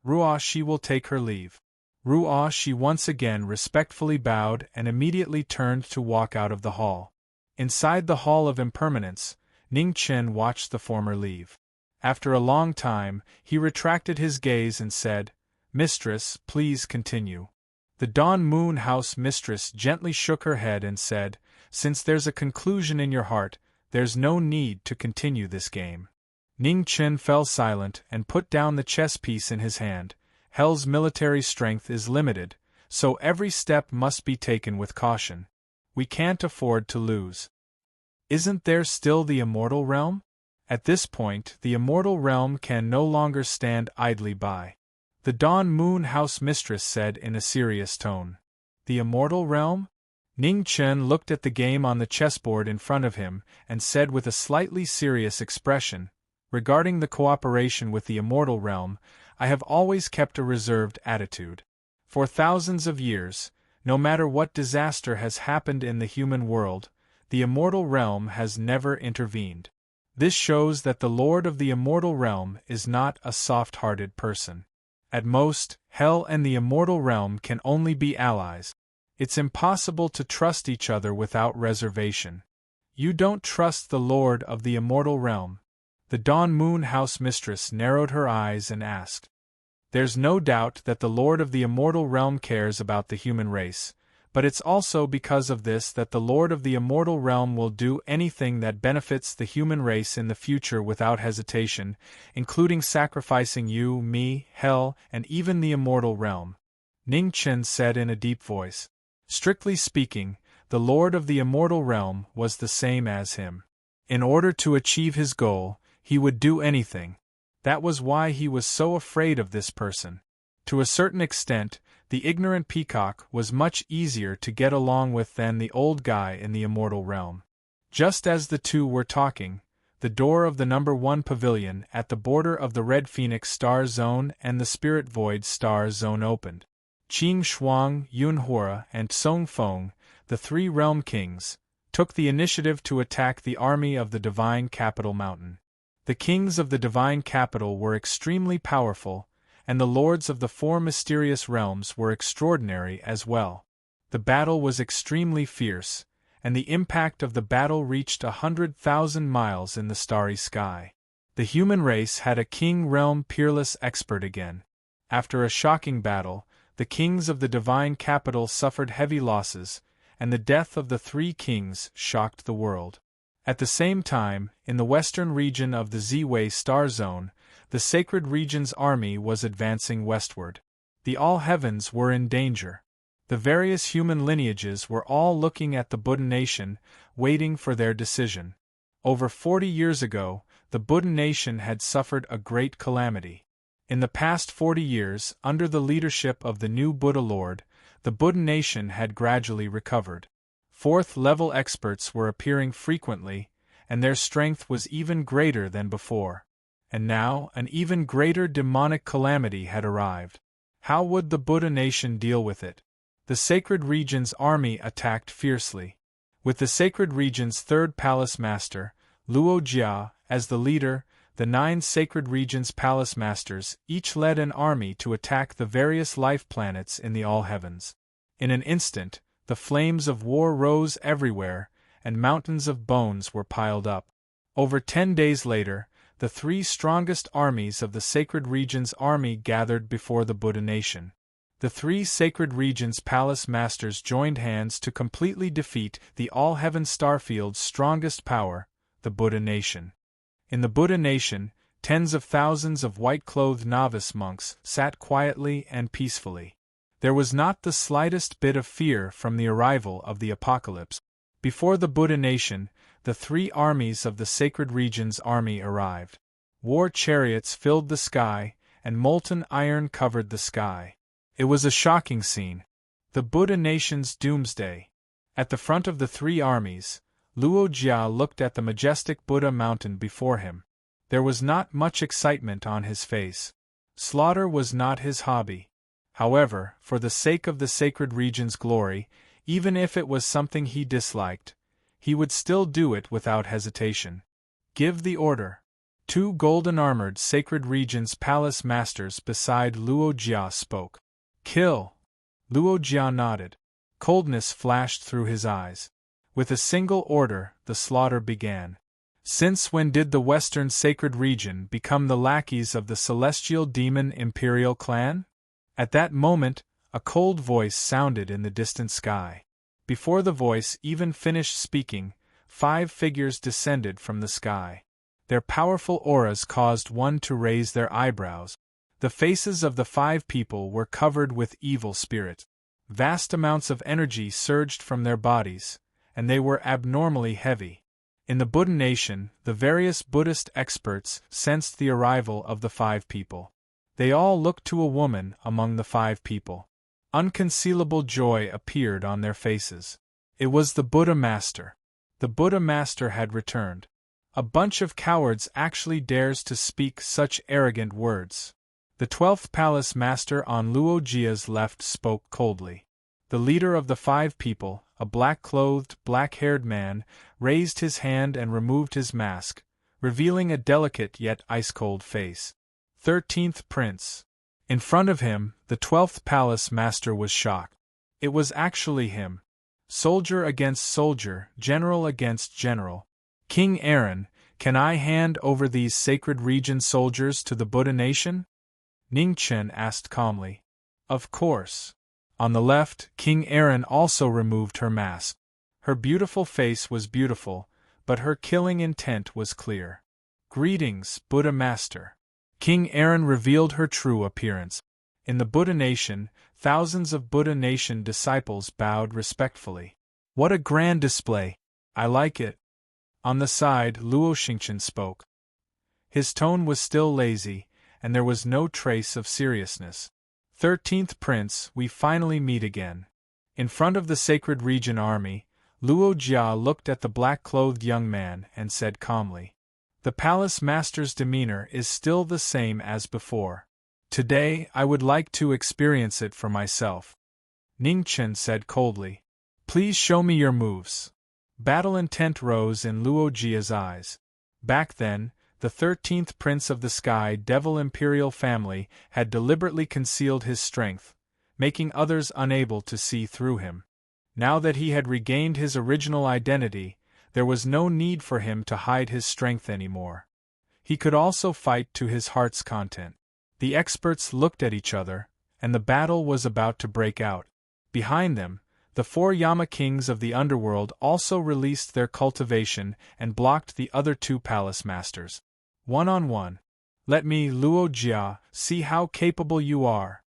Ruah, she will take her leave. Ruah, she once again respectfully bowed and immediately turned to walk out of the hall. Inside the Hall of Impermanence, Ning Chen watched the former leave. After a long time, he retracted his gaze and said, Mistress, please continue. The Dawn Moon House mistress gently shook her head and said, Since there's a conclusion in your heart, there's no need to continue this game. Ning Chen fell silent and put down the chess piece in his hand. Hell's military strength is limited, so every step must be taken with caution. We can't afford to lose. Isn't there still the immortal realm? At this point, the immortal realm can no longer stand idly by. The Dawn Moon House mistress said in a serious tone. The immortal realm? Ning Chen looked at the game on the chessboard in front of him and said with a slightly serious expression, Regarding the cooperation with the immortal realm, I have always kept a reserved attitude. For thousands of years, no matter what disaster has happened in the human world, the immortal realm has never intervened. This shows that the Lord of the immortal realm is not a soft-hearted person. At most, Hell and the immortal realm can only be allies. It's impossible to trust each other without reservation. You don't trust the Lord of the immortal realm? The Dawn Moon House mistress narrowed her eyes and asked. There's no doubt that the Lord of the immortal realm cares about the human race, but it's also because of this that the Lord of the immortal realm will do anything that benefits the human race in the future without hesitation, including sacrificing you, me, Hell, and even the immortal realm. Ning Chen said in a deep voice. Strictly speaking, the Lord of the immortal realm was the same as him. In order to achieve his goal, he would do anything. That was why he was so afraid of this person. To a certain extent, the ignorant peacock was much easier to get along with than the old guy in the immortal realm. Just as the two were talking, the door of the number 1 pavilion at the border of the Red Phoenix Star Zone and the Spirit Void Star Zone opened. Qing Shuang, Yun Hua, and Song Feng, the 3 realm kings, took the initiative to attack the army of the Divine Capital Mountain. The kings of the Divine Capital were extremely powerful, and the lords of the 4 mysterious realms were extraordinary as well. The battle was extremely fierce, and the impact of the battle reached 100,000 miles in the starry sky. The human race had a king realm peerless expert again. After a shocking battle, the kings of the Divine Capital suffered heavy losses, and the death of the 3 kings shocked the world. At the same time, in the western region of the Z-Way Star Zone, the Sacred Region's army was advancing westward. The All Heavens were in danger. The various human lineages were all looking at the Buddha nation, waiting for their decision. Over 40 years ago, the Buddha nation had suffered a great calamity. In the past 40 years, under the leadership of the new Buddha Lord, the Buddha nation had gradually recovered. 4th-level experts were appearing frequently, and their strength was even greater than before. And now, an even greater demonic calamity had arrived. How would the Buddha nation deal with it? The Sacred Region's army attacked fiercely. With the Sacred Region's 3rd Palace Master, Luo Jia, as the leader, the 9 Sacred Region's Palace Masters each led an army to attack the various life planets in the All Heavens. In an instant, the flames of war rose everywhere, and mountains of bones were piled up. Over 10 days later, the 3 strongest armies of the Sacred Region's army gathered before the Buddha nation. The 3 Sacred Region's Palace Masters joined hands to completely defeat the All-Heaven Starfield's strongest power, the Buddha nation. In the Buddha nation, tens of thousands of white-clothed novice monks sat quietly and peacefully. There was not the slightest bit of fear from the arrival of the apocalypse. Before the Buddha nation, the 3 armies of the Sacred Region's army arrived. War chariots filled the sky, and molten iron covered the sky. It was a shocking scene. The Buddha nation's doomsday. At the front of the 3 armies, Luo Jia looked at the majestic Buddha mountain before him. There was not much excitement on his face. Slaughter was not his hobby. However, for the sake of the Sacred Region's glory, even if it was something he disliked, he would still do it without hesitation. Give the order. 2 golden-armored Sacred Region's palace masters beside Luo Jia spoke. Kill! Luo Jia nodded. Coldness flashed through his eyes. With a single order, the slaughter began. Since when did the Western Sacred Region become the lackeys of the celestial demon imperial clan? At that moment, a cold voice sounded in the distant sky. Before the voice even finished speaking, 5 figures descended from the sky. Their powerful auras caused one to raise their eyebrows. The faces of the 5 people were covered with evil spirits. Vast amounts of energy surged from their bodies, and they were abnormally heavy. In the Buddha nation, the various Buddhist experts sensed the arrival of the 5 people. They all looked to a woman among the 5 people. Unconcealable joy appeared on their faces. It was the Buddha Master. The Buddha Master had returned. A bunch of cowards actually dares to speak such arrogant words. The 12th Palace Master on Luo Jia's left spoke coldly. The leader of the 5 people, a black-clothed, black-haired man, raised his hand and removed his mask, revealing a delicate yet ice-cold face. 13th Prince. In front of him, the 12th Palace Master was shocked. It was actually him. Soldier against soldier, general against general. King Aaron, can I hand over these Sacred Region soldiers to the Buddha nation? Ningchen asked calmly. Of course. On the left, King Aaron also removed her mask. Her beautiful face was beautiful, but her killing intent was clear. Greetings, Buddha Master. King Aaron revealed her true appearance. In the Buddha nation, thousands of Buddha nation disciples bowed respectfully. What a grand display! I like it. On the side, Luo Xingchen spoke. His tone was still lazy, and there was no trace of seriousness. 13th Prince, we finally meet again. In front of the Sacred Region army, Luo Jia looked at the black-clothed young man and said calmly, The Palace Master's demeanor is still the same as before. Today, I would like to experience it for myself. Ningchen said coldly, Please show me your moves. Battle intent rose in Luo Jia's eyes. Back then, the 13th Prince of the Sky Devil Imperial family had deliberately concealed his strength, making others unable to see through him. Now that he had regained his original identity, there was no need for him to hide his strength anymore. He could also fight to his heart's content. The experts looked at each other, and the battle was about to break out. Behind them, the 4 Yama kings of the underworld also released their cultivation and blocked the other 2 palace masters. One-on-one. Let me, Luo Jia, see how capable you are.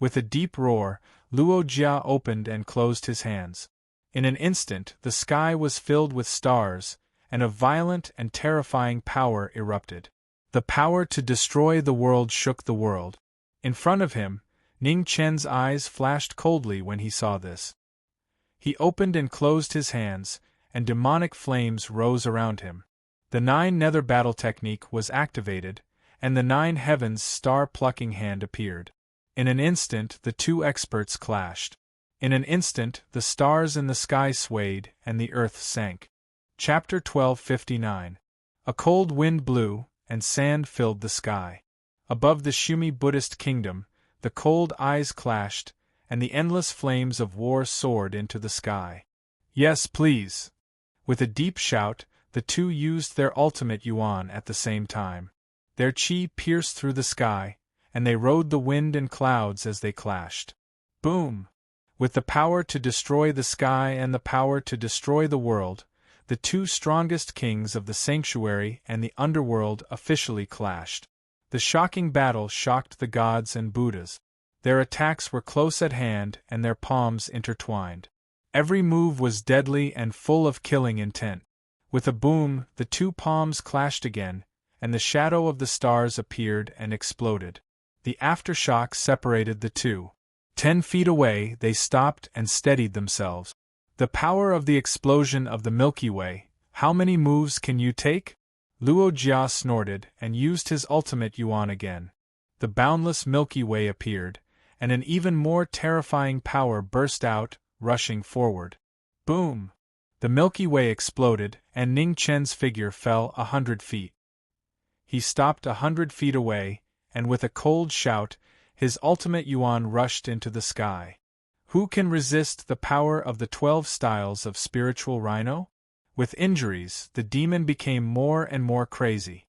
With a deep roar, Luo Jia opened and closed his hands. In an instant, the sky was filled with stars, and a violent and terrifying power erupted. The power to destroy the world shook the world. In front of him, Ning Chen's eyes flashed coldly when he saw this. He opened and closed his hands, and demonic flames rose around him. The 9 Nether battle technique was activated, and the 9 Heavens star-plucking hand appeared. In an instant, the 2 experts clashed. In an instant, the stars in the sky swayed, and the earth sank. Chapter 1259. A cold wind blew, and sand filled the sky. Above the Shumi Buddhist kingdom, the cold eyes clashed, and the endless flames of war soared into the sky. Yes, please. With a deep shout, the 2 used their ultimate yuan at the same time. Their chi pierced through the sky, and they rode the wind and clouds as they clashed. Boom! With the power to destroy the sky and the power to destroy the world, the two strongest kings of the sanctuary and the underworld officially clashed. The shocking battle shocked the gods and Buddhas. Their attacks were close at hand and their palms intertwined. Every move was deadly and full of killing intent. With a boom, the two palms clashed again, and the shadow of the stars appeared and exploded. The aftershock separated the two. 10 feet away, they stopped and steadied themselves. The power of the explosion of the Milky Way. How many moves can you take? Luo Jia snorted and used his ultimate yuan again. The boundless Milky Way appeared, and an even more terrifying power burst out, rushing forward. Boom! The Milky Way exploded, and Ning Chen's figure fell 100 feet. He stopped 100 feet away, and with a cold shout, his ultimate yuan rushed into the sky. Who can resist the power of the 12 styles of spiritual rhino? With injuries, the demon became more and more crazy.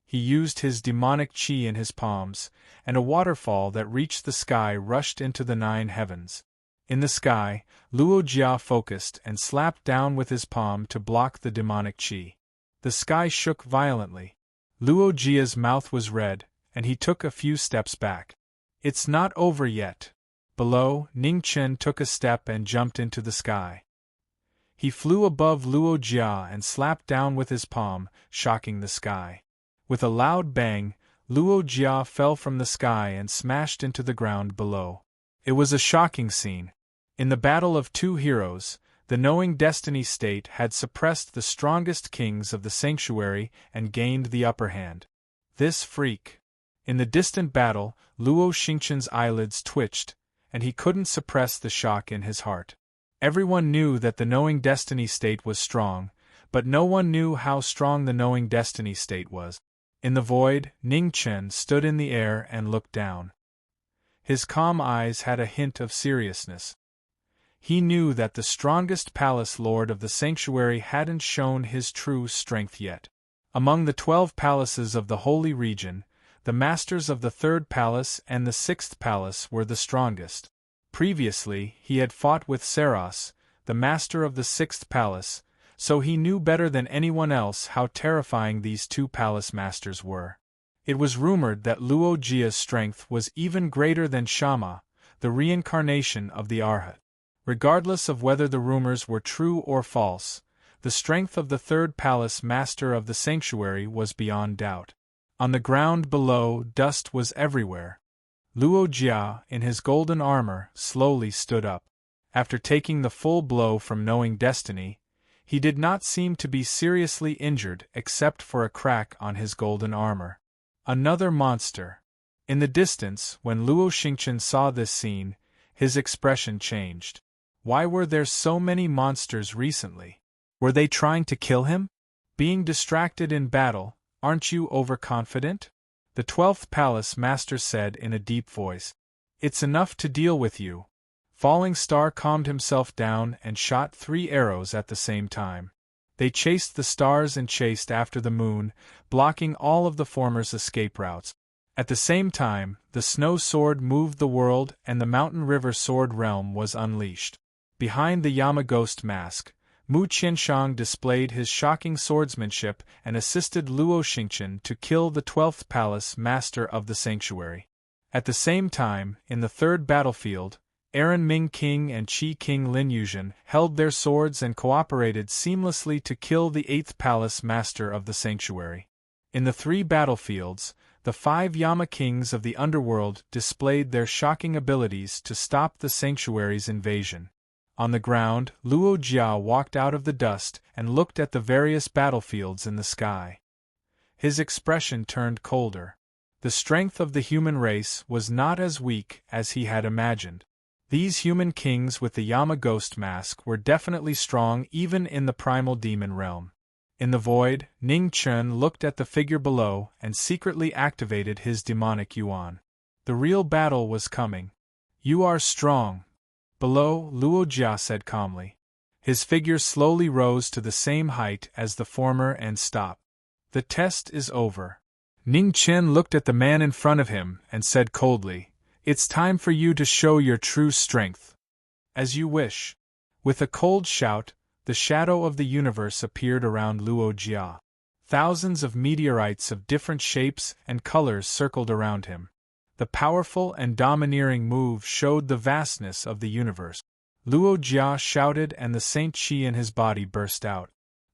He used his demonic qi in his palms, and a waterfall that reached the sky rushed into the 9 heavens. In the sky, Luo Jia focused and slapped down with his palm to block the demonic qi. The sky shook violently. Luo Jia's mouth was red, and he took a few steps back. It's not over yet. Below, Ning Chen took a step and jumped into the sky. He flew above Luo Jia and slapped down with his palm, shocking the sky. With a loud bang, Luo Jia fell from the sky and smashed into the ground below. It was a shocking scene. In the battle of two heroes, the knowing destiny state had suppressed the strongest kings of the sanctuary and gained the upper hand. This freak. In the distant battle, Luo Xingchen's eyelids twitched, and he couldn't suppress the shock in his heart. Everyone knew that the knowing destiny state was strong, but no one knew how strong the knowing destiny state was. In the void, Ning Chen stood in the air and looked down. His calm eyes had a hint of seriousness. He knew that the strongest palace lord of the sanctuary hadn't shown his true strength yet. Among the 12 palaces of the holy region, the masters of the 3rd palace and the 6th palace were the strongest. Previously, he had fought with Saros, the master of the 6th palace, so he knew better than anyone else how terrifying these two palace masters were. It was rumored that Luo Jia's strength was even greater than Shama, the reincarnation of the Arhat. Regardless of whether the rumors were true or false, the strength of the 3rd palace master of the sanctuary was beyond doubt. On the ground below, dust was everywhere. Luo Jia, in his golden armor, slowly stood up. After taking the full blow from knowing destiny, he did not seem to be seriously injured except for a crack on his golden armor. Another monster. In the distance, when Luo Xingchen saw this scene, his expression changed. Why were there so many monsters recently? Were they trying to kill him? Being distracted in battle, aren't you overconfident? The 12th palace master said in a deep voice. It's enough to deal with you. Falling Star calmed himself down and shot 3 arrows at the same time. They chased the stars and chased after the moon, blocking all of the former's escape routes. At the same time, the snow sword moved the world and the mountain river sword realm was unleashed. Behind the Yama ghost mask, Mu Qianshang displayed his shocking swordsmanship and assisted Luo Xingchen to kill the 12th palace master of the sanctuary. At the same time, in the 3rd battlefield, Aaron Ming King and Qi King Lin Yuzhen held their swords and cooperated seamlessly to kill the 8th palace master of the sanctuary. In the 3 battlefields, the 5 Yama kings of the underworld displayed their shocking abilities to stop the sanctuary's invasion. On the ground, Luo Jia walked out of the dust and looked at the various battlefields in the sky. His expression turned colder. The strength of the human race was not as weak as he had imagined. These human kings with the Yama ghost mask were definitely strong even in the primal demon realm. In the void, Ning Chen looked at the figure below and secretly activated his demonic yuan. The real battle was coming. You are strong. Below, Luo Jia said calmly. His figure slowly rose to the same height as the former and stopped. The test is over. Ning Chen looked at the man in front of him and said coldly, It's time for you to show your true strength. As you wish. With a cold shout, The shadow of the universe appeared around Luo Jia. Thousands of meteorites of different shapes and colors circled around him. The powerful and domineering move showed the vastness of the universe. Luo Jia shouted and the Saint Qi in his body burst out.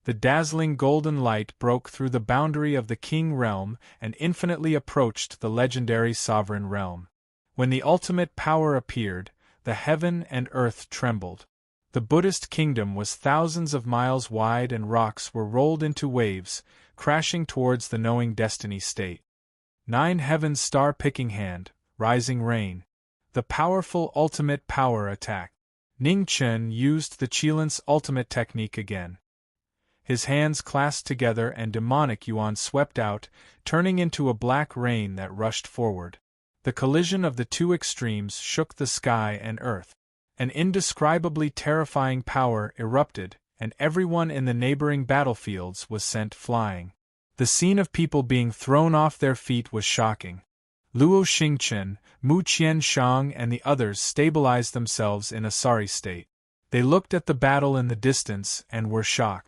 The dazzling golden light broke through the boundary of the King realm and infinitely approached the legendary sovereign realm. When the ultimate power appeared, the heaven and earth trembled. The Buddhist kingdom was thousands of miles wide and rocks were rolled into waves, crashing towards the knowing destiny state. 9 Heaven's star-picking hand, rising rain. The powerful ultimate power attack. Ning Chen used the Qilan's ultimate technique again. His hands clasped together and demonic yuan swept out, turning into a black rain that rushed forward. The collision of the two extremes shook the sky and earth. An indescribably terrifying power erupted, and everyone in the neighboring battlefields was sent flying. The scene of people being thrown off their feet was shocking. Luo Xingchen, Mu Qianshang and the others stabilized themselves in a sorry state. They looked at the battle in the distance and were shocked.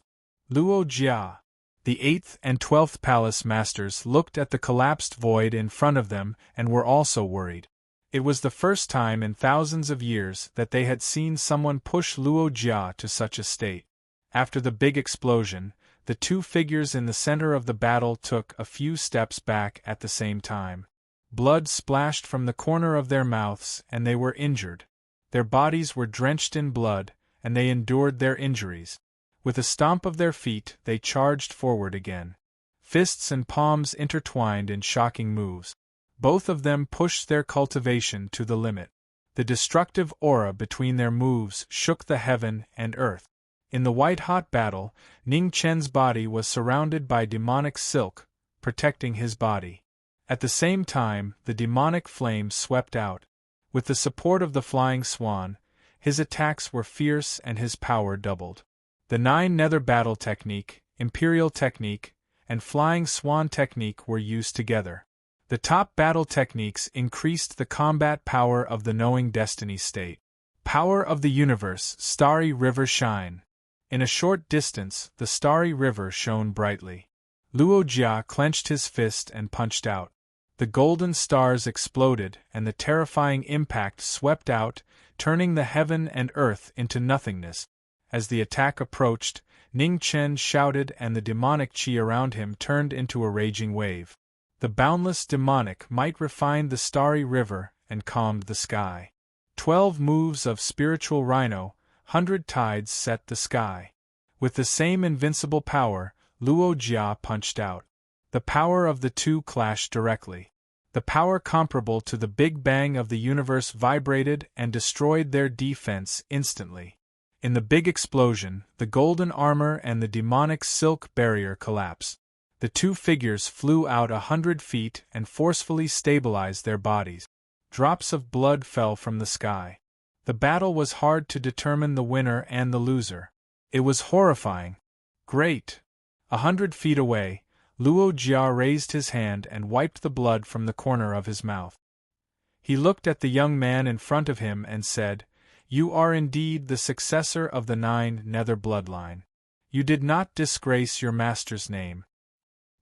Luo Jia. The 8th and 12th palace masters looked at the collapsed void in front of them and were also worried. It was the first time in thousands of years that they had seen someone push Luo Jia to such a state. After the big explosion, the two figures in the center of the battle took a few steps back at the same time. Blood splashed from the corner of their mouths and they were injured. Their bodies were drenched in blood, and they endured their injuries. With a stomp of their feet, they charged forward again. Fists and palms intertwined in shocking moves. Both of them pushed their cultivation to the limit. The destructive aura between their moves shook the heaven and earth. In the white-hot battle, Ning Chen's body was surrounded by demonic silk, protecting his body. At the same time, the demonic flame swept out. With the support of the flying swan, his attacks were fierce and his power doubled. The 9 nether battle technique, imperial technique, and flying swan technique were used together. The top battle techniques increased the combat power of the knowing destiny state. Power of the universe, starry river shine. In a short distance, the starry river shone brightly. Luo Jia clenched his fist and punched out. The golden stars exploded and the terrifying impact swept out, turning the heaven and earth into nothingness. As the attack approached, Ning Chen shouted and the demonic qi around him turned into a raging wave. The boundless demonic might refined the starry river and calmed the sky. 12 moves of spiritual rhino, 100 tides set the sky. With the same invincible power, Luo Jia punched out. The power of the two clashed directly. The power comparable to the Big Bang of the universe vibrated and destroyed their defense instantly. In the big explosion, the golden armor and the demonic silk barrier collapsed. The two figures flew out 100 feet and forcefully stabilized their bodies. Drops of blood fell from the sky. The battle was hard to determine the winner and the loser. It was horrifying. Great! 100 feet away, Luo Jia raised his hand and wiped the blood from the corner of his mouth. He looked at the young man in front of him and said, "You are indeed the successor of the 9 nether bloodline. You did not disgrace your master's name.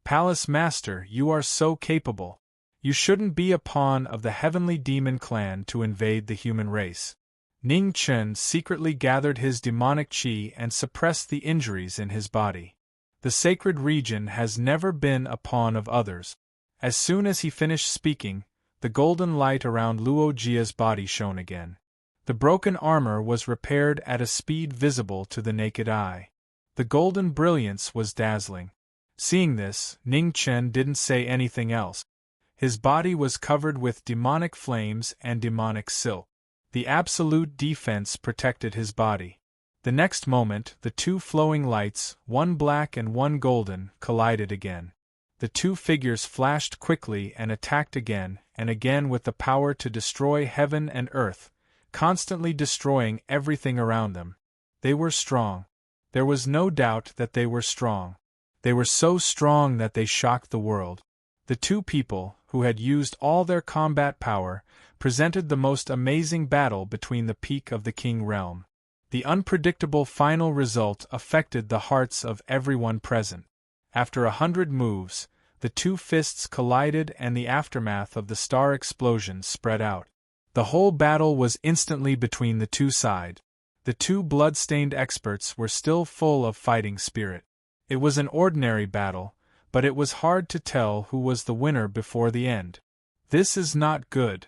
Palace Master, you are so capable. You shouldn't be a pawn of the heavenly demon clan to invade the human race." Ning Chen secretly gathered his demonic qi and suppressed the injuries in his body. The sacred region has never been a pawn of others. As soon as he finished speaking, the golden light around Luo Jia's body shone again. The broken armor was repaired at a speed visible to the naked eye. The golden brilliance was dazzling. Seeing this, Ning Chen didn't say anything else. His body was covered with demonic flames and demonic silk. The absolute defense protected his body. The next moment, the two flowing lights, one black and one golden, collided again. The two figures flashed quickly and attacked again and again with the power to destroy heaven and earth, constantly destroying everything around them. They were strong. There was no doubt that they were strong. They were so strong that they shocked the world. The two people, who had used all their combat power, presented the most amazing battle between the peak of the King realm. The unpredictable final result affected the hearts of everyone present. After 100 moves, the two fists collided and the aftermath of the star explosion spread out. The whole battle was instantly between the two sides. The two blood-stained experts were still full of fighting spirit. It was an ordinary battle, but it was hard to tell who was the winner before the end. This is not good.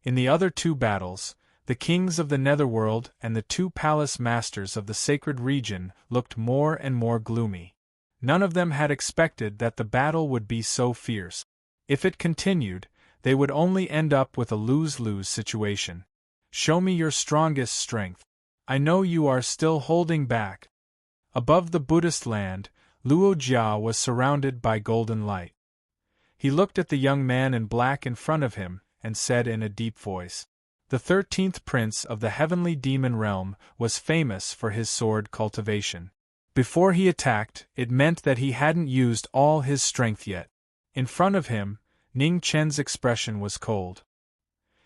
In the other two battles, the kings of the netherworld and the two palace masters of the sacred region looked more and more gloomy. None of them had expected that the battle would be so fierce. If it continued, they would only end up with a lose-lose situation. Show me your strongest strength. I know you are still holding back. Above the Buddhist land, Luo Jia was surrounded by golden light. He looked at the young man in black in front of him and said in a deep voice, "The 13th prince of the heavenly demon realm was famous for his sword cultivation. Before he attacked, it meant that he hadn't used all his strength yet." In front of him, Ning Chen's expression was cold.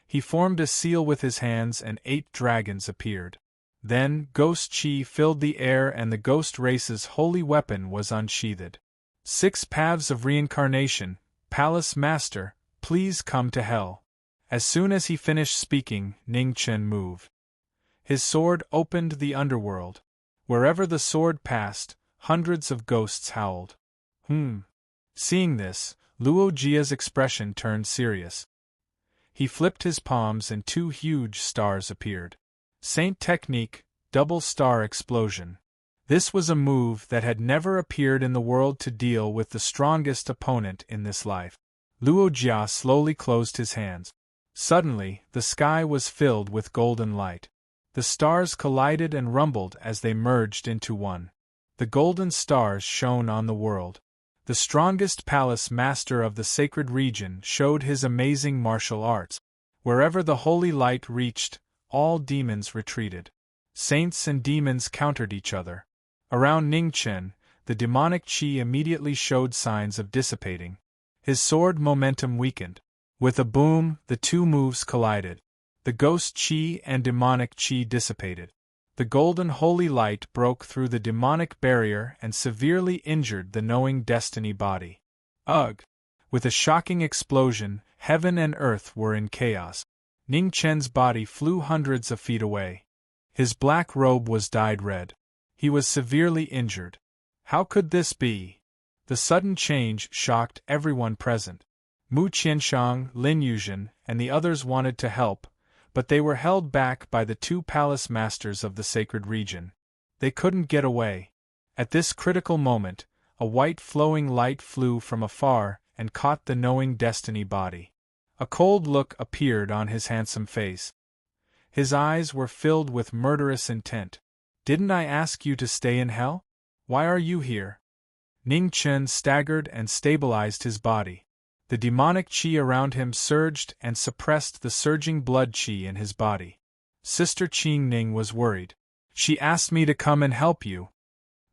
He formed a seal with his hands and 8 dragons appeared. Then, ghost chi filled the air and the ghost race's holy weapon was unsheathed. 6 paths of reincarnation, Palace Master, please come to hell. As soon as he finished speaking, Ning Chen moved. His sword opened the underworld. Wherever the sword passed, hundreds of ghosts howled. Seeing this, Luo Jia's expression turned serious. He flipped his palms and 2 huge stars appeared. Saint Technique, Double Star Explosion. This was a move that had never appeared in the world to deal with the strongest opponent in this life. Luo Jia slowly closed his hands. Suddenly, the sky was filled with golden light. The stars collided and rumbled as they merged into one. The golden stars shone on the world. The strongest palace master of the sacred region showed his amazing martial arts. Wherever the holy light reached, all demons retreated. Saints and demons countered each other. Around Ning Chen, the demonic chi immediately showed signs of dissipating. His sword momentum weakened. With a boom, the two moves collided. The ghost chi and demonic chi dissipated. The golden holy light broke through the demonic barrier and severely injured the knowing destiny body. Ugh! With a shocking explosion, heaven and earth were in chaos. Ning Chen's body flew hundreds of feet away. His black robe was dyed red. He was severely injured. How could this be? The sudden change shocked everyone present. Mu Qianshang, Lin Yuzhen, and the others wanted to help, but they were held back by the 2 palace masters of the sacred region. They couldn't get away. At this critical moment, a white flowing light flew from afar and caught the knowing destiny body. A cold look appeared on his handsome face. His eyes were filled with murderous intent. "Didn't I ask you to stay in hell? Why are you here?" Ning Chen staggered and stabilized his body. The demonic chi around him surged and suppressed the surging blood chi in his body. Sister Qing Ning was worried. "She asked me to come and help you,"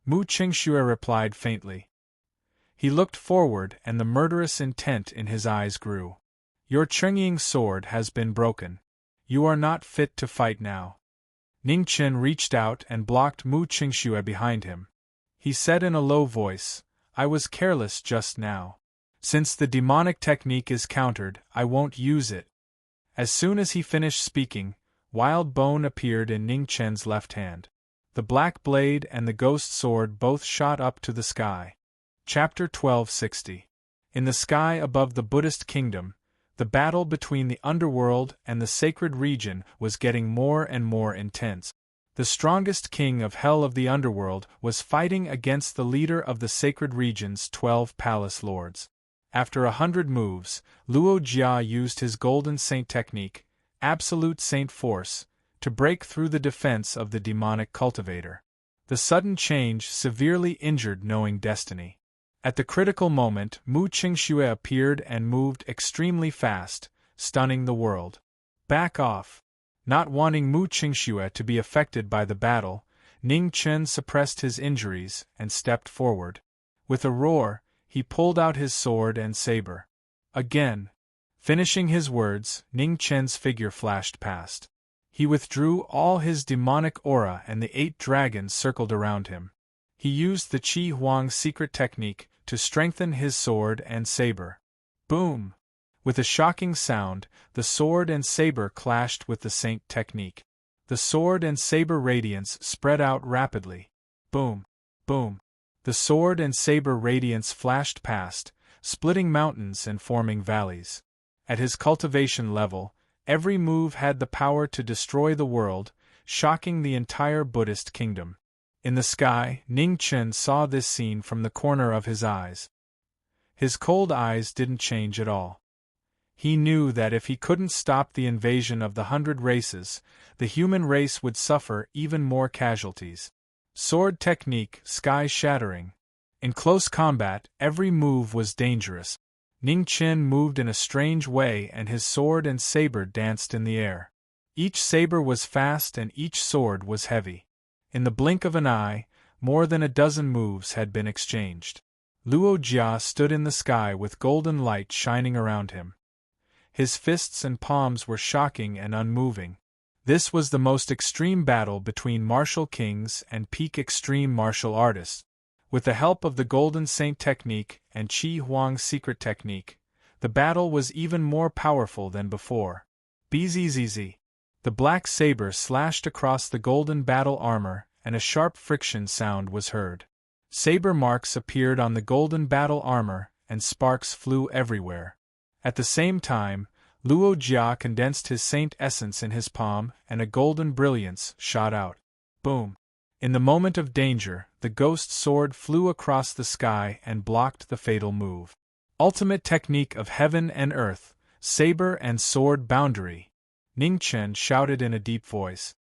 Mu Qingxue replied faintly. He looked forward and the murderous intent in his eyes grew. "Your Chengying sword has been broken. You are not fit to fight now." Ning Chen reached out and blocked Mu Qingxue behind him. He said in a low voice, "I was careless just now. Since the demonic technique is countered, I won't use it." As soon as he finished speaking, wild bone appeared in Ning Chen's left hand. The black blade and the ghost sword both shot up to the sky. Chapter 1260. In the sky above the Buddhist kingdom, the battle between the underworld and the sacred region was getting more and more intense. The strongest king of hell of the underworld was fighting against the leader of the sacred region's 12 palace lords. After 100 moves, Luo Jia used his golden saint technique, absolute saint force, to break through the defense of the demonic cultivator. The sudden change severely injured knowing destiny. At the critical moment, Mu Qingxue appeared and moved extremely fast, stunning the world. "Back off!" Not wanting Mu Qingxue to be affected by the battle, Ning Chen suppressed his injuries and stepped forward. With a roar, he pulled out his sword and saber. Again. Finishing his words, Ning Chen's figure flashed past. He withdrew all his demonic aura and the 8 dragons circled around him. He used the Qi Huang secret technique to strengthen his sword and saber. Boom! With a shocking sound, the sword and saber clashed with the Saint technique. The sword and saber radiance spread out rapidly. Boom! Boom! The sword and saber radiance flashed past, splitting mountains and forming valleys. At his cultivation level, every move had the power to destroy the world, shocking the entire Buddhist kingdom. In the sky, Ning Chen saw this scene from the corner of his eyes. His cold eyes didn't change at all. He knew that if he couldn't stop the invasion of the 100 races, the human race would suffer even more casualties. Sword technique, sky-shattering. In close combat, every move was dangerous. Ning Chen moved in a strange way and his sword and saber danced in the air. Each saber was fast and each sword was heavy. In the blink of an eye, more than a dozen moves had been exchanged. Luo Jia stood in the sky with golden light shining around him. His fists and palms were shocking and unmoving. This was the most extreme battle between martial kings and peak extreme martial artists. With the help of the Golden Saint technique and Qi Huang secret technique, the battle was even more powerful than before. Bzzz. The black saber slashed across the golden battle armor, and a sharp friction sound was heard. Saber marks appeared on the golden battle armor, and sparks flew everywhere. At the same time, Luo Jia condensed his saint essence in his palm, and a golden brilliance shot out. Boom! In the moment of danger, the ghost sword flew across the sky and blocked the fatal move. Ultimate technique of heaven and earth, saber and sword boundary. Ning Chen shouted in a deep voice.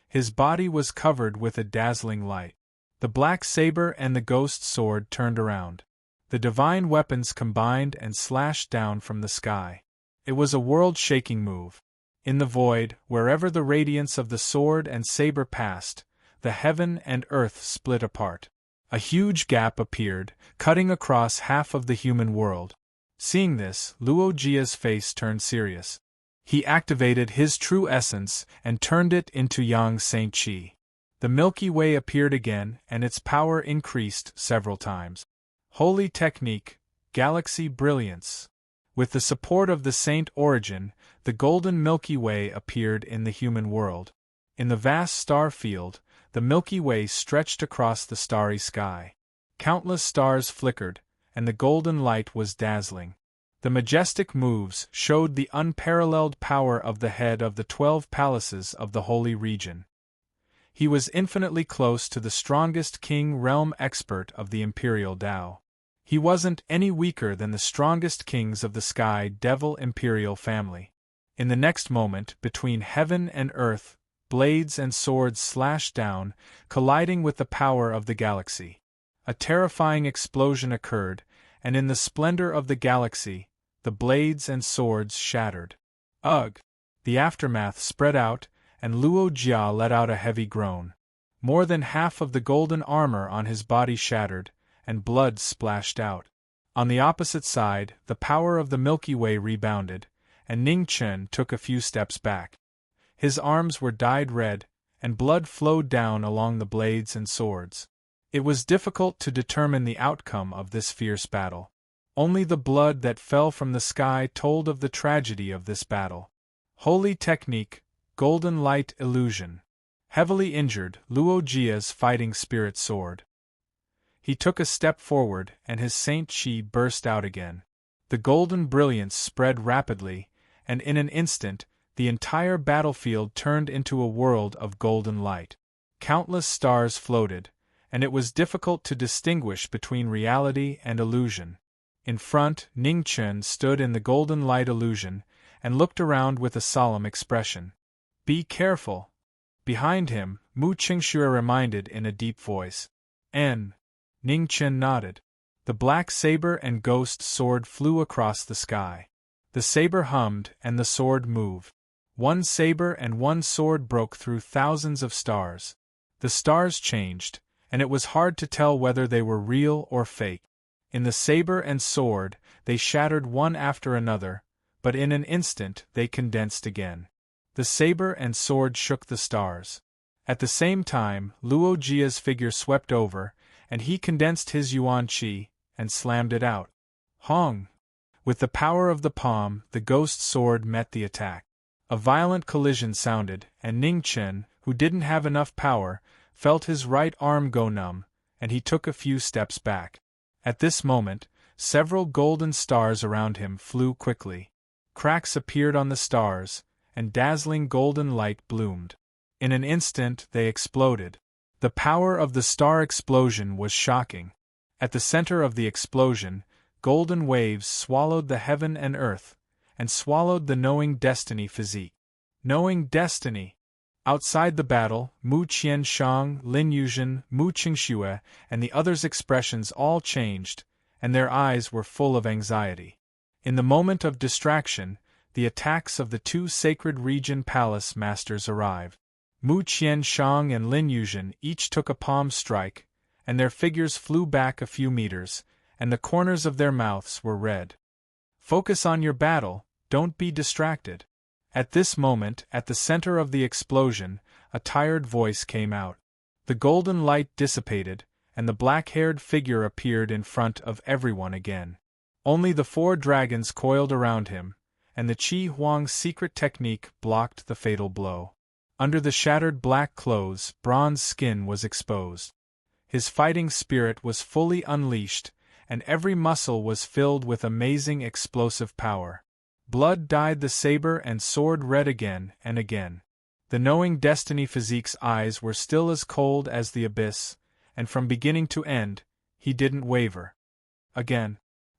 His body was covered with a dazzling light. The black saber and the ghost sword turned around. The divine weapons combined and slashed down from the sky. It was a world-shaking move. In the void, wherever the radiance of the sword and saber passed, the heaven and earth split apart. A huge gap appeared, cutting across half of the human world. Seeing this, Luo Jia's face turned serious. He activated his true essence and turned it into Yang Saint Qi. The Milky Way appeared again and its power increased several times. Holy technique, galaxy brilliance. With the support of the Saint origin, the golden Milky Way appeared in the human world. In the vast star field, the Milky Way stretched across the starry sky. Countless stars flickered, and the golden light was dazzling. The majestic moves showed the unparalleled power of the head of the 12 palaces of the holy region. He was infinitely close to the strongest king realm expert of the imperial Tao. He wasn't any weaker than the strongest kings of the Sky Devil imperial family. In the next moment, between heaven and earth, blades and swords slashed down, colliding with the power of the galaxy. A terrifying explosion occurred, and in the splendor of the galaxy, the blades and swords shattered. Ugh! The aftermath spread out, and Luo Jia let out a heavy groan. More than half of the golden armor on his body shattered, and blood splashed out. On the opposite side, the power of the Milky Way rebounded, and Ning Chen took a few steps back. His arms were dyed red, and blood flowed down along the blades and swords. It was difficult to determine the outcome of this fierce battle. Only the blood that fell from the sky told of the tragedy of this battle. Holy technique, golden light illusion. Heavily injured, Luo Jia's fighting spirit soared. He took a step forward, and his Saint Qi burst out again. The golden brilliance spread rapidly, and in an instant, the entire battlefield turned into a world of golden light. Countless stars floated, and it was difficult to distinguish between reality and illusion. In front, Ning Chen stood in the golden light illusion, and looked around with a solemn expression. "Be careful." Behind him, Mu Qingxue reminded in a deep voice. Ning Chen nodded. The black saber and ghost sword flew across the sky. The saber hummed and the sword moved. One saber and one sword broke through thousands of stars. The stars changed, and it was hard to tell whether they were real or fake. In the saber and sword, they shattered one after another, but in an instant they condensed again. The saber and sword shook the stars. At the same time, Luo Jia's figure swept over, and he condensed his yuan qi, and slammed it out. Hong! With the power of the palm, the ghost sword met the attack. A violent collision sounded, and Ning Chen, who didn't have enough power, felt his right arm go numb, and he took a few steps back. At this moment, several golden stars around him flew quickly. Cracks appeared on the stars, and dazzling golden light bloomed. In an instant they exploded. The power of the star explosion was shocking. At the center of the explosion, golden waves swallowed the heaven and earth, and swallowed the knowing destiny physique. Knowing destiny! Outside the battle, Mu Qianshang, Lin Yuzhen, Mu Qingxue, and the others' expressions all changed, and their eyes were full of anxiety. In the moment of distraction, the attacks of the two sacred region palace masters arrived. Mu Qianshang and Lin Yuzhen each took a palm strike, and their figures flew back a few meters, and the corners of their mouths were red. Focus on your battle, don't be distracted. At this moment, at the center of the explosion, a tired voice came out. The golden light dissipated, and the black-haired figure appeared in front of everyone again. Only the 4 dragons coiled around him, and the Qi Huang's secret technique blocked the fatal blow. Under the shattered black clothes, bronze skin was exposed. His fighting spirit was fully unleashed, and every muscle was filled with amazing explosive power. Blood dyed the saber and sword red again and again. The knowing destiny physique's eyes were still as cold as the abyss, and from beginning to end, he didn't waver. Again.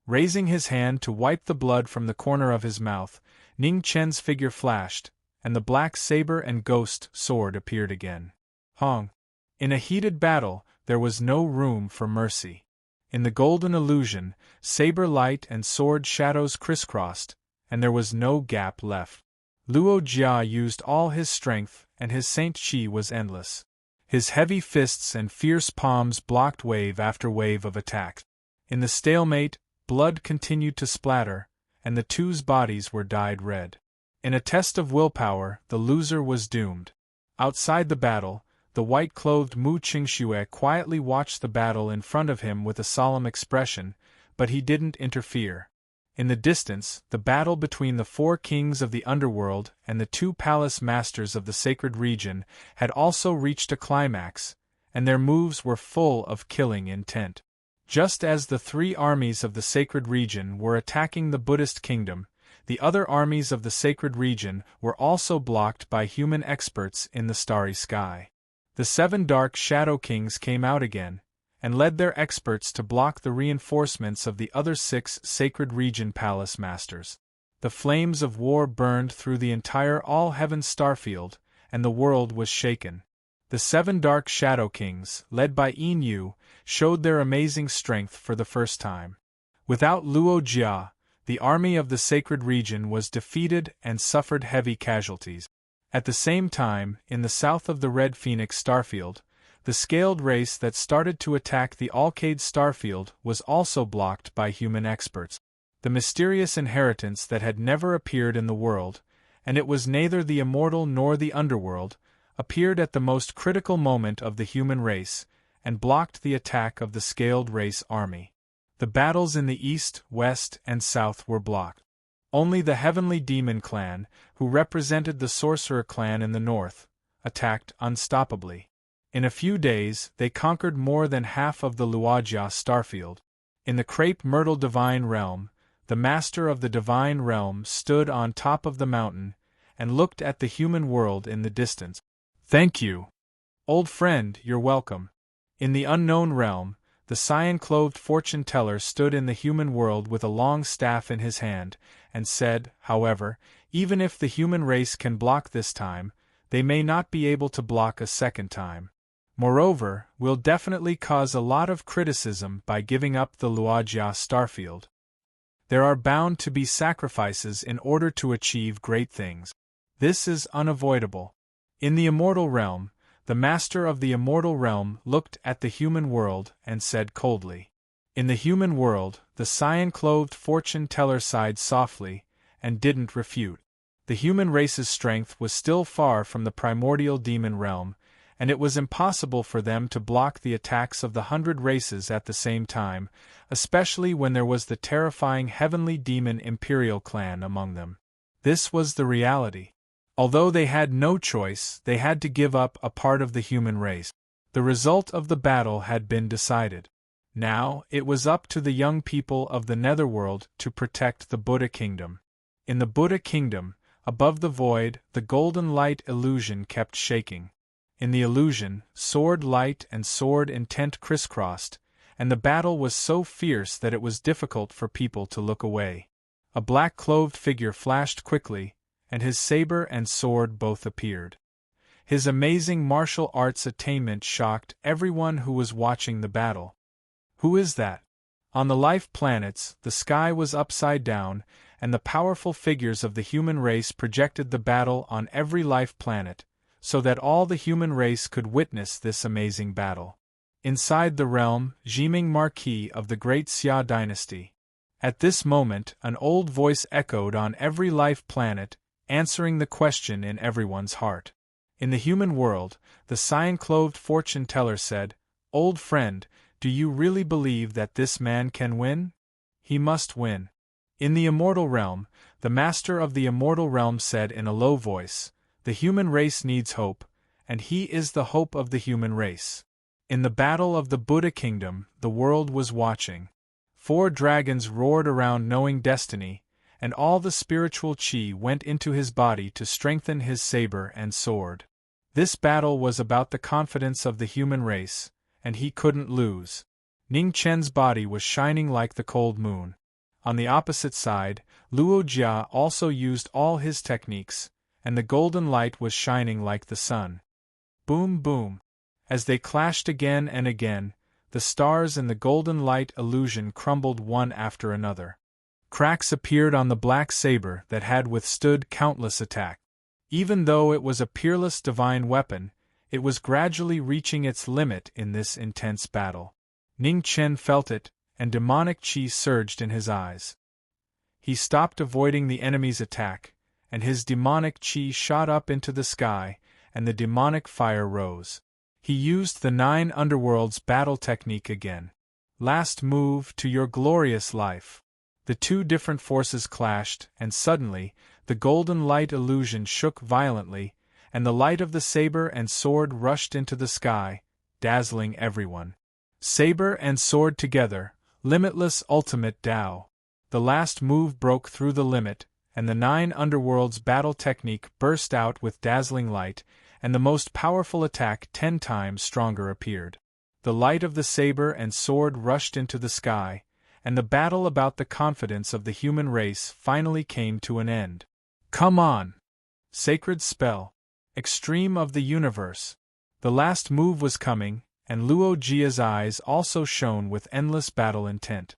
Raising his hand to wipe the blood from the corner of his mouth, Ning Chen's figure flashed, and the black saber and ghost sword appeared again. Hong! In a heated battle, there was no room for mercy. In the golden illusion, saber light and sword shadows crisscrossed, and there was no gap left. Luo Jia used all his strength, and his Saint Qi was endless. His heavy fists and fierce palms blocked wave after wave of attack. In the stalemate, blood continued to splatter, and the two's bodies were dyed red. In a test of willpower, the loser was doomed. Outside the battle, the white-clothed Mu Qingxue quietly watched the battle in front of him with a solemn expression, but he didn't interfere. In the distance, the battle between the 4 kings of the underworld and the 2 palace masters of the sacred region had also reached a climax, and their moves were full of killing intent. Just as the 3 armies of the sacred region were attacking the Buddhist kingdom, the other armies of the sacred region were also blocked by human experts in the starry sky. The 7 dark shadow kings came out again, and led their experts to block the reinforcements of the other 6 sacred region palace masters. The flames of war burned through the entire all-heaven starfield, and the world was shaken. The 7 dark shadow kings, led by Yin Yu, showed their amazing strength for the first time. Without Luo Jia, the army of the sacred region was defeated and suffered heavy casualties. At the same time, in the south of the Red Phoenix starfield, the scaled race that started to attack the Alcade starfield was also blocked by human experts. The mysterious inheritance that had never appeared in the world, and it was neither the immortal nor the underworld, appeared at the most critical moment of the human race, and blocked the attack of the scaled race army. The battles in the east, west, and south were blocked. Only the heavenly demon clan, who represented the sorcerer clan in the north, attacked unstoppably. In a few days, they conquered more than half of the Luojia starfield. In the crepe myrtle divine realm, the master of the divine realm stood on top of the mountain and looked at the human world in the distance. "Thank you. Old friend, you're welcome." In the unknown realm, the cyan-clothed fortune-teller stood in the human world with a long staff in his hand, and said, however, even if the human race can block this time, they may not be able to block a second time. Moreover, we'll definitely cause a lot of criticism by giving up the Luojia starfield. There are bound to be sacrifices in order to achieve great things. This is unavoidable. In the immortal realm, the master of the immortal realm looked at the human world and said coldly. In the human world, the cyan-clothed fortune-teller sighed softly, and didn't refute. The human race's strength was still far from the primordial demon realm, and it was impossible for them to block the attacks of the 100 races at the same time, especially when there was the terrifying heavenly demon Imperial clan among them. This was the reality. Although they had no choice, they had to give up a part of the human race. The result of the battle had been decided. Now, it was up to the young people of the Netherworld to protect the Buddha Kingdom. In the Buddha Kingdom, above the void, the golden light illusion kept shaking. In the illusion, sword light and sword intent crisscrossed, and the battle was so fierce that it was difficult for people to look away. A black-clothed figure flashed quickly, and his saber and sword both appeared. His amazing martial arts attainment shocked everyone who was watching the battle. Who is that? On the life planets, the sky was upside down, and the powerful figures of the human race projected the battle on every life planet, so that all the human race could witness this amazing battle. Inside the realm, Jiming Marquis of the Great Xia dynasty. At this moment, an old voice echoed on every life planet, answering the question in everyone's heart. In the human world, the cyan-clothed fortune-teller said, "Old friend, do you really believe that this man can win? He must win." In the immortal realm, the master of the immortal realm said in a low voice, "The human race needs hope, and he is the hope of the human race." In the battle of the Buddha Kingdom, the world was watching. 4 dragons roared around knowing destiny, and all the spiritual chi went into his body to strengthen his saber and sword. This battle was about the confidence of the human race, and he couldn't lose. Ning Chen's body was shining like the cold moon. On the opposite side, Luo Jia also used all his techniques, and the golden light was shining like the sun. Boom boom. As they clashed again and again, the stars in the golden light illusion crumbled one after another. Cracks appeared on the black saber that had withstood countless attacks. Even though it was a peerless divine weapon, it was gradually reaching its limit in this intense battle. Ning Chen felt it, and demonic chi surged in his eyes. He stopped avoiding the enemy's attack, and his demonic chi shot up into the sky, and the demonic fire rose. He used the 9 underworlds battle technique again. Last move to your glorious life. The 2 different forces clashed, and suddenly, the golden light illusion shook violently, and the light of the saber and sword rushed into the sky, dazzling everyone. Saber and sword together, limitless ultimate Tao. The last move broke through the limit, and the 9 underworlds battle technique burst out with dazzling light, and the most powerful attack 10 times stronger appeared. The light of the saber and sword rushed into the sky, and the battle about the confidence of the human race finally came to an end. Come on! Sacred spell. Extreme of the universe. The last move was coming, and Luo Jia's eyes also shone with endless battle intent.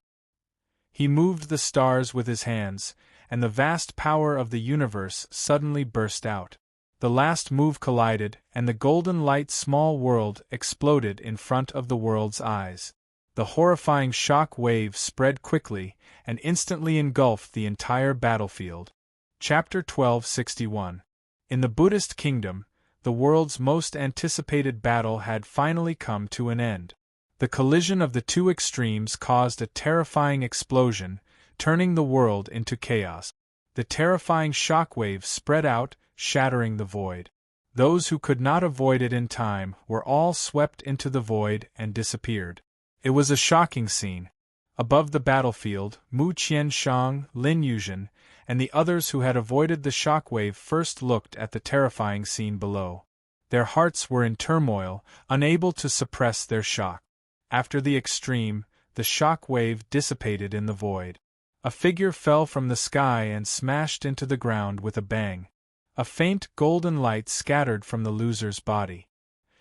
He moved the stars with his hands, and the vast power of the universe suddenly burst out. The last move collided, and the golden light small world exploded in front of the world's eyes. The horrifying shock wave spread quickly, and instantly engulfed the entire battlefield. Chapter 1261. In the Buddhist kingdom, the world's most anticipated battle had finally come to an end. The collision of the 2 extremes caused a terrifying explosion, turning the world into chaos. The terrifying shockwave spread out, shattering the void. Those who could not avoid it in time were all swept into the void and disappeared. It was a shocking scene. Above the battlefield, Mu Qianshang, Lin Yuzhen, and the others who had avoided the shockwave first looked at the terrifying scene below. Their hearts were in turmoil, unable to suppress their shock. After the extreme, the shock wave dissipated in the void. A figure fell from the sky and smashed into the ground with a bang. A faint golden light scattered from the loser's body.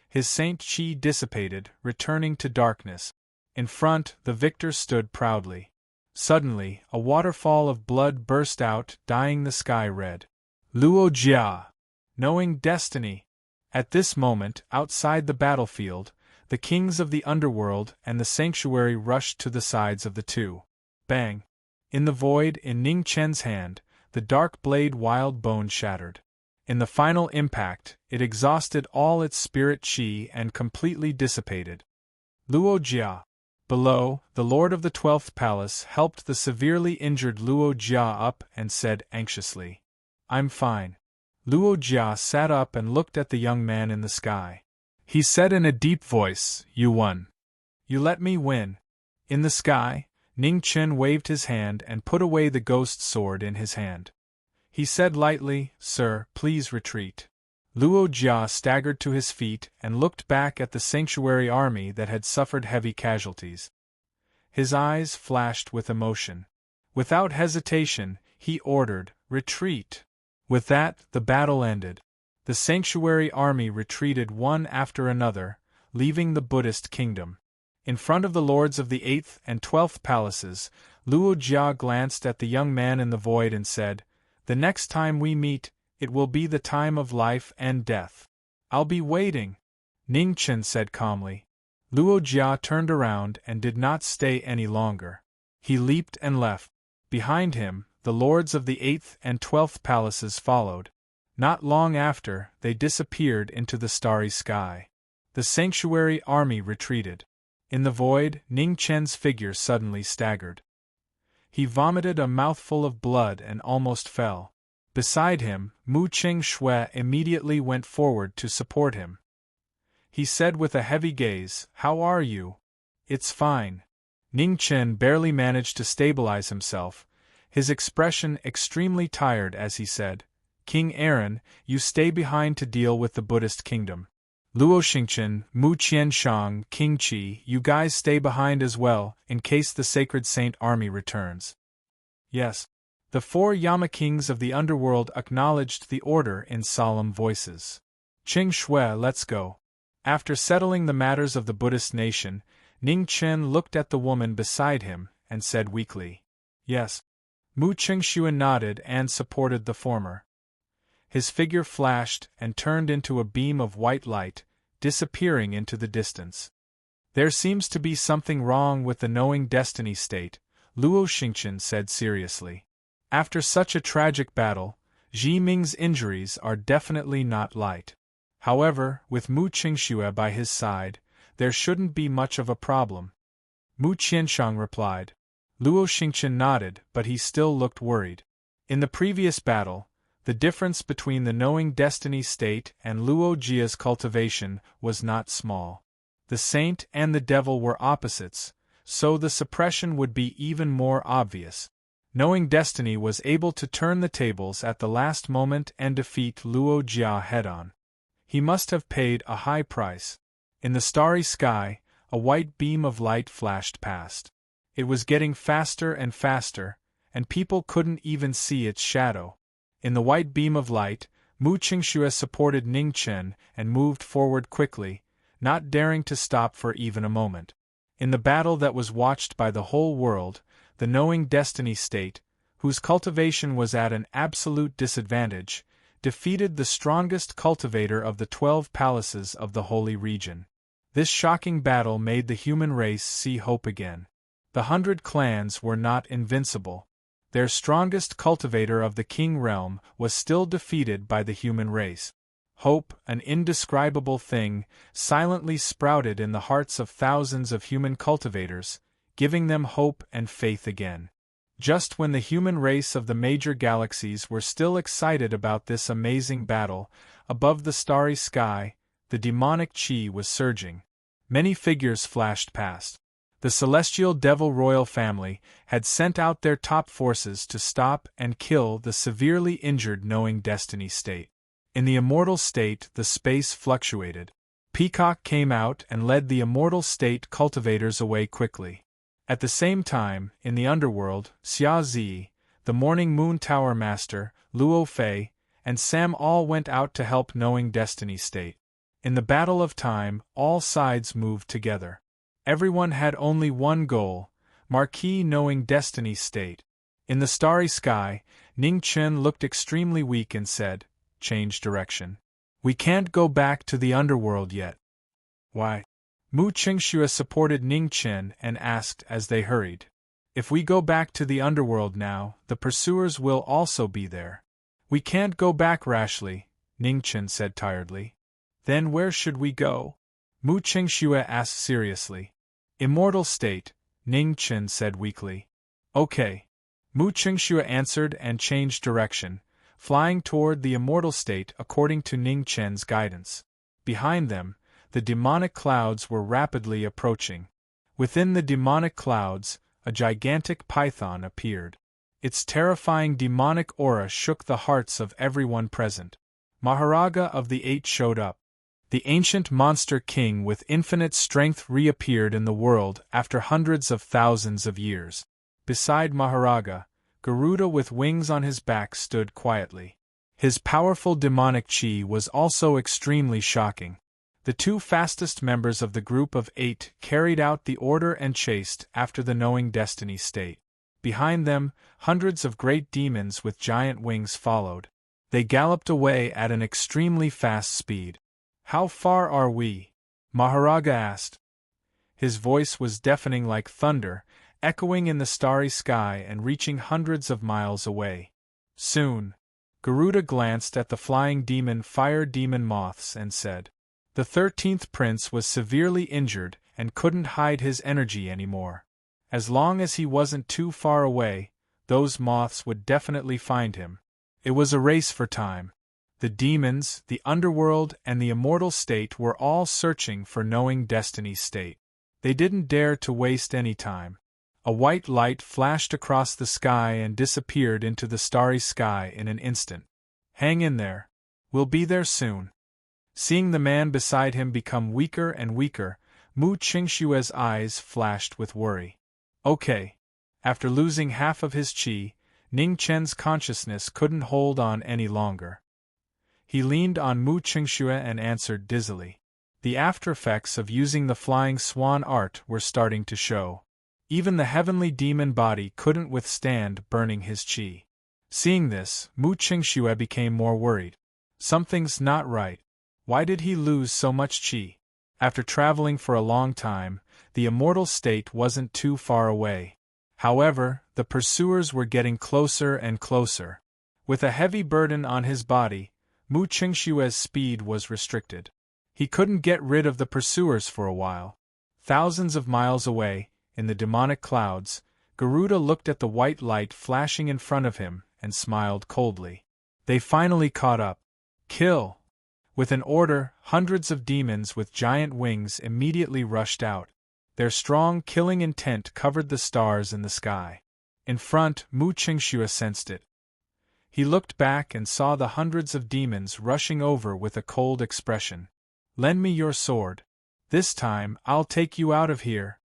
His saint chi dissipated, returning to darkness. In front, the victor stood proudly. Suddenly, a waterfall of blood burst out, dyeing the sky red. Luo Jia! Knowing destiny! At this moment, outside the battlefield, the kings of the underworld and the sanctuary rushed to the sides of the 2. Bang! In the void, in Ning Chen's hand, the dark blade wild bone shattered. In the final impact, it exhausted all its spirit chi and completely dissipated. Luo Jia. Below, the lord of the 12th palace helped the severely injured Luo Jia up and said anxiously, "I'm fine." Luo Jia sat up and looked at the young man in the sky. He said in a deep voice, "You won. You let me win." In the sky, Ning Chen waved his hand and put away the ghost sword in his hand. He said lightly, "Sir, please retreat." Luo Jia staggered to his feet and looked back at the sanctuary army that had suffered heavy casualties. His eyes flashed with emotion. Without hesitation, he ordered, "Retreat." With that, the battle ended. The sanctuary army retreated one after another, leaving the Buddhist kingdom. In front of the lords of the 8th and 12th palaces, Luo Jia glanced at the young man in the void and said, "The next time we meet, it will be the time of life and death. I'll be waiting," Ning Chen said calmly. Luo Jia turned around and did not stay any longer. He leaped and left. Behind him, the lords of the 8th and 12th palaces followed. Not long after, they disappeared into the starry sky. The sanctuary army retreated. In the void, Ning Chen's figure suddenly staggered. He vomited a mouthful of blood and almost fell. Beside him, Mu Qing Shui immediately went forward to support him. He said with a heavy gaze, "How are you?" "It's fine." Ning Chen barely managed to stabilize himself, his expression extremely tired as he said, "King Aaron, you stay behind to deal with the Buddhist kingdom. Luo Xingchen, Mu Qianshang, King Qi, you guys stay behind as well, in case the Sacred Saint army returns." "Yes." The 4 Yama kings of the underworld acknowledged the order in solemn voices. "Qing Shui, let's go." After settling the matters of the Buddhist nation, Ning Chen looked at the woman beside him and said weakly, "Yes." Mu Qingshui nodded and supported the former. His figure flashed and turned into a beam of white light, disappearing into the distance. "There seems to be something wrong with the knowing destiny state," Luo Xingchen said seriously. "After such a tragic battle, Ji Ming's injuries are definitely not light. However, with Mu Qingshui by his side, there shouldn't be much of a problem." Mu Qianshang replied. Luo Xingchen nodded, but he still looked worried. In the previous battle, the difference between the knowing destiny state and Luo Jia's cultivation was not small. The saint and the devil were opposites, so the suppression would be even more obvious. Knowing destiny was able to turn the tables at the last moment and defeat Luo Jia head-on. He must have paid a high price. In the starry sky, a white beam of light flashed past. It was getting faster and faster, and people couldn't even see its shadow. In the white beam of light, Mu Qingshui supported Ning Chen and moved forward quickly, not daring to stop for even a moment. In the battle that was watched by the whole world, the knowing destiny state, whose cultivation was at an absolute disadvantage, defeated the strongest cultivator of the 12 palaces of the holy region. This shocking battle made the human race see hope again. The 100 clans were not invincible. Their strongest cultivator of the king realm was still defeated by the human race. Hope, an indescribable thing, silently sprouted in the hearts of thousands of human cultivators, giving them hope and faith again. Just when the human race of the major galaxies were still excited about this amazing battle, above the starry sky, the demonic chi was surging. Many figures flashed past. The celestial devil royal family had sent out their top forces to stop and kill the severely injured knowing destiny state. In the immortal state, the space fluctuated. Peacock came out and led the immortal state cultivators away quickly. At the same time, in the underworld, Xia Zi, the Morning Moon Tower Master, Luo Fei, and Sam all went out to help knowing destiny state. In the battle of time, all sides moved together. Everyone had only one goal, Marquis knowing destiny state. In the starry sky, Ning Chen looked extremely weak and said, "Change direction. We can't go back to the underworld yet." "Why?" Mu Qingshui supported Ning Chen and asked as they hurried. If we go back to the underworld now, the pursuers will also be there. We can't go back rashly, Ningchen said tiredly. Then where should we go? Mu Qingxue asked seriously. Immortal state, Ningchen said weakly. Okay. Mu Qingxue answered and changed direction, flying toward the immortal state according to Ningchen's guidance. Behind them, the demonic clouds were rapidly approaching. Within the demonic clouds, a gigantic python appeared. Its terrifying demonic aura shook the hearts of everyone present. Maharaja of the Eight showed up. The ancient monster king with infinite strength reappeared in the world after hundreds of thousands of years. Beside Maharaja, Garuda with wings on his back stood quietly. His powerful demonic chi was also extremely shocking. The two fastest members of the group of 8 carried out the order and chased after the knowing destiny state. Behind them, hundreds of great demons with giant wings followed. They galloped away at an extremely fast speed. How far are we? Maharaja asked. His voice was deafening like thunder, echoing in the starry sky and reaching hundreds of miles away. Soon. Garuda glanced at the flying demon fire demon moths and said. The 13th prince was severely injured and couldn't hide his energy anymore. As long as he wasn't too far away, those moths would definitely find him. It was a race for time. The demons, the underworld, and the immortal state were all searching for knowing destiny's state. They didn't dare to waste any time. A white light flashed across the sky and disappeared into the starry sky in an instant. Hang in there. We'll be there soon. Seeing the man beside him become weaker and weaker, Mu Qingxue's eyes flashed with worry. Okay. After losing half of his qi, Ningchen's consciousness couldn't hold on any longer. He leaned on Mu Qingxue and answered dizzily. The aftereffects of using the flying swan art were starting to show. Even the heavenly demon body couldn't withstand burning his qi. Seeing this, Mu Qingxue became more worried. Something's not right. Why did he lose so much qi? After traveling for a long time, the immortal state wasn't too far away. However, the pursuers were getting closer and closer. With a heavy burden on his body, Mu Qingxue's speed was restricted. He couldn't get rid of the pursuers for a while. Thousands of miles away, in the demonic clouds, Garuda looked at the white light flashing in front of him and smiled coldly. They finally caught up. Kill! With an order, hundreds of demons with giant wings immediately rushed out. Their strong killing intent covered the stars in the sky. In front, Mu Qingxue sensed it. He looked back and saw the hundreds of demons rushing over with a cold expression. Lend me your sword. This time, I'll take you out of here.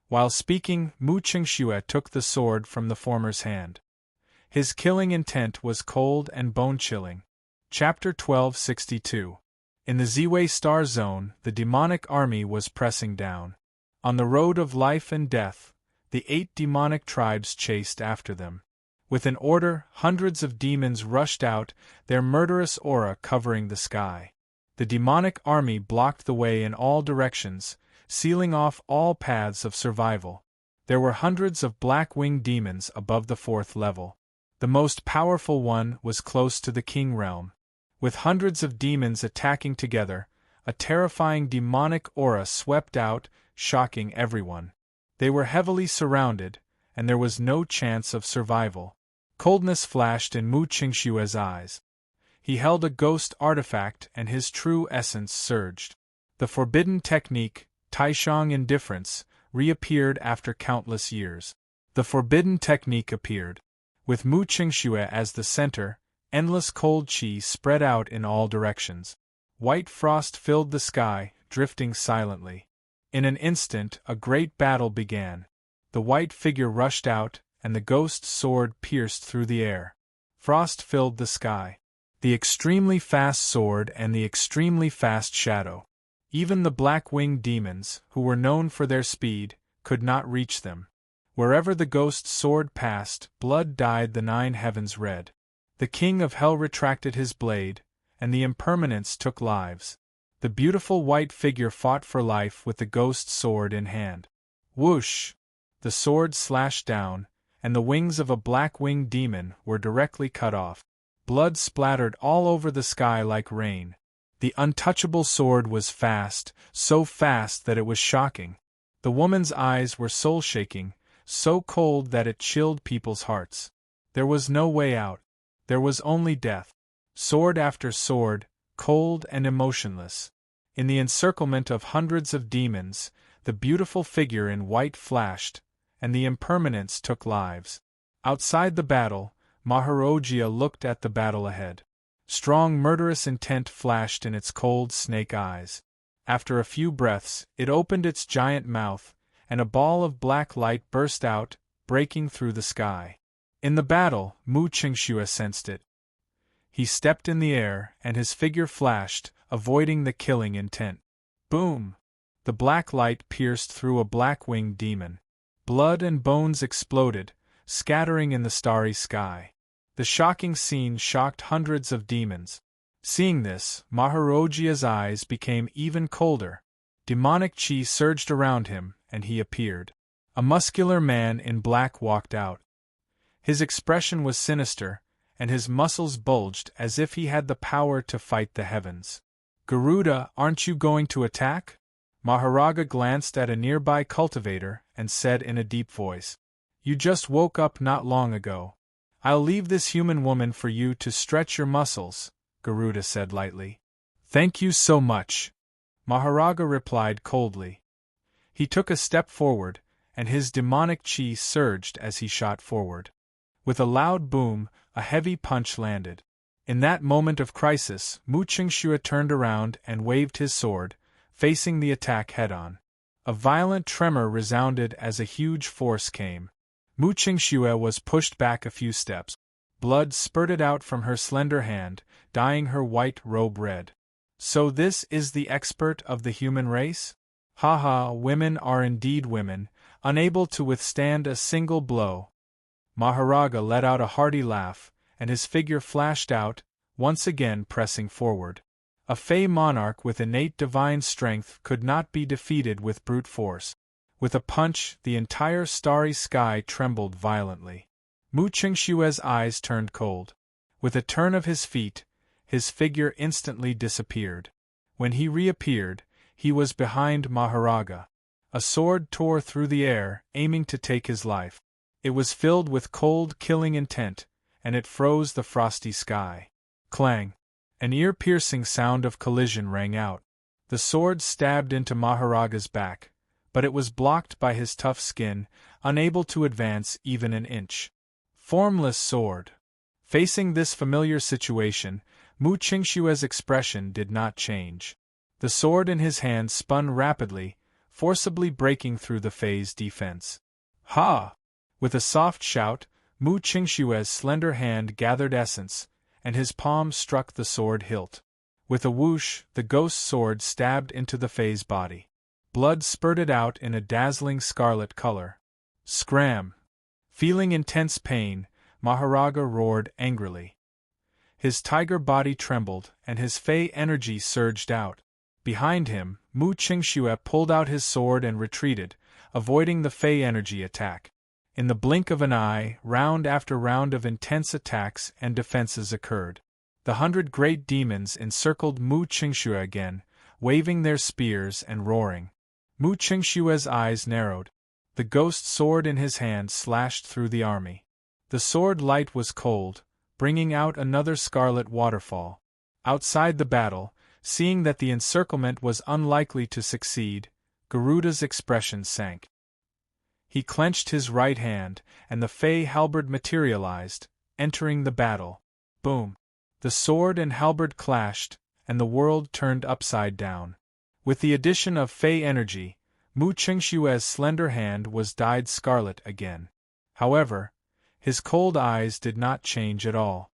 While speaking, Mu Qingxue took the sword from the former's hand. His killing intent was cold and bone-chilling. Chapter 1262. In the Ziwei Star Zone, the demonic army was pressing down. On the road of life and death, the 8 demonic tribes chased after them. With an order, hundreds of demons rushed out, their murderous aura covering the sky. The demonic army blocked the way in all directions, sealing off all paths of survival. There were hundreds of black-winged demons above the 4th level. The most powerful one was close to the King Realm. With hundreds of demons attacking together, a terrifying demonic aura swept out, shocking everyone. They were heavily surrounded, and there was no chance of survival. Coldness flashed in Mu Qingxue's eyes. He held a ghost artifact and his true essence surged. The forbidden technique, Taishang Indifference, reappeared after countless years. The forbidden technique appeared. With Mu Qingxue as the center, endless cold qi spread out in all directions. White frost filled the sky, drifting silently. In an instant, a great battle began. The white figure rushed out, and the ghost sword pierced through the air. Frost filled the sky. The extremely fast sword and the extremely fast shadow. Even the black-winged demons, who were known for their speed, could not reach them. Wherever the ghost sword passed, blood dyed the 9 heavens red. The king of hell retracted his blade, and the impermanents took lives. The beautiful white figure fought for life with the ghost sword in hand. Whoosh! the sword slashed down, and the wings of a black-winged demon were directly cut off. Blood splattered all over the sky like rain. The untouchable sword was fast, so fast that it was shocking. The woman's eyes were soul-shaking, so cold that it chilled people's hearts. There was no way out. There was only death. Sword after sword, cold and emotionless. In the encirclement of hundreds of demons, the beautiful figure in white flashed, and the impermanence took lives. Outside the battle, Maharojia looked at the battle ahead. Strong murderous intent flashed in its cold snake eyes. After a few breaths, it opened its giant mouth, and a ball of black light burst out, breaking through the sky. In the battle, Mu Qingxue sensed it. He stepped in the air, and his figure flashed, avoiding the killing intent. Boom! The black light pierced through a black-winged demon. Blood and bones exploded, scattering in the starry sky. The shocking scene shocked hundreds of demons. Seeing this, Maharojia's eyes became even colder. Demonic chi surged around him, and he appeared. A muscular man in black walked out. His expression was sinister, and his muscles bulged as if he had the power to fight the heavens. Garuda, aren't you going to attack? Maharaga glanced at a nearby cultivator and said in a deep voice. You just woke up not long ago. I'll leave this human woman for you to stretch your muscles, Garuda said lightly. Thank you so much, Maharaga replied coldly. He took a step forward, and his demonic chi surged as he shot forward. With a loud boom, a heavy punch landed. In that moment of crisis, Mu Qingxue turned around and waved his sword, facing the attack head-on. A violent tremor resounded as a huge force came. Mu Qingxue was pushed back a few steps. Blood spurted out from her slender hand, dyeing her white robe red. So this is the expert of the human race? Ha, women are indeed women, unable to withstand a single blow. Maharaga let out a hearty laugh, and his figure flashed out, once again pressing forward. A Fey monarch with innate divine strength could not be defeated with brute force. With a punch, the entire starry sky trembled violently. Mu Qingxue's eyes turned cold. With a turn of his feet, his figure instantly disappeared. When he reappeared, he was behind Maharaga. A sword tore through the air, aiming to take his life. It was filled with cold, killing intent, and it froze the frosty sky. Clang! An ear-piercing sound of collision rang out. The sword stabbed into Maharaga's back, but it was blocked by his tough skin, unable to advance even an inch. Formless sword. Facing this familiar situation, Mu Qingxue's expression did not change. The sword in his hand spun rapidly, forcibly breaking through the Fey's defense. Ha! With a soft shout, Mu Qingxue's slender hand gathered essence, and his palm struck the sword hilt. With a whoosh, the ghost sword stabbed into the Fey's body. Blood spurted out in a dazzling scarlet color. Scram! Feeling intense pain, Maharaga roared angrily. His tiger body trembled, and his Fey energy surged out. Behind him, Mu Qingxue pulled out his sword and retreated, avoiding the Fey energy attack. In the blink of an eye, round after round of intense attacks and defenses occurred. The 100 great demons encircled Mu Qingxue again, waving their spears and roaring. Mu Qingxue's eyes narrowed. The ghost sword in his hand slashed through the army. The sword light was cold, bringing out another scarlet waterfall. Outside the battle, seeing that the encirclement was unlikely to succeed, Garuda's expression sank. He clenched his right hand, and the Fey halberd materialized, entering the battle. Boom! The sword and halberd clashed, and the world turned upside down. With the addition of Fey energy, Mu Qingxue's slender hand was dyed scarlet again. However, his cold eyes did not change at all.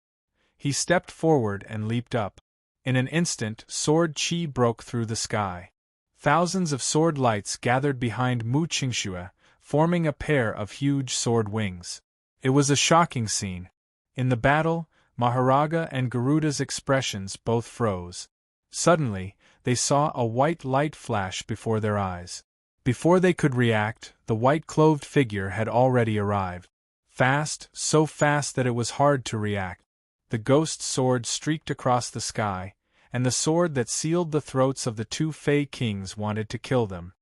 He stepped forward and leaped up. In an instant, sword chi broke through the sky. Thousands of sword lights gathered behind Mu Qingxue, forming a pair of huge sword wings. It was a shocking scene. In the battle, Maharaga and Garuda's expressions both froze. Suddenly, they saw a white light flash before their eyes. Before they could react, the white-clothed figure had already arrived. Fast, so fast that it was hard to react. The ghost sword streaked across the sky, and the sword that sealed the throats of the two Fey kings wanted to kill them.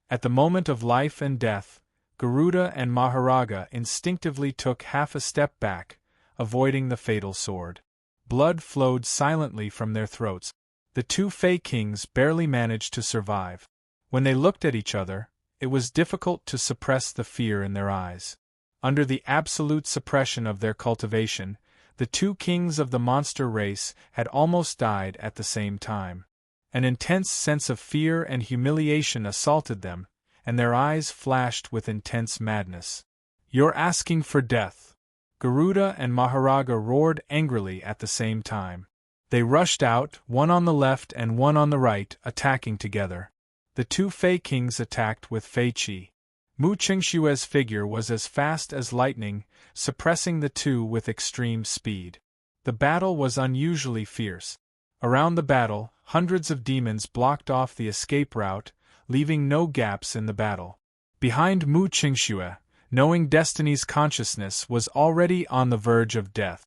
At the moment of life and death, Garuda and Maharaga instinctively took half a step back, avoiding the fatal sword. Blood flowed silently from their throats. The two Fey kings barely managed to survive. When they looked at each other, it was difficult to suppress the fear in their eyes. Under the absolute suppression of their cultivation, the two kings of the monster race had almost died at the same time. An intense sense of fear and humiliation assaulted them, and their eyes flashed with intense madness. "You're asking for death!" Garuda and Maharaga roared angrily at the same time. They rushed out, one on the left and one on the right, attacking together. The two Fey kings attacked with Fei Qi. Mu Qingshue's figure was as fast as lightning, suppressing the two with extreme speed. The battle was unusually fierce. Around the battle, hundreds of demons blocked off the escape route, leaving no gaps in the battle. Behind Mu Qingxue, knowing Destiny's consciousness was already on the verge of death.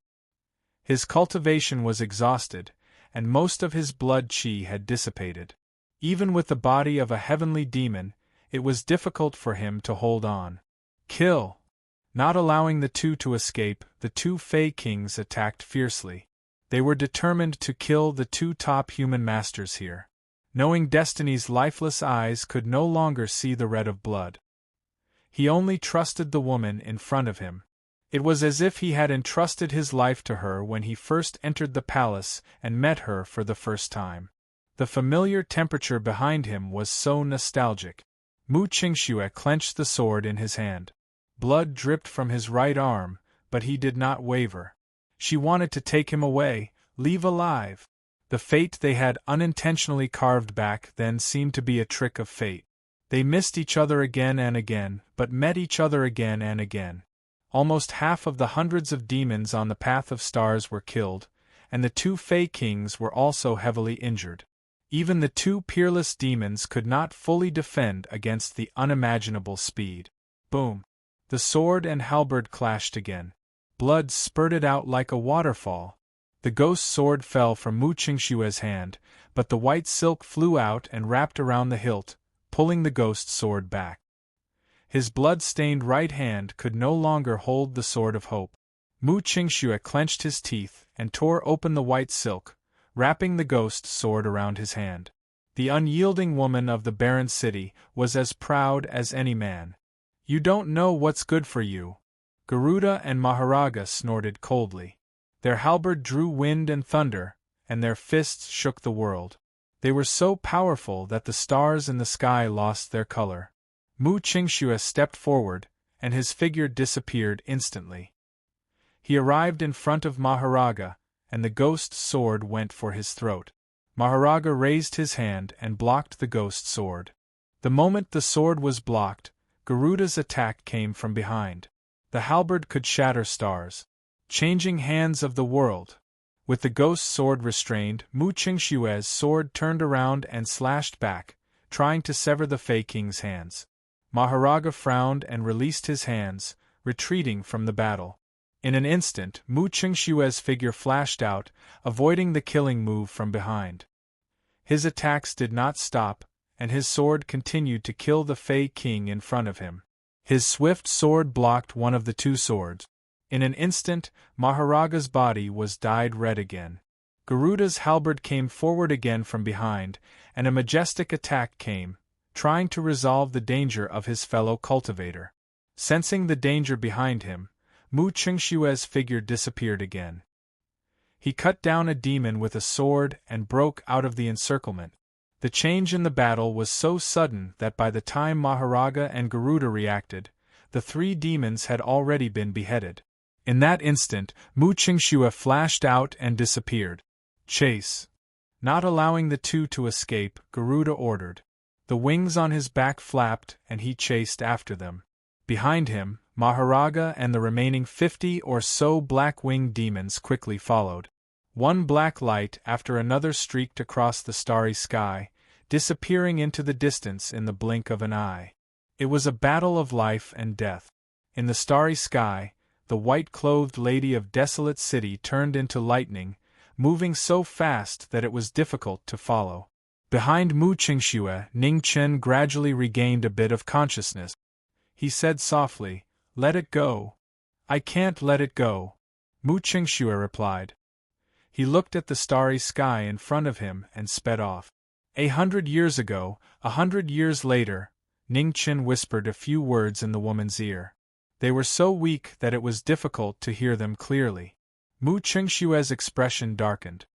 His cultivation was exhausted, and most of his blood qi had dissipated. Even with the body of a heavenly demon, it was difficult for him to hold on. "Kill!" Not allowing the two to escape, the two Fey kings attacked fiercely. They were determined to kill the two top human masters here. Knowing Destiny's lifeless eyes could no longer see the red of blood. He only trusted the woman in front of him. It was as if he had entrusted his life to her when he first entered the palace and met her for the first time. The familiar temperature behind him was so nostalgic. Mu Qingxue clenched the sword in his hand. Blood dripped from his right arm, but he did not waver. She wanted to take him away, leave alive. The fate they had unintentionally carved back then seemed to be a trick of fate. They missed each other again and again, but met each other again and again. Almost half of the hundreds of demons on the Path of Stars were killed, and the two Fey kings were also heavily injured. Even the two peerless demons could not fully defend against the unimaginable speed. Boom! The sword and halberd clashed again. Blood spurted out like a waterfall. The ghost sword fell from Mu Qingshue's hand, but the white silk flew out and wrapped around the hilt, pulling the ghost sword back. His blood-stained right hand could no longer hold the sword of hope. Mu Qingxue clenched his teeth and tore open the white silk, wrapping the ghost sword around his hand. The unyielding woman of the barren city was as proud as any man. "You don't know what's good for you." Garuda and Maharaga snorted coldly. Their halberd drew wind and thunder, and their fists shook the world. They were so powerful that the stars in the sky lost their color. Mu Qingxue stepped forward, and his figure disappeared instantly. He arrived in front of Maharaga, and the ghost sword went for his throat. Maharaga raised his hand and blocked the ghost sword. The moment the sword was blocked, Garuda's attack came from behind. The halberd could shatter stars. Changing hands of the world. With the ghost sword restrained, Mu Qingshue's sword turned around and slashed back, trying to sever the Fey King's hands. Maharaga frowned and released his hands, retreating from the battle. In an instant, Mu Qingshue's figure flashed out, avoiding the killing move from behind. His attacks did not stop, and his sword continued to kill the Fey King in front of him. His swift sword blocked one of the two swords. In an instant, Maharaga's body was dyed red again. Garuda's halberd came forward again from behind, and a majestic attack came, trying to resolve the danger of his fellow cultivator. Sensing the danger behind him, Mu Qingshue's figure disappeared again. He cut down a demon with a sword and broke out of the encirclement. The change in the battle was so sudden that by the time Maharaga and Garuda reacted, the three demons had already been beheaded. In that instant, Mu Qingshuo flashed out and disappeared. "Chase!" Not allowing the two to escape, Garuda ordered. The wings on his back flapped and he chased after them. Behind him, Maharaga and the remaining 50 or so black-winged demons quickly followed. One black light after another streaked across the starry sky, disappearing into the distance in the blink of an eye. It was a battle of life and death. In the starry sky, the white-clothed lady of Desolate City turned into lightning, moving so fast that it was difficult to follow. Behind Mu Qingxue, Ning Chen gradually regained a bit of consciousness. He said softly, "Let it go." "I can't let it go," Mu Qingxue replied. He looked at the starry sky in front of him and sped off. 100 years ago, 100 years later, Ning Chen whispered a few words in the woman's ear. They were so weak that it was difficult to hear them clearly. Mu Qingxue's expression darkened.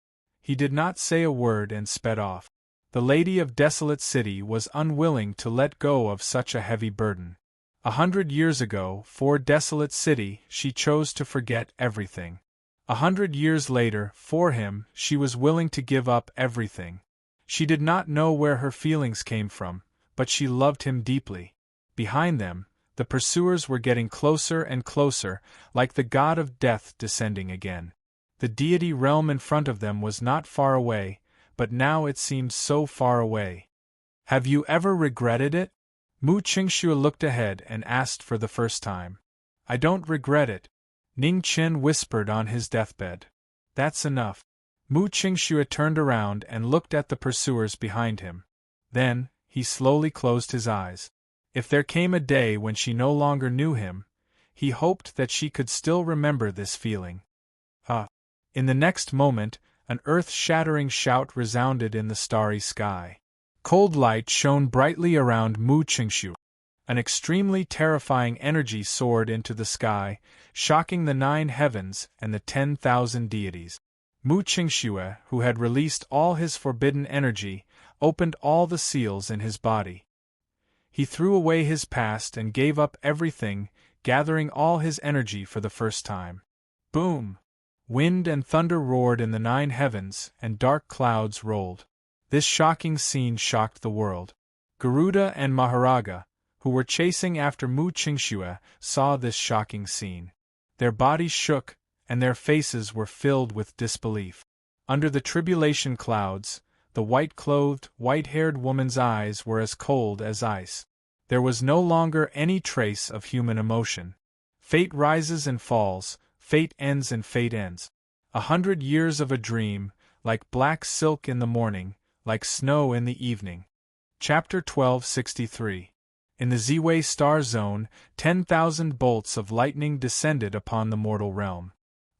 He did not say a word and sped off. The lady of Desolate City was unwilling to let go of such a heavy burden. 100 years ago, for Desolate City, she chose to forget everything. 100 years later, for him, she was willing to give up everything. She did not know where her feelings came from, but she loved him deeply. Behind them, the pursuers were getting closer and closer, like the god of death descending again. The deity realm in front of them was not far away, but now it seemed so far away. "Have you ever regretted it?" Mu Qingxue looked ahead and asked for the first time. "I don't regret it," Ning Chen whispered on his deathbed. "That's enough." Mu Qingxue turned around and looked at the pursuers behind him. Then, he slowly closed his eyes. If there came a day when she no longer knew him, he hoped that she could still remember this feeling. In the next moment, an earth-shattering shout resounded in the starry sky. Cold light shone brightly around Mu Qingxue. An extremely terrifying energy soared into the sky, shocking the 9 heavens and the 10,000 deities. Mu Qingxue, who had released all his forbidden energy, opened all the seals in his body. He threw away his past and gave up everything, gathering all his energy for the first time. Boom! Wind and thunder roared in the 9 heavens, and dark clouds rolled. This shocking scene shocked the world. Garuda and Maharaga, who were chasing after Mu Qingxue, saw this shocking scene. Their bodies shook, and their faces were filled with disbelief. Under the tribulation clouds, the white-clothed, white-haired woman's eyes were as cold as ice. There was no longer any trace of human emotion. Fate rises and falls, fate ends and fate ends. 100 years of a dream, like black silk in the morning, like snow in the evening. Chapter 1263. In the Ziwei star zone, 10,000 bolts of lightning descended upon the mortal realm.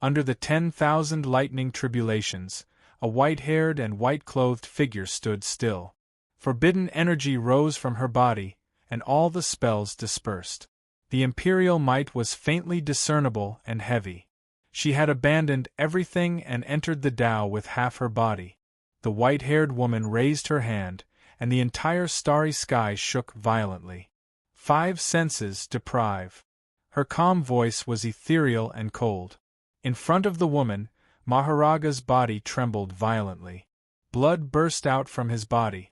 Under the 10,000 lightning tribulations, a white-haired and white-clothed figure stood still. Forbidden energy rose from her body, and all the spells dispersed. The imperial might was faintly discernible and heavy. She had abandoned everything and entered the Tao with half her body. The white-haired woman raised her hand, and the entire starry sky shook violently. 5 senses deprive. Her calm voice was ethereal and cold. In front of the woman, Maharaga's body trembled violently. Blood burst out from his body.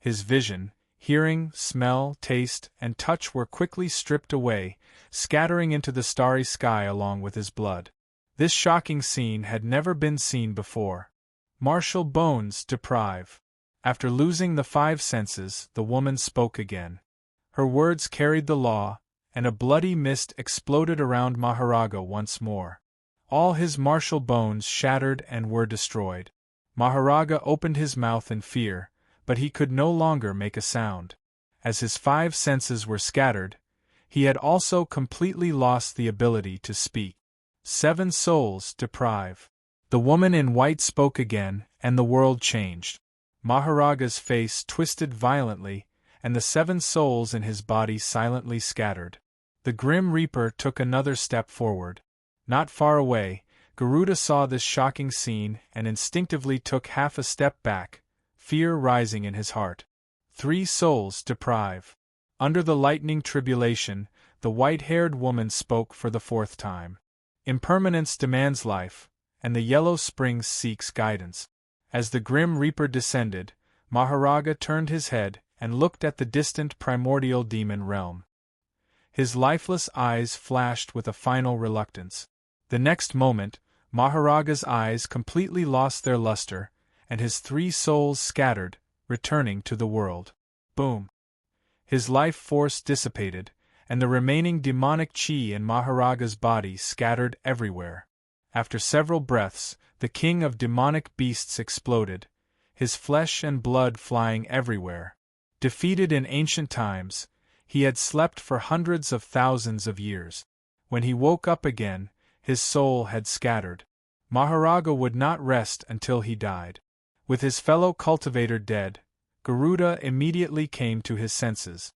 His vision, hearing, smell, taste, and touch were quickly stripped away, scattering into the starry sky along with his blood. This shocking scene had never been seen before. Martial bones deprive. After losing the 5 senses, the woman spoke again. Her words carried the law, and a bloody mist exploded around Maharaga once more. All his martial bones shattered and were destroyed. Maharaga opened his mouth in fear, but he could no longer make a sound. As his 5 senses were scattered, he had also completely lost the ability to speak. 7 souls deprive. The woman in white spoke again, and the world changed. Maharaga's face twisted violently, and the 7 souls in his body silently scattered. The Grim Reaper took another step forward. Not far away, Garuda saw this shocking scene and instinctively took half a step back, fear rising in his heart. 3 souls deprive. Under the lightning tribulation, the white-haired woman spoke for the 4th time. Impermanence demands life, and the Yellow Springs seeks guidance. As the Grim Reaper descended, Maharaga turned his head and looked at the distant primordial demon realm. His lifeless eyes flashed with a final reluctance. The next moment, Maharaga's eyes completely lost their luster, and his 3 souls scattered, returning to the world. Boom! His life force dissipated, and the remaining demonic chi in Maharaga's body scattered everywhere. After several breaths, the king of demonic beasts exploded, his flesh and blood flying everywhere. Defeated in ancient times, he had slept for hundreds of thousands of years. When he woke up again, his soul had scattered. Maharaga would not rest until he died. With his fellow cultivator dead, Garuda immediately came to his senses.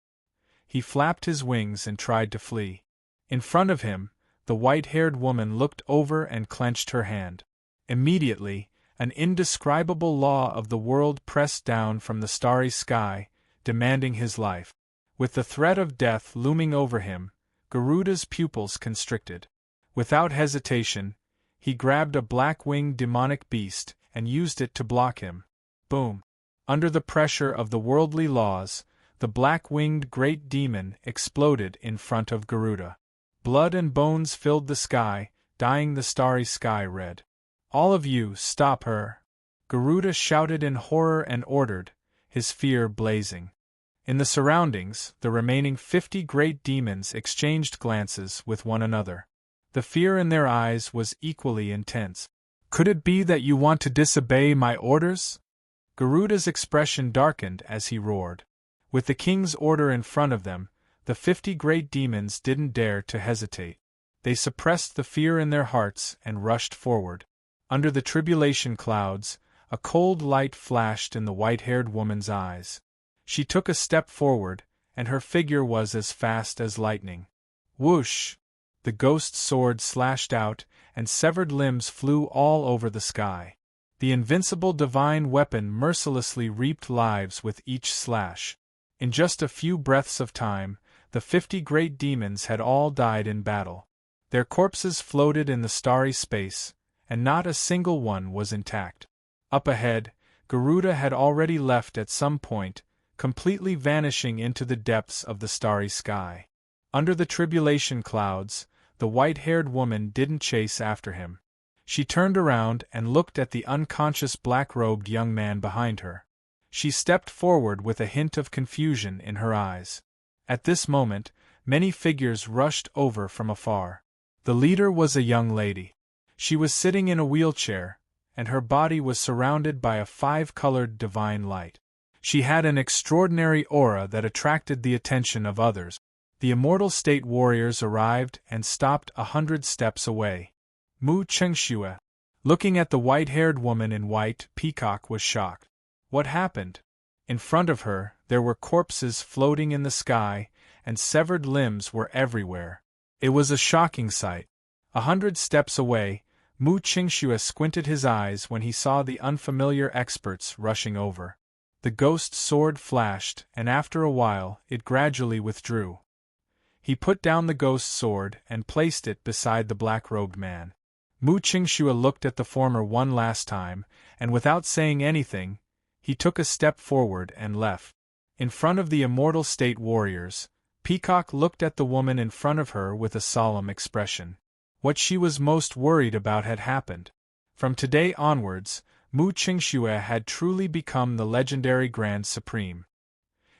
He flapped his wings and tried to flee. In front of him, the white-haired woman looked over and clenched her hand. Immediately, an indescribable law of the world pressed down from the starry sky, demanding his life. With the threat of death looming over him, Garuda's pupils constricted. Without hesitation, he grabbed a black-winged demonic beast and used it to block him. Boom! Under the pressure of the worldly laws, the black-winged great demon exploded in front of Garuda. Blood and bones filled the sky, dyeing the starry sky red. "All of you, stop her!" Garuda shouted in horror and ordered, his fear blazing. In the surroundings, the remaining 50 great demons exchanged glances with one another. The fear in their eyes was equally intense. "Could it be that you want to disobey my orders?" Garuda's expression darkened as he roared. With the king's order in front of them, the 50 great demons didn't dare to hesitate. They suppressed the fear in their hearts and rushed forward. Under the tribulation clouds, a cold light flashed in the white-haired woman's eyes. She took a step forward, and her figure was as fast as lightning. Whoosh! The ghost sword slashed out, and severed limbs flew all over the sky. The invincible divine weapon mercilessly reaped lives with each slash. In just a few breaths of time, the 50 great demons had all died in battle. Their corpses floated in the starry space, and not a single one was intact. Up ahead, Garuda had already left at some point, completely vanishing into the depths of the starry sky. Under the tribulation clouds, the white-haired woman didn't chase after him. She turned around and looked at the unconscious black-robed young man behind her. She stepped forward with a hint of confusion in her eyes. At this moment, many figures rushed over from afar. The leader was a young lady. She was sitting in a wheelchair, and her body was surrounded by a 5-colored divine light. She had an extraordinary aura that attracted the attention of others. The immortal state warriors arrived and stopped 100 steps away. Mu Chengxue, looking at the white-haired woman in white peacock, was shocked. What happened? In front of her, there were corpses floating in the sky, and severed limbs were everywhere. It was a shocking sight. 100 steps away, Mu Chengxue squinted his eyes when he saw the unfamiliar experts rushing over. The ghost sword flashed, and after a while, it gradually withdrew. He put down the ghost sword and placed it beside the black-robed man. Mu Chengxue looked at the former one last time, and without saying anything, he took a step forward and left. In front of the immortal state warriors, Peacock looked at the woman in front of her with a solemn expression. What she was most worried about had happened. From today onwards, Mu Chengxue had truly become the legendary Grand Supreme.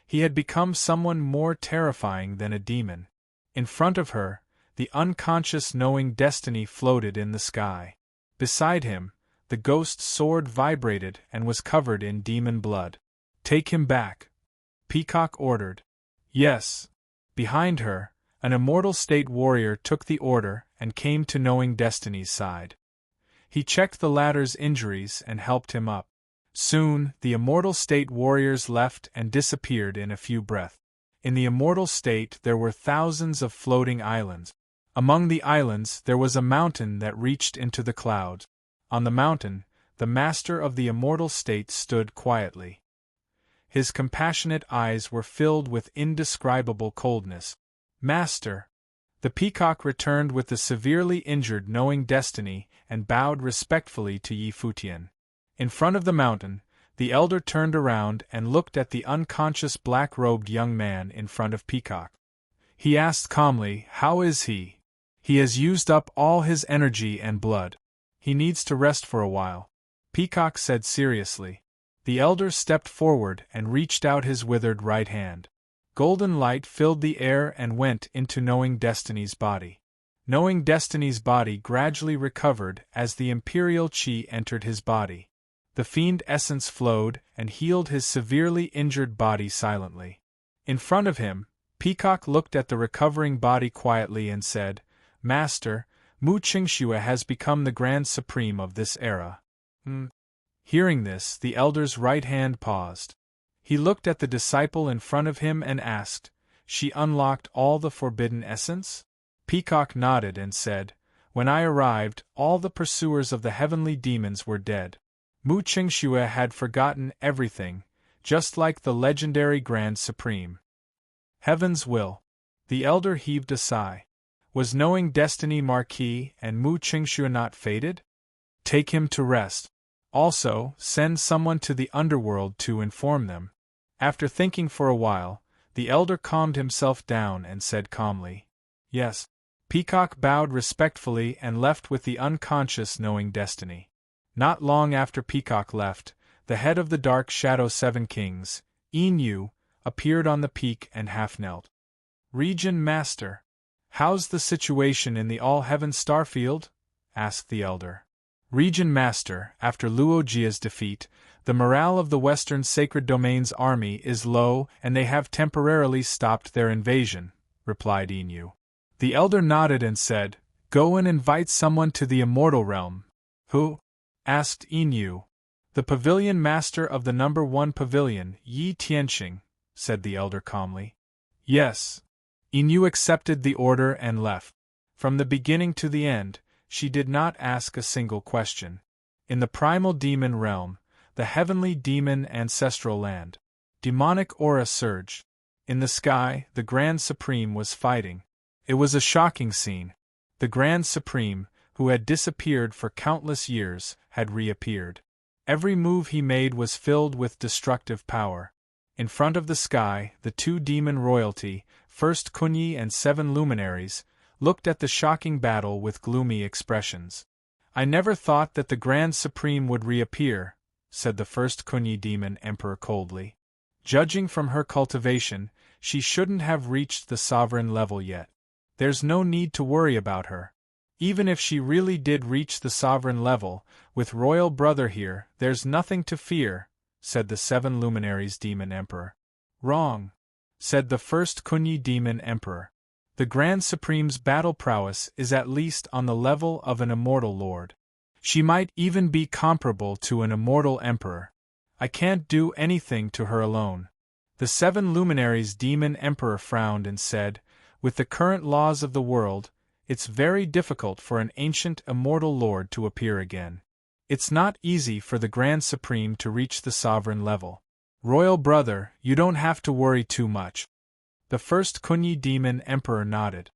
He had become someone more terrifying than a demon. In front of her, the unconscious knowing destiny floated in the sky. Beside him, the ghost sword vibrated and was covered in demon blood. "Take him back," Peacock ordered. "Yes." Behind her, an immortal state warrior took the order and came to knowing destiny's side. He checked the latter's injuries and helped him up. Soon, the immortal state warriors left and disappeared in a few breaths. In the immortal state there were thousands of floating islands. Among the islands there was a mountain that reached into the clouds. On the mountain, the master of the immortal state stood quietly. His compassionate eyes were filled with indescribable coldness. "Master!" The peacock returned with the severely injured knowing destiny and bowed respectfully to Yi Futian. In front of the mountain, the elder turned around and looked at the unconscious black-robed young man in front of Peacock. He asked calmly, "How is he?" "He has used up all his energy and blood. He needs to rest for a while," Peacock said seriously. The elder stepped forward and reached out his withered right hand. Golden light filled the air and went into Knowing Destiny's body. Knowing Destiny's body gradually recovered as the imperial chi entered his body. The fiend essence flowed and healed his severely injured body silently. In front of him, Peacock looked at the recovering body quietly and said, "Master, Mu Qingxue has become the Grand Supreme of this era." Hearing this, the elder's right hand paused. He looked at the disciple in front of him and asked, "She unlocked all the forbidden essence?" Peacock nodded and said, "When I arrived, all the pursuers of the heavenly demons were dead. Mu Qingxue had forgotten everything, just like the legendary Grand Supreme." Heaven's will. The elder heaved a sigh. Was Knowing Destiny Marquis and Mu Qingxue not fated? Take him to rest. Also, send someone to the underworld to inform them. After thinking for a while, the elder calmed himself down and said calmly, "Yes." Peacock bowed respectfully and left with the unconscious Knowing Destiny. Not long after Peacock left, the head of the Dark Shadow Seven Kings, Yin, appeared on the peak and half-knelt. "Region Master, how's the situation in the All-Heaven Starfield?" asked the elder. "Region Master, after Luojia's defeat, the morale of the Western Sacred Domain's army is low and they have temporarily stopped their invasion," replied Yin. The elder nodded and said, "Go and invite someone to the Immortal Realm." "Who?" asked Yin. "The Pavilion Master of the No. 1 Pavilion, Yi Tianxing," said the elder calmly. "Yes." Yin accepted the order and left. From the beginning to the end, she did not ask a single question. In the primal demon realm, the heavenly demon ancestral land, demonic aura surged. In the sky, the Grand Supreme was fighting. It was a shocking scene. The Grand Supreme, who had disappeared for countless years, had reappeared. Every move he made was filled with destructive power. In front of the sky, the two demon royalty, First Kunyi and Seven Luminaries, looked at the shocking battle with gloomy expressions. "I never thought that the Grand Supreme would reappear," said the First Kunyi Demon Emperor coldly. "Judging from her cultivation, she shouldn't have reached the sovereign level yet. There's no need to worry about her. Even if she really did reach the sovereign level, with Royal Brother here, there's nothing to fear," said the Seven Luminaries Demon Emperor. "Wrong," said the First Kunyi Demon Emperor. "The Grand Supreme's battle prowess is at least on the level of an immortal lord. She might even be comparable to an immortal emperor. I can't do anything to her alone." The Seven Luminaries Demon Emperor frowned and said, "With the current laws of the world, it's very difficult for an ancient immortal lord to appear again. It's not easy for the Grand Supreme to reach the sovereign level. Royal Brother, you don't have to worry too much." The First Kunyi Demon Emperor nodded.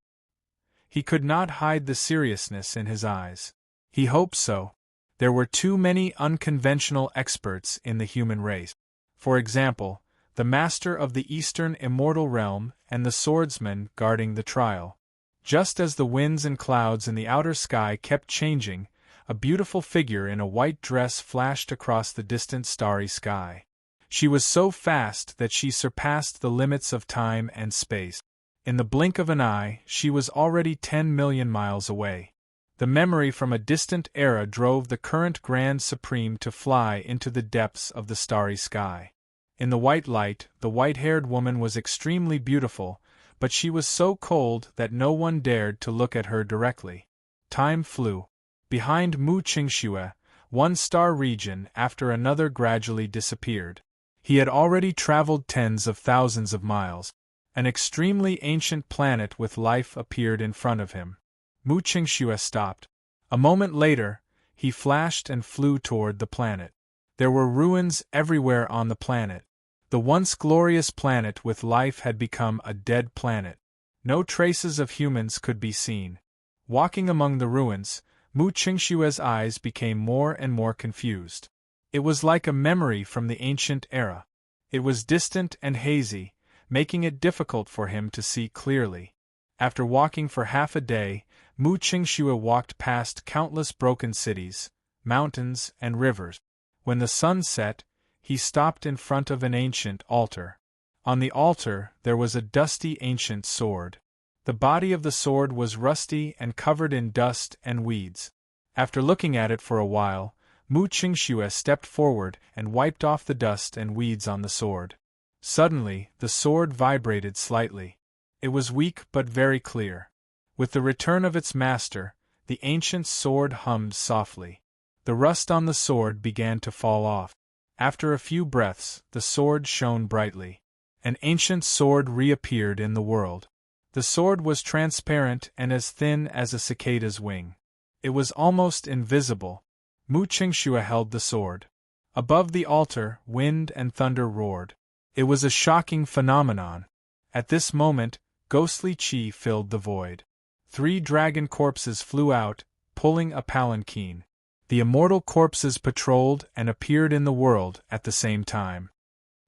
He could not hide the seriousness in his eyes. He hoped so. There were too many unconventional experts in the human race. For example, the Master of the Eastern Immortal Realm and the swordsman guarding the trial. Just as the winds and clouds in the outer sky kept changing, a beautiful figure in a white dress flashed across the distant starry sky. She was so fast that she surpassed the limits of time and space. In the blink of an eye, she was already 10 million miles away. The memory from a distant era drove the current Grand Supreme to fly into the depths of the starry sky. In the white light, the white-haired woman was extremely beautiful, but she was so cold that no one dared to look at her directly. Time flew. Behind Mu Qingxue, one star region after another gradually disappeared. He had already traveled tens of thousands of miles. An extremely ancient planet with life appeared in front of him. Mu Qingxue stopped. A moment later, he flashed and flew toward the planet. There were ruins everywhere on the planet. The once glorious planet with life had become a dead planet. No traces of humans could be seen. Walking among the ruins, Mu Qingxue's eyes became more and more confused. It was like a memory from the ancient era. It was distant and hazy, making it difficult for him to see clearly. After walking for half a day, Mu Qingxue walked past countless broken cities, mountains, and rivers. When the sun set, he stopped in front of an ancient altar. On the altar there was a dusty ancient sword. The body of the sword was rusty and covered in dust and weeds. After looking at it for a while, Mu Qingxue stepped forward and wiped off the dust and weeds on the sword. Suddenly, the sword vibrated slightly. It was weak but very clear. With the return of its master, the ancient sword hummed softly. The rust on the sword began to fall off. After a few breaths, the sword shone brightly. An ancient sword reappeared in the world. The sword was transparent and as thin as a cicada's wing. It was almost invisible. Mu Qingxue held the sword. Above the altar, wind and thunder roared. It was a shocking phenomenon. At this moment, ghostly qi filled the void. 3 dragon corpses flew out, pulling a palanquin. The immortal corpses patrolled and appeared in the world at the same time.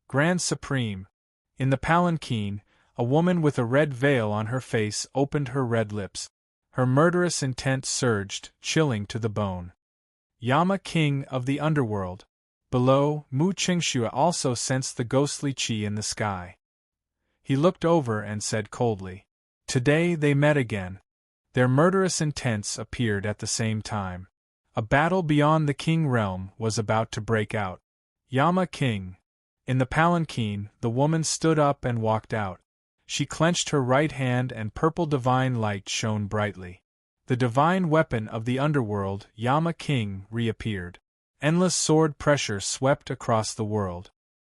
Grand Supreme. In the palanquin, a woman with a red veil on her face opened her red lips. Her murderous intent surged, chilling to the bone. Yama, king of the underworld. Below, Mu Qingxue also sensed the ghostly qi in the sky. He looked over and said coldly, "Today they met again." Their murderous intents appeared at the same time. A battle beyond the king realm was about to break out. Yama, king. In the palanquin, the woman stood up and walked out. She clenched her right hand and purple divine light shone brightly. The divine weapon of the underworld, Yama King, reappeared. Endless sword pressure swept across the world.